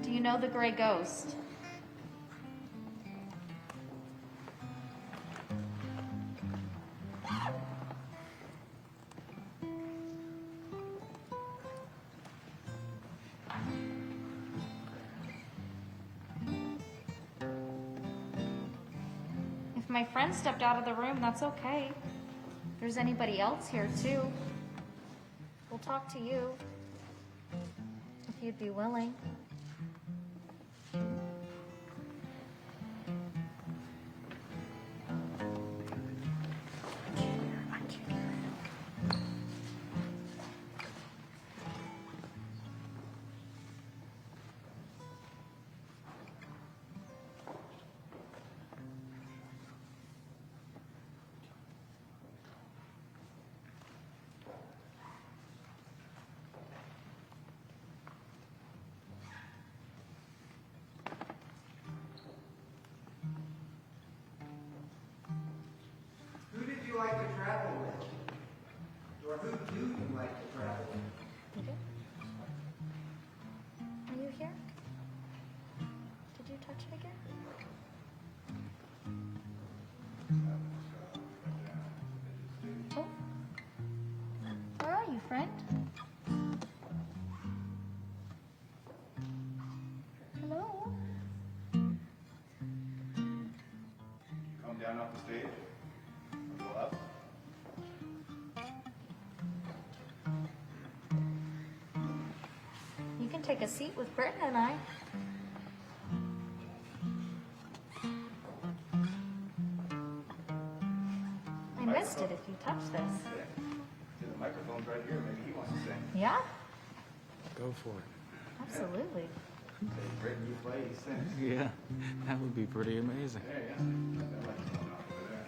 Do you know the gray ghost? If my friend stepped out of the room, that's okay. If there's anybody else here too, we'll talk to you if you'd be willing. like to travel with? Or who do you like to travel with? Are you here? Did you touch it again? Oh. Where are you, friend? Hello? Come down off the stage. Go up. You can take a seat with Britton and I. I missed it if you touch this. The microphone's right here. Maybe he wants to sing. Yeah? Go for it. Absolutely. Say, Britton, you play, he sings. Yeah, that would be pretty amazing. There you go. That microphone off over there.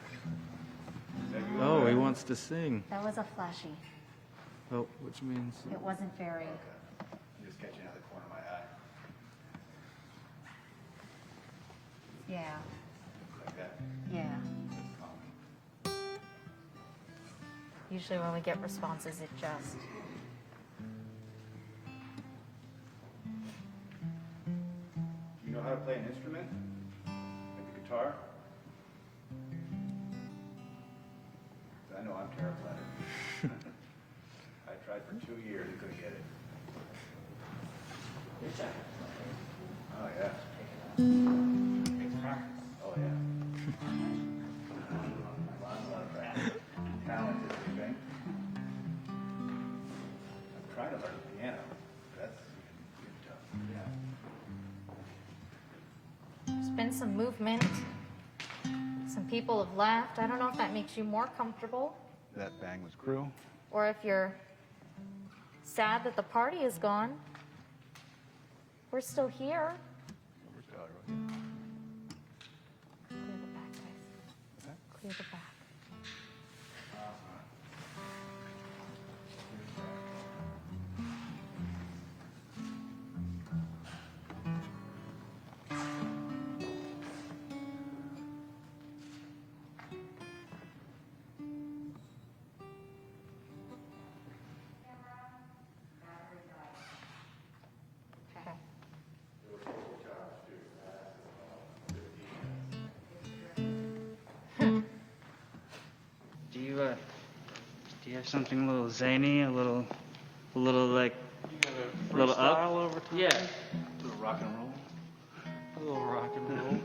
Is that you Oh, over he there? wants to sing. That was a flashy. Oh, which means... It wasn't very. I'm just catching out of the corner of my eye. Yeah. Like that. Yeah. Usually when we get responses, it just... You know how to play an instrument? Like the guitar? I know I'm terrible at it. I tried for 2 years and couldn't get it. Oh, yeah. Takes practice. Oh, yeah. Lots of practice. Talent is everything. I'm trying to learn the piano. That's even tough. Yeah. There's been some movement. Some people have left. I don't know if that makes you more comfortable That bang was cruel. or if you're sad that the party is gone. We're still here. Clear the back, guys. Clear the back. Do you have something a little zany, a little like, a little up? Over time? Yeah. A little rock and roll. A little rock and roll.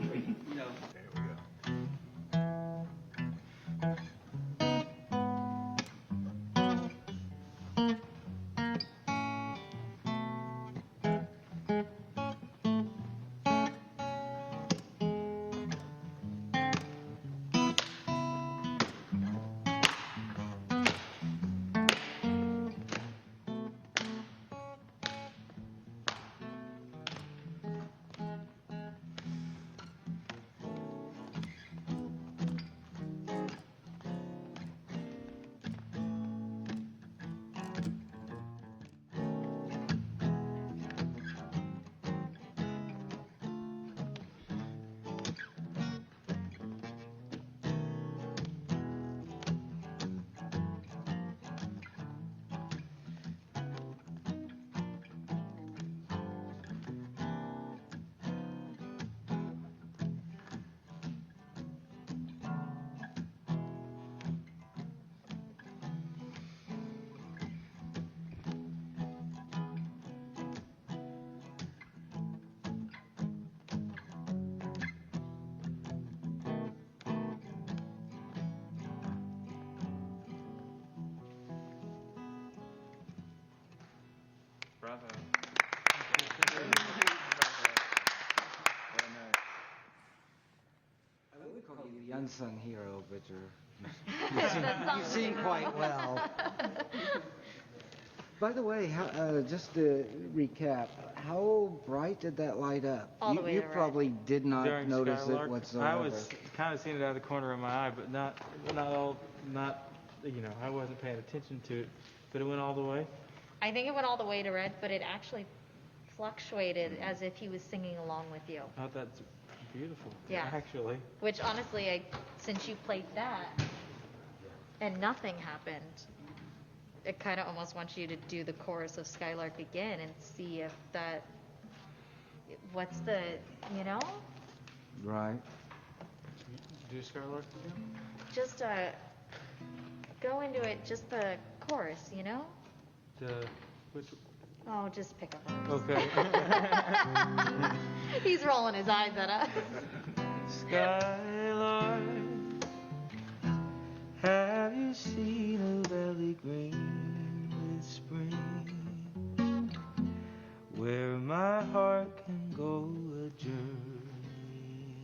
Bravo. I wouldn't call you the unsung hero, but you sing quite well. By the way, just to recap, how bright did that light up? All the way you to red. probably did not During notice Skylark, it whatsoever. I was kind of seeing it out of the corner of my eye, but not I wasn't paying attention to it, but it went all the way. I think it went all the way to red, but it actually fluctuated as if he was singing along with you. Oh, that's beautiful. Yeah. Actually. Which honestly, since you played that, and nothing happened. It kind of almost wants you to do the chorus of Skylark again and see if that, what's the, you know? Right. Do Skylark again? Just go into it, just the chorus, you know? Which? Oh, just pick up on it. Okay. He's rolling his eyes at us. Skylark, have you seen a valley green with spring, where my heart can go a journey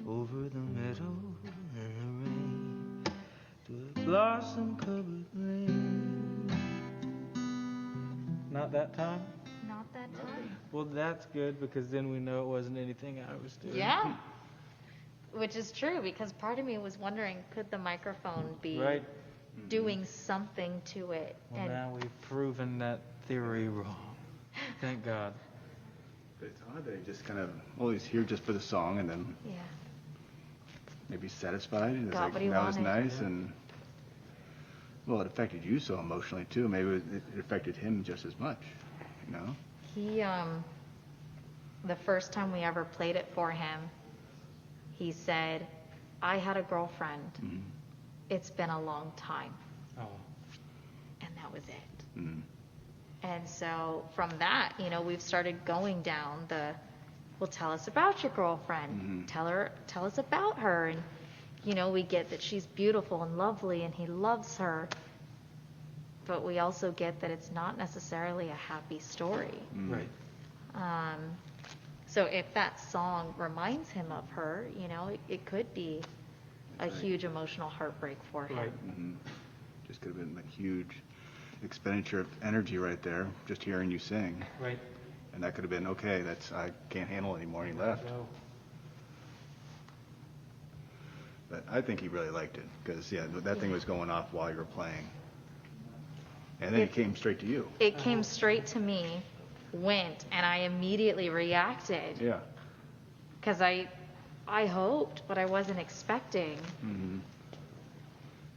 over the meadow and the rain to a blossom-covered lane? Not that time? Not that time. Well, that's good, because then we know it wasn't anything I was doing. Yeah. Which is true, because part of me was wondering, could the microphone be Right. doing something to it? Well, And now we've proven that theory wrong. Thank God. But it's odd that he just kind of, well, he's here just for the song, and then yeah. maybe satisfied, and it's Got like, what he that was wanted. nice, and well, it affected you so emotionally too. Maybe it affected him just as much, you know? He, the first time we ever played it for him, he said, I had a girlfriend. Mm-hmm. It's been a long time. Oh. And that was it. Mm-hmm. And so from that, you know, we've started going down the, well, tell us about your girlfriend. Mm-hmm. Tell us about her. And, you know, we get that she's beautiful and lovely and he loves her. But we also get that it's not necessarily a happy story. Mm-hmm. Right. So if that song reminds him of her, you know, it could be a huge emotional heartbreak for him. Right. Mm-hmm. Just could have been a huge expenditure of energy right there, just hearing you sing. Right. And that could have been, okay, I can't handle it anymore, and he left. No. But I think he really liked it, because, yeah, that thing was going off while you were playing. And then it came straight to you. It came straight to me, went, and I immediately reacted. Yeah. Because I hoped, but I wasn't expecting. Mm-hmm.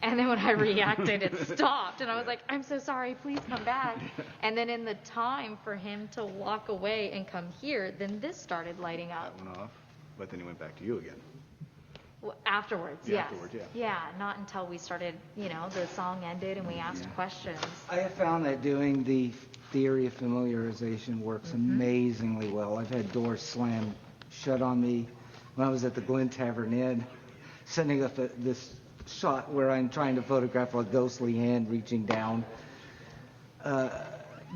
And then when I reacted, it stopped. And I was like, I'm so sorry, please come back. And then in the time for him to walk away and come here, then this started lighting up. That went off, but then he went back to you again. Well, afterwards, Yeah, yes. afterwards, yeah. Yeah, not until we started, you know, the song ended and we asked questions. I have found that doing the theory of familiarization works amazingly well. I've had doors slammed shut on me when I was at the Glen Tavern Inn, setting up this shot where I'm trying to photograph a ghostly hand reaching down.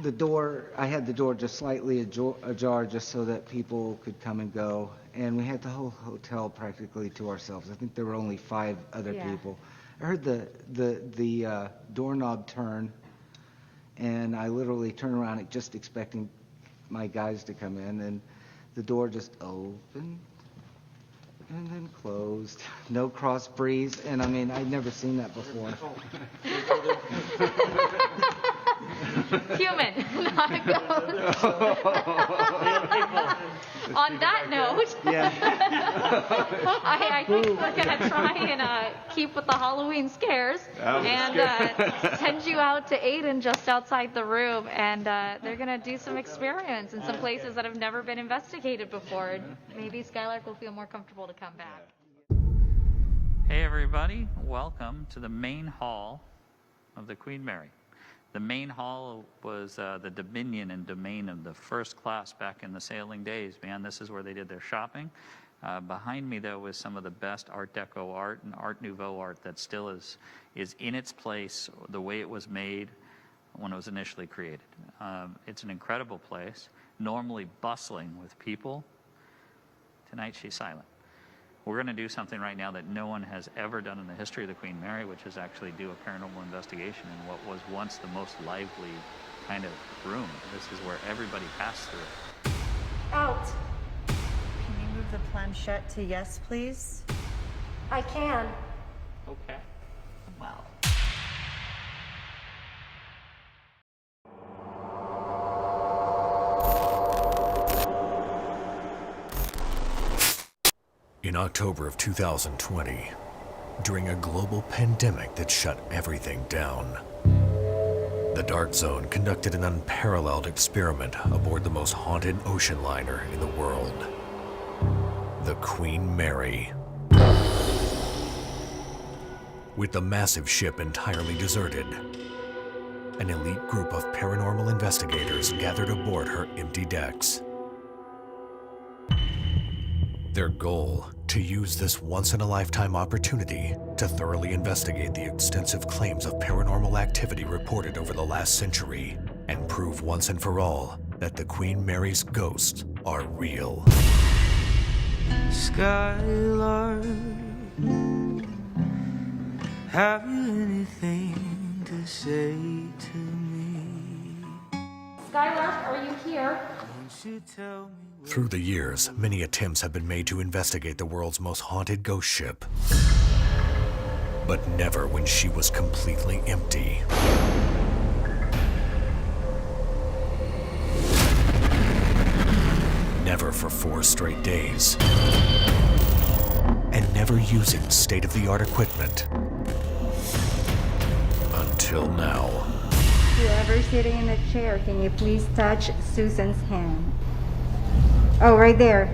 The door, I had the door just slightly ajar just so that people could come and go. And we had the whole hotel practically to ourselves. I think there were only 5 other people. I heard the doorknob turn, and I literally turned around just expecting my guys to come in, and the door just opened and then closed. No cross breeze, and I mean, I'd never seen that before. Human, not a ghost. On that note, I think we're going to try and keep with the Halloween scares and send you out to Aiden just outside the room, and they're going to do some experiments in some places that have never been investigated before. Maybe Skylark will feel more comfortable to come back. Hey everybody, welcome to the main hall of the Queen Mary. The main hall was the dominion and domain of the first class back in the sailing days, man. This is where they did their shopping. Behind me, though, was some of the best Art Deco art and Art Nouveau art that still is in its place, the way it was made when it was initially created. It's an incredible place, normally bustling with people. Tonight, she's silent. We're going to do something right now that no one has ever done in the history of the Queen Mary, which is actually do a paranormal investigation in what was once the most lively kind of room. This is where everybody passed through. Out. Can you move the planchette to yes, please? I can. Okay. Well. In October of 2020, during a global pandemic that shut everything down. The Dark Zone conducted an unparalleled experiment aboard the most haunted ocean liner in the world, the Queen Mary. With the massive ship entirely deserted, an elite group of paranormal investigators gathered aboard her empty decks. Their goal, to use this once-in-a-lifetime opportunity to thoroughly investigate the extensive claims of paranormal activity reported over the last century and prove once and for all that the Queen Mary's ghosts are real. Skylark, have you anything to say to me? Skylark, are you here? Won't you tell me? Through the years, many attempts have been made to investigate the world's most haunted ghost ship, but never when she was completely empty. Never for 4 straight days, and never using state-of-the-art equipment. Until now. Whoever's sitting in the chair, can you please touch Susan's hand? Oh, right there.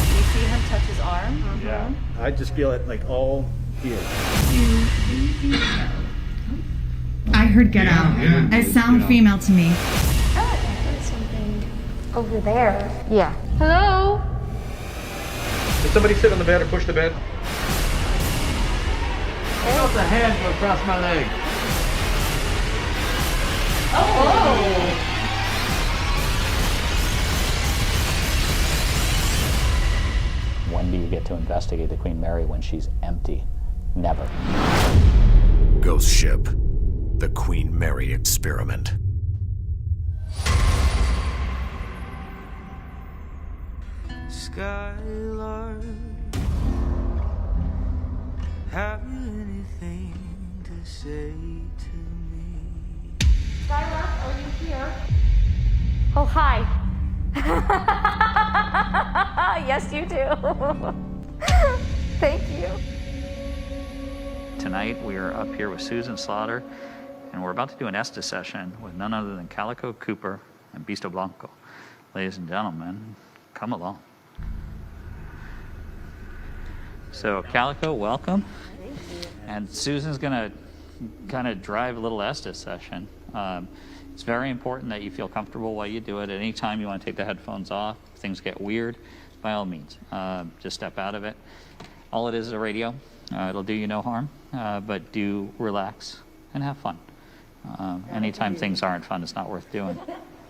You see him touch his arm? Yeah. I just feel it like all here. I heard get out. It sounded female to me. Oh, I heard something over there. Yeah. Hello? Did somebody sit on the bed or push the bed? I felt the hand go across my leg. Oh! When do you get to investigate the Queen Mary when she's empty? Never. Ghost ship, the Queen Mary experiment. Skylark, have you anything to say to me? Skylark, are you here? Oh, hi. Yes, you do. Thank you. Tonight we are up here with Susan Slaughter, and we're about to do an Estes session with none other than Calico Cooper and Bisto Blanco. Ladies and gentlemen, come along. So Calico, welcome. Thank you. And Susan's gonna kind of drive a little Estes session. It's very important that you feel comfortable while you do it. At any time you want to take the headphones off, if things get weird, by all means, just step out of it. All it is a radio. It'll do you no harm, but do relax and have fun. Anytime things aren't fun, it's not worth doing.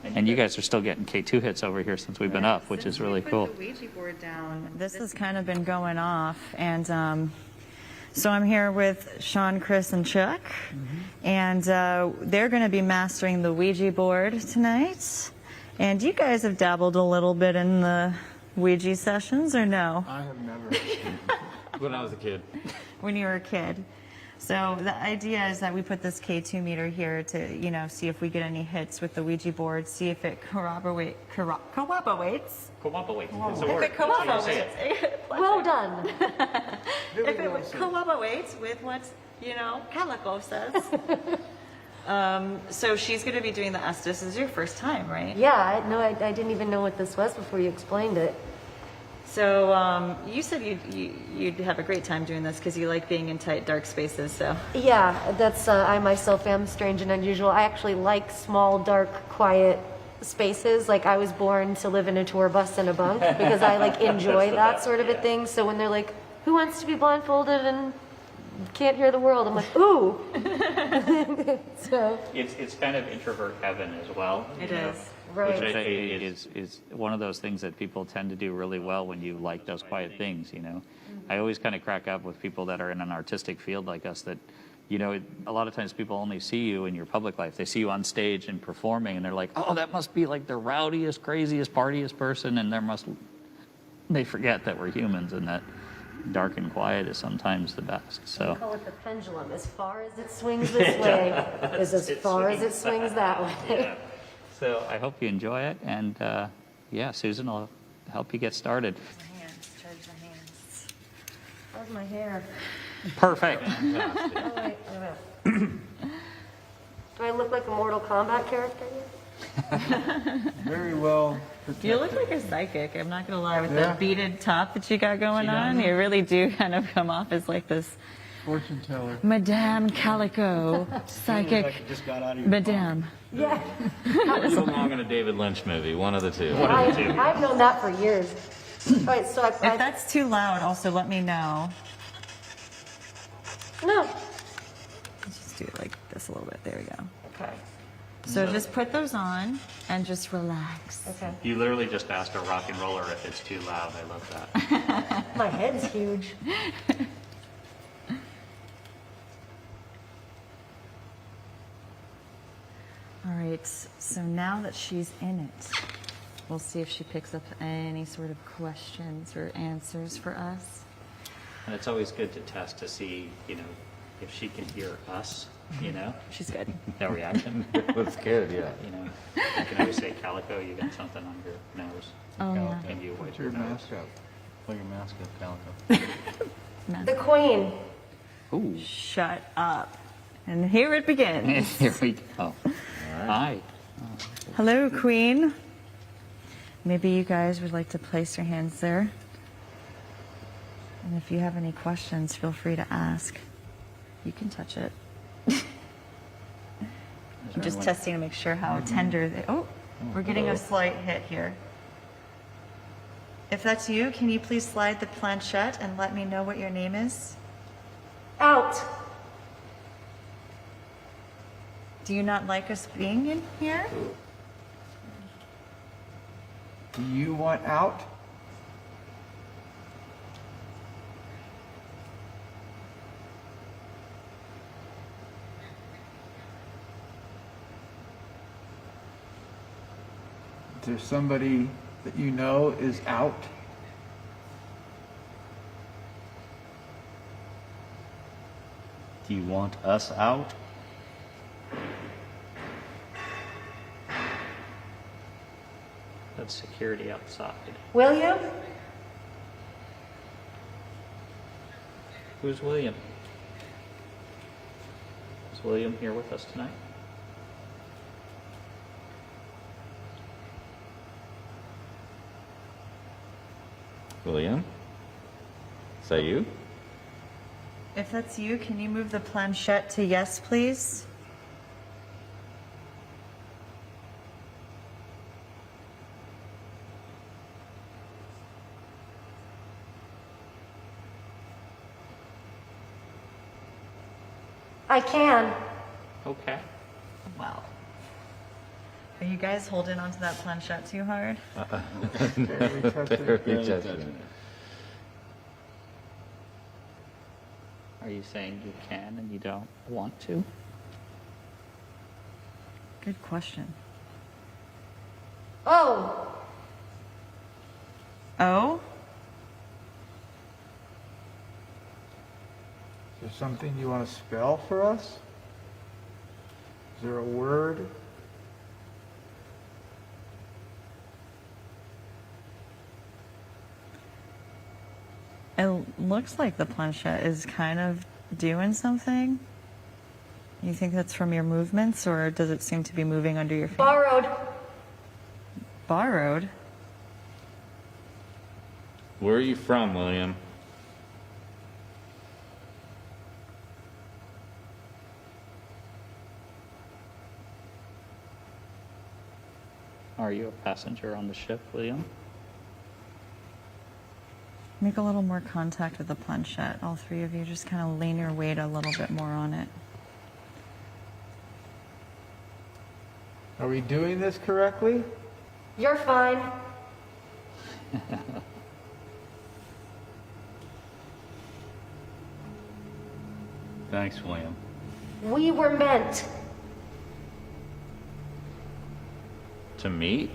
And you guys are still getting K2 hits over here since we've been up, which is really cool. The Ouija board down. This has kind of been going off, and so I'm here with Sean, Chris, and Chuck, and they're going to be mastering the Ouija board tonight. And you guys have dabbled a little bit in the Ouija sessions, or no? I have never. When I was a kid. When you were a kid. So the idea is that we put this K2 meter here to, you know, see if we get any hits with the Ouija board, see if it corroborates. Corroborates. It's a If word. it corroborates. Well done. If it corroborates with what, you know, Calico says. So she's going to be doing the Estes. This is your first time, right? Yeah, I didn't even know what this was before you explained it. So you said you'd have a great time doing this because you like being in tight, dark spaces. So Yeah, that's I myself am strange and unusual. I actually like small, dark, quiet spaces. Like I was born to live in a tour bus and a bunk because I like enjoy that sort of a thing. So when they're like, "Who wants to be blindfolded and can't hear the world?" I'm like, "Ooh." So It's kind of introvert heaven as well. It you know, is. Right. Which is one of those things that people tend to do really well when you like those quiet things, you know. I always kind of crack up with people that are in an artistic field like us that, you know, a lot of times people only see you in your public life. They see you on stage and performing and they're like, oh, that must be like the rowdiest, craziest, partiest person, and they forget that we're humans and that dark and quiet is sometimes the best. We So call it the pendulum. As far as it swings this way is as far as it swings that way. yeah. So I hope you enjoy it, and yeah, Susan will help you get started. Charge the hands. How's my hair? Perfect. Oh, wait, do I look like a Mortal Kombat character? Very well. You look like a psychic, I'm not going to lie, with Yeah. that beaded top that you got going on. You really do kind of come off as like this Fortune teller. Madame Calico, psychic Just got out of Madame. Yeah. You belong in a David Lynch movie, one of the two. I've known that for years. All right, so If that's too loud, also let me know. No. Let's just do it like this a little bit. There we go. Okay. So just put those on and just relax. Okay. You literally just asked a rock and roller if it's too loud. I love that. My head's huge. All right, so now that she's in it, we'll see if she picks up any sort of questions or answers for us. And it's always good to test to see, you know, if she can hear us, you know. She's good. No reaction. That's good, yeah. You know, you can always say, Calico, you got something on your nose. Oh, yeah. Can you wipe Put your your nose? mask up. Put your mask up, Calico. The Queen. Ooh. Shut up. And here it begins. Here we go. Hi. Hello, Queen. Maybe you guys would like to place your hands there. And if you have any questions, feel free to ask. You can touch it. I'm just testing to make sure how tender they... Oh, we're getting a slight hit here. If that's you, can you please slide the planchette and let me know what your name is? Out. Do you not like us being in here? Do you want out? Is there somebody that you know is out? Do you want us out? That's security outside. William? Who's William? Is William here with us tonight? William? Is that you? If that's you, can you move the planchette to yes, please? I can. Okay. Wow. Are you guys holding onto that planchette too hard? Very touching. Are you saying you can and you don't want to? Good question. Oh. Oh? Is there something you want to spell for us? Is there a word? It looks like the planchette is kind of doing something. You think that's from your movements, or does it seem to be moving under your feet? Borrowed. Borrowed? Where are you from, William? Are you a passenger on the ship, William? Make a little more contact with the planchette. All three of you just kind of lean your weight a little bit more on it. Are we doing this correctly? You're fine. Thanks, William. We were meant. To meet?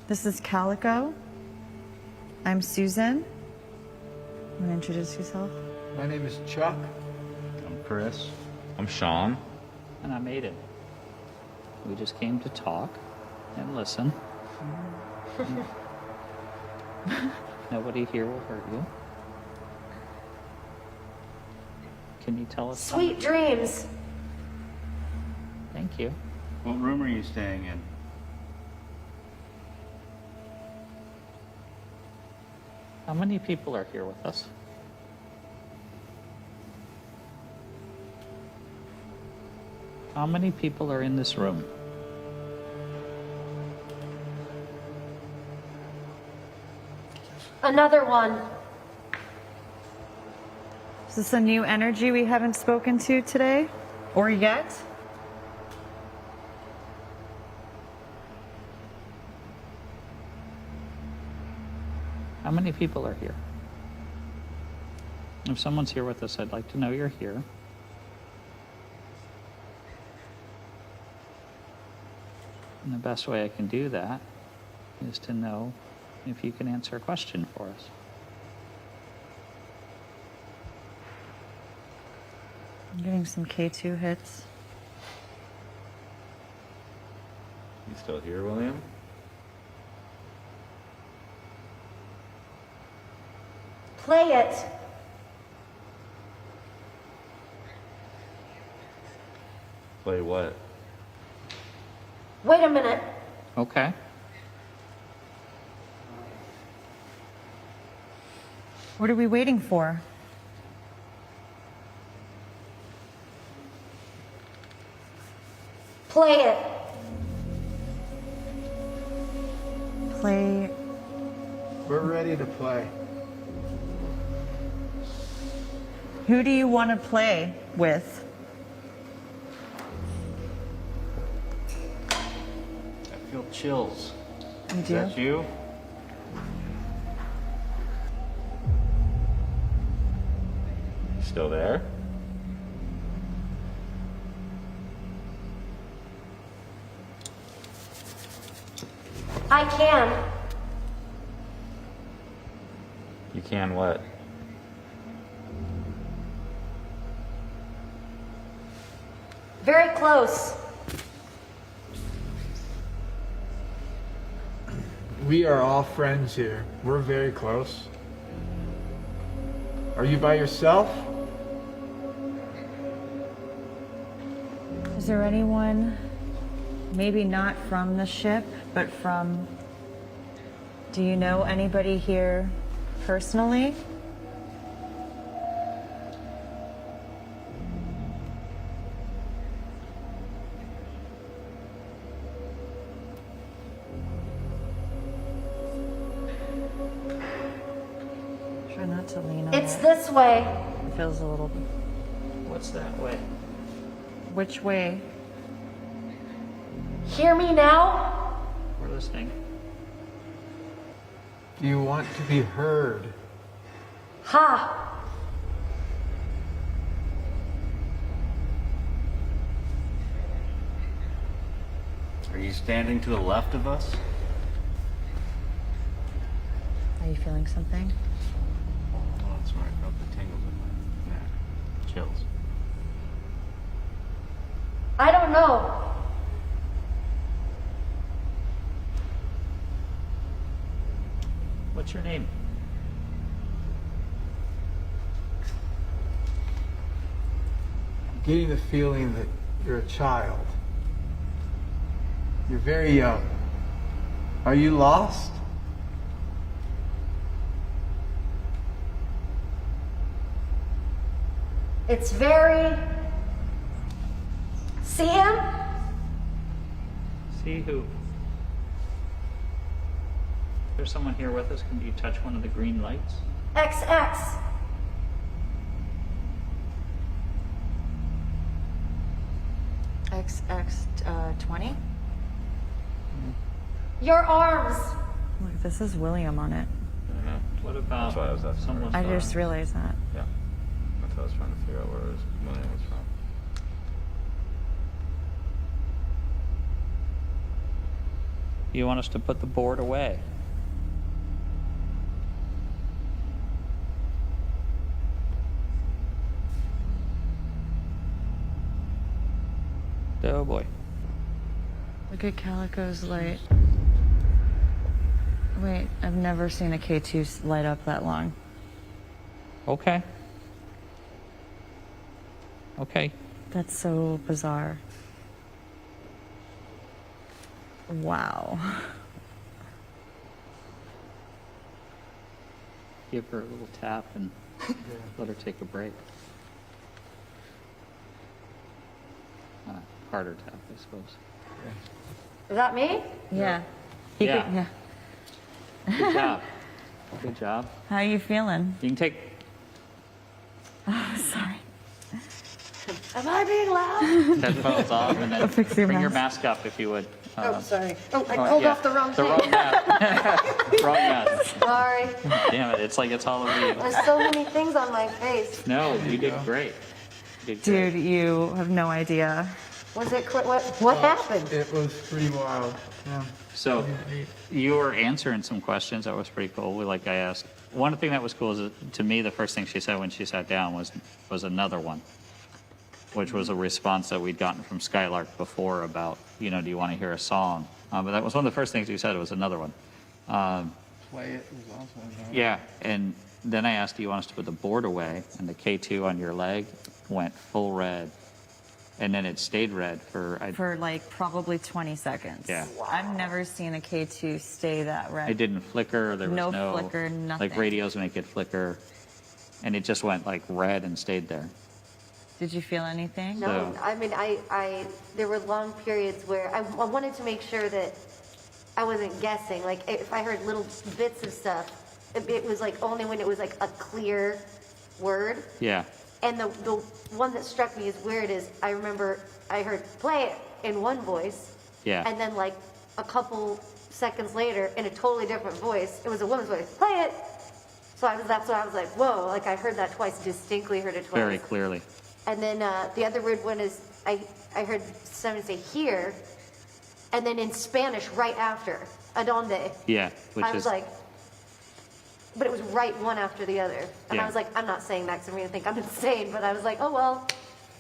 This is Calico. I'm Susan. Want to introduce yourself? My name is Chuck. I'm Chris. I'm Sean. And I'm Aiden. We just came to talk and listen. Nobody here will hurt you. Can you tell us Sweet dreams. Thank you. What room are you staying in? How many people are here with us? How many people are in this room? Another one. Is this a new energy we haven't spoken to today? Or yet? How many people are here? If someone's here with us, I'd like to know you're here. And the best way I can do that is to know if you can answer a question for us. I'm getting some K2 hits. You still here, William? Play it. Play what? Wait a minute. Okay. What are we waiting for? Play it. Play. We're ready to play. Who do you want to play with? I feel chills. You Is do? that you? You still there? I can. You can what? Very close. We are all friends here. We're very close. Are you by yourself? Is there anyone, maybe not from the ship, but from, do you know anybody here personally? Try not to lean on It's it. this way. It feels a little. What's that way? Which way? Hear me now? We're listening. Do you want to be heard? Ha! Are you standing to the left of us? Are you feeling something? Oh, that's right. I felt the tingles in my neck. Chills. I don't know. What's your name? I'm getting the feeling that you're a child. You're very young. Are you lost? It's very... See him? See who? There's someone here with us. Can you touch one of the green lights? XX. XX20? Your arms. Look, this is William on it. What about That's why I was asking. someone? I just realized that. Yeah. That's what I was trying to figure out where William was from. do you want us to put the board away? Oh boy. Look at Calico's light. Wait, I've never seen a K2 light up that long. Okay. Okay. That's so bizarre. Wow. Give her a little tap and let her take a break. Harder tap, I suppose. Is that me? Yeah. Yeah. Good job. Good job. How are you feeling? You can take. Oh, sorry. Am I being loud? Headphones off and then Fix your bring your mask. mask up if you would. Oh, sorry. Oh, I pulled off the wrong The thing. wrong mask. Wrong mask. Sorry. Damn it! It's like it's all over you. There's so many things on my face. No, you did great. You did great. Dude, you have no idea. Was it what happened? It was pretty wild. Yeah. So you were answering some questions. That was pretty cool. Like I asked, one thing that was cool is that, to me, the first thing she said when she sat down was another one, which was a response that we'd gotten from Skylark before about, do you want to hear a song? But that was one of the first things you said. It was another one. Play it was also Yeah, and then I asked, do you want us to put the board away? And the K2 on your leg went full red. And then it stayed red for like probably 20 seconds. Yeah. I've never seen a K2 stay that red. It didn't flicker. There was no flicker, nothing. Like radios make it flicker. And it just went like red and stayed there. Did you feel anything? No, I mean, there were long periods where I wanted to make sure that I wasn't guessing. Like, if I heard little bits of stuff, it was like only when it was like a clear word. Yeah. And the one that struck me as weird is I remember I heard play it in one voice. Yeah. And then like a couple seconds later in a totally different voice, it was a woman's voice, play it. So that's why I was like, whoa, like I heard that twice, distinctly heard it twice. Very clearly. And then the other weird one is I heard someone say here, and then in Spanish right after, adonde. Yeah. I was like, but it was right one after the other. And Yeah. I was like, I'm not saying that because I'm going to think I'm insane, but I was like, oh, well,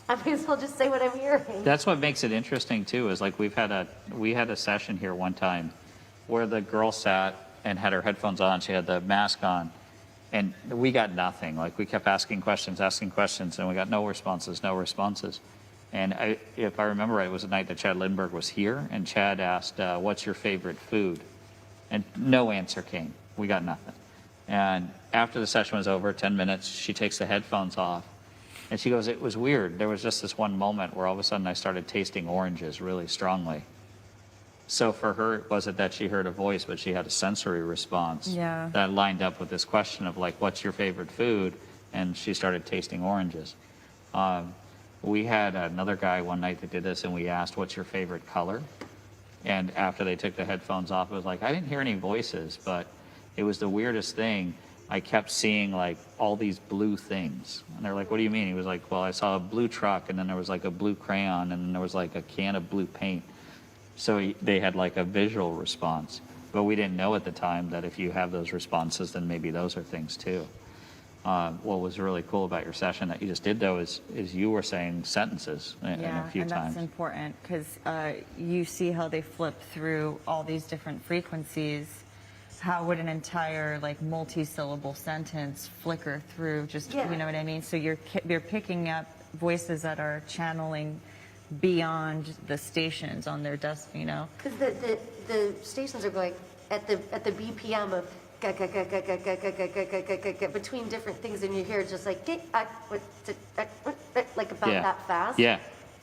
I may as well just say what I'm hearing. That's what makes it interesting too, is like we had a session here one time where the girl sat and had her headphones on, she had the mask on, and we got nothing. Like we kept asking questions, and we got no responses. And if I remember right, it was the night that Chad Lindbergh was here, and Chad asked, what's your favorite food? And no answer came. We got nothing. And after the session was over, 10 minutes, she takes the headphones off. And she goes, it was weird. There was just this one moment where all of a sudden I started tasting oranges really strongly. So for her, it wasn't that she heard a voice, but she had a sensory response that lined up with this question of like, what's your favorite food? And she started tasting oranges. We had another guy one night that did this, and we asked, what's your favorite color? And after they took the headphones off, it was like, I didn't hear any voices, but it was the weirdest thing. I kept seeing like all these blue things. And they're like, what do you mean? He was like, well, I saw a blue truck, and then there was like a blue crayon, and then there was like a can of blue paint. So they had like a visual response. But we didn't know at the time that if you have those responses, then maybe those are things too. What was really cool about your session that you just did though is you were saying sentences in a few and times. that's important because you see how they flip through all these different frequencies. How would an entire like multi-syllable sentence flicker through just, you know what I mean? So you're picking up voices that are channeling beyond the stations on their desk, Because the stations are going at the BPM of between different things, and you hear just like like about that fast. Yeah.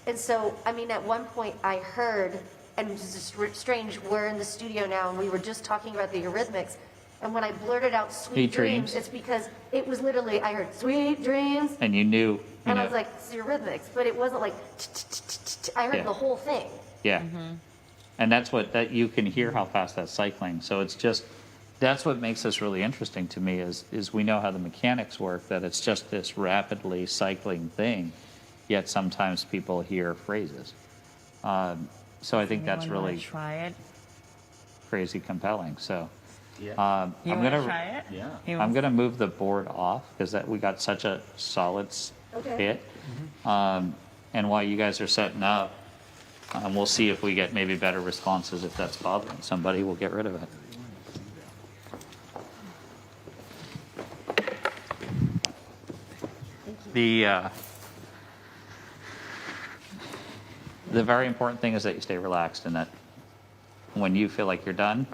And so, I mean, at one point I heard, and it's just strange, we're in the studio now, and we were just talking about the Eurythmics, and when I blurted out "Sweet Dreams," it's because it was literally, I heard "Sweet Dreams," and you knew. And I was like, it's the Eurythmics, but it wasn't like, I heard the whole thing. Yeah. And that's that you can hear how fast that's cycling. So it's just, that's what makes this really interesting to me is we know how the mechanics work, that it's just this rapidly cycling thing, yet sometimes people hear phrases. So I think that's really... Try it. crazy compelling. So You I'm wanna gonna try it? yeah. He I'm wants- gonna move the board off because we got such a solid Okay. hit. And while you guys are setting up, we'll see if we get maybe better responses. If that's bothering somebody, we'll get rid of it. The very important thing is that you stay relaxed and that when you feel like you're done,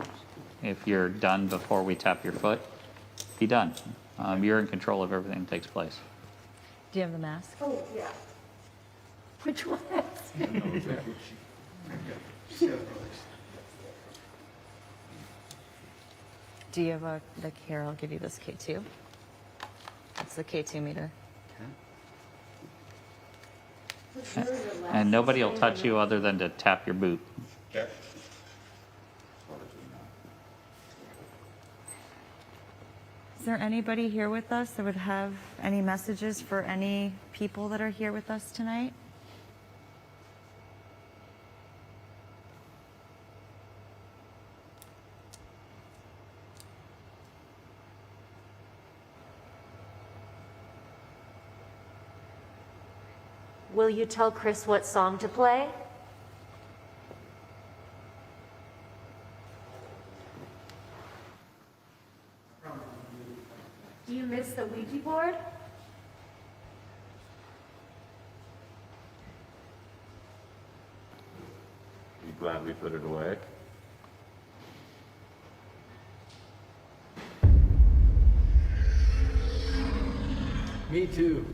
if you're done before we tap your foot, be done. You're in control of everything that takes place. Do you have the mask? Oh, yeah. Which one? Do you have here, I'll give you this K2. That's the K2 meter. And nobody will touch you other than to tap your boot. Okay. Is there anybody here with us that would have any messages for any people that are here with us tonight? Will you tell Kris what song to play? Do you miss the Ouija board? You glad we put it away? Me too.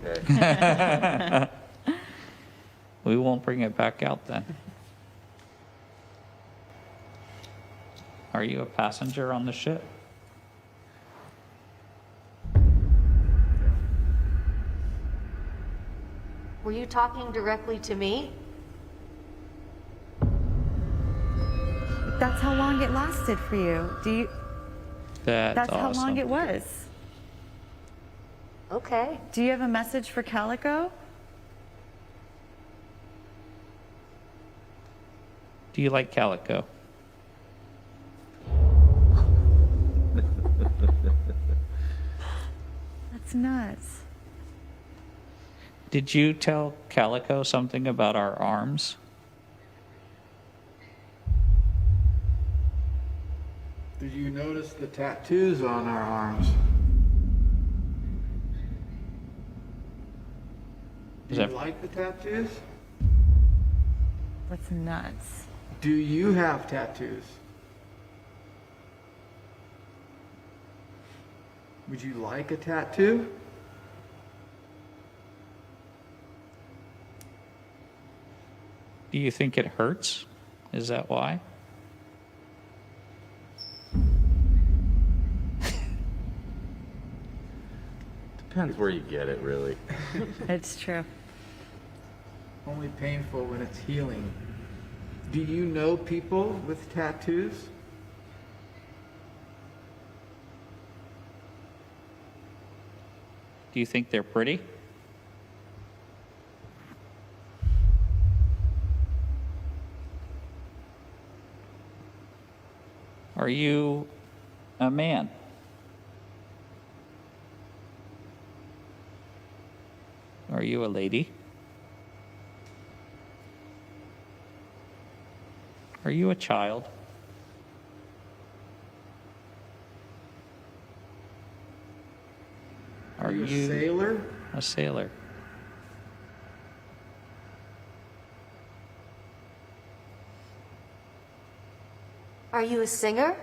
Okay. We won't bring it back out then. Are you a passenger on the ship? Were you talking directly to me? That's how long it lasted for you. That's how long awesome. it was. Okay. Do you have a message for Calico? Do you like Calico? That's nuts. Did you tell Calico something about our arms? Did you notice the tattoos on our arms? Do Is you that- like the tattoos? That's nuts. Do you have tattoos? Would you like a tattoo? Do you think it hurts? Is that why? Depends where you get it, really. It's true. Only painful when it's healing. Do you know people with tattoos? Do you think they're pretty? Are you a man? Are you a lady? Are you a child? Are you a sailor? A sailor. Are you a singer?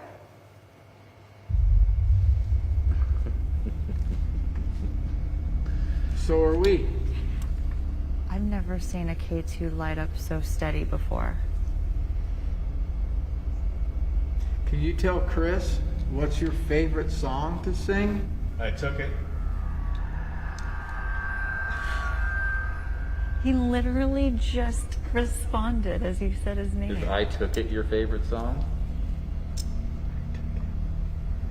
So are we. I've never seen a K2 light up so steady before. Can you tell Kris what's your favorite song to sing? I took it. He literally just responded as you said his name. Is I Took It your favorite song?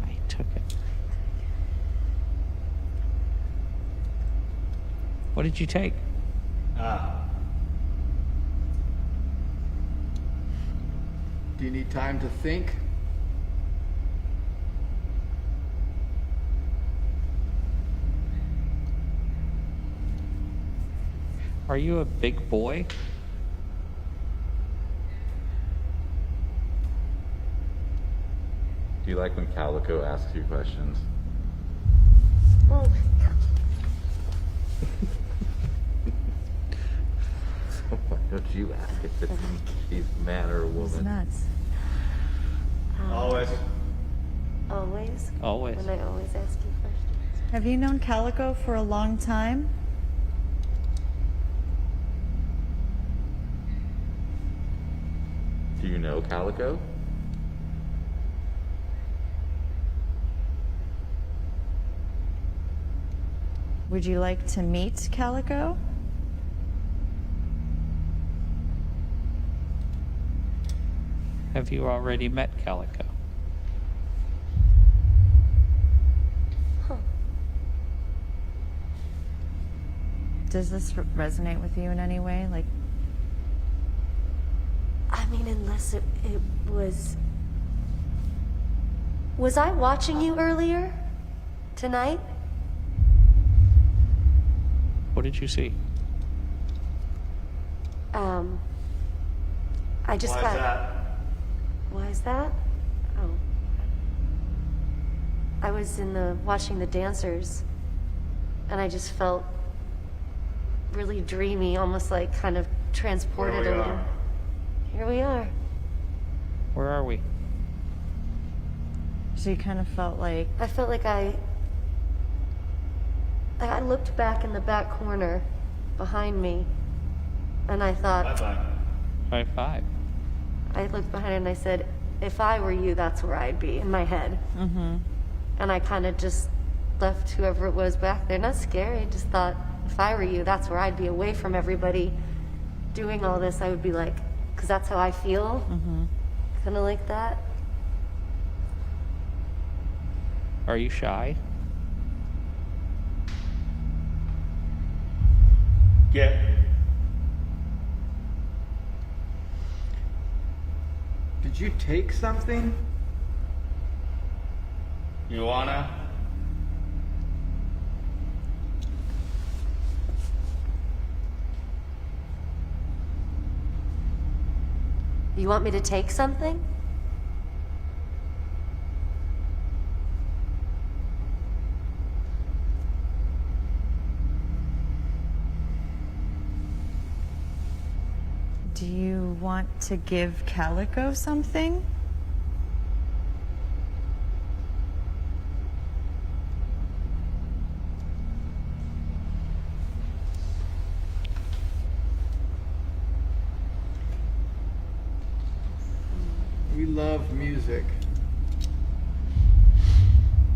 I took it. What did you take? Do Do you need time to think? Are you a big boy? Do you like when Calico asks you questions? Oh, So why don't you ask if she's a man or a He's woman? nuts. Always. Always? Always. When I always ask you questions. Have you known Calico for a long time? Do you know Calico? Would you like to meet Calico? Have you already met Calico? Does this resonate with you in any way? Like, I mean, unless it was... Was I watching you earlier? Tonight? What did you see? I just Why got... is that? Why is that? Oh. I was watching the dancers, and I just felt really dreamy, almost like kind of transported Here we a little. are. Here we are. Where are we? so you kind of felt like... I felt like I looked back in the back corner behind me, and I thought... Bye-bye. High five. I looked behind and I said, if I were you, that's where I'd be, in my head. Mm-hmm. And I kind of just left whoever it was back there. Not scary, I just thought, if I were you, that's where I'd be, away from everybody doing all this. I would be like, because that's how I feel. Mm-hmm. Kind of like that. Are you shy? Yeah. Did you take something? You wanna? You want me to take something? Do you want to give Calico something? We love music.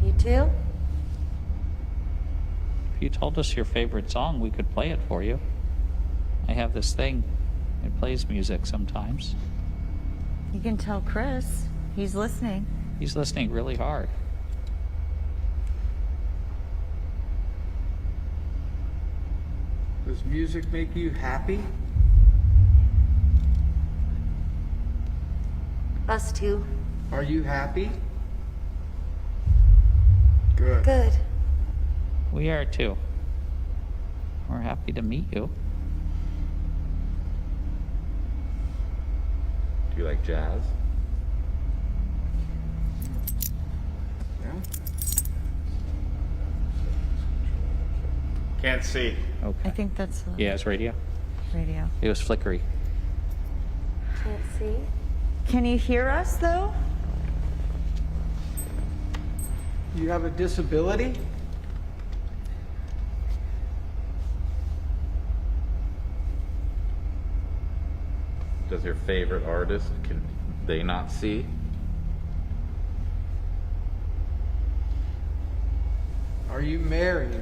You too? If you told us your favorite song, we could play it for you. I have this thing. It plays music sometimes. You can tell Chris. He's listening. He's listening really hard. Does music make you happy? Us too. Are you happy? Good. Good. We are too. We're happy to meet you. Do you like jazz? Yeah. Can't see. Okay. I think that's the Yeah, it's radio. radio. It was flickery. Can't see. Can you hear us, though? You have a disability? Does your favorite artist, can they not see? Are you married?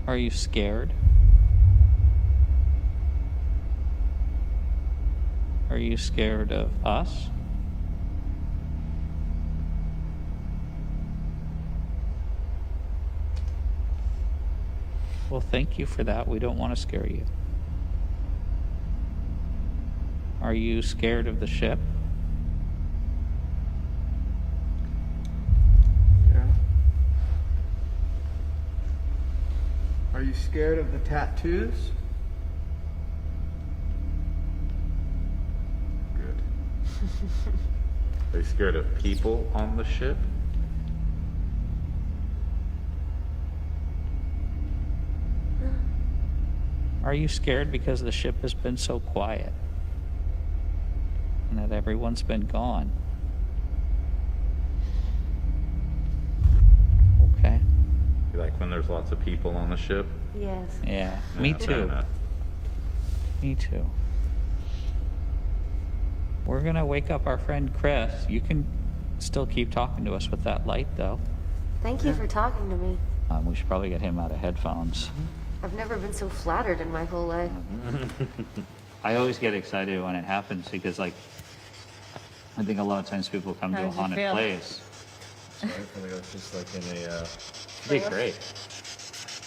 Are you scared? Are you scared of us? Well, thank you for that. We don't want to scare you. Are you scared of the ship? Yeah. Are you scared of the tattoos? Good. Are you scared of people on the ship? Are you scared because the ship has been so quiet? And that everyone's been gone? Okay. You like when there's lots of people on the ship? Yes. Yeah, me fair too. enough. Me too. We're gonna wake up our friend Kris. You can still keep talking to us with that light, though. Thank you for talking to me. We should probably get him out of headphones. I've never been so flattered in my whole life. I always get excited when it happens because, like, I think a lot of times people come to a haunted place. So I feel like it's just like in a, It'd be great.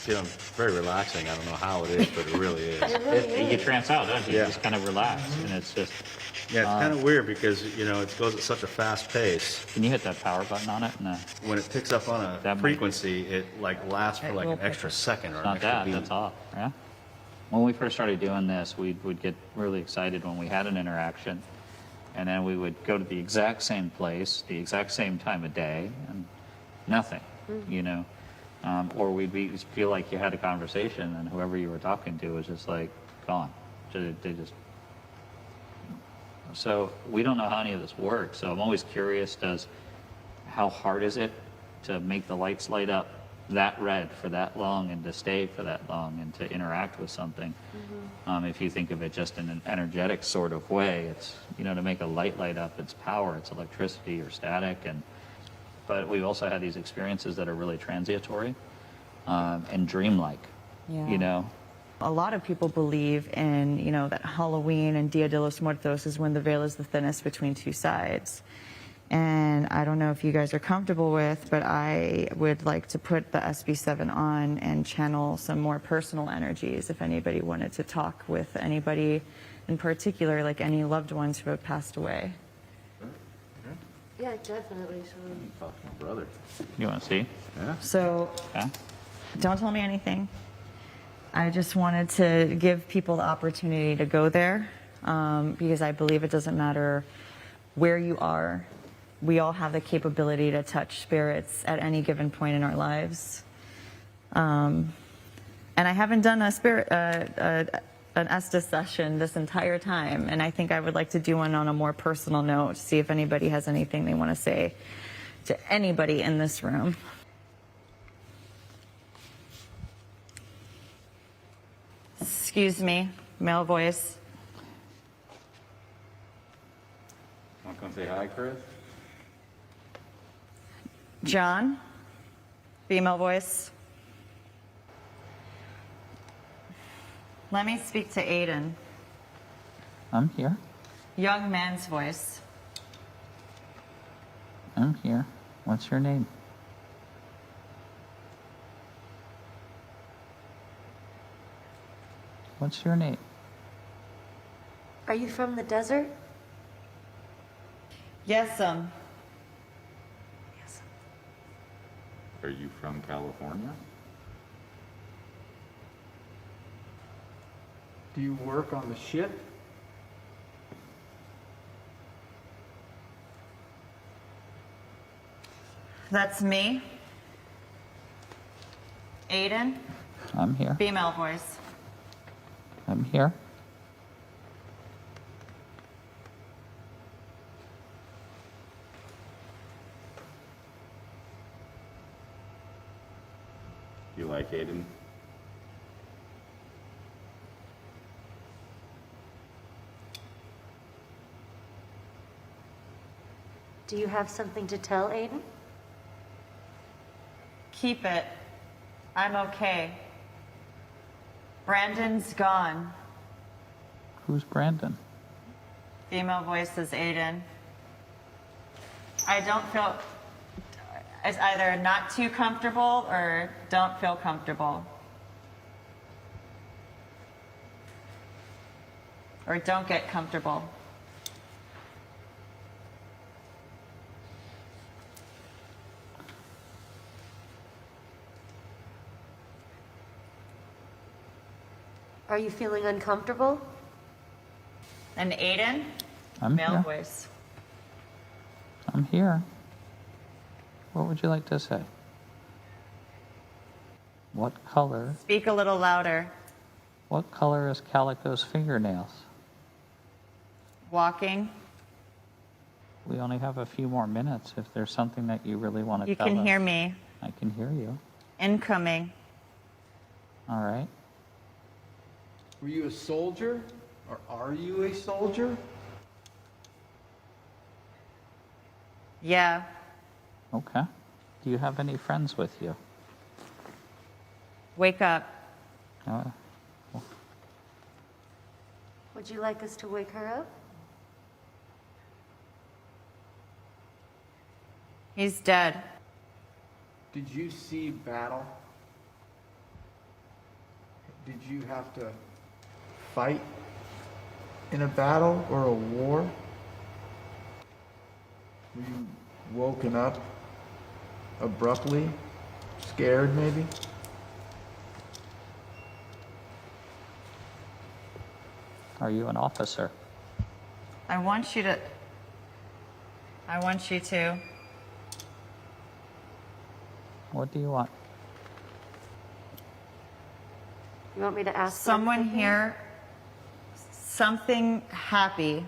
feeling very relaxing. I don't know how it is, but it really is. You trance out, don't you? Yeah. You just kind of relax, and it's just... Yeah, it's kind of weird because, you know, it goes at such a fast pace. Can you hit that power button on it? No. When it picks up on a frequency, it like lasts for like will an pick extra second or It's an not extra that, beat. that's off, yeah? When we first started doing this, we would get really excited when we had an interaction, and then we would go to the exact same place, the exact same time of day, and nothing, you know? Or we'd feel like you had a conversation, and whoever you were talking to was just like gone. They just... So we don't know how any of this works, so I'm always curious, how hard is it to make the lights light up that red for that long and to stay for that long and to interact with something? If you think of it just in an energetic sort of way, it's, you know, to make a light light up, it's power, it's electricity or static, but we've also had these experiences that are really transitory and dreamlike, you know? A lot of people believe in, you know, that Halloween and Dia de los Muertos is when the veil is the thinnest between two sides. And I don't know if you guys are comfortable with, but I would like to put the SB7 on and channel some more personal energies if anybody wanted to talk with anybody in particular, like any loved ones who have passed away. Yeah, definitely. Talk to my brother. You want to see? Yeah. So, don't tell me anything. I just wanted to give people the opportunity to go there because I believe it doesn't matter where you are. We all have the capability to touch spirits at any given point in our lives. And I haven't done an Estes session this entire time, and I think I would like to do one on a more personal note, see if anybody has anything they want to say to anybody in this room. Excuse me, male voice. Want to come say hi, Kris? John, female voice. Let me speak to Aiden, I'm here. young man's voice. I'm here. What's your name? What's your name? Are you from the desert? Yes, Are you from California? Do you work on the ship? that's me. Aiden, I'm here. female voice. I'm here. You like Aiden? Do you have something to tell Aiden? Keep it. I'm okay. Brandon's gone. Who's Brandon? Female voice is Aiden. I don't feel, it's either not too comfortable or don't feel comfortable. or don't get comfortable. Are you feeling uncomfortable? And Aiden, I'm male here. voice. I'm here. What would you like to say? What color? Speak a little louder. What color is Calico's fingernails? Walking. We only have a few more minutes. If there's something that you really want to You tell us. can hear me. I can hear you. Incoming. All right. Were you a soldier? Or are you a soldier? Yeah. Okay. Do you have any friends with you? Wake up. Would you like us to wake her up? He's dead. Did you see battle? Did you have to fight in a battle or a war? Were you woken up abruptly? Scared, maybe? Are you an officer? I want you to. What do you want? You want me to ask Someone something? here. Something happy.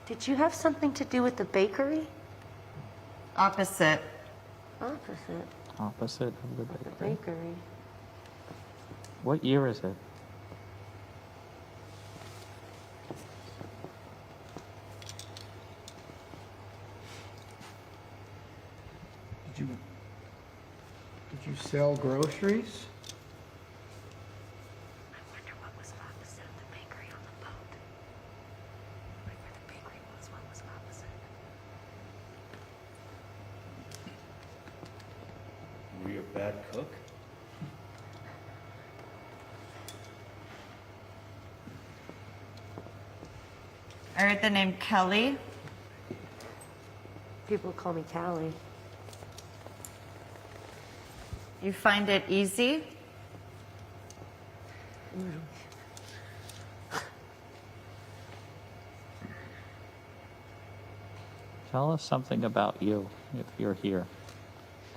Did you have something to do with the bakery? Opposite. Opposite. Opposite of the bakery. Bakery. What year is it? Did you sell groceries? I wonder what was opposite of the bakery on the boat. Right where the bakery was, what was opposite? Were you a bad cook? I heard the name Kelly. People call me Callie. You find it easy? Tell us something about you if you're here.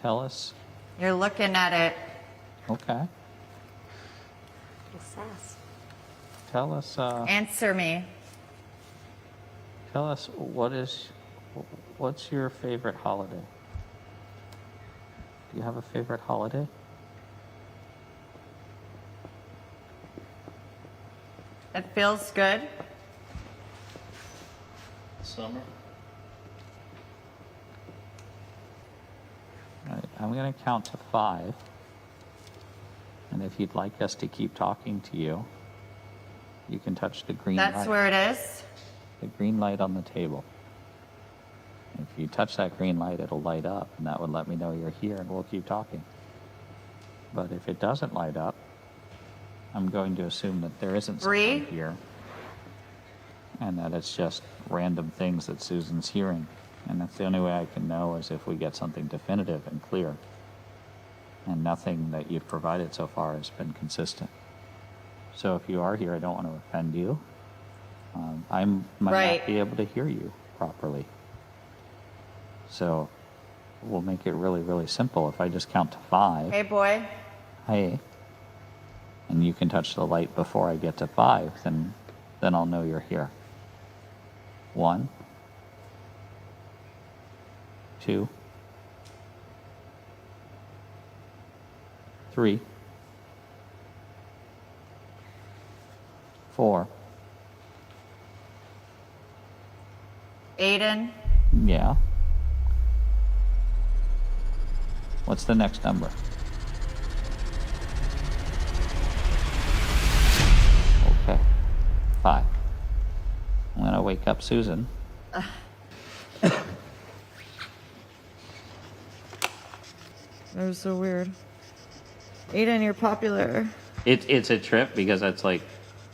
Tell us. You're looking at it. Okay. Sass. Tell us. Answer me. Tell us what's your favorite holiday? Do you have a favorite holiday? It feels good. Summer? All right, I'm going to count to 5. And if you'd like us to keep talking to you, you can touch the green light. That's where it is. The green light on the table. If you touch that green light, it'll light up, and that would let me know you're here, and we'll keep talking. But if it doesn't light up, I'm going to assume that there isn't someone here, and that it's just random things that Susan's hearing. And that's the only way I can know is if we get something definitive and clear. And nothing that you've provided so far has been consistent. So if you are here, I don't want to offend you. I might not be able to hear you properly. So we'll make it really, really simple. If I just count to 5. Hey, boy. Hey. And you can touch the light before I get to 5, then I'll know you're here. 1, 2, 3, 4. Aiden. Yeah. What's the next number? Okay. 5. I'm gonna wake up Susan. That was so weird. Aiden, you're popular. It's a trip because it's like,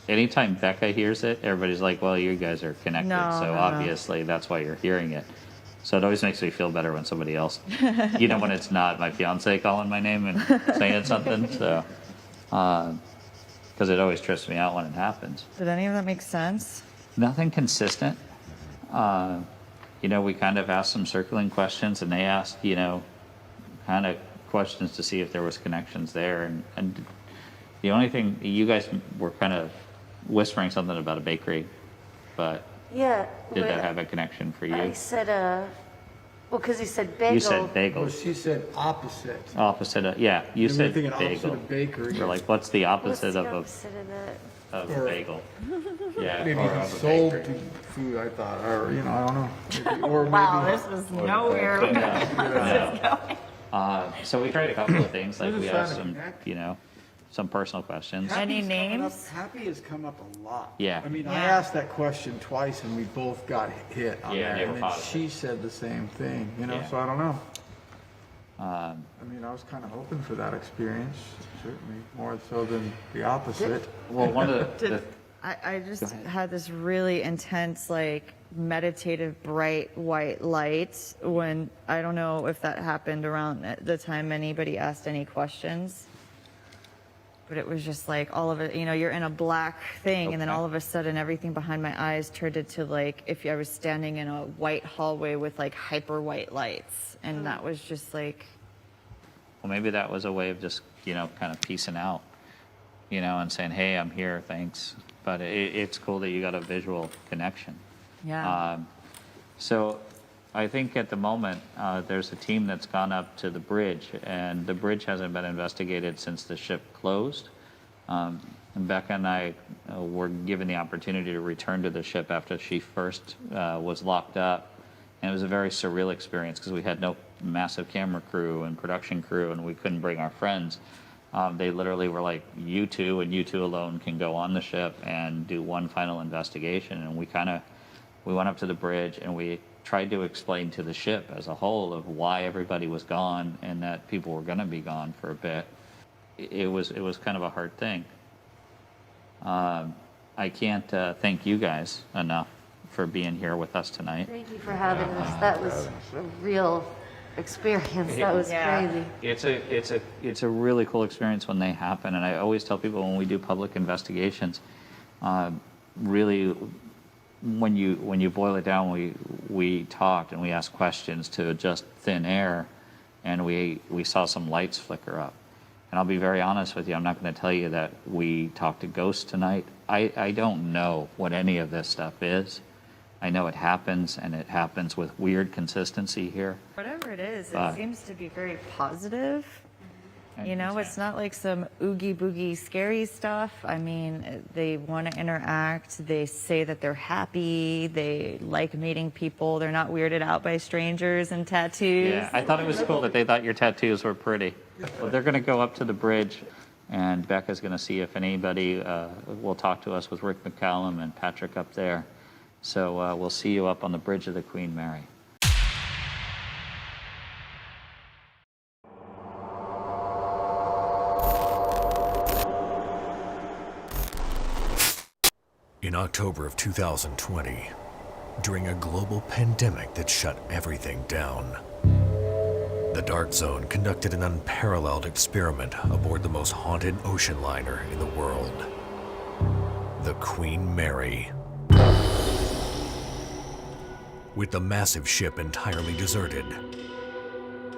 anytime Becca hears it, everybody's like, well, you guys are connected, so obviously that's why you're hearing it. So it always makes me feel better when somebody else, when it's not my fiance calling my name and saying something, so, because it always trips me out when it happens. Did any of that make sense? Nothing consistent. We kind of asked some circling questions, and they asked, kind of questions to see if there was connections there. And the only thing, you guys were kind of whispering something about a bakery, but Yeah. did that have a connection for you? I said, because you said bagel. You said bagel. Well, she said opposite. Opposite of, yeah, you And we're said thinking bagel. opposite of bakery. We're like, what's the opposite What's the of opposite of that? a bagel? Yeah, Maybe or even of a sold bakery. to food, I thought, or, I don't know. Maybe, or maybe. Wow, this was nowhere. So we tried a couple of things, like We're we just asked trying some, some personal questions. Any Happy's coming names? up- Happy has come up a lot. Yeah. I mean, I Yeah. asked that question twice and we both got hit on Yeah, that. they were And then positive. she said the same thing, Yeah. so I don't know. I Um, mean, I was kind of hoping for that experience, certainly, more so than the opposite. well, one of the I just had this really intense, like, meditative, bright white light when, I don't know if that happened around the time anybody asked any questions. But it was just like all of it, you're in a black thing, and then all of a sudden everything behind my eyes turned into like if I was standing in a white hallway with like hyper white lights. And that was just like. Well, maybe that was a way of just, kind of piecing out, and saying, hey, I'm here, thanks. But it's cool that you got a visual connection. Yeah. So I think at the moment, there's a team that's gone up to the bridge, and the bridge hasn't been investigated since the ship closed. And Becca and I were given the opportunity to return to the ship after she first was locked up. And it was a very surreal experience because we had no massive camera crew and production crew, and we couldn't bring our friends. They literally were like, you two and you two alone can go on the ship and do one final investigation. And we went up to the bridge and we tried to explain to the ship as a whole of why everybody was gone and that people were going to be gone for a bit. It was kind of a hard thing. I can't thank you guys enough for being here with us tonight. Thank you for having us. That was a real experience. That was crazy. It's a really cool experience when they happen, and I always tell people when we do public investigations, really, when you boil it down, we talked and we asked questions to just thin air, and we saw some lights flicker up. And I'll be very honest with you, I'm not going to tell you that we talked to ghosts tonight. I don't know what any of this stuff is. I know it happens, and it happens with weird consistency here. Whatever it is, But- it seems to be very positive. It's not like some oogie boogie scary stuff. I mean, they want to interact. They say that they're happy. They like meeting people. They're not weirded out by strangers and tattoos. Yeah, I thought it was cool that they thought your tattoos were pretty. Well, they're going to go up to the bridge, and Becca's going to see if anybody will talk to us with Rick McCallum and Patrick up there. So we'll see you up on the bridge of the Queen Mary. In October of 2020, during a global pandemic that shut everything down, the Dark Zone conducted an unparalleled experiment aboard the most haunted ocean liner in the world, the Queen Mary. With the massive ship entirely deserted,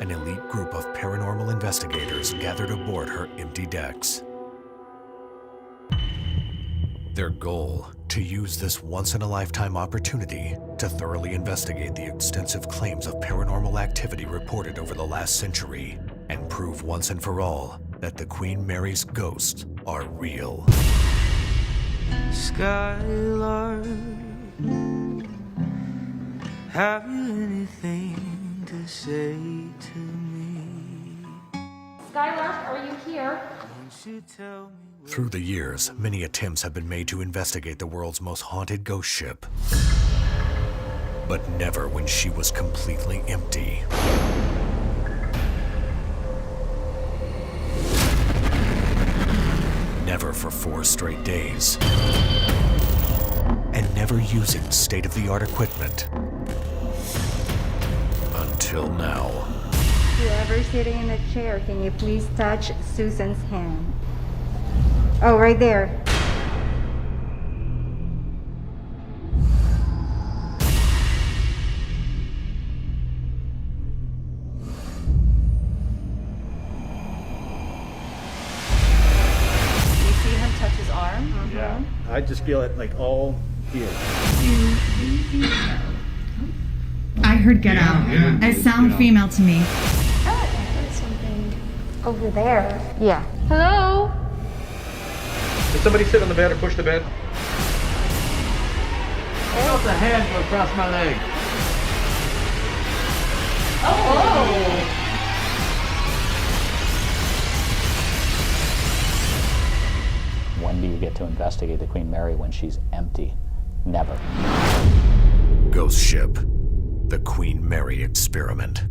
an elite group of paranormal investigators gathered aboard her empty decks. Their goal, to use this once-in-a-lifetime opportunity to thoroughly investigate the extensive claims of paranormal activity reported over the last century and prove once and for all that the Queen Mary's ghosts are real. Skylark, have you anything to say to me? Skylark, are you here? Won't you tell me? Through the years, many attempts have been made to investigate the world's most haunted ghost ship, but never when she was completely empty. never for 4 straight days, and never using state-of-the-art equipment. Until now. Whoever's sitting in the chair, can you please touch Susan's hand? Oh, right there. You see him touch his arm? Yeah. I just feel it like all here. I heard get out. It sounded female to me. I heard something over there. Yeah. Hello? Did somebody sit on the bed or push the bed? I felt a hand go across my leg. Oh! When do you get to investigate the Queen Mary when she's empty? Never. Ghost Ship, the Queen Mary Experiment.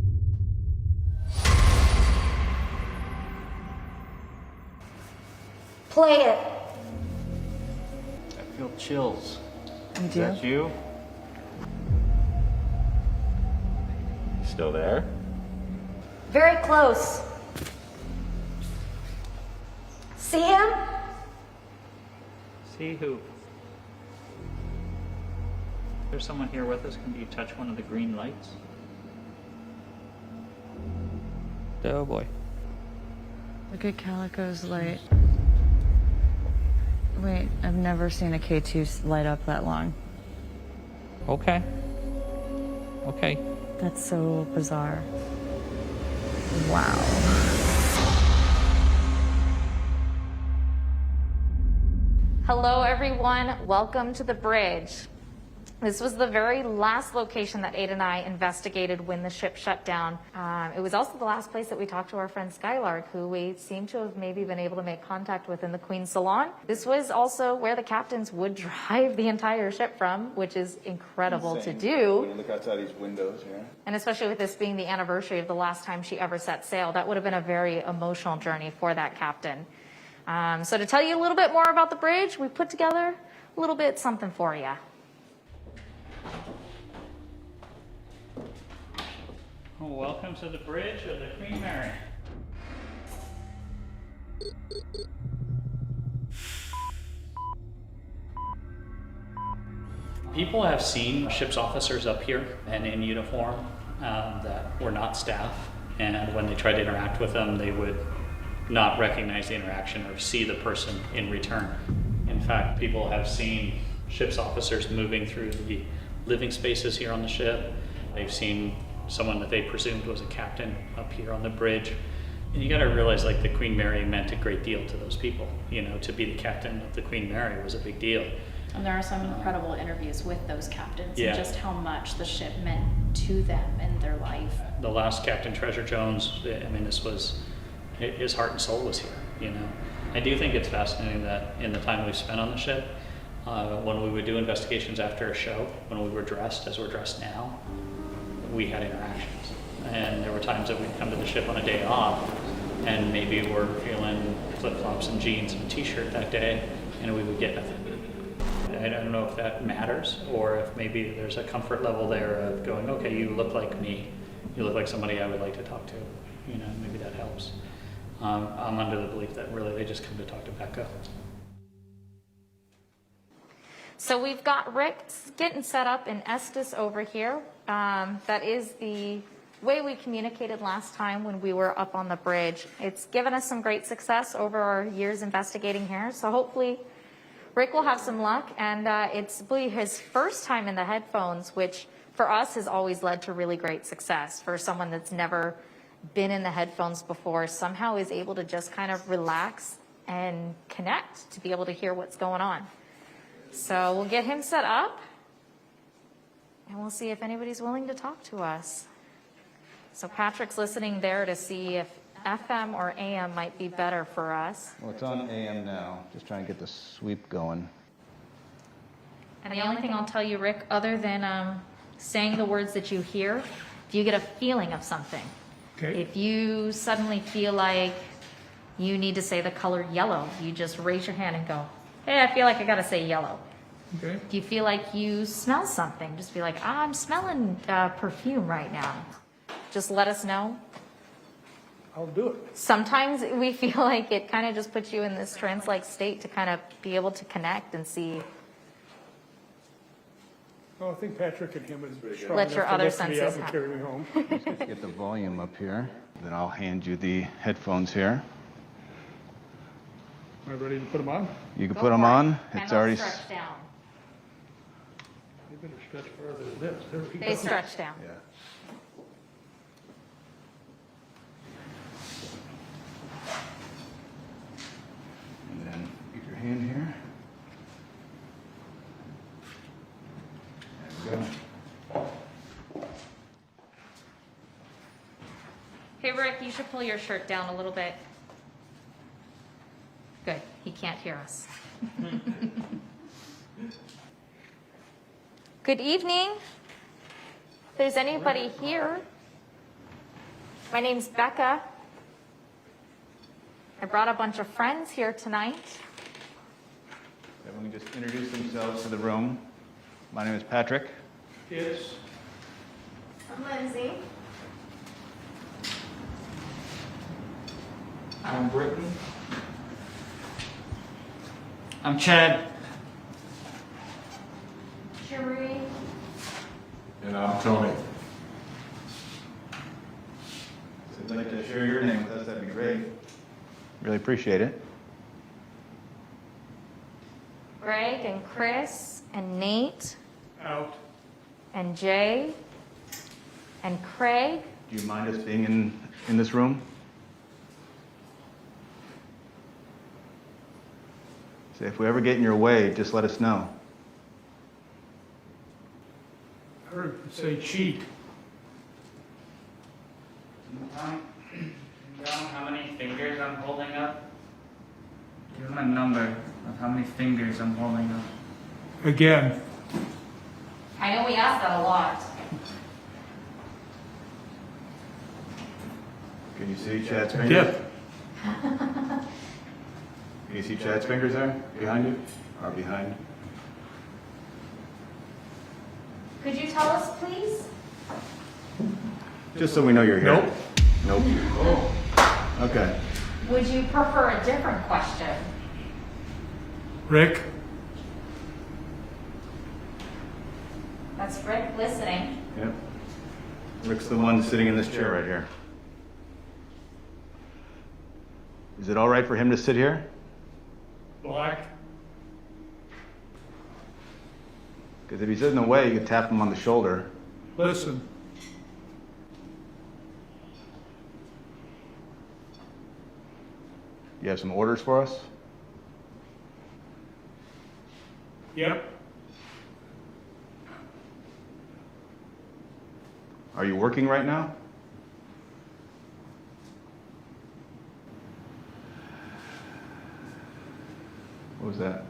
Play it. I feel chills. You Is that you? Still there? Very close. See him? See who? There's someone here with us. Can you touch one of the green lights? Oh boy. Look at Calico's light. Wait, I've never seen a K2 light up that long. Okay. Okay. That's so bizarre. Wow. Hello, everyone. Welcome to the bridge. This was the very last location that Aiden and I investigated when the ship shut down. It was also the last place that we talked to our friend Skylark, who we seem to have maybe been able to make contact with in the Queen's Salon. This was also where the captains would drive the entire ship from, which is incredible to do. When you look outside these windows here. And especially with this being the anniversary of the last time she ever set sail, that would have been a very emotional journey for that captain. So to tell you a little bit more about the bridge, we put together a little bit something for you. Welcome to the bridge of the Queen Mary. People have seen ship's officers up here and in uniform that were not staff, and when they tried to interact with them, they would not recognize the interaction or see the person in return. In fact, people have seen ship's officers moving through the living spaces here on the ship. They've seen someone that they presumed was a captain up here on the bridge. And you gotta realize, like, the Queen Mary meant a great deal to those people. You know, to be the captain of the Queen Mary was a big deal. And there are some incredible interviews with those captains Yeah. and just how much the ship meant to them in their life. The last Captain Treasure Jones, I mean, this was, his heart and soul was here, you know. I do think it's fascinating that in the time we've spent on the ship, when we would do investigations after a show, when we were dressed as we're dressed now, we had interactions. And there were times that we'd come to the ship on a day off, and maybe we're feeling flip-flops and jeans and a t-shirt that day, and we would get nothing. I don't know if that matters, or if maybe there's a comfort level there of going, okay, you look like me. You look like somebody I would like to talk to. You know, maybe that helps. I'm under the belief that really they just come to talk to Becca. So we've got Rick getting set up in Estes over here. That is the way we communicated last time when we were up on the bridge. It's given us some great success over our years investigating here. So hopefully Rick will have some luck. And it's his first time in the headphones, which for us has always led to really great success. For someone that's never been in the headphones before, somehow is able to just kind of relax and connect to be able to hear what's going on. So we'll get him set up, and we'll see if anybody's willing to talk to us. So Patrick's listening there to see if FM or AM might be better for us. Well, it's on AM now. Just trying to get the sweep going. And the only thing I'll tell you, Rick, other than saying the words that you hear, if you get a feeling of something, Okay. if you suddenly feel like you need to say the color yellow. You just raise your hand and go, hey, I feel like I gotta say yellow. Okay. If you feel like you smell something, just be like, I'm smelling perfume right now. Just let us know. I'll do it. Sometimes we feel like it kind of just puts you in this trance-like state to kind of be able to connect and see. Well, I think Patrick and him is strong Let your enough to other lift me up senses and have- carry me home. Get the volume up here. Then I'll hand you the headphones here. Am I ready to put them on? You can put them on. It's already. Stretch down. They better stretch further than this. There we They go. stretch down. Yeah. And then get your hand here. There we go. Hey, Rick, you should pull your shirt down a little bit. Good. He can't hear us. Good evening. If there's anybody here, my name's Becca. I brought a bunch of friends here tonight. Everyone can just introduce themselves to the room. My name is Patrick. Yes. I'm Lindsay. I'm Britton. I'm Chad. Cherie. And I'm Tony. If you'd like to share your name with us, that'd be great. Really appreciate it. Greg and Chris and Nate Out. and Jay and Craig. Do you mind us being in this room? So if we ever get in your way, just let us know. I heard you say cheat. How many fingers I'm holding up? Give him a number of how many fingers I'm holding up. Again. I know we ask that a lot. Can you see Chad's fingers? Dip. Can you see Chad's fingers there? Behind you? Or behind? Could you tell us, please? Just so we know you're here. Nope. Nope. Okay. Would you prefer a different question? Rick. That's Rick listening. Yep. Rick's the one sitting in this chair right here. Is it all right for him to sit here? Black. Because if he's in the way, you could tap him on the shoulder. Listen. You have some orders for us? Yep. Are you working right now? What was that?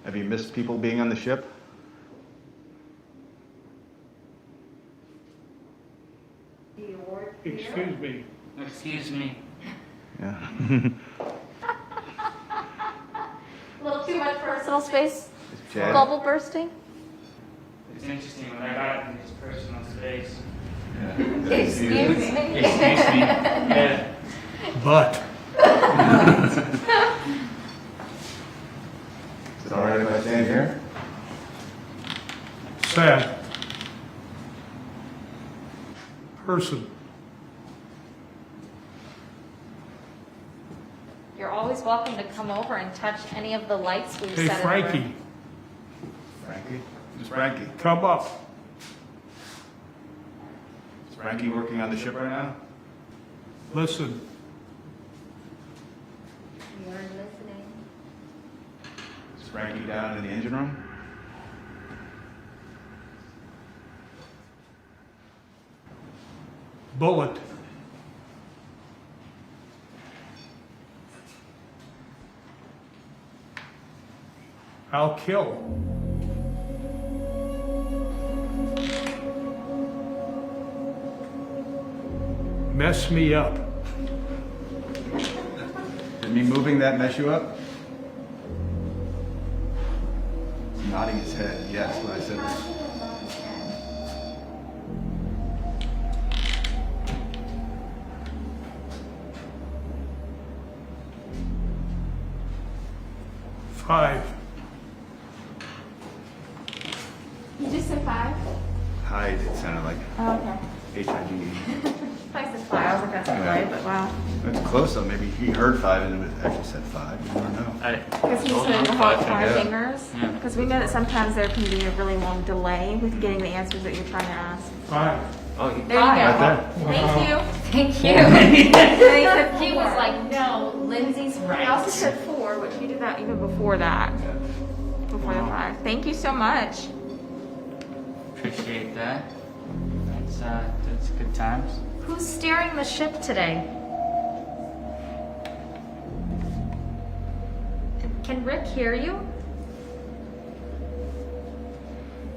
Have you missed people being on the ship? Excuse me. Excuse me. Yeah. A little too much personal space. Chad? Bubble bursting. It's interesting when I got in this personal space. Excuse me. Excuse me. Yeah. But. Is it all right if I stand here? Sad. Person. You're always welcome to come over and touch any of the lights we've Hey, set in the Frankie. room. Frankie? Who's Frankie? Come up. Is Frankie working on the ship right now? Listen. You're listening. Is Frankie down in the engine room? Bullet. I'll kill. mess me up. Did me moving that mess you up? He's nodding his head, yes, when I said this. Five. Did you say 5? Hide, it sounded like Oh, okay. H-I-D-E. I said 5. I was like, that's not right, but wow. That's close though, maybe he heard 5 and it actually said 5, you never know. Because he's doing the whole 5 fingers. Because we know that sometimes there can be a really long delay with getting the answers that you're trying to ask. 5. Oh, there you go. Right there. Thank you. Thank you. He was like, no, Lindsay's I also said 4, but you did that even before that. Before the 5. Thank you so much. Appreciate that. That's good times. Who's steering the ship today? Can Rick hear you?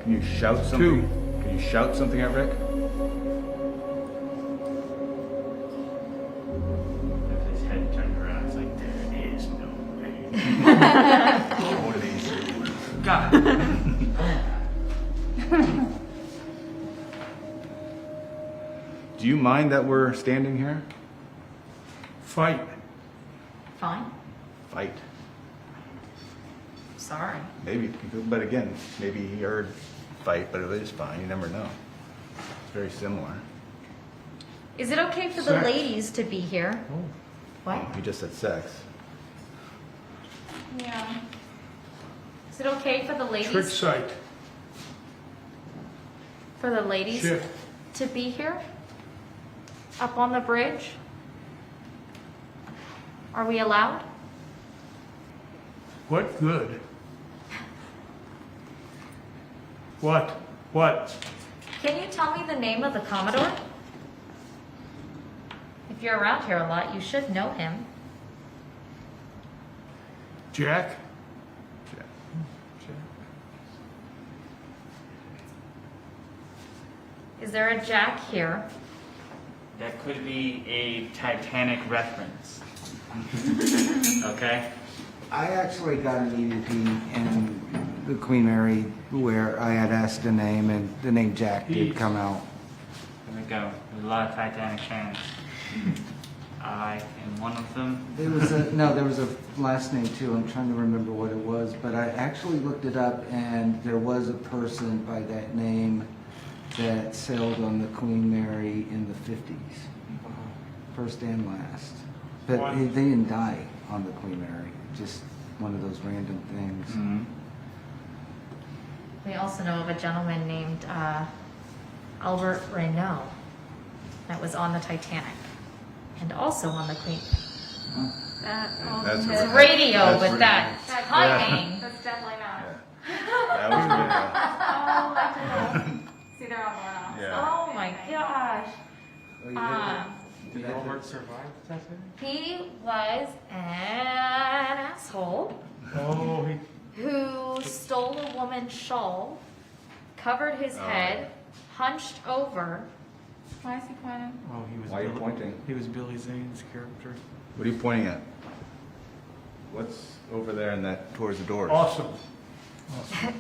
Can you shout something? Can you shout something at Rick? If his head turned around, it's like, there is no way. What are these? God. Do you mind that we're standing here? Fight. Fine. Fight. Sorry. Maybe, but again, maybe he heard fight, but it is fine. You never know. It's very similar. Is it okay for the Sex. ladies to be here? What? He just said sex. Yeah. Is it okay for the Trick ladies? site. For the ladies Ship. to be here? Up on the bridge? Are we allowed? What good? What? What? Can you tell me the name of the Commodore? If you're around here a lot, you should know him. Jack? Is there a Jack here? That could be a Titanic reference. Okay? I actually got an EVP in the Queen Mary where I had asked a name and the name Jack did come out. There we go. There's a lot of Titanic fans. I am one of them. There was a there was a last name too. I'm trying to remember what it was, but I actually looked it up and there was a person by that name that sailed on the Queen Mary in the 50s. First and last. But they didn't die on the Queen Mary. Just one of those random things. Mm-hmm. We also know of a gentleman named Albert Renault that was on the Titanic and also on the Queen. That's It's right. radio, That's but right. that timing. That's definitely not. That was Oh, I know. See, they're all going off. Yeah. Oh my gosh. Did Albert survive the Titanic? He was an asshole Oh, who stole a woman's shawl, covered his head, hunched over. Why is he pointing? Oh, he was. Why are you pointing? He was Billy Zane's character. What are you pointing at? What's over there in that towards the doors? awesome.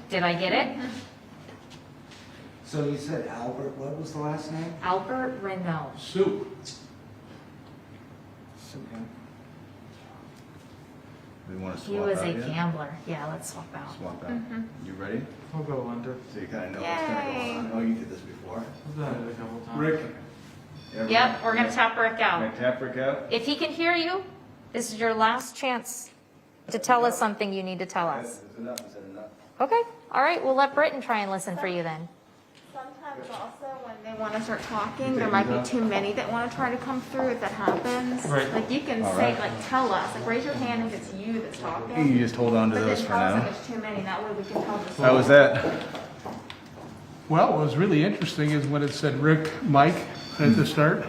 Did I get it? So you said Albert, what was the last name? Albert Renault. Soup. We want to He swap was out a yet? gambler. Yeah, let's swap out. Swap out. Mhm. You ready? I'll go under. So you kind of know what's going to go on. Oh, you did this before. I've done it a couple times. Rick. Yep, we're gonna tap Rick out. Can I tap Rick out? If he can hear you, this is your last chance to tell us something you need to tell us. Is it enough? Is that enough? Okay, all right, we'll let Britton try and listen for you then. Sometimes also when they want to start talking, there might be too many that want to try to come through if that happens. Right. Like you can All say, right. like tell us, like raise your hand if it's you that's talking. You just hold on to But those then for tell us now. if it's too many, that way we can tell the How was that? Well, what was really interesting is when it said Rick, Mike at the start.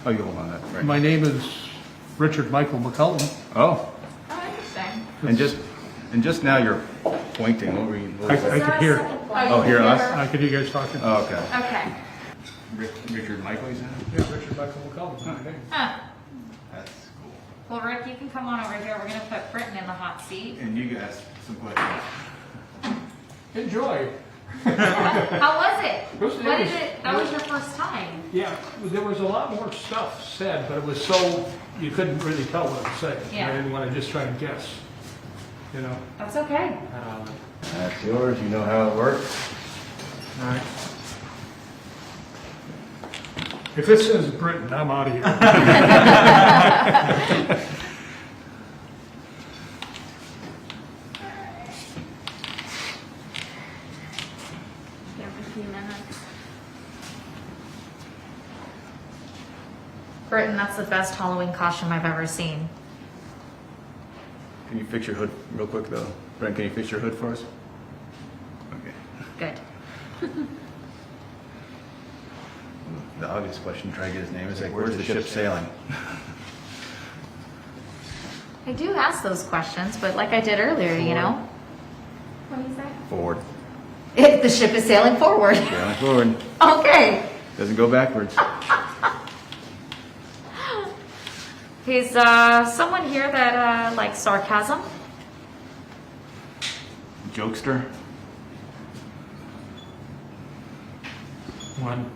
Oh, you hold on that. Right. My name is Richard Michael McCullen. Oh, Oh, interesting. and just now you're pointing. What were you? What I was that? could hear. Oh, hear us? I could hear you guys talking. Oh, okay. Okay. Richard Michael, you said? Yeah, Richard Michael McCollum. Huh. That's cool. Well, Rick, you can come on over here. We're going to put Britton in the hot seat. And you guys, some questions. Enjoy. How was it? It That was your first time. Yeah, there was a lot more stuff said, but it was so, you couldn't really tell what it was saying. Yeah. I didn't want to just try and guess, you know. That's okay. That's yours. You know how it works. All right. If it says Britain, I'm out of here. Give a few minutes. Britton, that's the best Halloween costume I've ever seen. Can you fix your hood real quick, though? Brent, can you fix your hood for us? Okay. Good. The obvious question, try to get his name, is like, where's the ship sailing? I do ask those questions, but like I did earlier, you know. What do you say? Forward. The ship is sailing forward. Sailing forward. Okay. Doesn't go backwards. He's someone here that likes sarcasm. Jokester. One.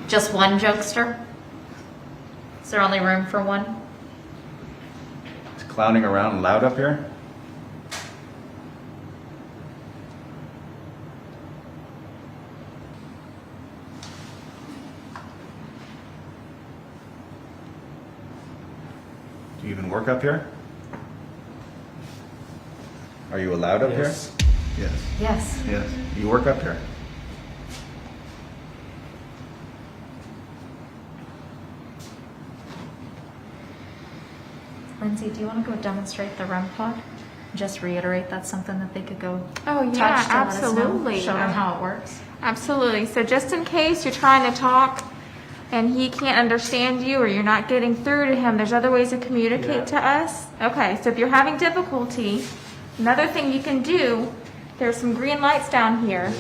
Just one jokester? Is there only room for one? It's clowning around loud up here. Do you even work up here? Are you allowed up Yes. here? Yes. Yes. Yes. You work up here. Lindsay, do you want to go demonstrate the REM pod? Just reiterate that's something that they could go Oh, touch yeah, to let us know, absolutely. show them how it works. Absolutely. So just in case you're trying to talk and he can't understand you or you're not getting through to him, there's other ways to communicate to us. Okay, so if you're having difficulty, another thing you can do, there's some green lights down here.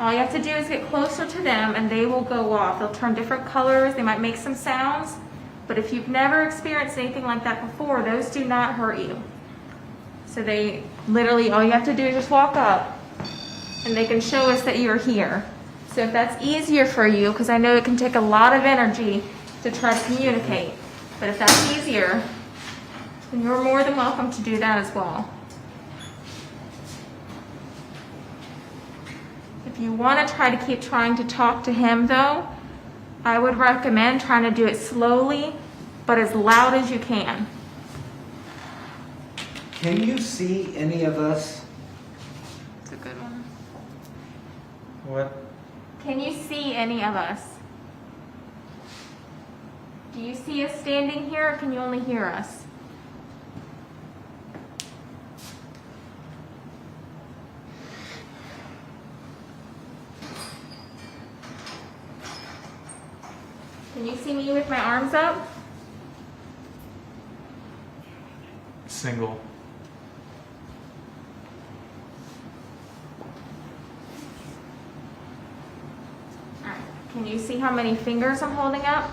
All you have to do is get closer to them and they will go off. They'll turn different colors, they might make some sounds, but if you've never experienced anything like that before, those do not hurt you. So they literally, all you have to do is just walk up and they can show us that you're here. So if that's easier for you, because I know it can take a lot of energy to try to communicate, but if that's easier, then you're more than welcome to do that as well. If you want to try to keep trying to talk to him though, I would recommend trying to do it slowly, but as loud as you can. Can you see any of us? It's a good one. What? Can you see any of us? Do you see us standing here or can you only hear us? Can you see me with my arms up? Single. All right. Can you see how many fingers I'm holding up?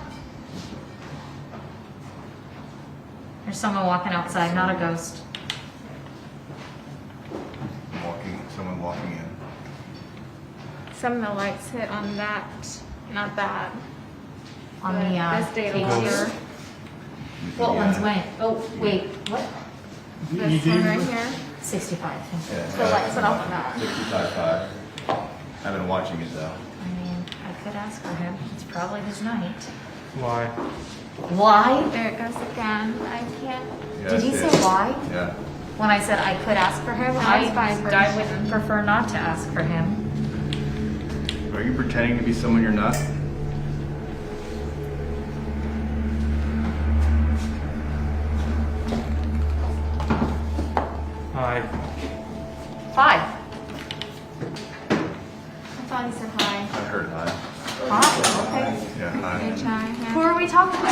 There's someone walking outside, not a ghost. Someone walking in. Some of the lights hit on that, not that. On But the this data page line. here. What one's went? Oh, wait, what? This one right here. 65. The lights went off on that. 65.5. I've been watching it though. I mean, I could ask for him. It's probably his night. Why? Why? There it goes again. I can't. Did he say why? Yeah. When I said I could ask for him, That was vibration. I would prefer not to ask for him. Are you pretending to be someone you're not? Hi. Hi. I thought he said hi. I heard hi. Hi. Okay. Yeah, hi. H.I. Yeah. Who are we talking to?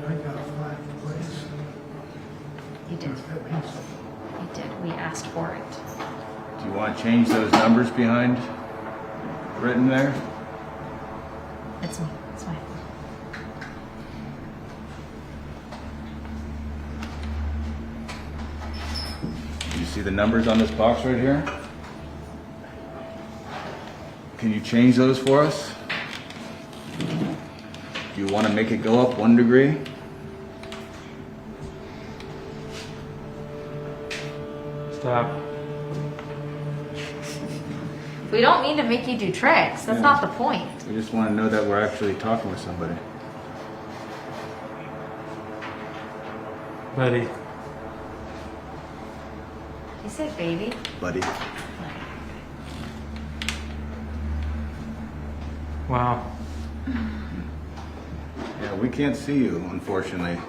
I got 5 plays. You did. We did. We asked for it. Do you want to change those numbers behind written there? It's me. It's my Do you see the numbers on this box right here? Can you change those for us? Do you want to make it go up 1 degree? Stop. We don't mean to make you do tricks. That's not the point. We just want to know that we're actually talking with somebody. Buddy. You said baby. Buddy. Wow. Yeah, we can't see you, unfortunately.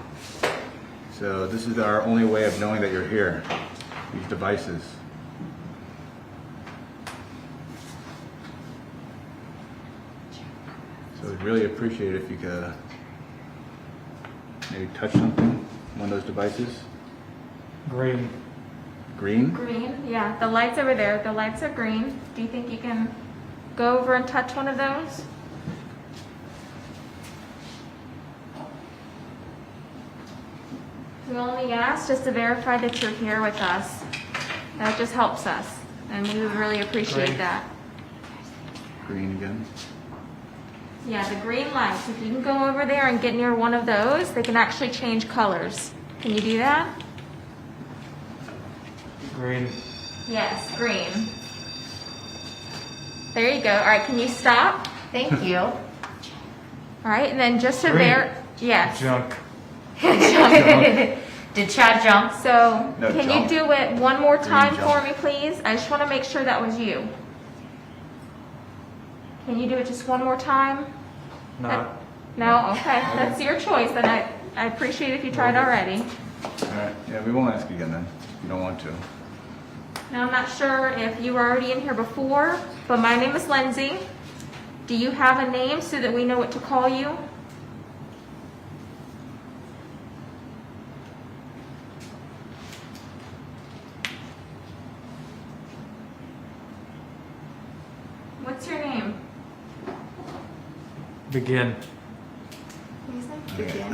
So this is our only way of knowing that you're here. These devices. So we'd really appreciate it if you could maybe touch something, one of those devices. Green. Green? Green, yeah. The lights over there, the lights are green. Do you think you can go over and touch one of those? We only asked just to verify that you're here with us. That just helps us, and we would really appreciate Green. that. Green again. Yeah, the green lights. If you can go over there and get near one of those, they can actually change colors. Can you do that? Green. Yes, green. There you go. All right, can you stop? Thank you. All right, and then just so Green. there, yes. Junk. Did Chad jump? So, No, can jump. you do it one more time jump. for me, please? I just want to make sure that was you. Can you do it just one more time? Not. No? Okay, that's your choice, then I appreciate if you tried already. All right. Yeah, we won't ask you again then. If you don't want to. Now, I'm not sure if you were already in here before, but my name is Lindsay. Do you have a name so that we know what to call you? What's your name? Begin.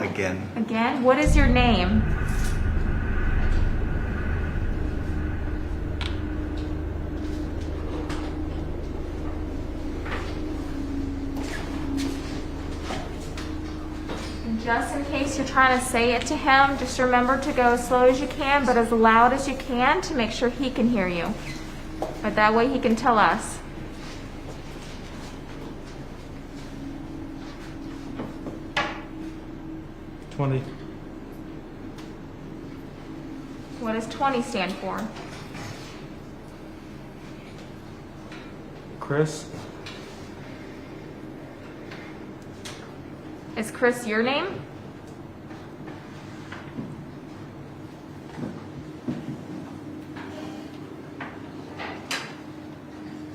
Again. Again, what is your name? And just in case you're trying to say it to him, just remember to go as slow as you can, but as loud as you can to make sure he can hear you. But that way he can tell us. $20. What does 20 stand for? Kris. Is Kris your name?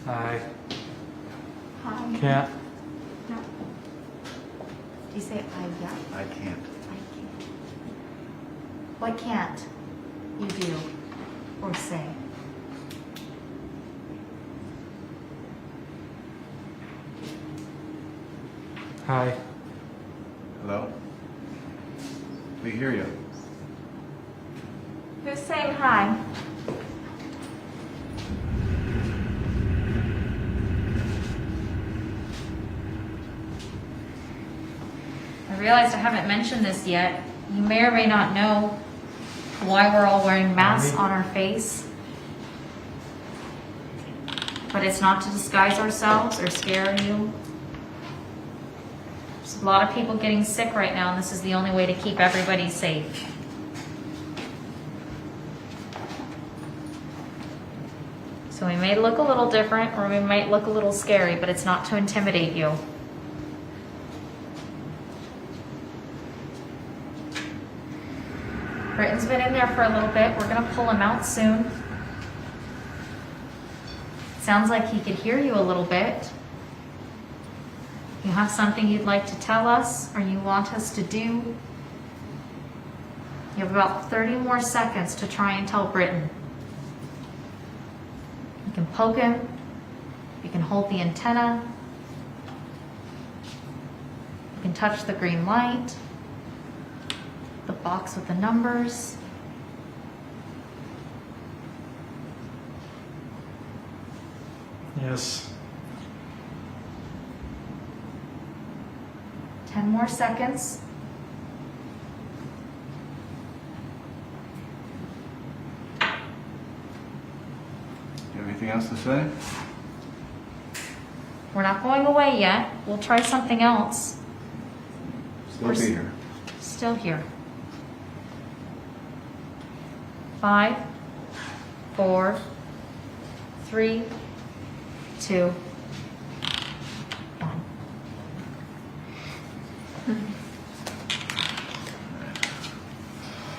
I Hi. can't. No. Do you say yeah? I can't. What can't you do or say? Hi. Hello? We hear you. Who's saying hi? I realized I haven't mentioned this yet. You may or may not know why we're all wearing masks on our face. But it's not to disguise ourselves or scare you. There's a lot of people getting sick right now, and this is the only way to keep everybody safe. So we may look a little different, or we might look a little scary, but it's not to intimidate you. Britton's been in there for a little bit. We're gonna pull him out soon. Sounds like he could hear you a little bit. You have something you'd like to tell us or you want us to do? You have about 30 more seconds to try and tell Britton. You can poke him. You can hold the antenna. You can touch the green light. The box with the numbers. Yes. 10 more seconds. You have anything else to say? We're not going away yet. We'll try something else. Still be here. Still here. 5, 4, 3, 2, 1.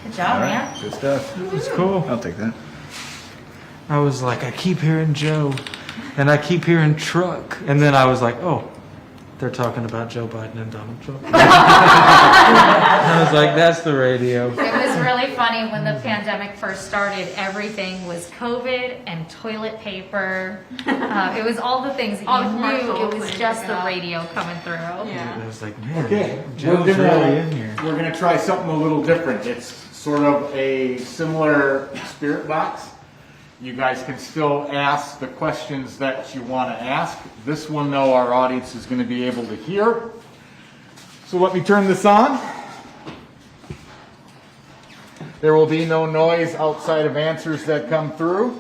Good job, All right, man. good stuff. It's cool. I'll take that. I was like, I keep hearing Joe, and I keep hearing truck, and then I was like, oh, they're talking about Joe Biden and Donald Trump. I was like, that's the radio. It was really funny when the pandemic first started. Everything was COVID and toilet paper. It was all the things that All you the knew. It commercials was and just the stuff. radio coming through. I was like, man, Okay, Joe's really in here. we're gonna try something a little different. It's sort of a similar spirit box. You guys can still ask the questions that you want to ask. This one, though, our audience is going to be able to hear. So let me turn this on. There will be no noise outside of answers that come through.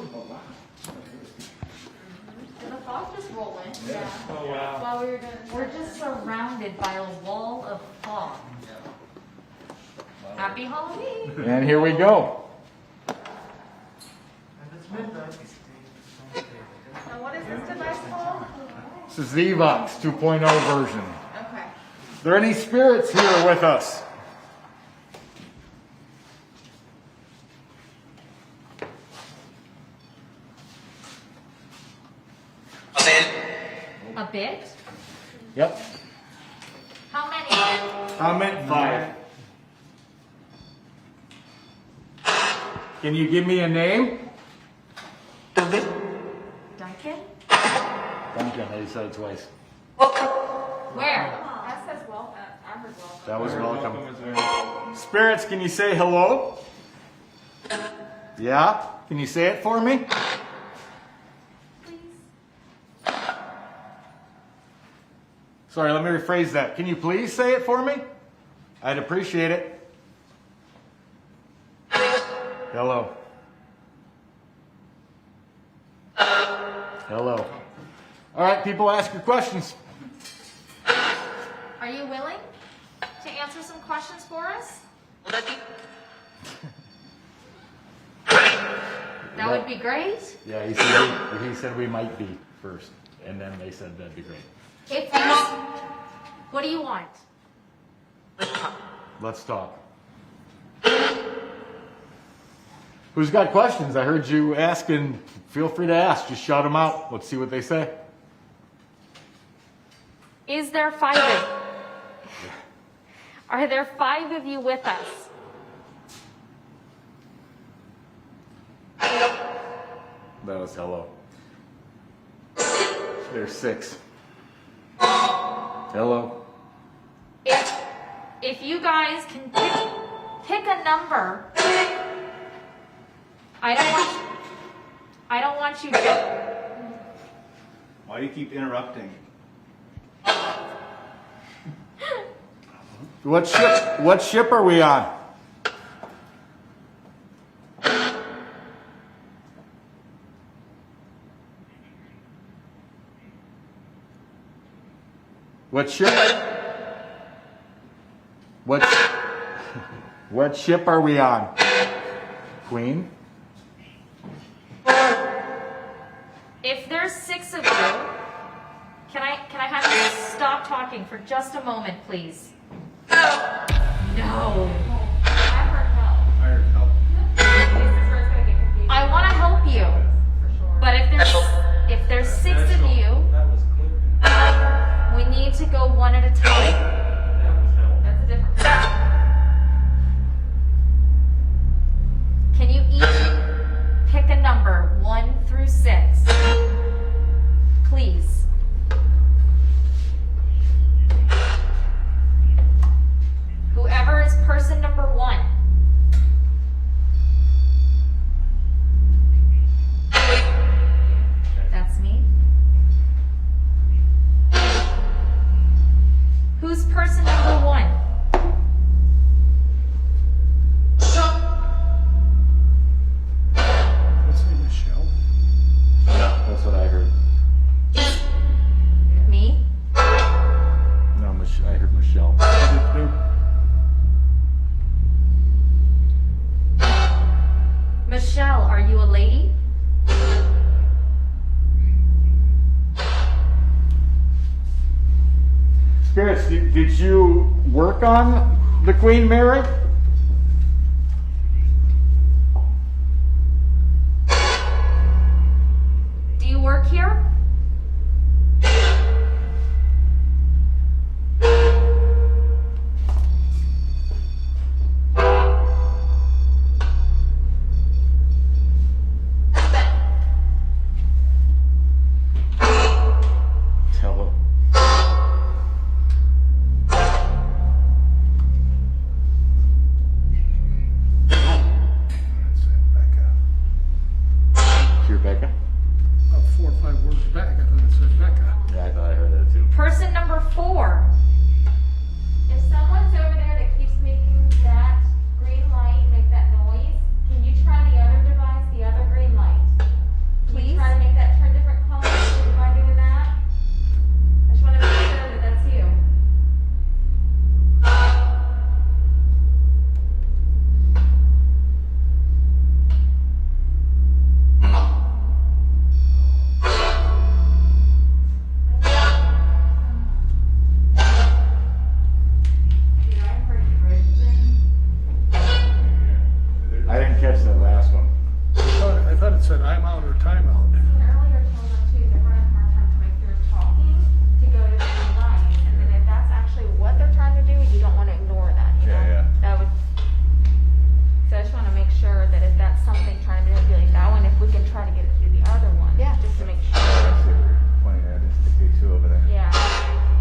Did the fog just roll in? Yeah. Oh, wow. While we were doing, we're just surrounded by a wall of fog. Happy Halloween. And here we go. Now, what is this device called? This is the Evox 2.0 version. Okay. Are there any spirits here with us? A bit? Yep. How many? I'm at 5. Can you give me a name? Duncan? Duncan, I said it twice. Where? That says well. I heard well. That was welcome. Spirits, can you say hello? Yeah? Can you say it for me? Sorry, let me rephrase that. Can you please say it for me? I'd appreciate it. Hello. Hello. All right, people, ask your questions. Are you willing to answer some questions for us? That would be great. Yeah, he said we might be first, and then they said that'd be great. If you, what do you want? Let's talk. Who's got questions? I heard you asking. Feel free to ask. Just shout them out. Let's see what they say. Is there 5 of Are there 5 of you with us? That was hello. There's 6. Hello. If you guys can pick a number, I don't want you to. Why do you keep interrupting? What ship are we on? What ship? What ship are we on? Queen? If there's 6 of you, can I have you stop talking for just a moment, please? No. I want to help you, but if there's 6 of you, we need to go one at a time. That's a different. Who's person number 1? Let's say Michelle. Yeah, that's what I heard. Me? No, I heard Michelle. Michelle, are you a lady? Spirits, did you work on the Queen Mary? Do you work here? Hello. You're Becca? About 4 or 5 words back, I thought it said Becca. Yeah, I thought I heard that too. Person number 4. If someone's over there that keeps making that green light, make that noise, can you try the other device, the other green light? Please? Try to make that turn different colors. Would you mind doing that? I just want to make sure that that's you. I didn't catch that last one. I thought it said I'm out or time out. Earlier told them too, they're having a hard time to make their talking to go to the green light. And then if that's actually what they're trying to do, you don't want to ignore that, you know? Yeah. That would, so I just want to make sure that if that's something trying to be like that one, if we can try to get it to do the other one. Yeah. Just to make sure. Pointing at it, stick me two over there. Yeah.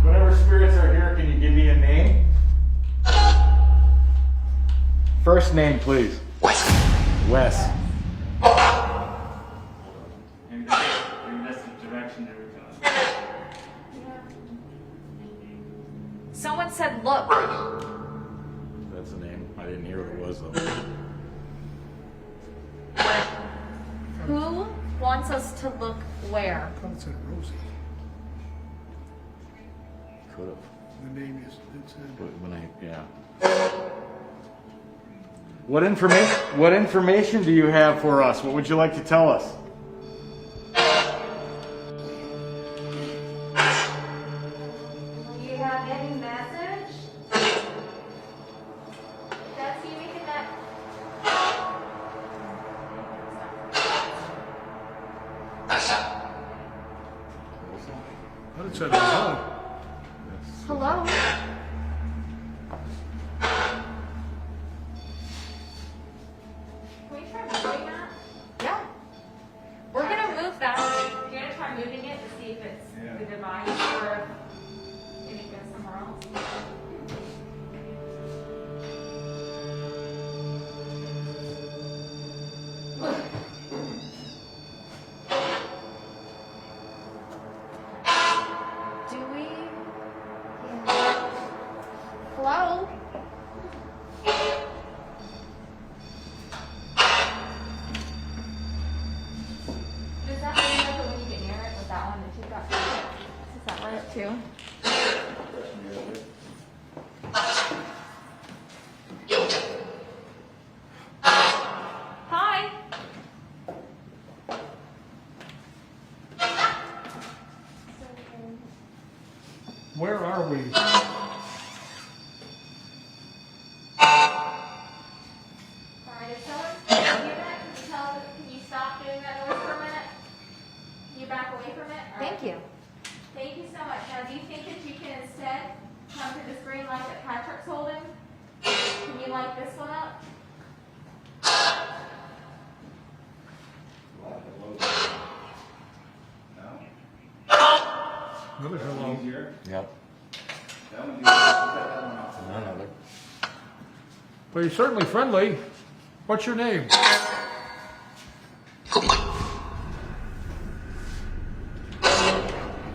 Whenever spirits are here, can you give me a name? First name, please. Wes. Maybe that's the direction they were going. Someone said, look. That's the name. I didn't hear what it was though. Who wants us to look where? I thought it said Rosie. Could have. The name is, it said. But when yeah. What information do you have for us? What would you like to tell us? Do you have any message? That's you making that. I thought it said hello. Hello? Can we try moving that? Yeah. We're gonna move that. You're gonna try moving it to see if it's the device or if it goes somewhere else. Do we? Yeah. Hello? Does that mean that when you get near it with that one that you've got? Is that right too? Hi. Where are we? Alright, if someone's doing that, can you stop doing that noise for a minute? Can you back away from it? Thank you. Thank you so much. Now, do you think that you can instead come to this green light that Patrick's holding? Can you light this one up? Another hello. Yep. Well, you're certainly friendly. What's your name?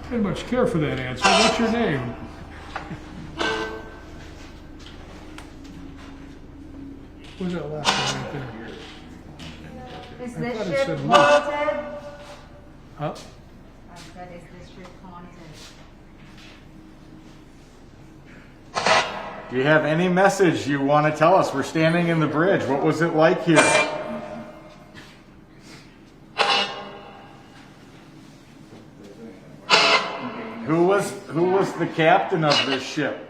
Didn't much care for that answer. What's your name? Where's that last one right there? Is I this thought it ship said haunted? Huh? I said, is this ship haunted? Do you have any message you want to tell us? We're standing in the bridge. What was it like here? Who was the captain of this ship?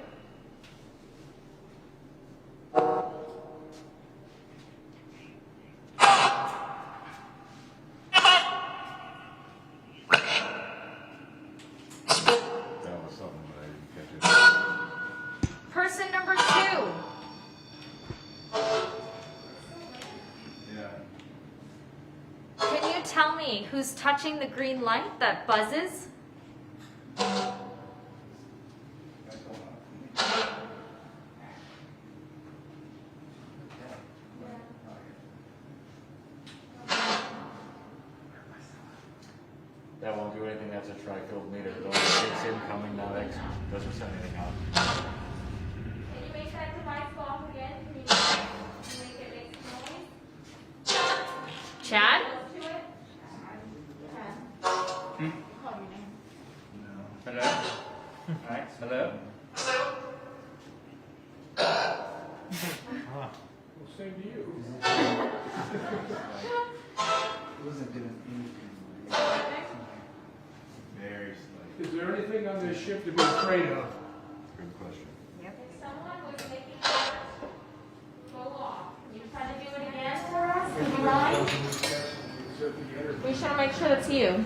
Person number 2. Can you tell me who's touching the green light that buzzes? That won't do anything. That's a tri-field meter. It only takes incoming, not exit. Doesn't send anything out. Can you make that device go off again? Can you make it make noise? Chad? Hello? Hi. Hello? Same to you. Wasn't doing anything. Very slight. Is there anything on this ship to be afraid of? Good question. If someone was making it go off, can you try to do it again for us? Can you mind? We should make sure that's you.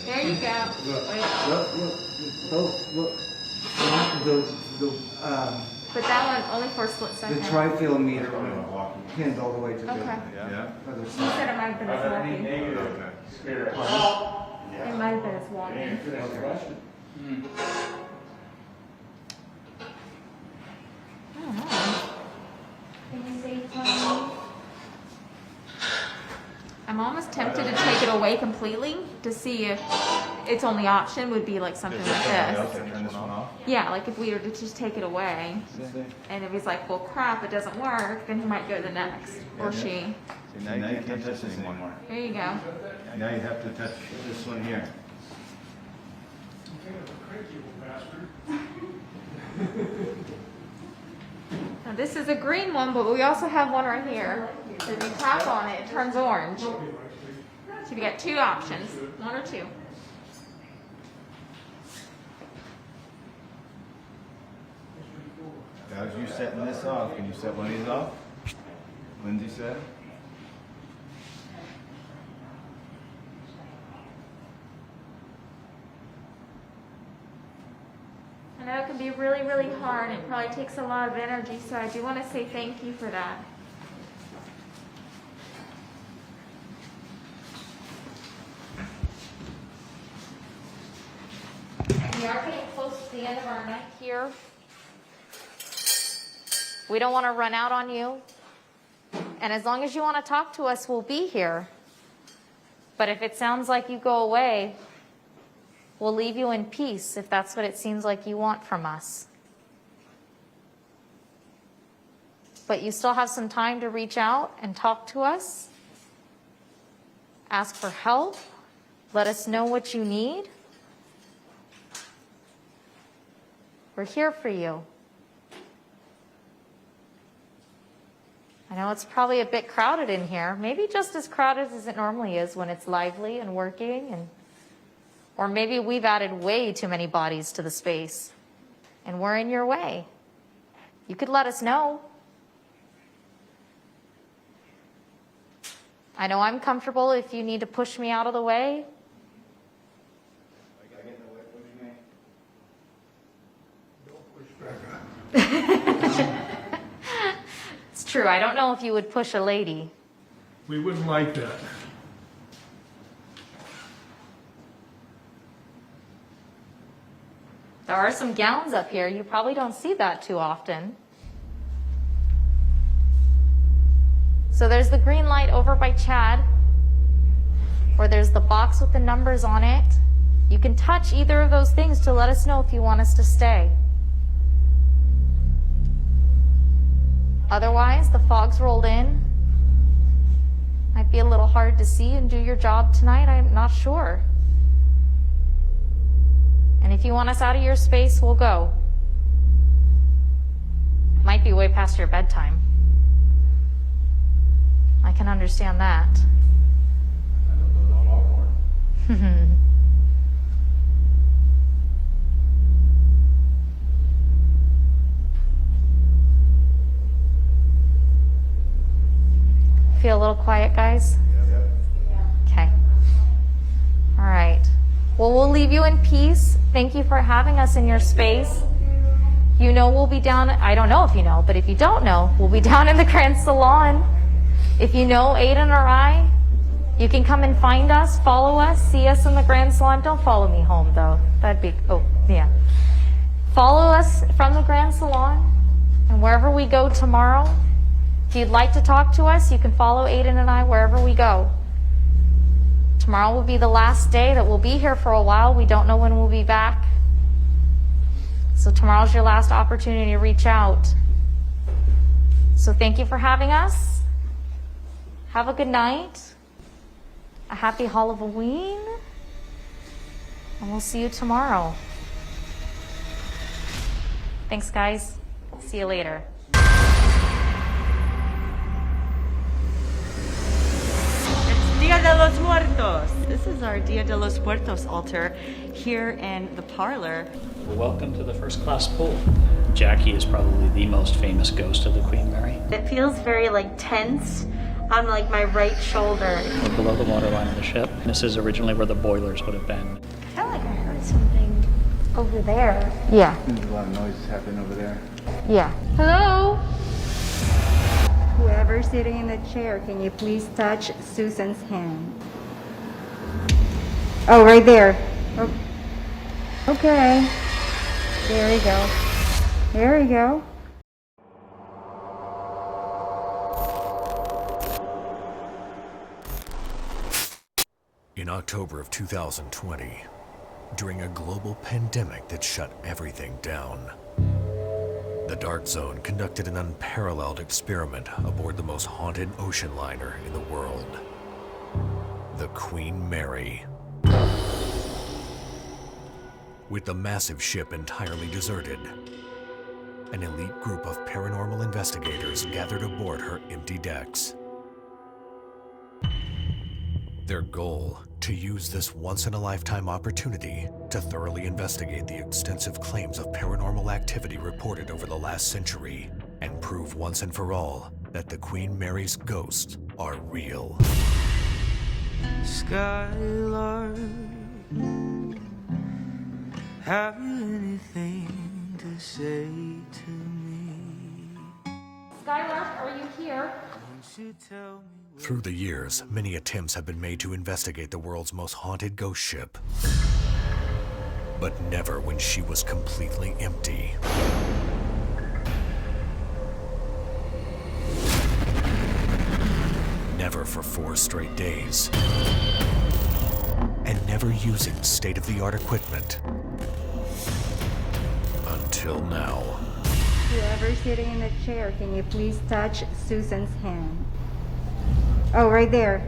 There you go. Look. But that one only for a split The second. tri-field meter pinned all the way to the Okay. other He side. said it might have been his walking. It might have been his walking. I don't know. I'm almost tempted to take it away completely to see if its only option would be like something like this. Turn this one off. Yeah, like if we were to just take it away, and if he's like, well, crap, it doesn't work, then he might go to the next, or she. See, now you can't touch this anymore. There you go. Now you have to touch this one here. Now this is a green one, but we also have one right here. So if you tap on it, it turns orange. So you got 2 options, 1 or 2. How's you setting this off? Can you set one of these off? Lindsay said. I know it can be really, really hard. It probably takes a lot of energy, so I do want to say thank you for that. We are getting close to the end of our night here. We don't want to run out on you. And as long as you want to talk to us, we'll be here. But if it sounds like you go away, we'll leave you in peace if that's what it seems like you want from us. But you still have some time to reach out and talk to us. Ask for help. Let us know what you need. We're here for you. I know it's probably a bit crowded in here, maybe just as crowded as it normally is when it's lively and working, or maybe we've added way too many bodies to the space and we're in your way. You could let us know. I know I'm comfortable if you need to push me out of the way. It's true. I don't know if you would push a lady. We wouldn't like that. There are some gowns up here. You probably don't see that too often. So there's the green light over by Chad, or there's the box with the numbers on it. You can touch either of those things to let us know if you want us to stay. Otherwise, the fog's rolled in. Might be a little hard to see and do your job tonight, I'm not sure. And if you want us out of your space, we'll go. Might be way past your bedtime. I can understand that. Feel a little quiet, guys? Okay. All right. Well, we'll leave you in peace. Thank you for having us in your space. You know we'll be down, I don't know if you know, but if you don't know, we'll be down in the Grand Salon. If you know Aiden or I, you can come and find us, follow us, see us in the Grand Salon. Don't follow me home, though. That'd be, oh, yeah. Follow us from the Grand Salon, and wherever we go tomorrow, if you'd like to talk to us, you can follow Aiden and I wherever we go. Tomorrow will be the last day that we'll be here for a while. We don't know when we'll be back. So tomorrow's your last opportunity to reach out. So thank you for having us. Have a good night. A happy Halloween. And we'll see you tomorrow. Thanks, guys. See you later. Dia de los Muertos. This is our Dia de los Muertos altar here in the parlor. Welcome to the first class pool. Jackie is probably the most famous ghost of the Queen Mary. It feels very tense on my right shoulder. We're below the waterline of the ship. This is originally where the boilers would have been. I feel like I heard something over there. Yeah. There's a lot of noises happening over there. Yeah. Hello? Whoever's sitting in the chair, can you please touch Susan's hand? Oh, right there. Oh. Okay. There we go. There we go. In October of 2020, during a global pandemic that shut everything down, the Dark Zone conducted an unparalleled experiment aboard the most haunted ocean liner in the world, the Queen Mary. With the massive ship entirely deserted, an elite group of paranormal investigators gathered aboard her empty decks. Their goal, to use this once-in-a-lifetime opportunity to thoroughly investigate the extensive claims of paranormal activity reported over the last century and prove once and for all that the Queen Mary's ghosts are real. Skylark, have you anything to say to me? Skylark, are you here? Won't you tell me? Through the years, many attempts have been made to investigate the world's most haunted ghost ship, but never when she was completely empty. Never for 4 straight days. And never using state-of-the-art equipment. Until now. Whoever's sitting in the chair, can you please touch Susan's hand? Oh, right there.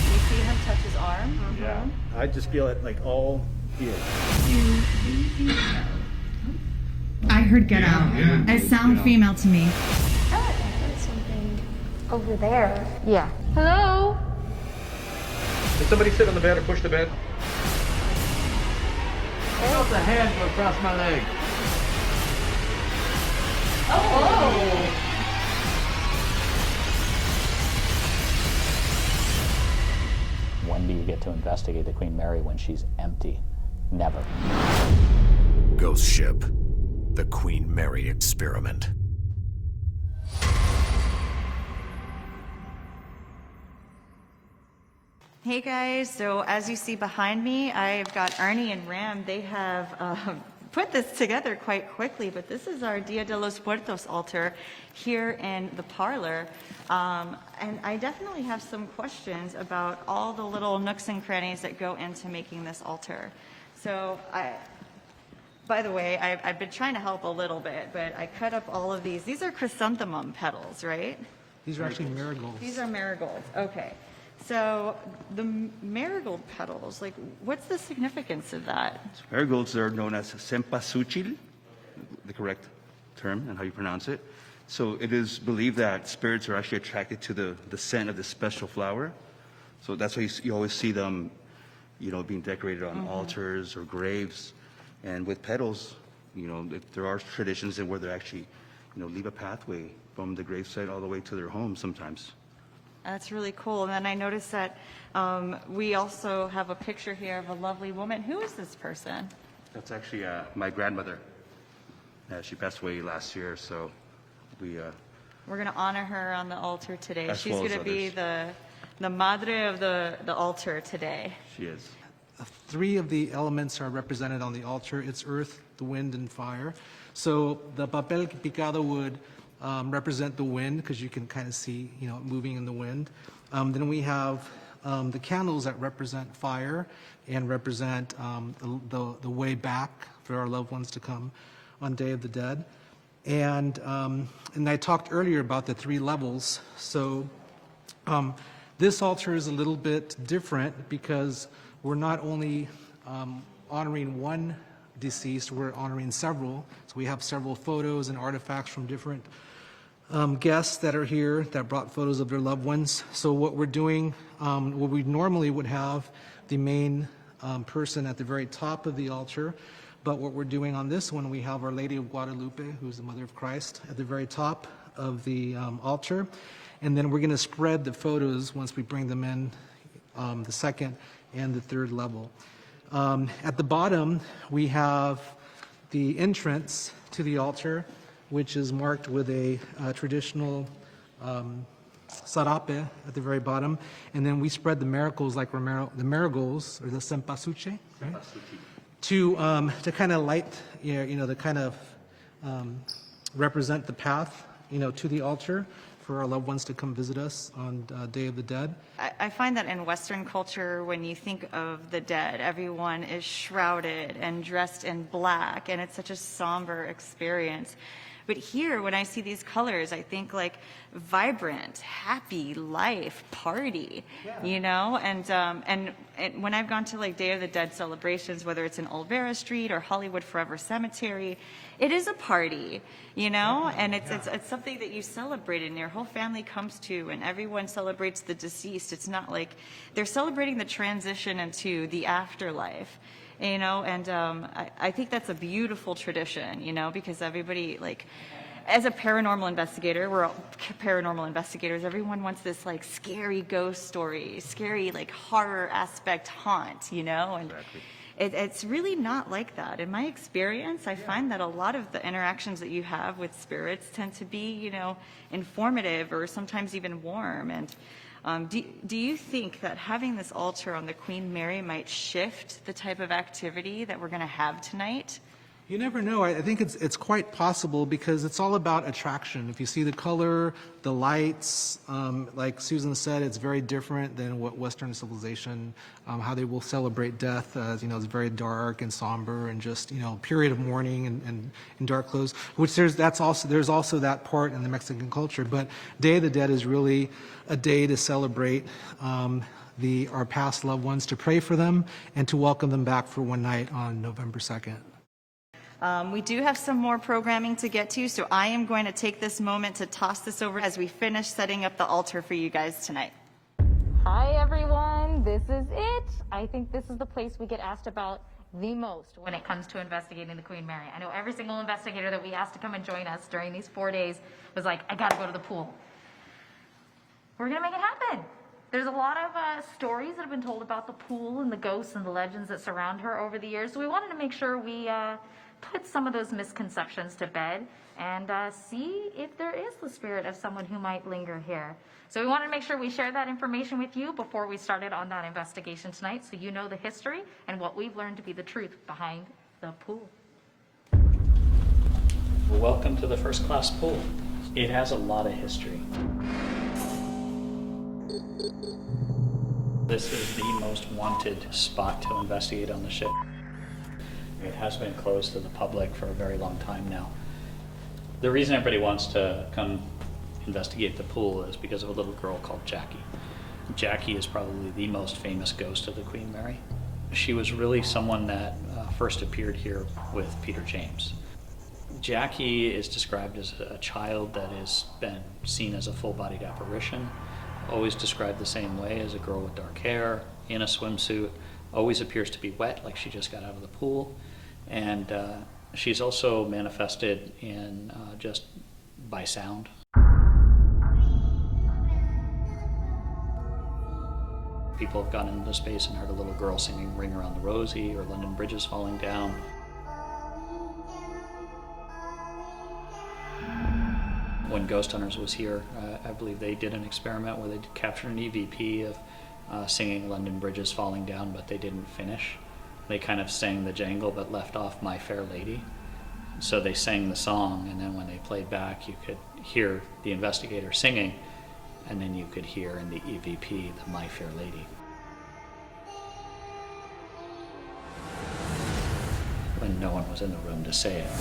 You see him touch his arm? Yeah. I just feel it all here. I heard get out. It sounded female to me. I feel like I heard something over there. Yeah. Hello? Did somebody sit on the bed or push the bed? I felt the hand go across my leg. Oh! When do you get to investigate the Queen Mary when she's empty? Never. Ghost ship, the Queen Mary experiment. Hey guys, so as you see behind me, I've got Arnie and Ram. They have put this together quite quickly, but this is our Dia de los Muertos altar here in the parlor. And I definitely have some questions about all the little nooks and crannies that go into making this altar. So by the way, I've been trying to help a little bit, but I cut up all of these. These are chrysanthemum petals, right? These are actually marigolds. These are marigolds, okay. So the marigold petals, like, what's the significance of that? Marigolds are known as cempasúchil, the correct term and how you pronounce it. So it is believed that spirits are actually attracted to the scent of this special flower. So that's why you always see them, being decorated on altars or graves. And with petals, there are traditions where they actually, leave a pathway from the gravesite all the way to their home sometimes. That's really cool. And then I noticed that we also have a picture here of a lovely woman. Who is this person? That's actually my grandmother. She passed away last year, so we're going to honor her on the altar today. As She's well going as to be the madre of the altar today. She is. 3 of the elements are represented on the altar. It's earth, the wind, and fire. So the papel picado would represent the wind, because you can kind of see, moving in the wind. Then we have the candles that represent fire and represent the way back for our loved ones to come on Day of the Dead. And I talked earlier about the 3 levels. So this altar is a little bit different because we're not only honoring one deceased, we're honoring several. So we have several photos and artifacts from different guests that are here that brought photos of their loved ones. So what we're doing, what we normally would have the main person at the very top of the altar, but what we're doing on this one, we have Our Lady of Guadalupe, who's the Mother of Christ, at the very top of the altar. And then we're going to spread the photos once we bring them in, the second and the third level. At the bottom, we have the entrance to the altar, which is marked with a traditional sarape at the very bottom. And then we spread the marigolds, like the marigolds, or the cempasúchil, right? To kind of light, to kind of represent the path, to the altar for our loved ones to come visit us on Day of the Dead. I find that in Western culture, when you think of the dead, everyone is shrouded and dressed in black, and it's such a somber experience. But here, when I see these colors, I think like vibrant, happy life, party, And when I've gone to like Day of the Dead celebrations, whether it's in Olvera Street or Hollywood Forever Cemetery, it is a party, and it's something that you celebrate and your whole family comes to, and everyone celebrates the deceased. It's not like they're celebrating the transition into the afterlife. And I think that's a beautiful tradition, because everybody, like, as a paranormal investigator, we're all paranormal investigators, everyone wants this, like, scary ghost story, scary, like, horror aspect haunt, and Exactly. It's really not like that. In my experience, I find that a lot of the interactions that you have with spirits tend to be, informative or sometimes even warm. And do you think that having this altar on the Queen Mary might shift the type of activity that we're going to have tonight? You never know. I think it's quite possible because it's all about attraction. If you see the color, the lights, like Susan said, it's very different than what Western civilization, how they will celebrate death. It's very dark and somber and just, period of mourning and dark clothes, which there's also that part in the Mexican culture. But Day of the Dead is really a day to celebrate our past loved ones, to pray for them and to welcome them back for one night on November 2nd. We do have some more programming to get to, so I am going to take this moment to toss this over as we finish setting up the altar for you guys tonight. Hi everyone, this is it. I think this is the place we get asked about the most when it comes to investigating the Queen Mary. I know every single investigator that we asked to come and join us during these 4 days was like, I gotta go to the pool. We're gonna make it happen. There's a lot of stories that have been told about the pool and the ghosts and the legends that surround her over the years, so we wanted to make sure we put some of those misconceptions to bed and see if there is the spirit of someone who might linger here. So we wanted to make sure we share that information with you before we started on that investigation tonight, so you know the history and what we've learned to be the truth behind the pool. Welcome to the first class pool. It has a lot of history. This is the most wanted spot to investigate on the ship. It has been closed to the public for a very long time now. The reason everybody wants to come investigate the pool is because of a little girl called Jackie. Jackie is probably the most famous ghost of the Queen Mary. She was really someone that first appeared here with Peter James. Jackie is described as a child that has been seen as a full-bodied apparition, always described the same way, as a girl with dark hair, in a swimsuit, always appears to be wet, like she just got out of the pool. And she's also manifested in just by sound. People have gone into space and heard a little girl singing Ring Around the Rosie or London Bridge is Falling Down. When Ghost Hunters was here, I believe they did an experiment where they captured an EVP of singing London Bridge is Falling Down, but they didn't finish. They kind of sang the jangle but left off My Fair Lady. So they sang the song, and then when they played back, you could hear the investigator singing, and then you could hear in the EVP the My Fair Lady. When no one was in the room to say it.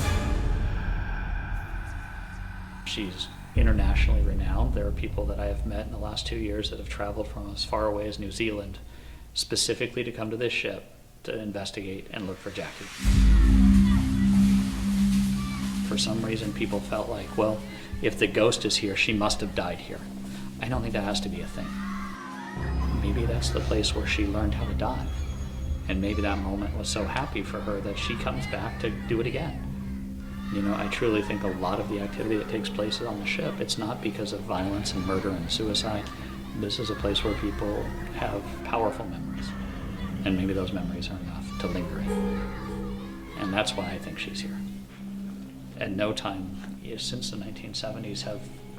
She's internationally renowned. There are people that I have met in the last 2 years that have traveled from as far away as New Zealand specifically to come to this ship to investigate and look for Jackie. For some reason, people felt like, well, if the ghost is here, she must have died here. I don't think that has to be a thing. Maybe that's the place where she learned how to dive. And maybe that moment was so happy for her that she comes back to do it again. You know, I truly think a lot of the activity that takes place on the ship, it's not because of violence and murder and suicide. This is a place where people have powerful memories. And maybe those memories are enough to linger in. And that's why I think she's here. At no time since the 1970s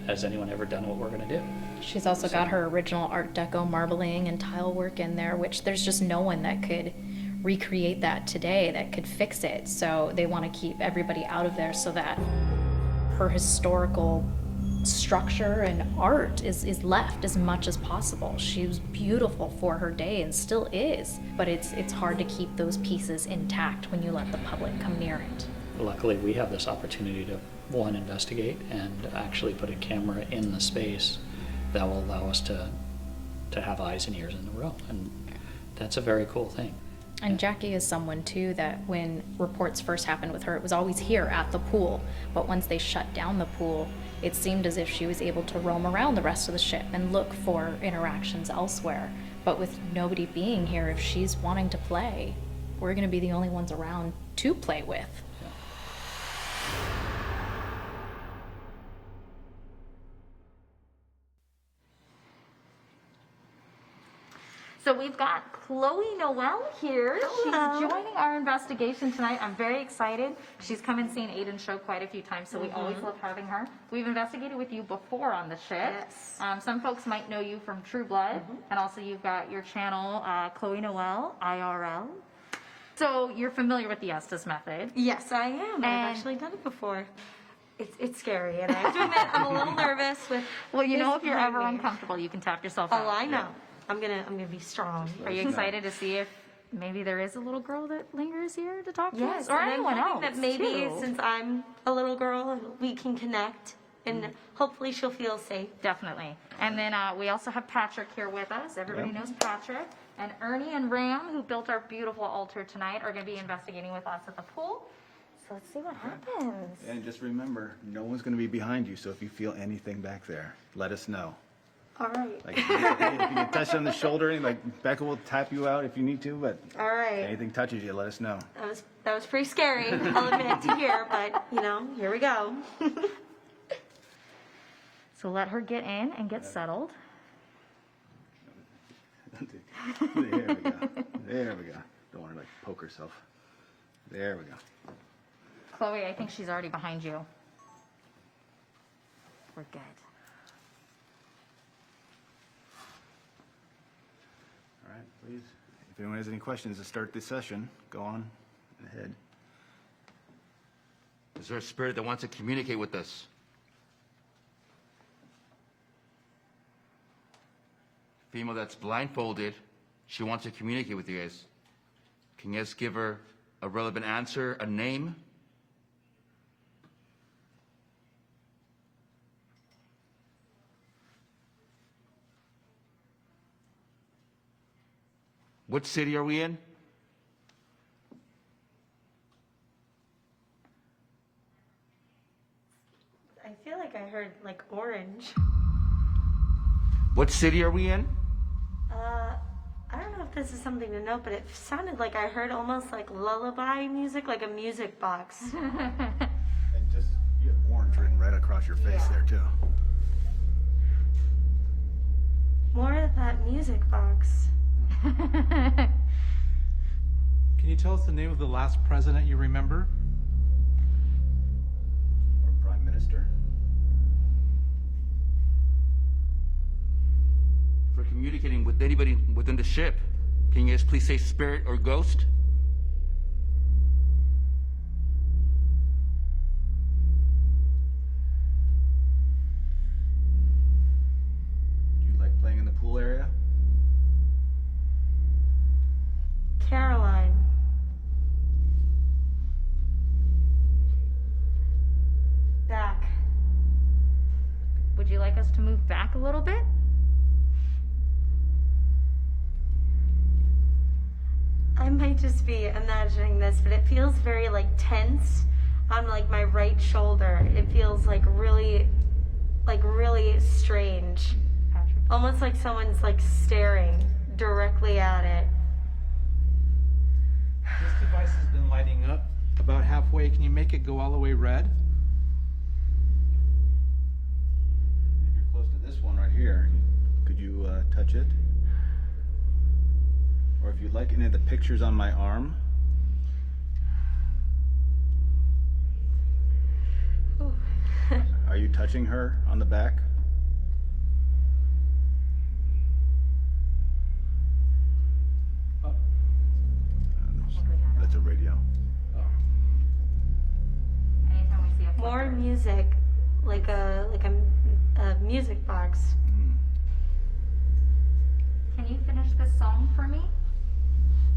has anyone ever done what we're going to do. She's also got her original Art Deco marbling and tile work in there, which there's just no one that could recreate that today, that could fix it. So they want to keep everybody out of there so that her historical structure and art is left as much as possible. She was beautiful for her day and still is, but it's hard to keep those pieces intact when you let the public come near it. Luckily, we have this opportunity to, one, investigate and actually put a camera in the space that will allow us to have eyes and ears in the room. And that's a very cool thing. And Jackie is someone too that when reports first happened with her, it was always here at the pool. But once they shut down the pool, it seemed as if she was able to roam around the rest of the ship and look for interactions elsewhere. But with nobody being here, if she's wanting to play, we're going to be the only ones around to play with. So we've got Chloe Noel here. Hello. She's joining our investigation tonight. I'm very excited. She's come and seen Aiden's show quite a few times, so we always love having her. We've investigated with you before on the ship. Yes. Some folks might know you from True Blood, and also you've got your channel, Chloe Noel, IRL. So you're familiar with the Estes method. Yes, I am. I've actually done it before. It's scary, and I have to admit, I'm a little nervous with. Well, you know, if you're behind ever me. uncomfortable, you can tap yourself out. Oh, I know. I'm gonna be strong. Are you excited to see if maybe there is a little girl that lingers here to talk to Yes, us, or and anyone I'm hoping else? that maybe too. since I'm a little girl, we can connect, and hopefully she'll feel safe. Definitely. And then we also have Patrick here with us. Everybody knows Patrick. And Ernie and Ram, who built our beautiful altar tonight, are going to be investigating with us at the pool. So let's see what happens. And just remember, no one's going to be behind you, so if you feel anything back there, let us know. All right. Like, if you get touched on the shoulder, like Becca will tap you out if you need to, but All right. if anything touches you, let us know. That was pretty scary, I'll admit, to hear, but, here we go. So let her get in and get settled. There we go. There we go. Don't want to poke herself. There we go. Chloe, I think she's already behind you. We're good. All right, please. If anyone has any questions to start this session, go on ahead. Is there a spirit that wants to communicate with us? Female that's blindfolded. She wants to communicate with you guys. Can you guys give her a relevant answer, a name? What city are we in? I feel like I heard like orange. What city are we in? I don't know if this is something to note, but it sounded like I heard almost like lullaby music, like a music box. And just, you have orange written right across your face there too. More of that music box. Can you tell us the name of the last president you remember? Or prime minister. If we're communicating with anybody within the ship, can you guys please say spirit or ghost? Do you like playing in the pool area? Caroline. Back. Would you like us to move back a little bit? I might just be imagining this, but it feels very like tense on like my right shoulder. It feels like really strange. Almost like someone's like staring directly at it. This device has been lighting up about halfway. Can you make it go all the way red? If you're close to this one right here, could you touch it? Or if you'd like any of the pictures on my arm. Are you touching her on the back? That's a radio. Anytime we see a More music, like a music box. Can you finish this song for me?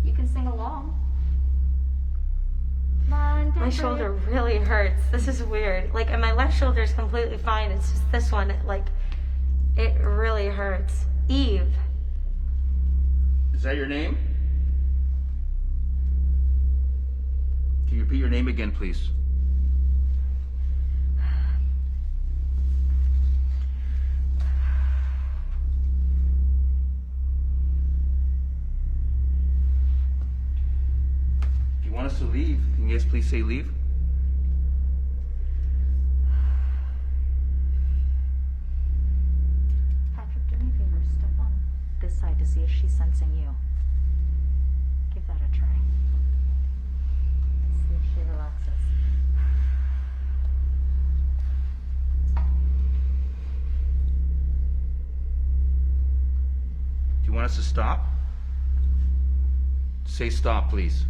You can sing along. My shoulder really hurts. This is weird. Like, and my left shoulder is completely fine. It's just this one, it really hurts. Eve. Is that your name? Can you repeat your name again, please? If you want us to leave, can you guys please say leave? Patrick, do me a favor. Step on this side to see if she's sensing you. Give that a try. See if she relaxes. Do you want us to stop? Say stop, please.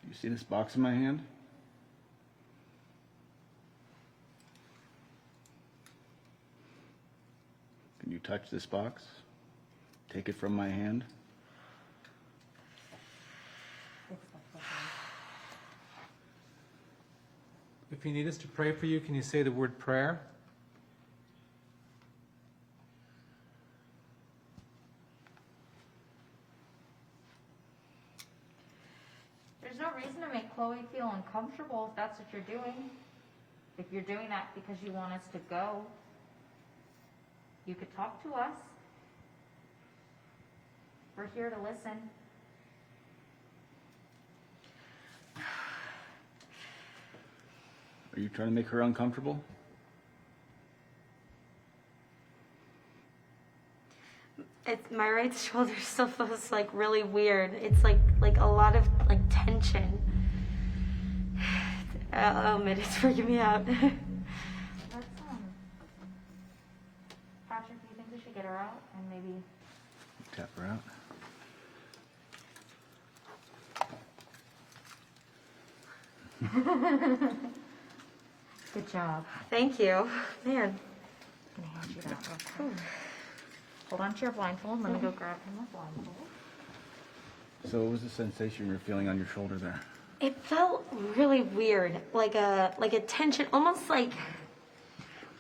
Do you see this box in my hand? Can you touch this box? Take it from my hand? If you need us to pray for you, can you say the word prayer? There's no reason to make Chloe feel uncomfortable if that's what you're doing. If you're doing that because you want us to go, you could talk to us. We're here to listen. Are you trying to make her uncomfortable? My right shoulder still feels like really weird. It's like a lot of like tension. Oh man, it's freaking me out. Let's air out and maybe... Tap her out. Good job. Thank you. Man. I'm gonna hand you that real quick. Hold on to your blindfold. Let me go grab him a blindfold. So what was the sensation you were feeling on your shoulder there? It felt really weird, like a tension, almost like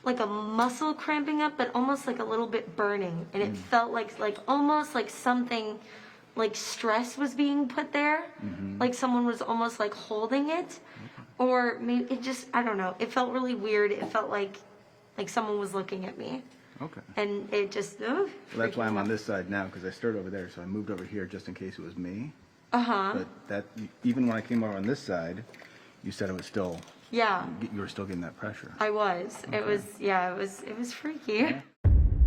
a muscle cramping up, but almost like a little bit burning. And it felt like almost like something, like stress was being put there, like someone was almost like holding it, or maybe it just, I don't know. It felt really weird. It felt like someone was looking at me. Okay. And it just, Well, that's why I'm on this side now, because I started over there, so I moved over here just in case it was me. But that, even when I came over on this side, you said it was still, Yeah, you were still getting that pressure. I was. It was, yeah, it was freaky.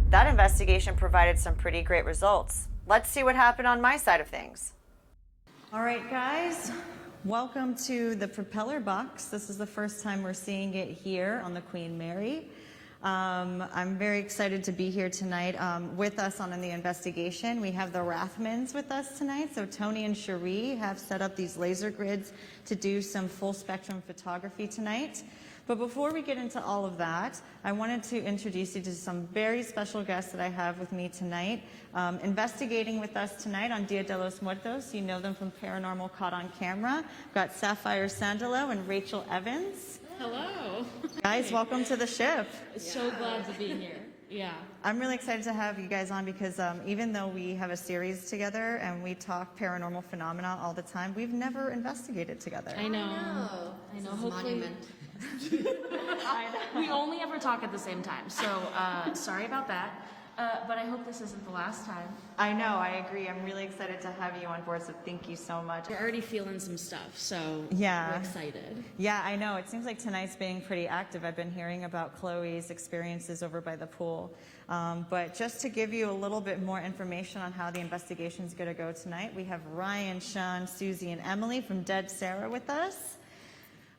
That investigation provided some pretty great results. Let's see what happened on my side of things. All right, guys, welcome to the propeller box. This is the first time we're seeing it here on the Queen Mary. I'm very excited to be here tonight. With us on the investigation, we have the Rathmans with us tonight. So Tony and Cherie have set up these laser grids to do some full spectrum photography tonight. But before we get into all of that, I wanted to introduce you to some very special guests that I have with me tonight. Investigating with us tonight on Dia de los Muertos, you know them from Paranormal Caught on Camera. We've got Sapphire Sandalo and Rachel Evans. Hello. Guys, welcome to the ship. So glad to be here. Yeah. I'm really excited to have you guys on because even though we have a series together and we talk paranormal phenomena all the time, we've never investigated together. I know. I know. Hopefully. We only ever talk at the same time, so sorry about that. But I hope this isn't the last time. I know, I agree. I'm really excited to have you on board, so thank you so much. We're already feeling some stuff, so yeah, we're excited. Yeah, I know. It seems like tonight's being pretty active. I've been hearing about Chloe's experiences over by the pool. But just to give you a little bit more information on how the investigation's going to go tonight, we have Ryan, Sean, Susie, and Emily from Dead Sarah with us.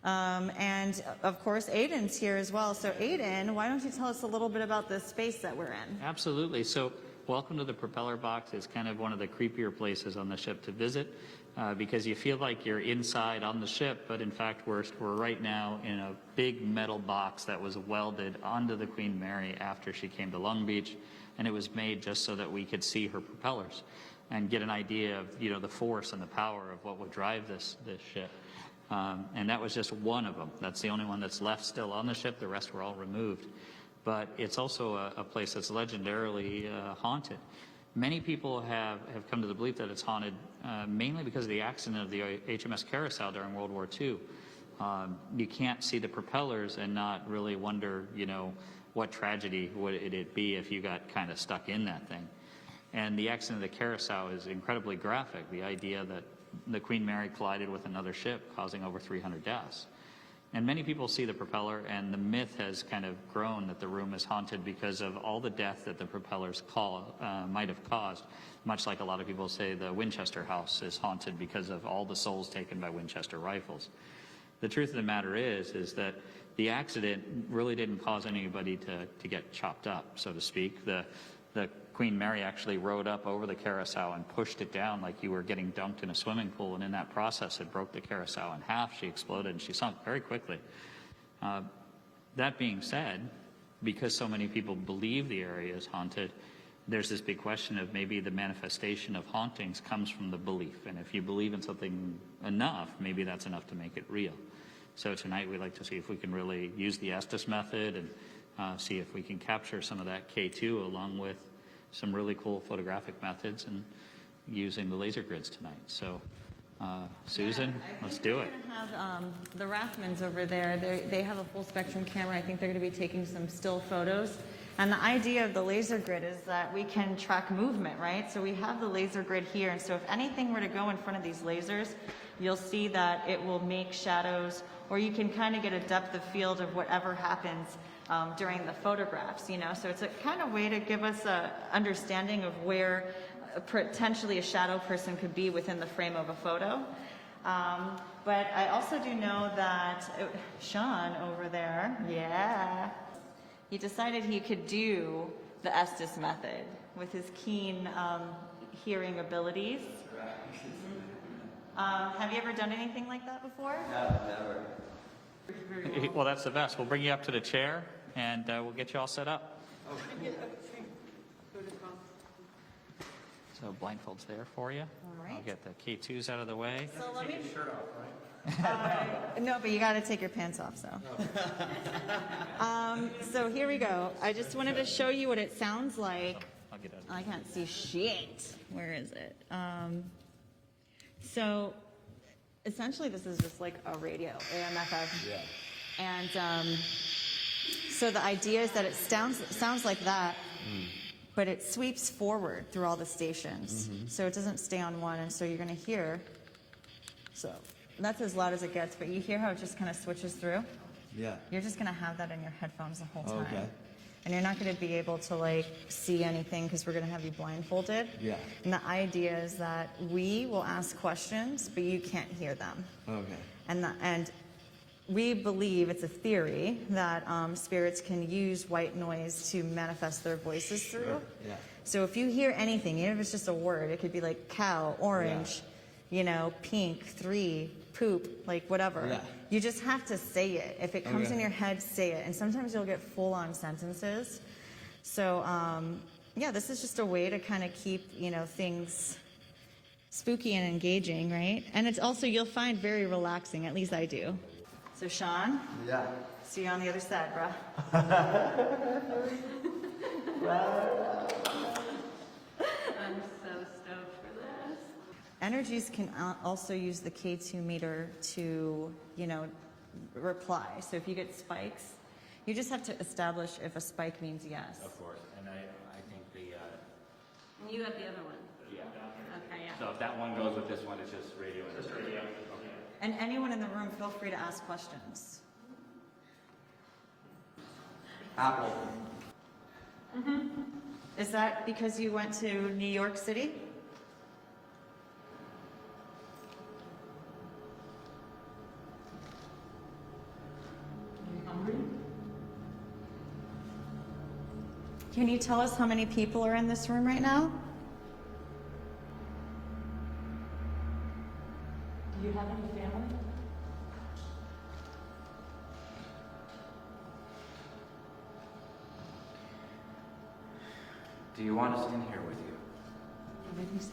And of course, Aiden's here as well. So Aiden, why don't you tell us a little bit about the space that we're in? Absolutely. So welcome to the propeller box. It's kind of one of the creepier places on the ship to visit because you feel like you're inside on the ship, but in fact we're right now in a big metal box that was welded onto the Queen Mary after she came to Long Beach, and it was made just so that we could see her propellers and get an idea of, you know, the force and the power of what would drive this ship. And that was just one of them. That's the only one that's left still on the ship. The rest were all removed. But it's also a place that's legendarily haunted. Many people have come to the belief that it's haunted mainly because of the accident of the HMS Carousel during World War II. You can't see the propellers and not really wonder, you know, what tragedy would it be if you got kind of stuck in that thing. And the accident of the Carousel is incredibly graphic. The idea that the Queen Mary collided with another ship, causing over 300 deaths. And many people see the propeller, and the myth has kind of grown that the room is haunted because of all the death that the propellers might have caused, much like a lot of people say the Winchester house is haunted because of all the souls taken by Winchester rifles. The truth of the matter is that the accident really didn't cause anybody to get chopped up, so to speak. The Queen Mary actually rode up over the carousel and pushed it down like you were getting dunked in a swimming pool, and in that process it broke the carousel in half. She exploded and she sunk very quickly. That being said, because so many people believe the area is haunted, there's this big question of maybe the manifestation of hauntings comes from the belief, and if you believe in something enough, maybe that's enough to make it real. So tonight we'd like to see if we can really use the Estes method and see if we can capture some of that K2 along with some really cool photographic methods and using the laser grids tonight. So, Susan, let's do it. We're going to have the Rathmans over there. They have a full spectrum camera. I think they're going to be taking some still photos. And the idea of the laser grid is that we can track movement, right? So we have the laser grid here. And so if anything were to go in front of these lasers, you'll see that it will make shadows, or you can kind of get a depth of field of whatever happens during the photographs, you know. So it's a kind of way to give us a understanding of where potentially a shadow person could be within the frame of a photo. But I also do know that Sean over there, yeah, he decided he could do the Estes method with his keen hearing abilities. Have you ever done anything like that before? No, never. Well, that's the best. We'll bring you up to the chair, and we'll get you all set up. So blindfolds there for you. All right. I'll get the K2s out of the way. So let me. Take your shirt off, right? No, but you got to take your pants off. So. So here we go. I just wanted to show you what it sounds like. I'll get out of I can't see shit. Where is it? So essentially, this is just like a radio, AM/FM. Yeah. And so the idea is that it sounds like that, but it sweeps forward through all the stations. So it doesn't stay on one, and so you're going to hear. So that's as loud as it gets, but you hear how it just kind of switches through? Yeah. You're just going to have that in your headphones the whole time. Okay. And you're not going to be able to like see anything because we're going to have you blindfolded. Yeah. And the idea is that we will ask questions, but you can't hear them. Okay. And we believe, it's a theory, that spirits can use white noise to manifest their voices through. Yeah. So if you hear anything, even if it's just a word, it could be like cow, orange, pink, 3, poop, like whatever. Yeah. You just have to say it. If it comes Okay. in your head, say it. And sometimes you'll get full-on sentences. So, this is just a way to kind of keep, things spooky and engaging, right? And it's also, you'll find very relaxing, at least I do. So, Sean? Yeah. See you on the other side, bruh. I'm so stoked for this. Energies can also use the K2 meter to, reply. So if you get spikes, you just have to establish if a spike means yes. Of course, and I think the And you got the other one. yeah. Okay, yeah. So if that one goes with this one, it's just radio. Just radio. Okay. And anyone in the room, feel free to ask questions. Apple. Is that because you went to New York City? Can you tell us how many people are in this room right now? Do you have any family? Do you want us in here with you? What did you say?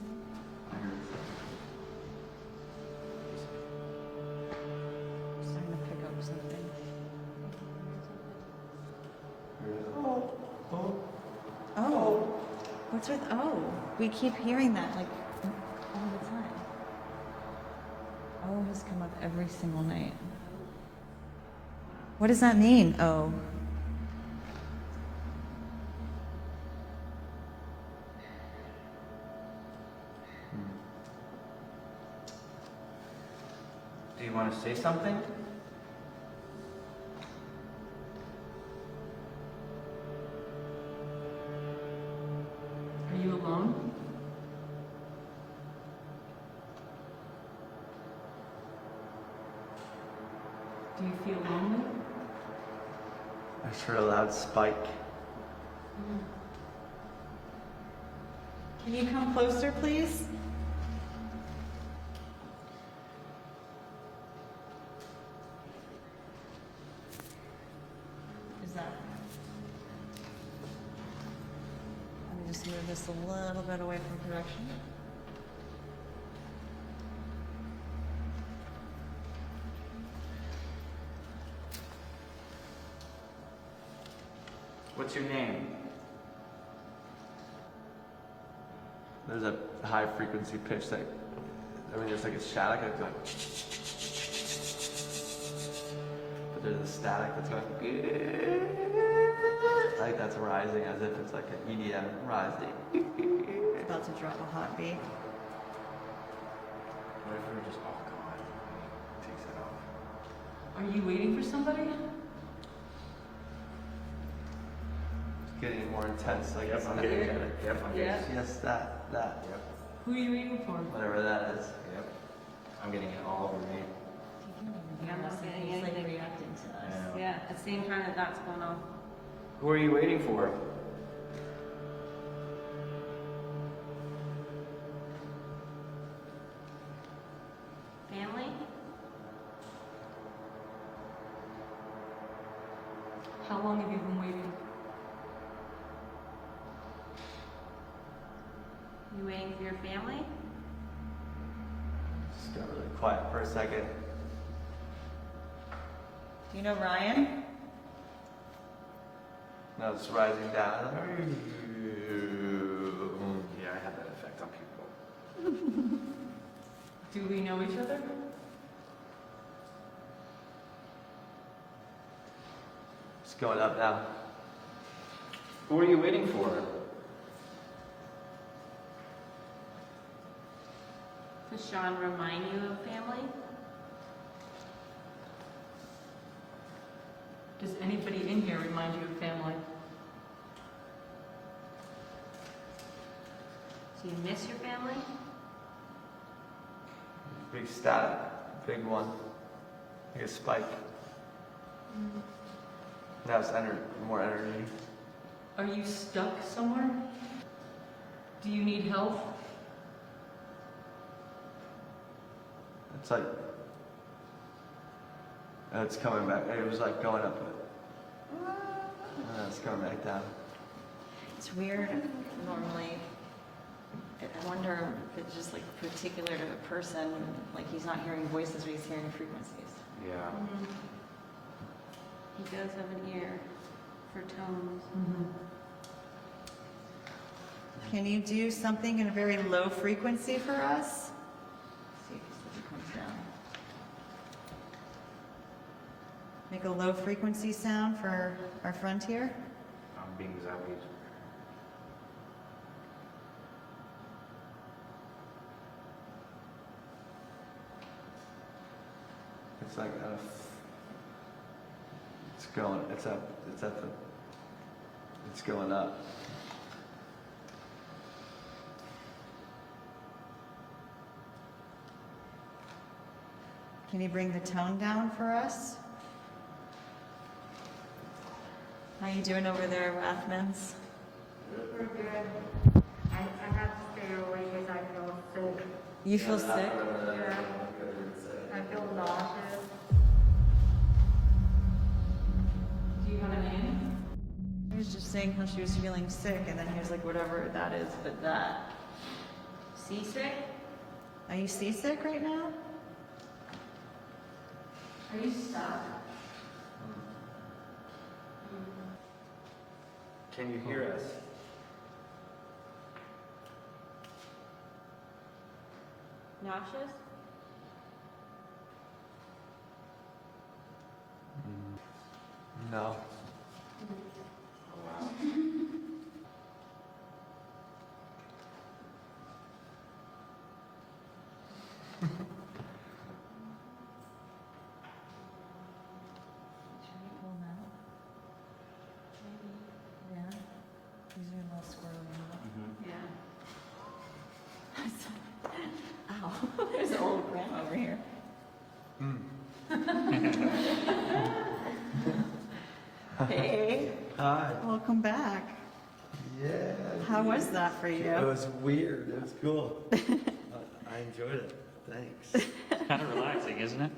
I'm starting to pick up something. Oh. What's with oh? We keep hearing that like all the time. Oh has come up every single night. What does that mean? Oh. Do you want to say something? Are you alone? Do you feel lonely? I heard a loud spike. Can you come closer, please? Is that? Let me just move this a little bit away from direction. What's your name? There's a high frequency pitch that, there's like a static that's like, but there's a static that's going, like that's rising as if it's like an EDM rising. It's about to drop a hot beat. What if we were just all gone? Takes it off. Are you waiting for somebody? It's getting more intense, like it's I'm not getting it. energetic. Yep, I'm getting it. Yes, that. Yep. Who are you waiting for? Whatever that is. Yep. I'm getting it all over me. Yeah, I'm not getting He's like anything. reacting to us. Yeah, at the same time that that's going on. Who are you waiting for? How long have you been waiting? You waiting for your family? Just got really quiet for a second. Do you know Ryan? Now it's rising down. Yeah, I had that effect on people. Do we know each other? It's going up now. Who are you waiting for? Does Sean remind you of family? Does anybody in here remind you of family? Do you miss your family? Big static, big one. Like a spike. Now it's more energy. Are you stuck somewhere? Do you need help? It's like, it's coming back. It was like going up, but it's coming back down. It's weird. Normally, I wonder if it's just like particular to a person, like he's not hearing voices, but he's hearing frequencies. Yeah. He does have an ear for tones. Can you do something in a very low frequency for us? See if it comes down. Make a low frequency sound for our friend here. I'm being zapped. It's like it's going up. Can you bring the tone down for us? How you doing over there, Rathmans? We're good. I have to stay away because I feel sick. You feel sick? Yeah. I feel nauseous. Do you have a name? He was just saying how she was feeling sick, and then he was like, whatever that is, but that. Seasick? Are you seasick right now? Are you stuck? Can you hear us? Nauseous? No. Yeah. These are a little squirrely. Yeah. Ow. There's an old grandma over here. Hey. Hi. Welcome back. Yeah. How was that for you? It was weird. It was cool. I enjoyed it. Thanks. Kind of relaxing, isn't it?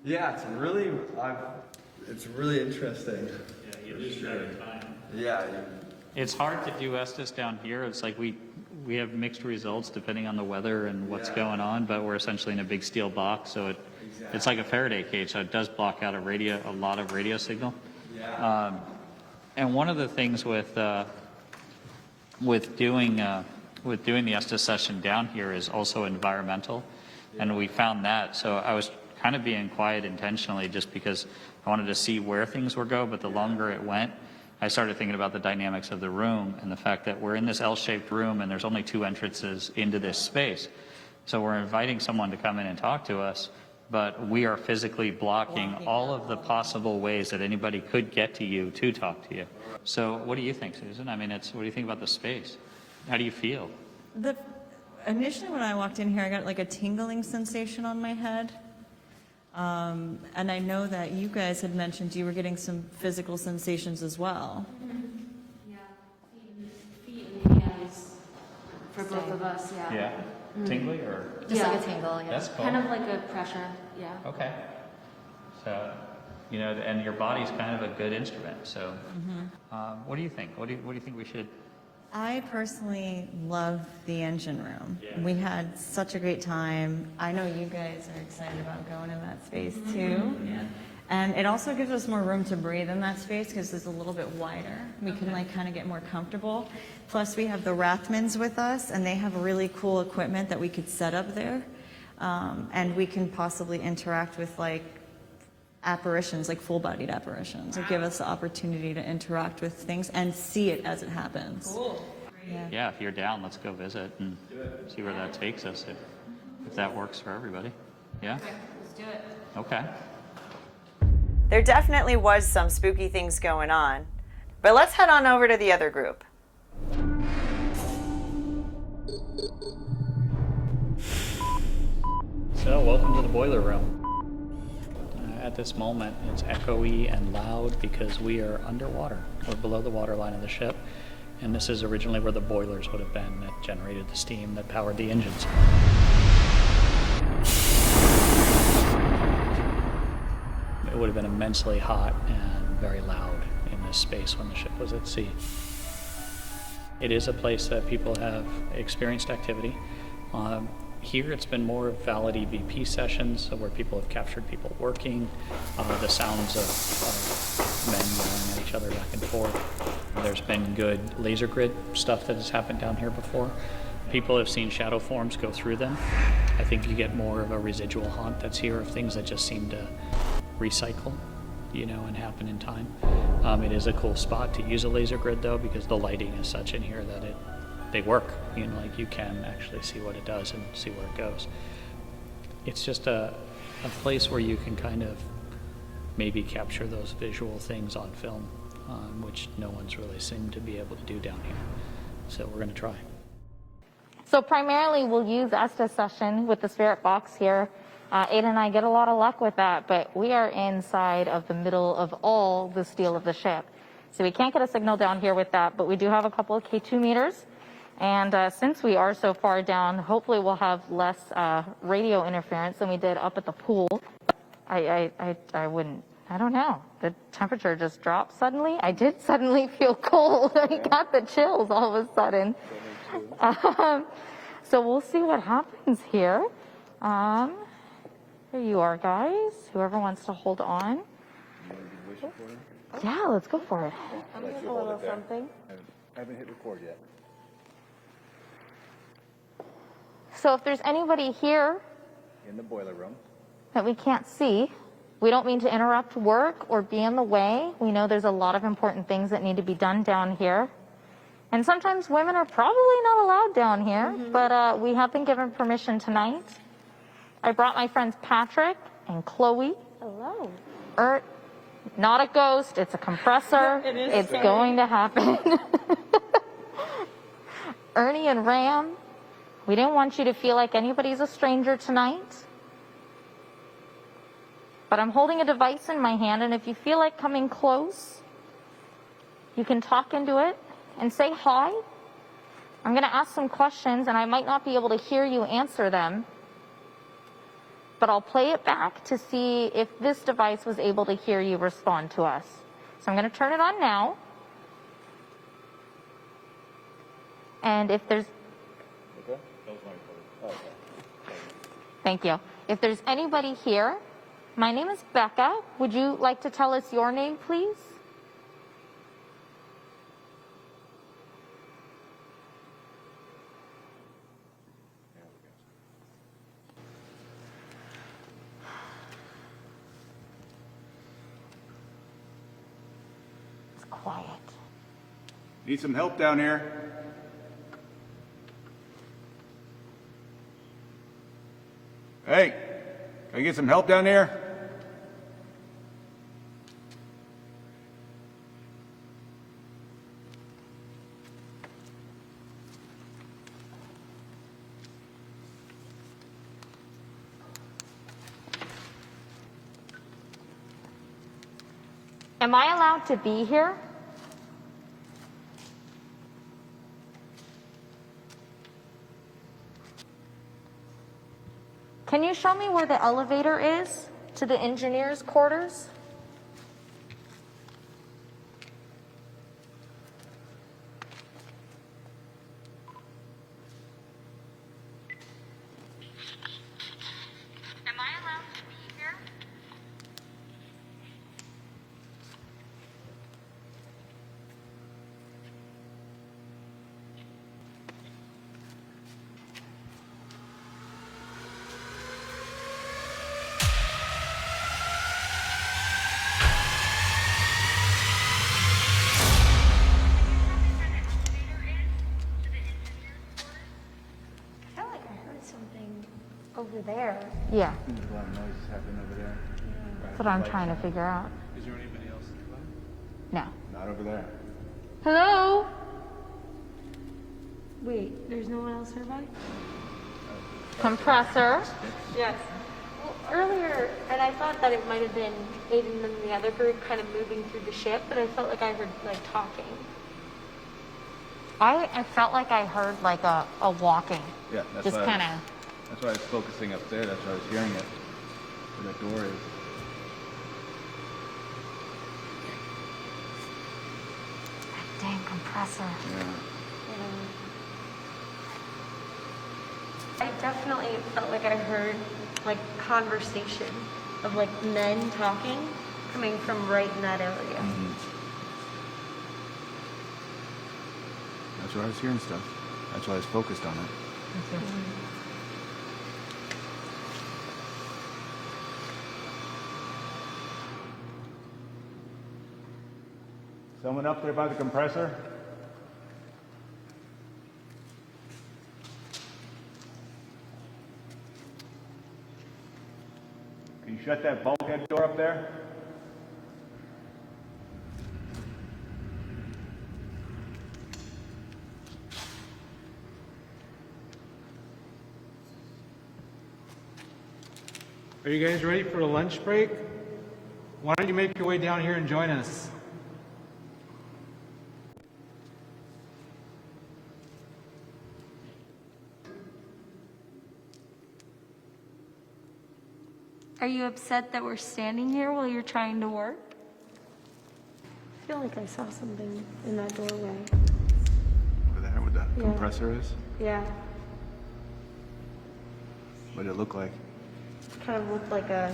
Yeah, it's really interesting. Yeah, you lose track of time. Yeah. It's hard to do Estes down here. It's like we have mixed results depending on the weather and what's going on, but we're essentially in a big steel box, so it's like a Faraday cage, so it does block out a lot of radio signal. Yeah. And one of the things with doing the Estes session down here is also environmental, and we found that. So I was kind of being quiet intentionally just because I wanted to see where things would go, but the longer it went, I started thinking about the dynamics of the room and the fact that we're in this L-shaped room and there's only 2 entrances into this space. So we're inviting someone to come in and talk to us, but we are physically blocking all of the possible ways that anybody could get to you to talk to you. So what do you think, Susan? I mean, what do you think about the space? How do you feel? Initially when I walked in here, I got like a tingling sensation on my head. And I know that you guys had mentioned you were getting some physical sensations as well. Yeah. Feet and hands for both of us, yeah. Yeah. Tingly or? Just like a tingle, yeah. That's cool. Kind of like a pressure, yeah. Okay. So You know, and your body's kind of a good instrument. So, what do you think? What do you think we should? I personally love the engine room. We had such a great time. I know you guys are excited about going in that space too. And it also gives us more room to breathe in that space because it's a little bit wider. We can like kind of get more comfortable. Plus we have the Rathmans with us and they have really cool equipment that we could set up there. And we can possibly interact with like apparitions, like full-bodied apparitions. It give us the opportunity to interact with things and see it as it happens. Cool. Yeah, if you're down, let's go visit and see where that takes us. If that works for everybody. Yeah. Okay, let's do it. Okay. There definitely was some spooky things going on, but let's head on over to the other group. So, welcome to the boiler room. At this moment, it's echoey and loud because we are underwater. We're below the waterline of the ship, and this is originally where the boilers would have been that generated the steam that powered the engines. It would have been immensely hot and very loud in this space when the ship was at sea. It is a place that people have experienced activity. Here it's been more valid EVP sessions, so where people have captured people working, the sounds of men yelling at each other back and forth. There's been good laser grid stuff that has happened down here before. People have seen shadow forms go through them. I think you get more of a residual haunt that's here of things that just seem to recycle, you know, and happen in time. It is a cool spot to use a laser grid though, because the lighting is such in here that they work. You know, like you can actually see what it does and see where it goes. It's just a place where you can kind of maybe capture those visual things on film, which no one's really seemed to be able to do down here. So we're going to try. So primarily we'll use Estes session with the spirit box here. Aiden and I get a lot of luck with that, but we are inside of the middle of all the steel of the ship. So we can't get a signal down here with that, but we do have a couple of K2 meters. And since we are so far down, hopefully we'll have less radio interference than we did up at the pool. I don't know. The temperature just dropped suddenly. I did suddenly feel cold. I got the chills all of a sudden. So we'll see what happens here. Here you are, guys. Whoever wants to hold on. Yeah, let's go for it. I'm going to do a little something. I haven't hit record yet. So if there's anybody here In the boiler room. that we can't see, we don't mean to interrupt work or be in the way. We know there's a lot of important things that need to be done down here. And sometimes women are probably not allowed down here, but we have been given permission tonight. I brought my friends Patrick and Chloe. Hello. Not a ghost, it's a compressor. It is It's scary. going to happen. Ernie and Ram. We didn't want you to feel like anybody's a stranger tonight. But I'm holding a device in my hand, and if you feel like coming close, you can talk into it and say hi. I'm going to ask some questions, and I might not be able to hear you answer them, but I'll play it back to see if this device was able to hear you respond to us. So I'm going to turn it on now. And if there's... Thank you. If there's anybody here, my name is Becca. Would you like to tell us your name, please? It's quiet. Need some help down here? Hey, can I get some help down here? Am I allowed to be here? Can you show me where the elevator is to the engineer's quarters? over there. Yeah, There's a lot of noises happening over there. that's what I'm trying to figure out. Is there anybody else nearby? No. Not over there. Hello? Wait, there's no one else nearby? Compressor. Yes. Well, earlier, and I thought that it might have been Aiden and the other group kind of moving through the ship, but I felt like I heard like talking. I felt like I heard like a walking. Yeah, that's Just why kind of. That's why I was focusing up there. That's why I was hearing it. Where that door is. Dang compressor. Yeah. I definitely felt like I heard like conversation of like men talking coming from right in that area. Mm-hmm. That's why I was hearing stuff. That's why I was focused on it. Someone up there by the compressor? Can you shut that bulkhead door up there? Are you guys ready for a lunch break? Why don't you make your way down here and join us? Are you upset that we're standing here while you're trying to work? I feel like I saw something in that doorway. Over there, where the Yeah. compressor is? Yeah, What did it look like? kind of looked like a,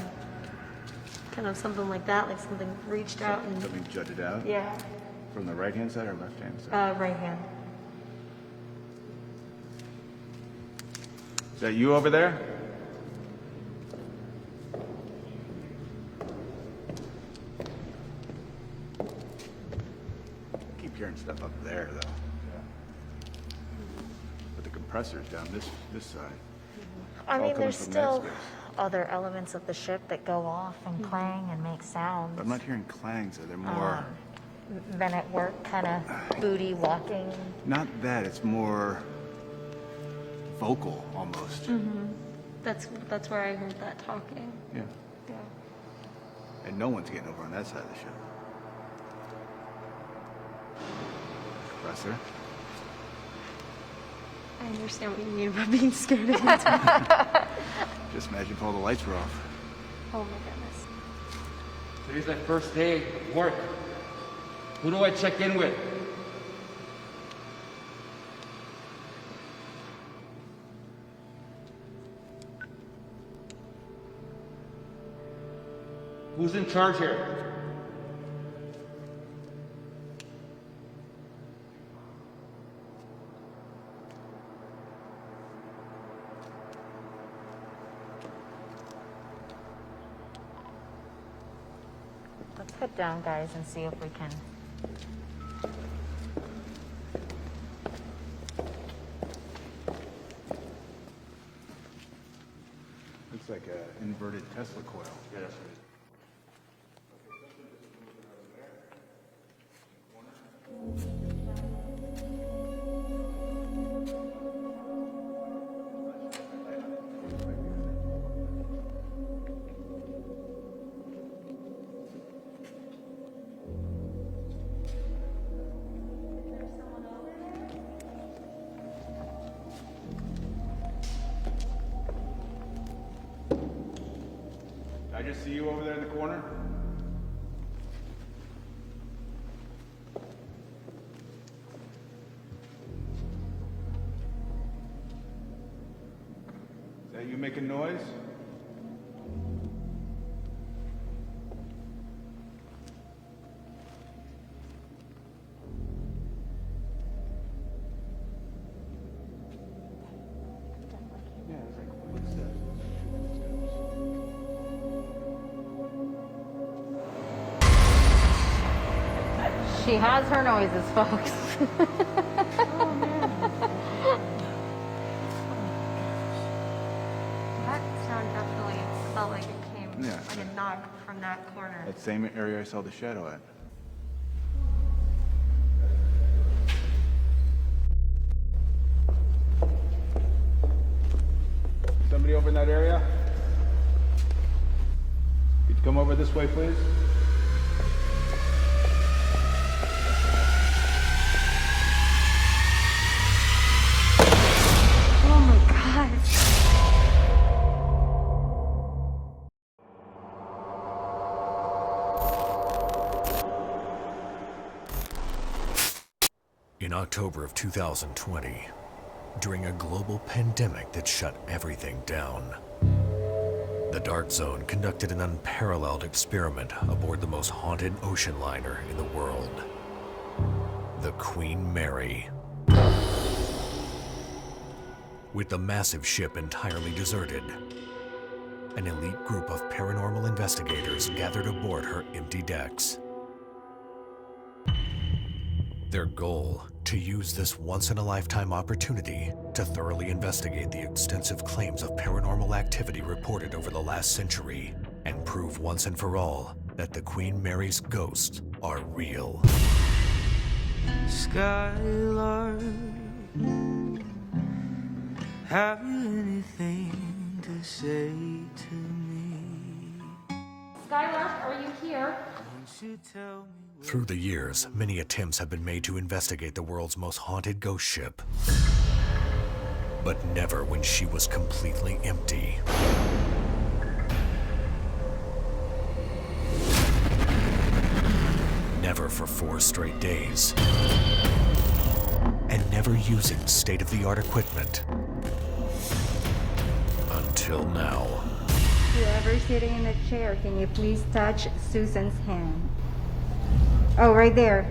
kind of something like that, like something reached out and, Something jutted out? yeah, From the right-hand side or left-hand side? right hand. Is that you over there? I keep hearing stuff up there, though. But the compressor's down this side. I All mean, coming there's from that still space. other elements of the ship that go off and clang and make sounds. But I'm not hearing clangs, though. They're more... Men at work, kind of booty walking. Not that, it's more vocal, almost. Mm-hmm. That's where I heard that talking. Yeah. Yeah. And no one's getting over on that side of the ship. Compressor. I understand what you mean about being scared of it. Just imagine if all the lights were off. Oh my goodness. Today's my first day of work. Who do I check in with? Who's in charge here? Let's head down, guys, and see if we can. Looks like an inverted Tesla coil. Yeah, that's right. Did I just see you over there in the corner? Is that you making noise? Yeah, it's like footsteps. She has her noises, folks. back from that corner. That same area I saw the shadow at. Somebody over in that area? Could you come over this way, please? Oh my God. In October of 2020, during a global pandemic that shut everything down, the Dark Zone conducted an unparalleled experiment aboard the most haunted ocean liner in the world, the Queen Mary. With the massive ship entirely deserted, an elite group of paranormal investigators gathered aboard her empty decks. Their goal, to use this once-in-a-lifetime opportunity to thoroughly investigate the extensive claims of paranormal activity reported over the last century and prove once and for all that the Queen Mary's ghosts are real. Skylark, have you anything to say to me? Skylark, are you here? Won't you tell me? Through the years, many attempts have been made to investigate the world's most haunted ghost ship, but never when she was completely empty. Never for 4 straight days, and never using state-of-the-art equipment. Until now. Whoever's sitting in the chair, can you please touch Susan's hand? Oh, right there.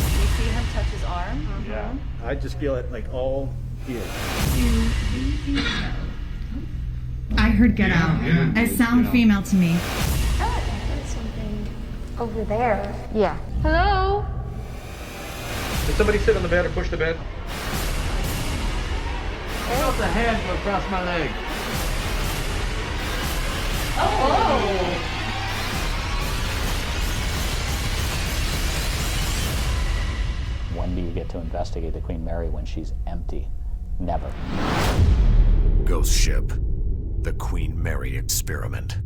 You see him touch his arm? Yeah. I just feel it like all here. I heard get out. It sounded female to me. I heard something over there. Yeah. Hello? Did somebody sit on the bed or push the bed? I felt a hand go across my leg. Oh! When do you get to investigate the Queen Mary when she's empty? Never. Ghost ship, the Queen Mary experiment.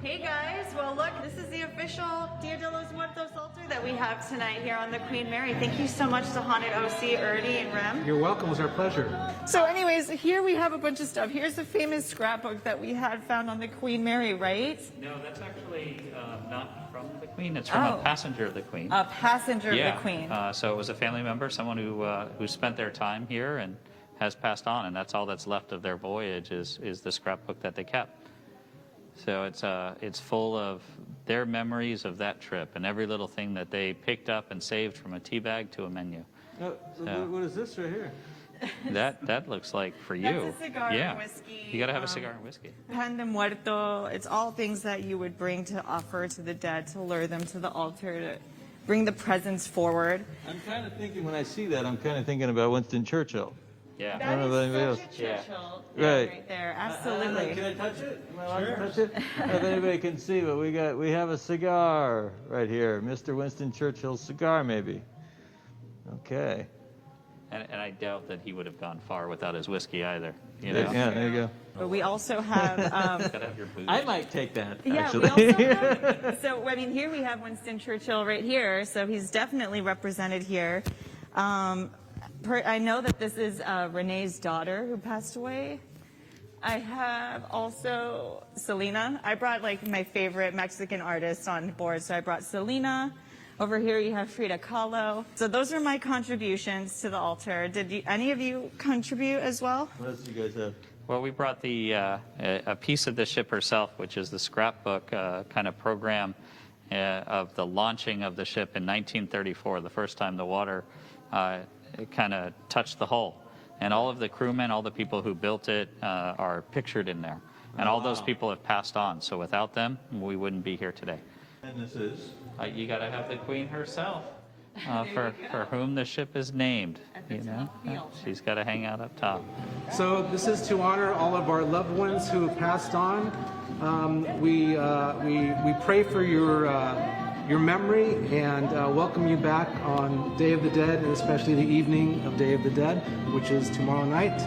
Hey guys, well look, this is the official Dia de los Muertos altar that we have tonight here on the Queen Mary. Thank you so much to Haunted OC, Ernie, and Rem. You're welcome. It was our pleasure. So anyways, here we have a bunch of stuff. Here's a famous scrapbook that we had found on the Queen Mary, right? No, that's actually not from the Queen. It's from a passenger of the Queen. A passenger of the Queen. So it was a family member, someone who spent their time here and has passed on, and that's all that's left of their voyage is the scrapbook that they kept. So it's full of their memories of that trip and every little thing that they picked up and saved from a tea bag to a menu. What is this right here? That looks like for you. That's a cigar and whiskey. You gotta have a cigar and whiskey. Pan de muerto. It's all things that you would bring to offer to the dead, to lure them to the altar, to bring the presents forward. I'm kind of thinking, when I see that, I'm kind of thinking about Winston Churchill. Yeah. That is such a Churchill. Right there, absolutely. Can I touch it? Am I allowed to touch it? If anybody can see, but we have a cigar right here. Mr. Winston Churchill's cigar, maybe. Okay. And I doubt that he would have gone far without his whiskey either. You know? Yeah, there you go. But we also have. Gotta have your booze. I might take that. Yeah, actually. we also have. So I mean, here we have Winston Churchill right here. So he's definitely represented here. I know that this is Renee's daughter who passed away. I have also Selena. I brought like my favorite Mexican artists on board, so I brought Selena. Over here you have Frida Kahlo. So those are my contributions to the altar. Did any of you contribute as well? What else do you guys have? Well, we brought a piece of the ship herself, which is the scrapbook kind of program of the launching of the ship in 1934, the first time the water kind of touched the hull. And all of the crewmen, all the people who built it are pictured in there. And all those people have passed on. So without them, we wouldn't be here today. And this is? You got to have the queen herself, for whom the ship is named. You know, she's got to hang out up top. So this is to honor all of our loved ones who have passed on. We pray for your memory and welcome you back on Day of the Dead, and especially the evening of Day of the Dead, which is tomorrow night.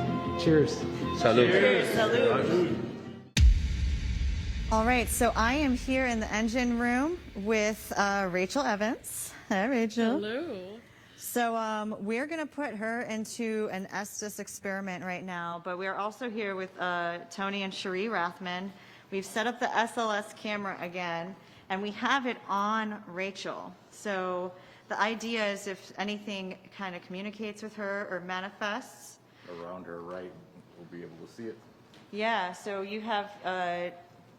Cheers. Salud. Cheers. Salud. All right, so I am here in the engine room with Rachel Evans. Hi, Rachel. Hello. So we're going to put her into an Estes experiment right now, but we're also here with Tony and Cherie Rathman. We've set up the SLS camera again, and we have it on Rachel. So the idea is if anything kind of communicates with her or manifests. Around her right, we'll be able to see it. Yeah, so you have,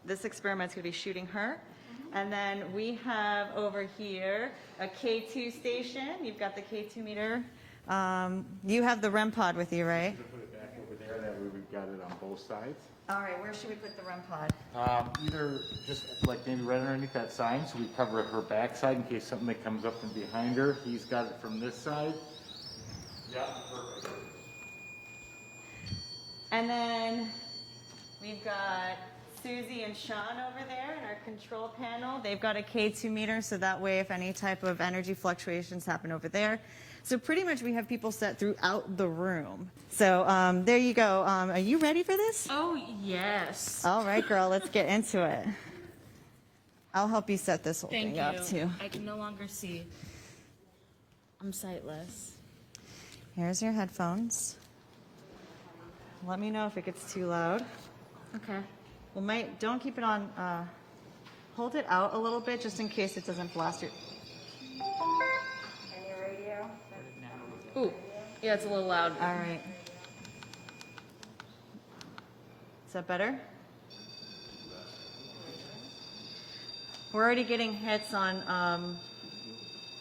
this experiment's going to be shooting her. And then we have over here a K2 station. You've got the K2 meter. You have the REM pod with you, right? Put it back over there. That way we've got it on both sides. All right, where should we put the REM pod? Either just like maybe right underneath that sign, so we cover her backside in case something that comes up from behind her. He's got it from this side. Yeah, perfect. And then we've got Susie and Sean over there in our control panel. They've got a K2 meter, so that way if any type of energy fluctuations happen over there. So pretty much we have people set throughout the room. So there you go. Are you ready for this? Oh, yes. All right, girl, let's get into it. I'll help you set this whole Thank thing you. up, too. I can no longer see. I'm sightless. Here's your headphones. Let me know if it gets too loud. Okay. Well, don't keep it on. Hold it out a little bit just in case it doesn't blast your. Any radio? Ooh, yeah, it's a little loud. All right. Is that better? We're already getting hits on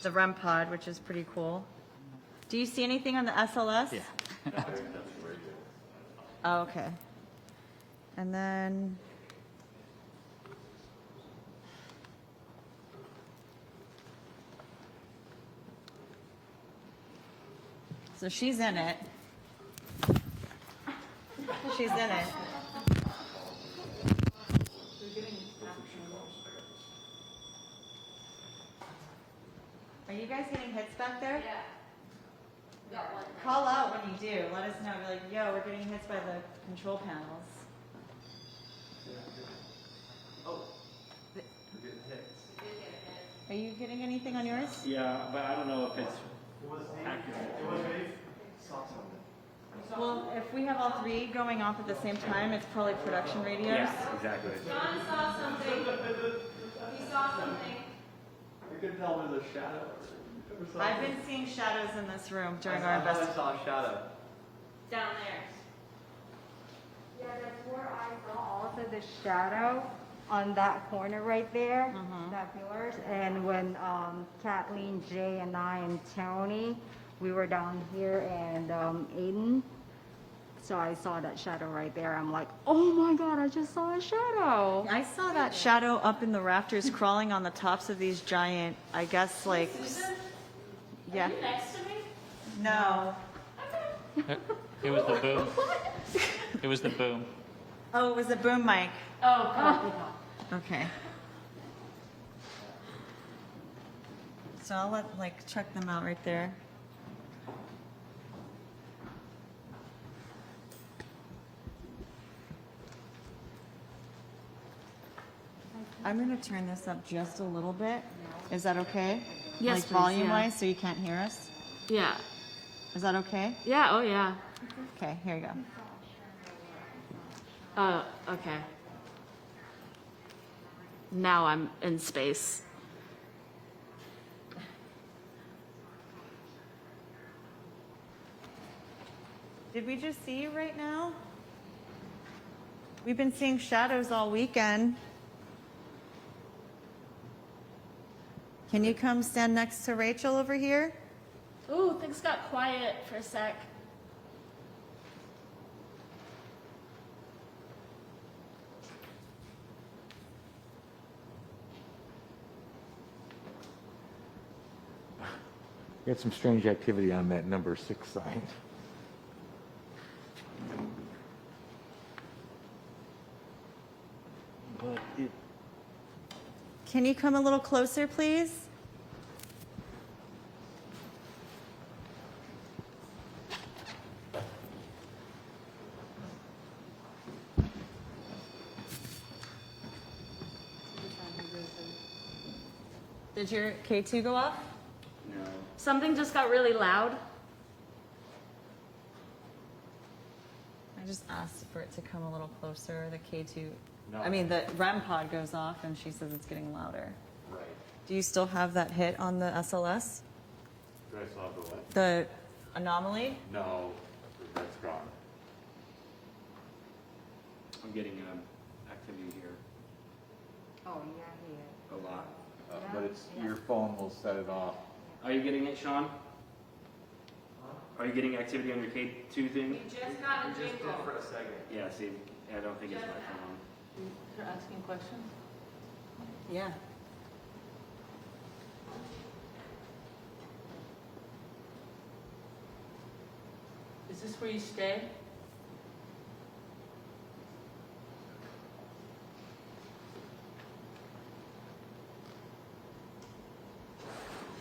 the REM pod, which is pretty cool. Do you see anything on the SLS? Yeah. Oh, okay. And then so she's in it. She's in it. Are you guys getting hits back there? Yeah. Call out when you do. Let us know. Be like, yo, we're getting hits by the control panels. Oh, we're getting hits. Are you getting anything on yours? Yeah, but I don't know if it's accurate. It was me. Saw something. Well, if we have all three going off at the same time, it's probably production radios. Yeah, exactly. John saw something. He saw something. You can tell there's a shadow. I've been seeing shadows in this room during our I investigation. saw a shadow. Down there. Yeah, that's where I saw also the shadow on that corner right there, that pillars. And when Kathleen, Jay, and I, and Tony, we were down here, and Aiden, so I saw that shadow right there. I'm like, oh my God, I just saw a shadow. I saw that shadow up in the rafters crawling on the tops of these giant, I guess, like... Yeah. Are you next to me? No. It was the boom. It was the boom. Oh, it was the boom mic. Oh, cool. Okay. So I'll check them out right there. I'm going to turn this up just a little bit. Is that okay? Yes, like please, volume-wise, so you can't hear us? Yeah. Is that okay? Yeah, oh yeah. Okay, here you go. Okay. Now I'm in space. Did we just see you right now? We've been seeing shadows all weekend. Can you come stand next to Rachel over here? Ooh, things got quiet for a sec. We had some strange activity on that number 6 sign. But it Can you come a little closer, please? Did your K2 go off? No. Something just got really loud. I just asked for it to come a little closer. The K2, No. I mean, the REM pod goes off and she says it's getting louder. Right. Do you still have that hit on the SLS? Do I still have the what? The anomaly? No, that's gone. I'm getting activity here. Oh, yeah, he is. A lot. But it's your phone will set it off. Are you getting it, Sean? Are you getting activity on your K2 thing? We just got a jingle. For a second. Yeah, see, I don't think it's my phone. You're asking questions? Yeah. Is this where you stay?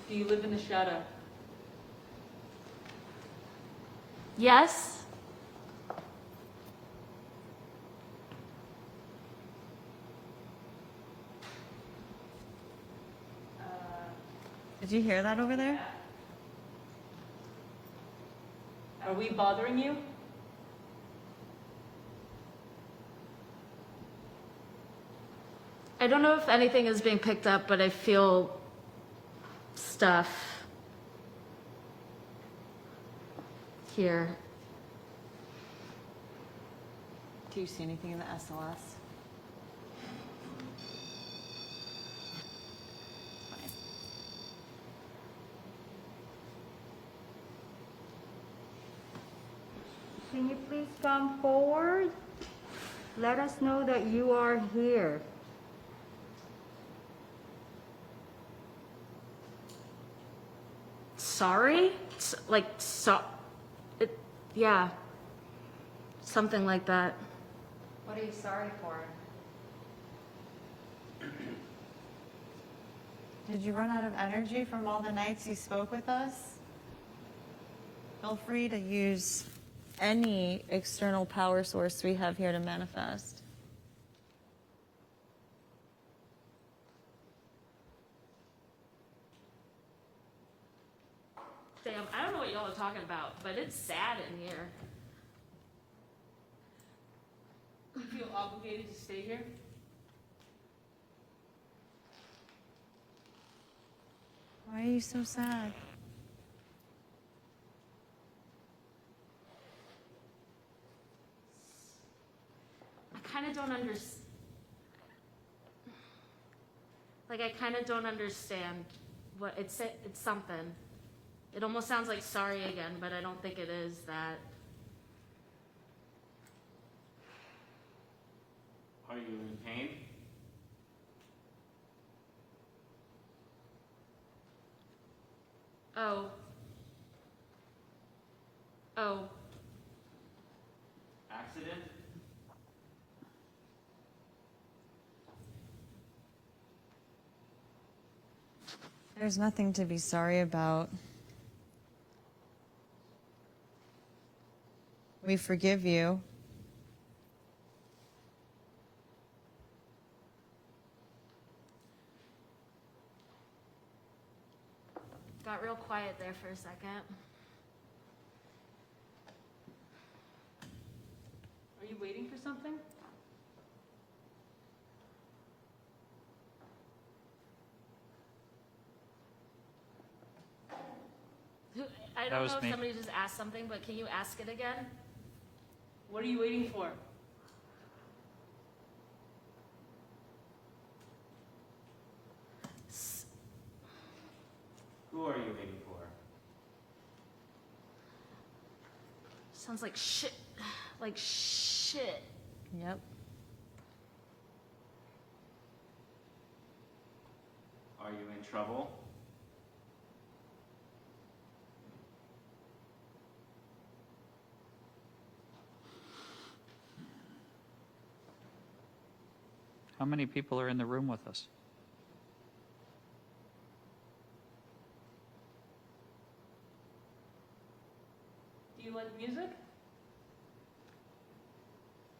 Do you live in the shadow? Yes? Did you hear that over there? Are we bothering you? I don't know if anything is being picked up, but I feel stuff here. Do you see anything in the SLS? Can you please come forward? Let us know that you are here. Sorry? Yeah. Something like that. What are you sorry for? Did you run out of energy from all the nights you spoke with us? Feel free to use any external power source we have here to manifest. Damn, I don't know what y'all are talking about, but it's sad in here. You feel obligated to stay here? Why are you so sad? I kind of don't understand. Like, I kind of don't understand what it's something. It almost sounds like sorry again, but I don't think it is that. Are you in pain? Oh. Accident? There's nothing to be sorry about. We forgive you. Got real quiet there for a second. Are you waiting for something? I That don't was know if me. somebody just asked something, but can you ask it again? What are you waiting for? Who are you waiting for? Sounds like shit. Like shit. Yep. Are you in trouble? How many people are in the room with us? Do you like music?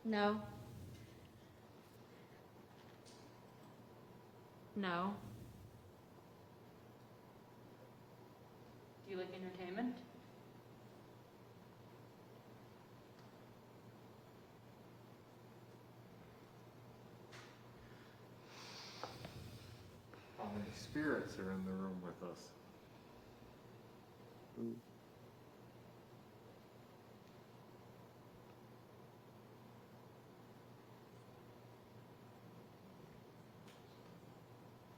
No. No. Do you like entertainment? How many spirits are in the room with us?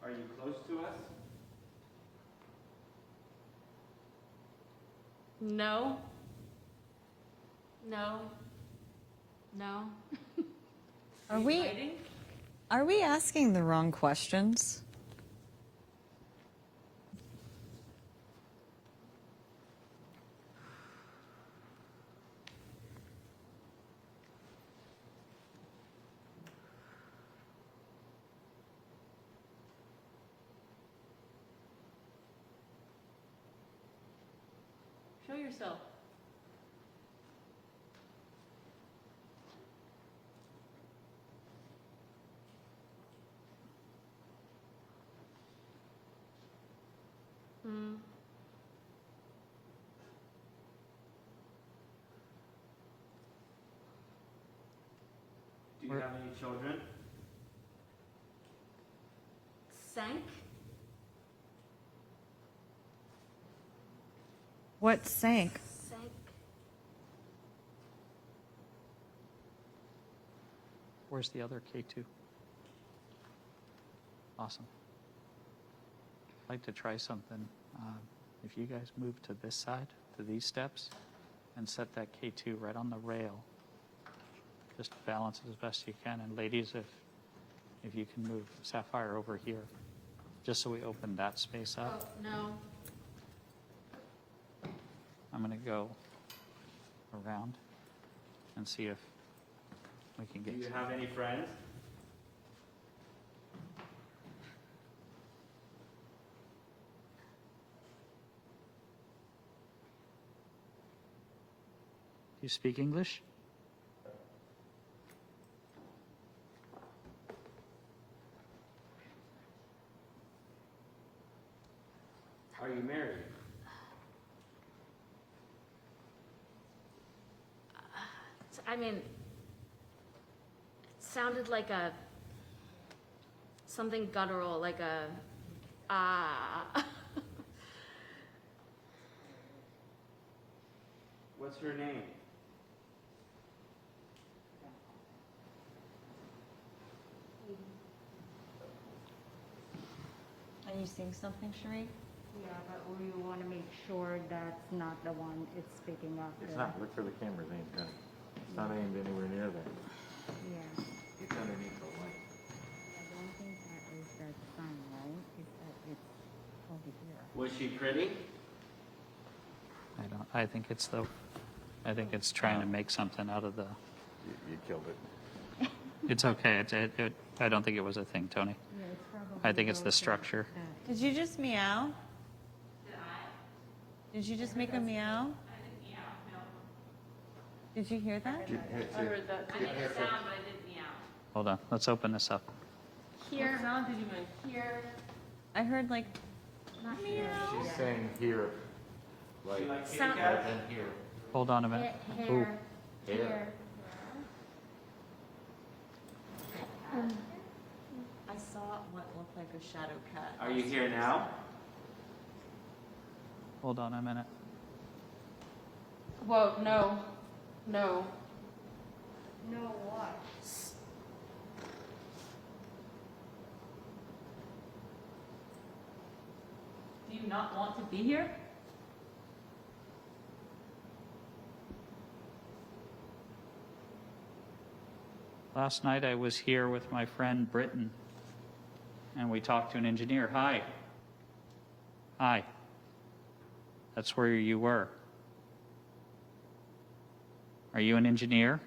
Are you close to us? No. No. No. Are we asking the wrong questions? Show yourself. Hmm. Do you have any children? Sank? What sank? Sank. Where's the other K2? Awesome. I'd like to try something. If you guys move to this side, to these steps, and set that K2 right on the rail, just balance it as best you can. And ladies, if you can move Sapphire over here, just so we open that space up. Oh, no. I'm going to go around and see if we can Do get you to have any friends? Do you speak English? Are you married? I mean, it sounded like something guttural, like a ah. What's her name? Are you seeing something, Cherie? Yeah, but we want to make sure that's not the one it's picking up. It's not. Look for the camera's aimed at. It's not aimed anywhere near there. Yeah. It's underneath the light. I don't think that is that sign, right? It's that it's over here. Was she pretty? I think it's trying to make something out of the. You killed it. It's okay. I don't think it was a thing, Tony. Yeah, it's probably. I think it's the structure. Did you just meow? Did you just make a meow? Did you hear that? I heard that. I made a sound, but I didn't meow. Hold on. Let's open this up. Here. What sound did you make? Here. I heard like Not here. She's saying here. Like, Sound. and then here. Hold on a minute. Ooh. Here. I saw what looked like a shadow cat. Are you here now? Hold on a minute. Whoa, no. No. No, what? Do you not want to be here? Last night I was here with my friend Britton, and we talked to an engineer. Hi. Hi. That's where you were. Are you an engineer?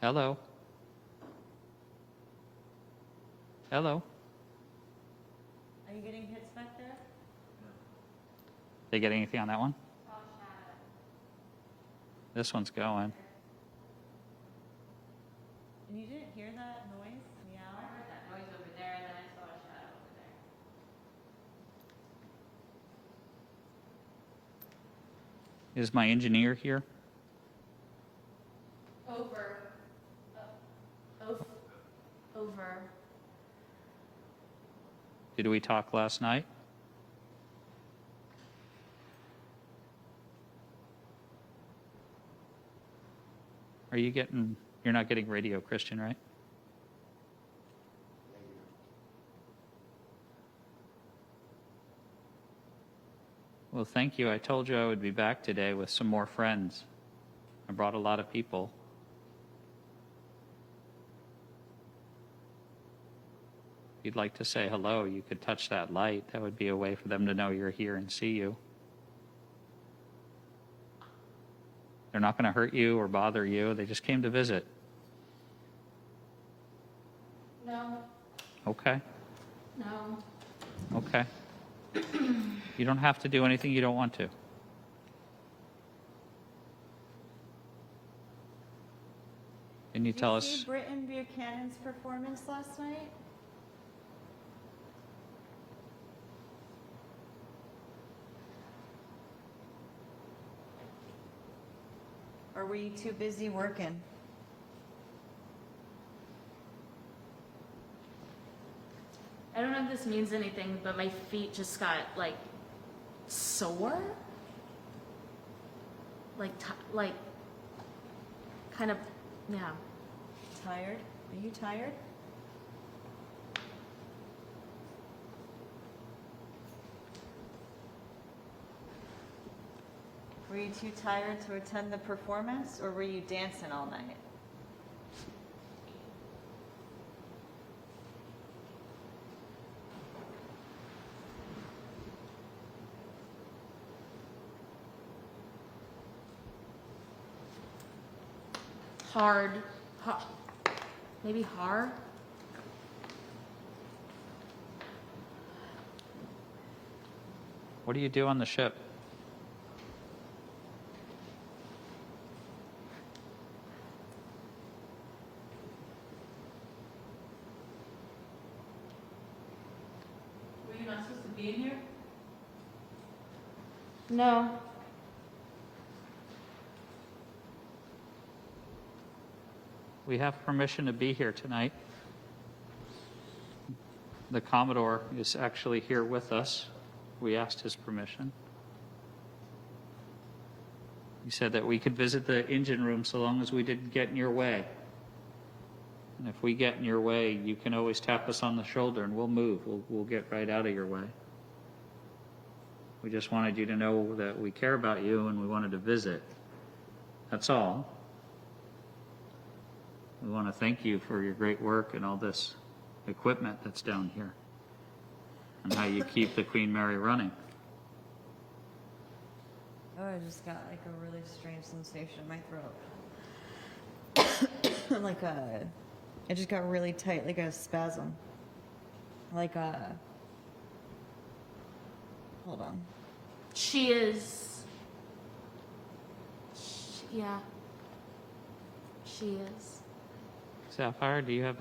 Hello. Hello. Are you getting hits back there? They get anything on that one? This one's going. And you didn't hear that noise? Meow? I heard that noise over there, and then I saw a shadow over there. Is my engineer here? Over. Over. Did we talk last night? You're not getting radio, Christian, right? Well, thank you. I told you I would be back today with some more friends. I brought a lot of people. If you'd like to say hello, you could touch that light. That would be a way for them to know you're here and see you. They're not going to hurt you or bother you. They just came to visit. No. Okay. No. Okay. You don't have to do anything you don't want to. Can you tell Did you us? see Britton Buchanan's performance last night? Or were you too busy working? I don't know if this means anything, but my feet just got like sore. Like kind of, yeah. Tired? Are you tired? Were you too tired to attend the performance, or were you dancing all night? Hard. Maybe hard. What do you do on the ship? Were you not supposed to be in here? No. We have permission to be here tonight. The Commodore is actually here with us. We asked his permission. He said that we could visit the engine room so long as we didn't get in your way. And if we get in your way, you can always tap us on the shoulder and we'll move. We'll get right out of your way. We just wanted you to know that we care about you and we wanted to visit. That's all. We want to thank you for your great work and all this equipment that's down here and how you keep the Queen Mary running. Oh, I just got like a really strange sensation in my throat. It just got really tight, like a spasm. Hold on. She is. Yeah. She is. Sapphire, do you have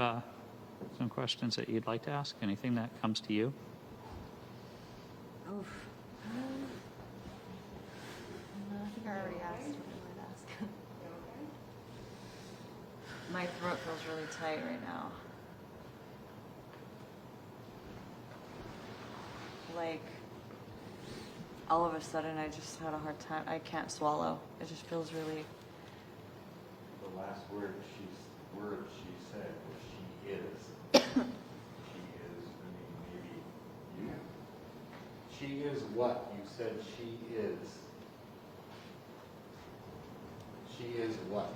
some questions that you'd like to ask? Anything that comes to you? Oof. No, I think I already asked what I might ask. My throat feels really tight right now. Like, all of a sudden I just had a hard time. I can't swallow. It just feels really... The last word she said was she is. She is, I mean, maybe you. She is what? You said she is. She is what?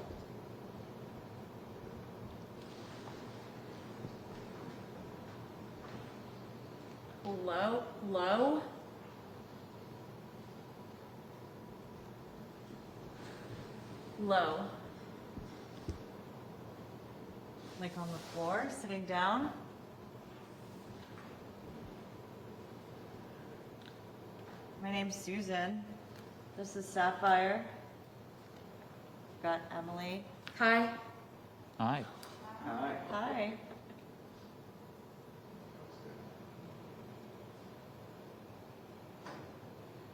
Low. Like on the floor, sitting down? My name's Susan. This is Sapphire. Got Emily. Hi. Hi. Hi.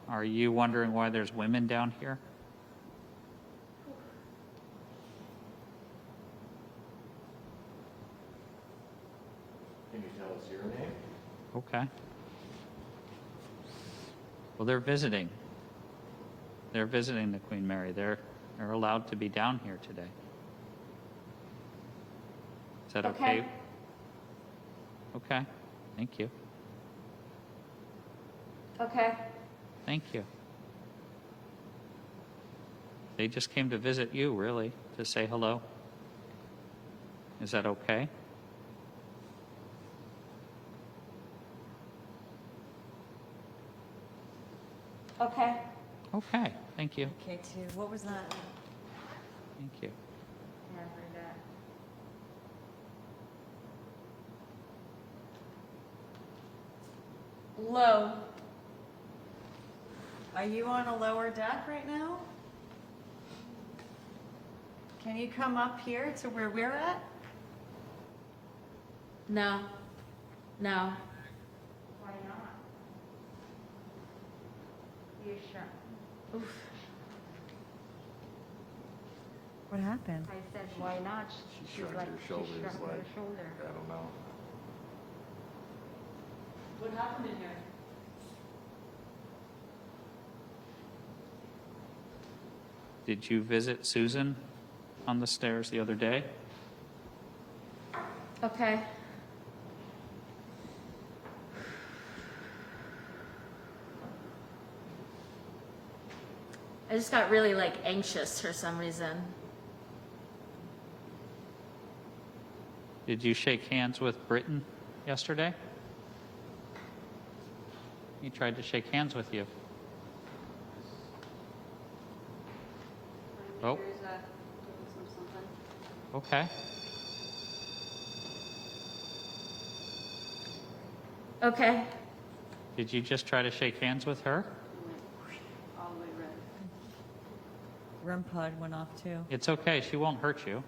Are you wondering why there's women down here? Can you tell us your name? Okay. Well, they're visiting. They're visiting the Queen Mary. They're allowed to be down here today. Is that okay? Okay. Thank you. Okay. Thank you. They just came to visit you, really, to say hello. Is that okay? Okay. Okay. Thank you. Okay, too. What was that? Thank you. Yeah, I heard that. Low. Are you on a lower deck right now? Can you come up here to where we're at? No. No. Why not? You sure? Oof. What happened? I said, why not? She shrugged her shoulders she shrugged like, her shoulder. I don't know. What happened in here? Did you visit Susan on the stairs the other day? Okay. I just got really like anxious for some reason. Did you shake hands with Britton yesterday? He tried to shake hands with you. Oh. Okay. Okay. Did you just try to shake hands with her? All the way red. REM pod went off too. It's okay. She won't hurt you.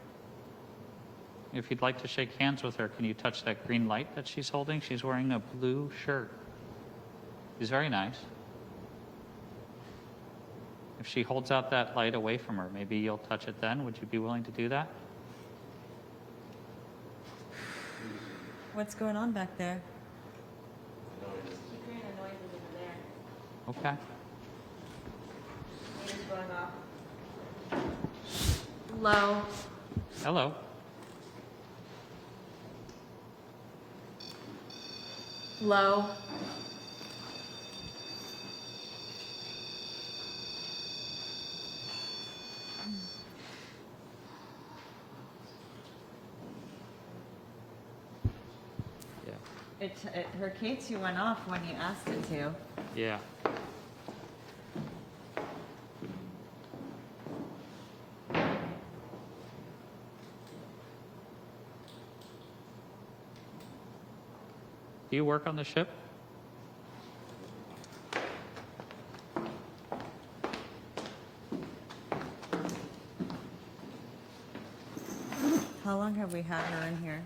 If you'd like to shake hands with her, can you touch that green light that she's holding? She's wearing a blue shirt. She's very nice. If she holds out that light away from her, maybe you'll touch it then. Would you be willing to do that? What's going on back there? Keep hearing the noises over there. Okay. Meters going off. Low. Hello. Low. Her K2 went off when you asked it to. Yeah. Do you work on the ship? How long have we had her in here?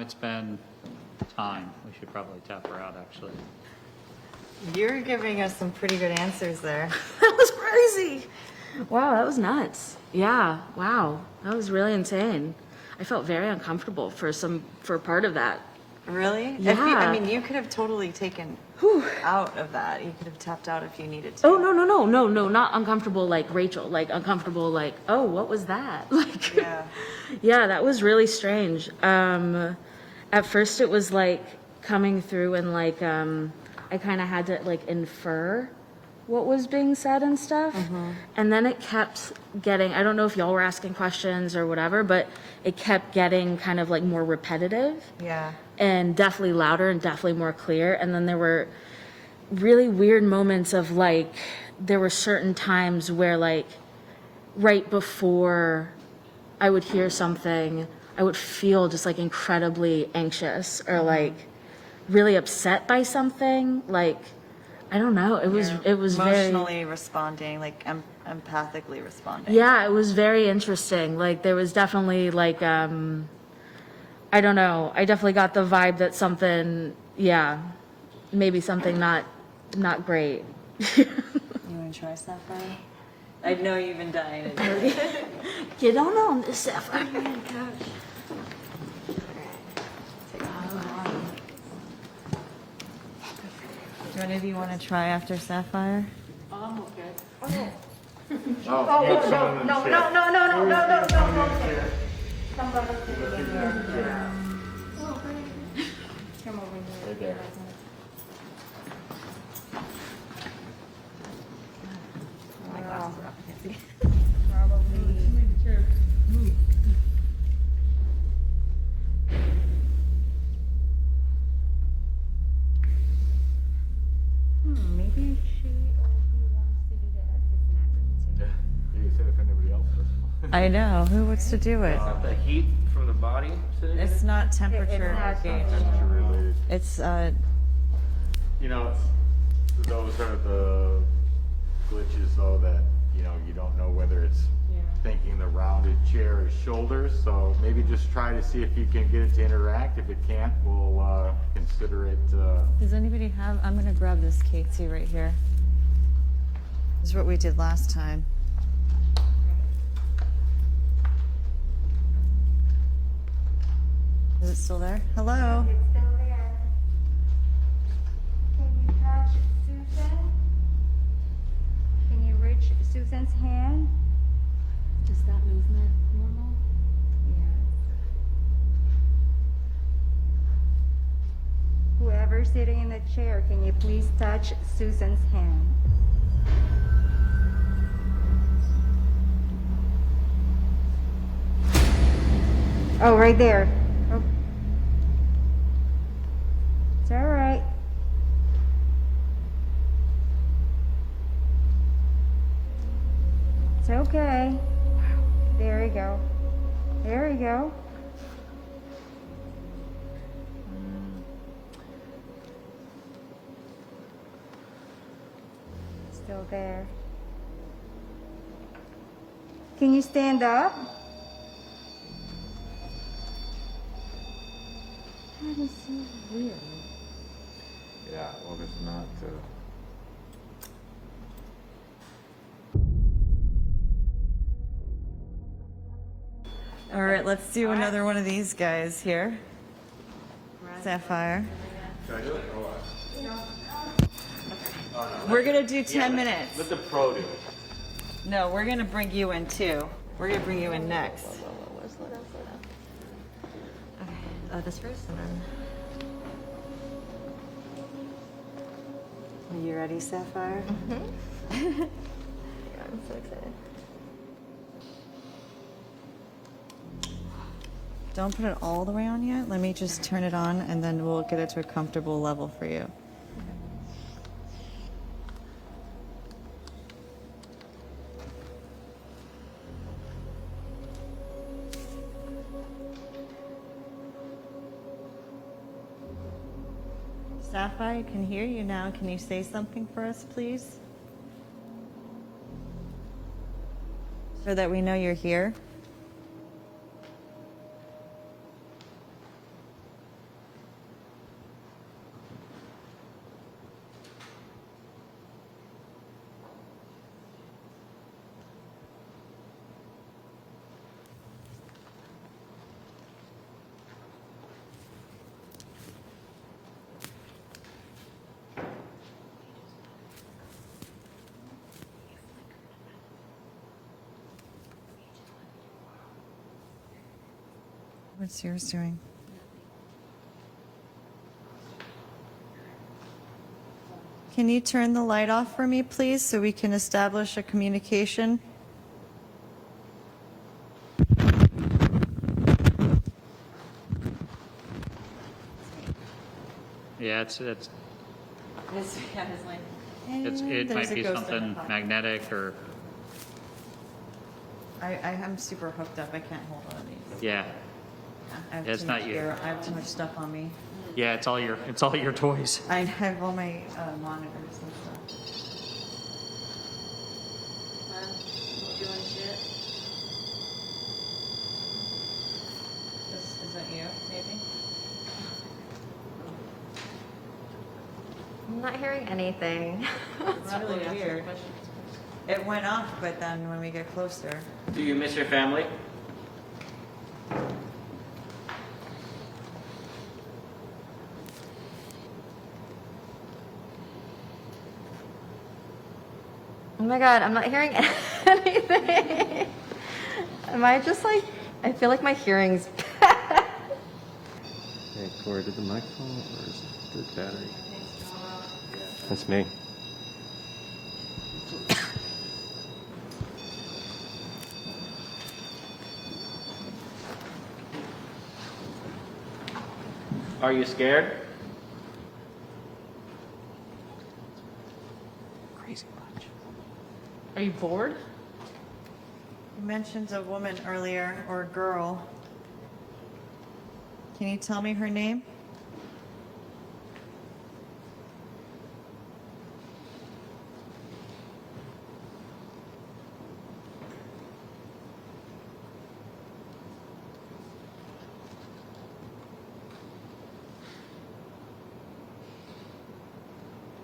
It's been time. We should probably tap her out, actually. You're giving us some pretty good answers there. That was crazy. Wow, that was nuts. Yeah, wow. That was really insane. I felt very uncomfortable for part of that. Really? Yeah. I mean, you could have totally taken out of that. You could have tapped out if you needed to. Oh, no, not uncomfortable like Rachel, like uncomfortable like, oh, what was that? Like, yeah. Yeah, that was really strange. At first it was like coming through and like, I kind of had to like infer what was being said and stuff. And then it kept getting, I don't know if y'all were asking questions or whatever, but it kept getting kind of like more repetitive. Yeah. And definitely louder and definitely more clear. And then there were really weird moments of like, there were certain times where like right before I would hear something, I would feel just like incredibly anxious or like really upset by something. Like, I don't know. It was Emotionally very, responding, like empathically responding. yeah, it was very interesting. Like there was definitely like, I don't know. I definitely got the vibe that something, yeah, maybe something not great. You want to try Sapphire? I know you've been dying to do it. Get on this Sapphire. Do any of you want to try after Sapphire? I'm okay. Oh, Oh, yeah, no, someone in the no, chair. no, no, no, no, no, no, Someone no, in the chair. Somebody sitting in here. Come over here. Right there. My glasses are up. I can't see. Maybe she or he wants to do the assessment. Yeah, you said if anybody else does. I know. Who wants to do it? The heat from the body sitting in It's it? not temperature not gauge. Temperature related. It's You know, those are the glitches though that, you know, you don't know whether it's thinking the rounded chair is shoulders. So maybe just try to see if you can get it to interact. If it can't, we'll consider it. Does anybody have? I'm gonna grab this Katie right here. This is what we did last time. Is it still there? Hello. It's still there. Can you touch Susan? Can you reach Susan's hand? Is that movement normal? Whoever's sitting in the chair, can you please touch Susan's hand? Oh, right there. Oh. It's all right. It's okay. There you go. There you go. Still there. Can you stand up? That is so weird. Yeah, well, it's not. All right, let's do another one of these guys here. Sapphire. Should I do it or what? We're gonna do 10 minutes. Let the pro do it. No, we're gonna bring you in too. We're gonna bring you in next. Slow down. Okay, this first and then. Are you ready, Sapphire? I'm so excited. Don't put it all the way on yet. Let me just turn it on and then we'll get it to a comfortable level for you. Sapphire, I can hear you now. Can you say something for us, please? So that we know you're here. What's yours doing? Can you turn the light off for me, please, so we can establish a communication? Yeah, it might be something magnetic or I'm super hooked up. I can't hold on to these. yeah. I have It's too not much you. gear. I have too much stuff on me. Yeah, it's all your toys. I have all my monitors and stuff. Doing shit. Is that you, maybe? I'm not hearing anything. It's really weird. It went off, but then when we get closer. Do you miss your family? Oh my god, I'm not hearing anything. Am I just like, I feel like my hearing's bad. Hey, Corey, did the mic fall or is it the battery? That's me. Are you scared? Crazy bunch. Are you bored? You mentioned a woman earlier, or a girl. Can you tell me her name?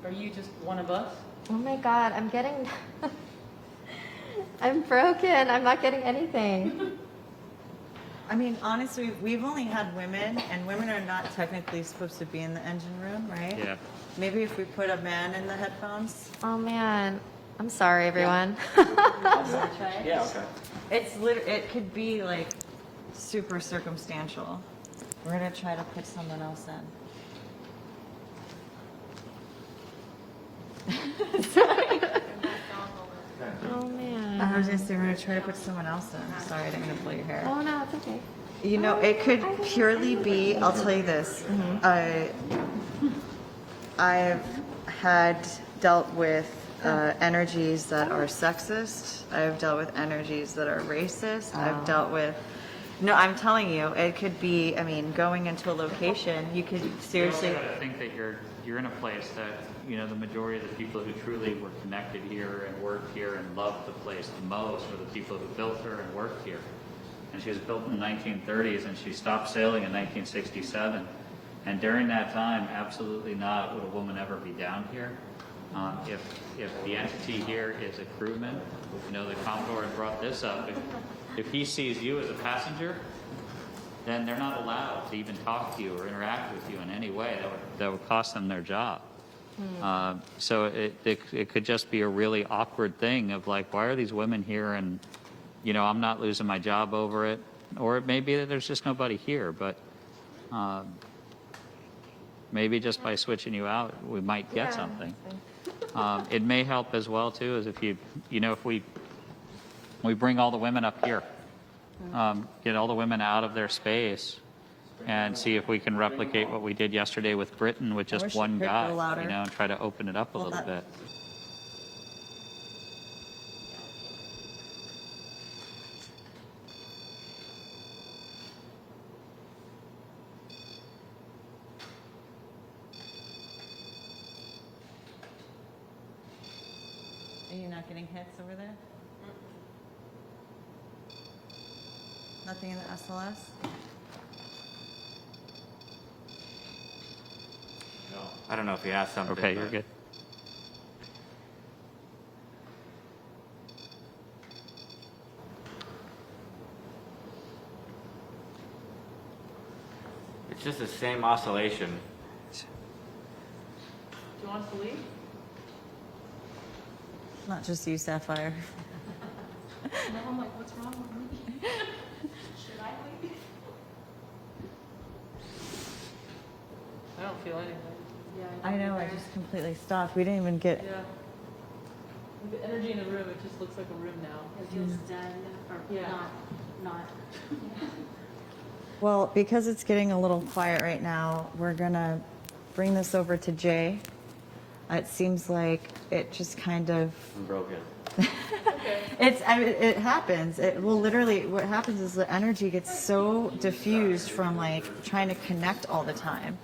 Are you just one of us? Oh my god, I'm getting. I'm broken. I'm not getting anything. I mean, honestly, we've only had women, and women are not technically supposed to be in the engine room, right? Yeah. Maybe if we put a man in the headphones. Oh man. I'm sorry, everyone. Yeah, okay. It could be like super circumstantial. We're gonna try to put someone else in. Oh man. I was gonna say we're gonna try to put someone else in. Sorry, I didn't mean to pull your hair. Oh no, it's okay. You know, it could purely be, I'll tell you this. I've had dealt with energies that are sexist. I've dealt with energies that are racist. I've dealt with, no, I'm telling you, it could be, I mean, going into a location, you could seriously. You also gotta think that you're in a place that, you know, the majority of the people who truly were connected here and worked here and loved the place the most were the people who built her and worked here. And she was built in the 1930s and she stopped sailing in 1967. And during that time, absolutely not would a woman ever be down here. If the entity here is a crewman, you know, the Commodore had brought this up. If he sees you as a passenger, then they're not allowed to even talk to you or interact with you in any way that would cost them their job. So it could just be a really awkward thing of like, why are these women here? And, you know, I'm not losing my job over it. Or it may be that there's just nobody here, but maybe just by switching you out, we might get something. It may help as well too, as if if we bring all the women up here, get all the women out of their space, and see if we can replicate what we did yesterday with Britain with just one guy, you know, and try to open it up a little bit. Are you not getting hits over there? Nothing in the SLS? No. I don't know if you asked something. Okay, you're good. It's just the same oscillation. Do you want us to leave? Not just you, Sapphire. No, I'm like, what's wrong with me? Should I leave? I don't feel anything. Yeah, I know, I just completely stopped. We didn't even get. Yeah. The energy in the room, it just looks like a room now. It feels dead, or Yeah. not. Well, because it's getting a little quiet right now, we're gonna bring this over to Jay. It seems like it just kind of. I'm broken. It happens. It will literally, what happens is the energy gets so diffused from like trying to connect all the time.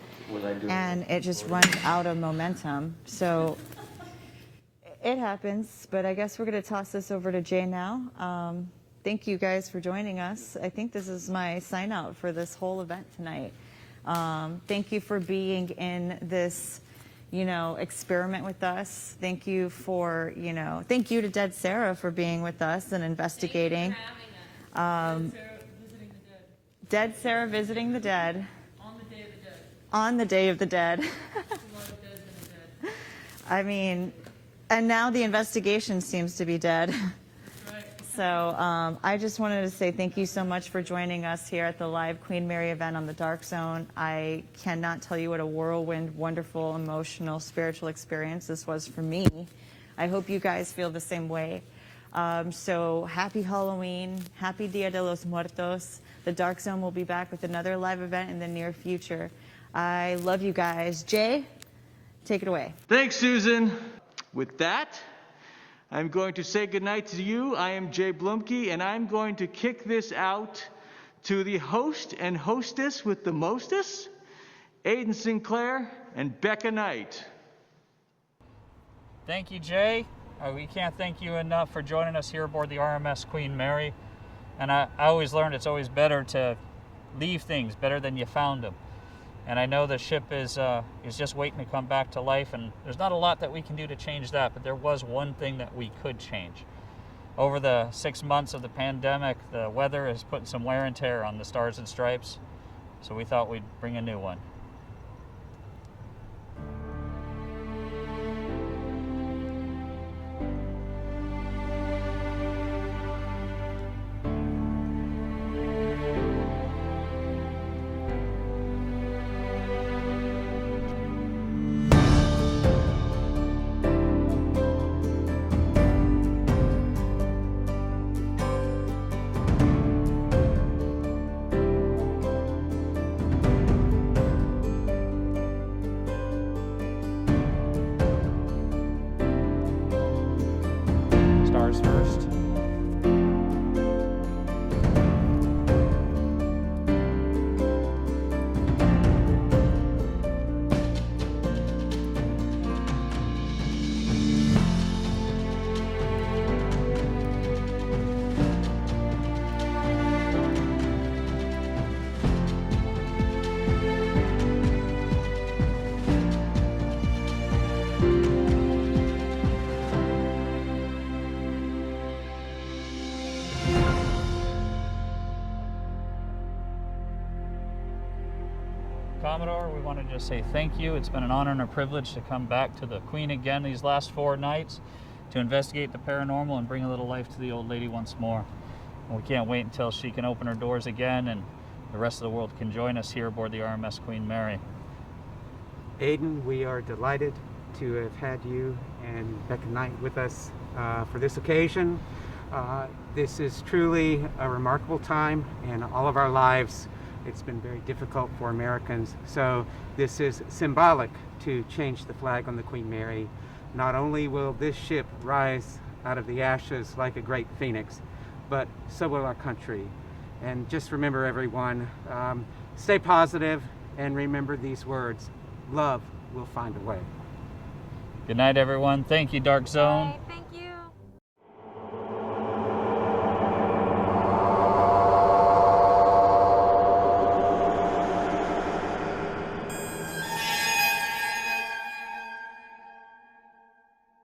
And it just runs out of momentum. So it happens, but I guess we're going to toss this over to Jay now. Thank you guys for joining us. I think this is my sign out for this whole event tonight. Thank you for being in this, experiment with us. Thank you for, thank you to Dead Sarah for being with us and investigating. Dead Sarah visiting the dead. On the Day of the Dead. I mean, and now the investigation seems to be dead. So I just wanted to say thank you so much for joining us here at the live Queen Mary event on the Dark Zone. I cannot tell you what a whirlwind, wonderful, emotional, spiritual experience this was for me. I hope you guys feel the same way. So happy Halloween, happy Dia de los Muertos. The Dark Zone will be back with another live event in the near future. I love you guys. Jay, take it away. Thanks, Susan. With that, I'm going to say goodnight to you. I am Jay Blumke, and I'm going to kick this out to the host and hostess with the mostest, Aiden Sinclair and Becca Knight. Thank you, Jay. We can't thank you enough for joining us here aboard the RMS Queen Mary. And I always learned it's always better to leave things better than you found them. And I know the ship is just waiting to come back to life, and there's not a lot that we can do to change that, but there was one thing that we could change. Over the 6 months of the pandemic, the weather is putting some wear and tear on the Stars and Stripes, so we thought we'd bring a new one. Stars first. Commodore, we want to just say thank you. It's been an honor and a privilege to come back to the Queen again these last 4 nights to investigate the paranormal and bring a little life to the old lady once more. And we can't wait until she can open her doors again and the rest of the world can join us here aboard the RMS Queen Mary. Aiden, we are delighted to have had you and Becca Knight with us for this occasion. This is truly a remarkable time in all of our lives. It's been very difficult for Americans. So this is symbolic to change the flag on the Queen Mary. Not only will this ship rise out of the ashes like a great phoenix, but so will our country. And just remember, everyone, stay positive and remember these words: love will find a way. Good night, everyone. Thank you, Dark Zone. Thank you.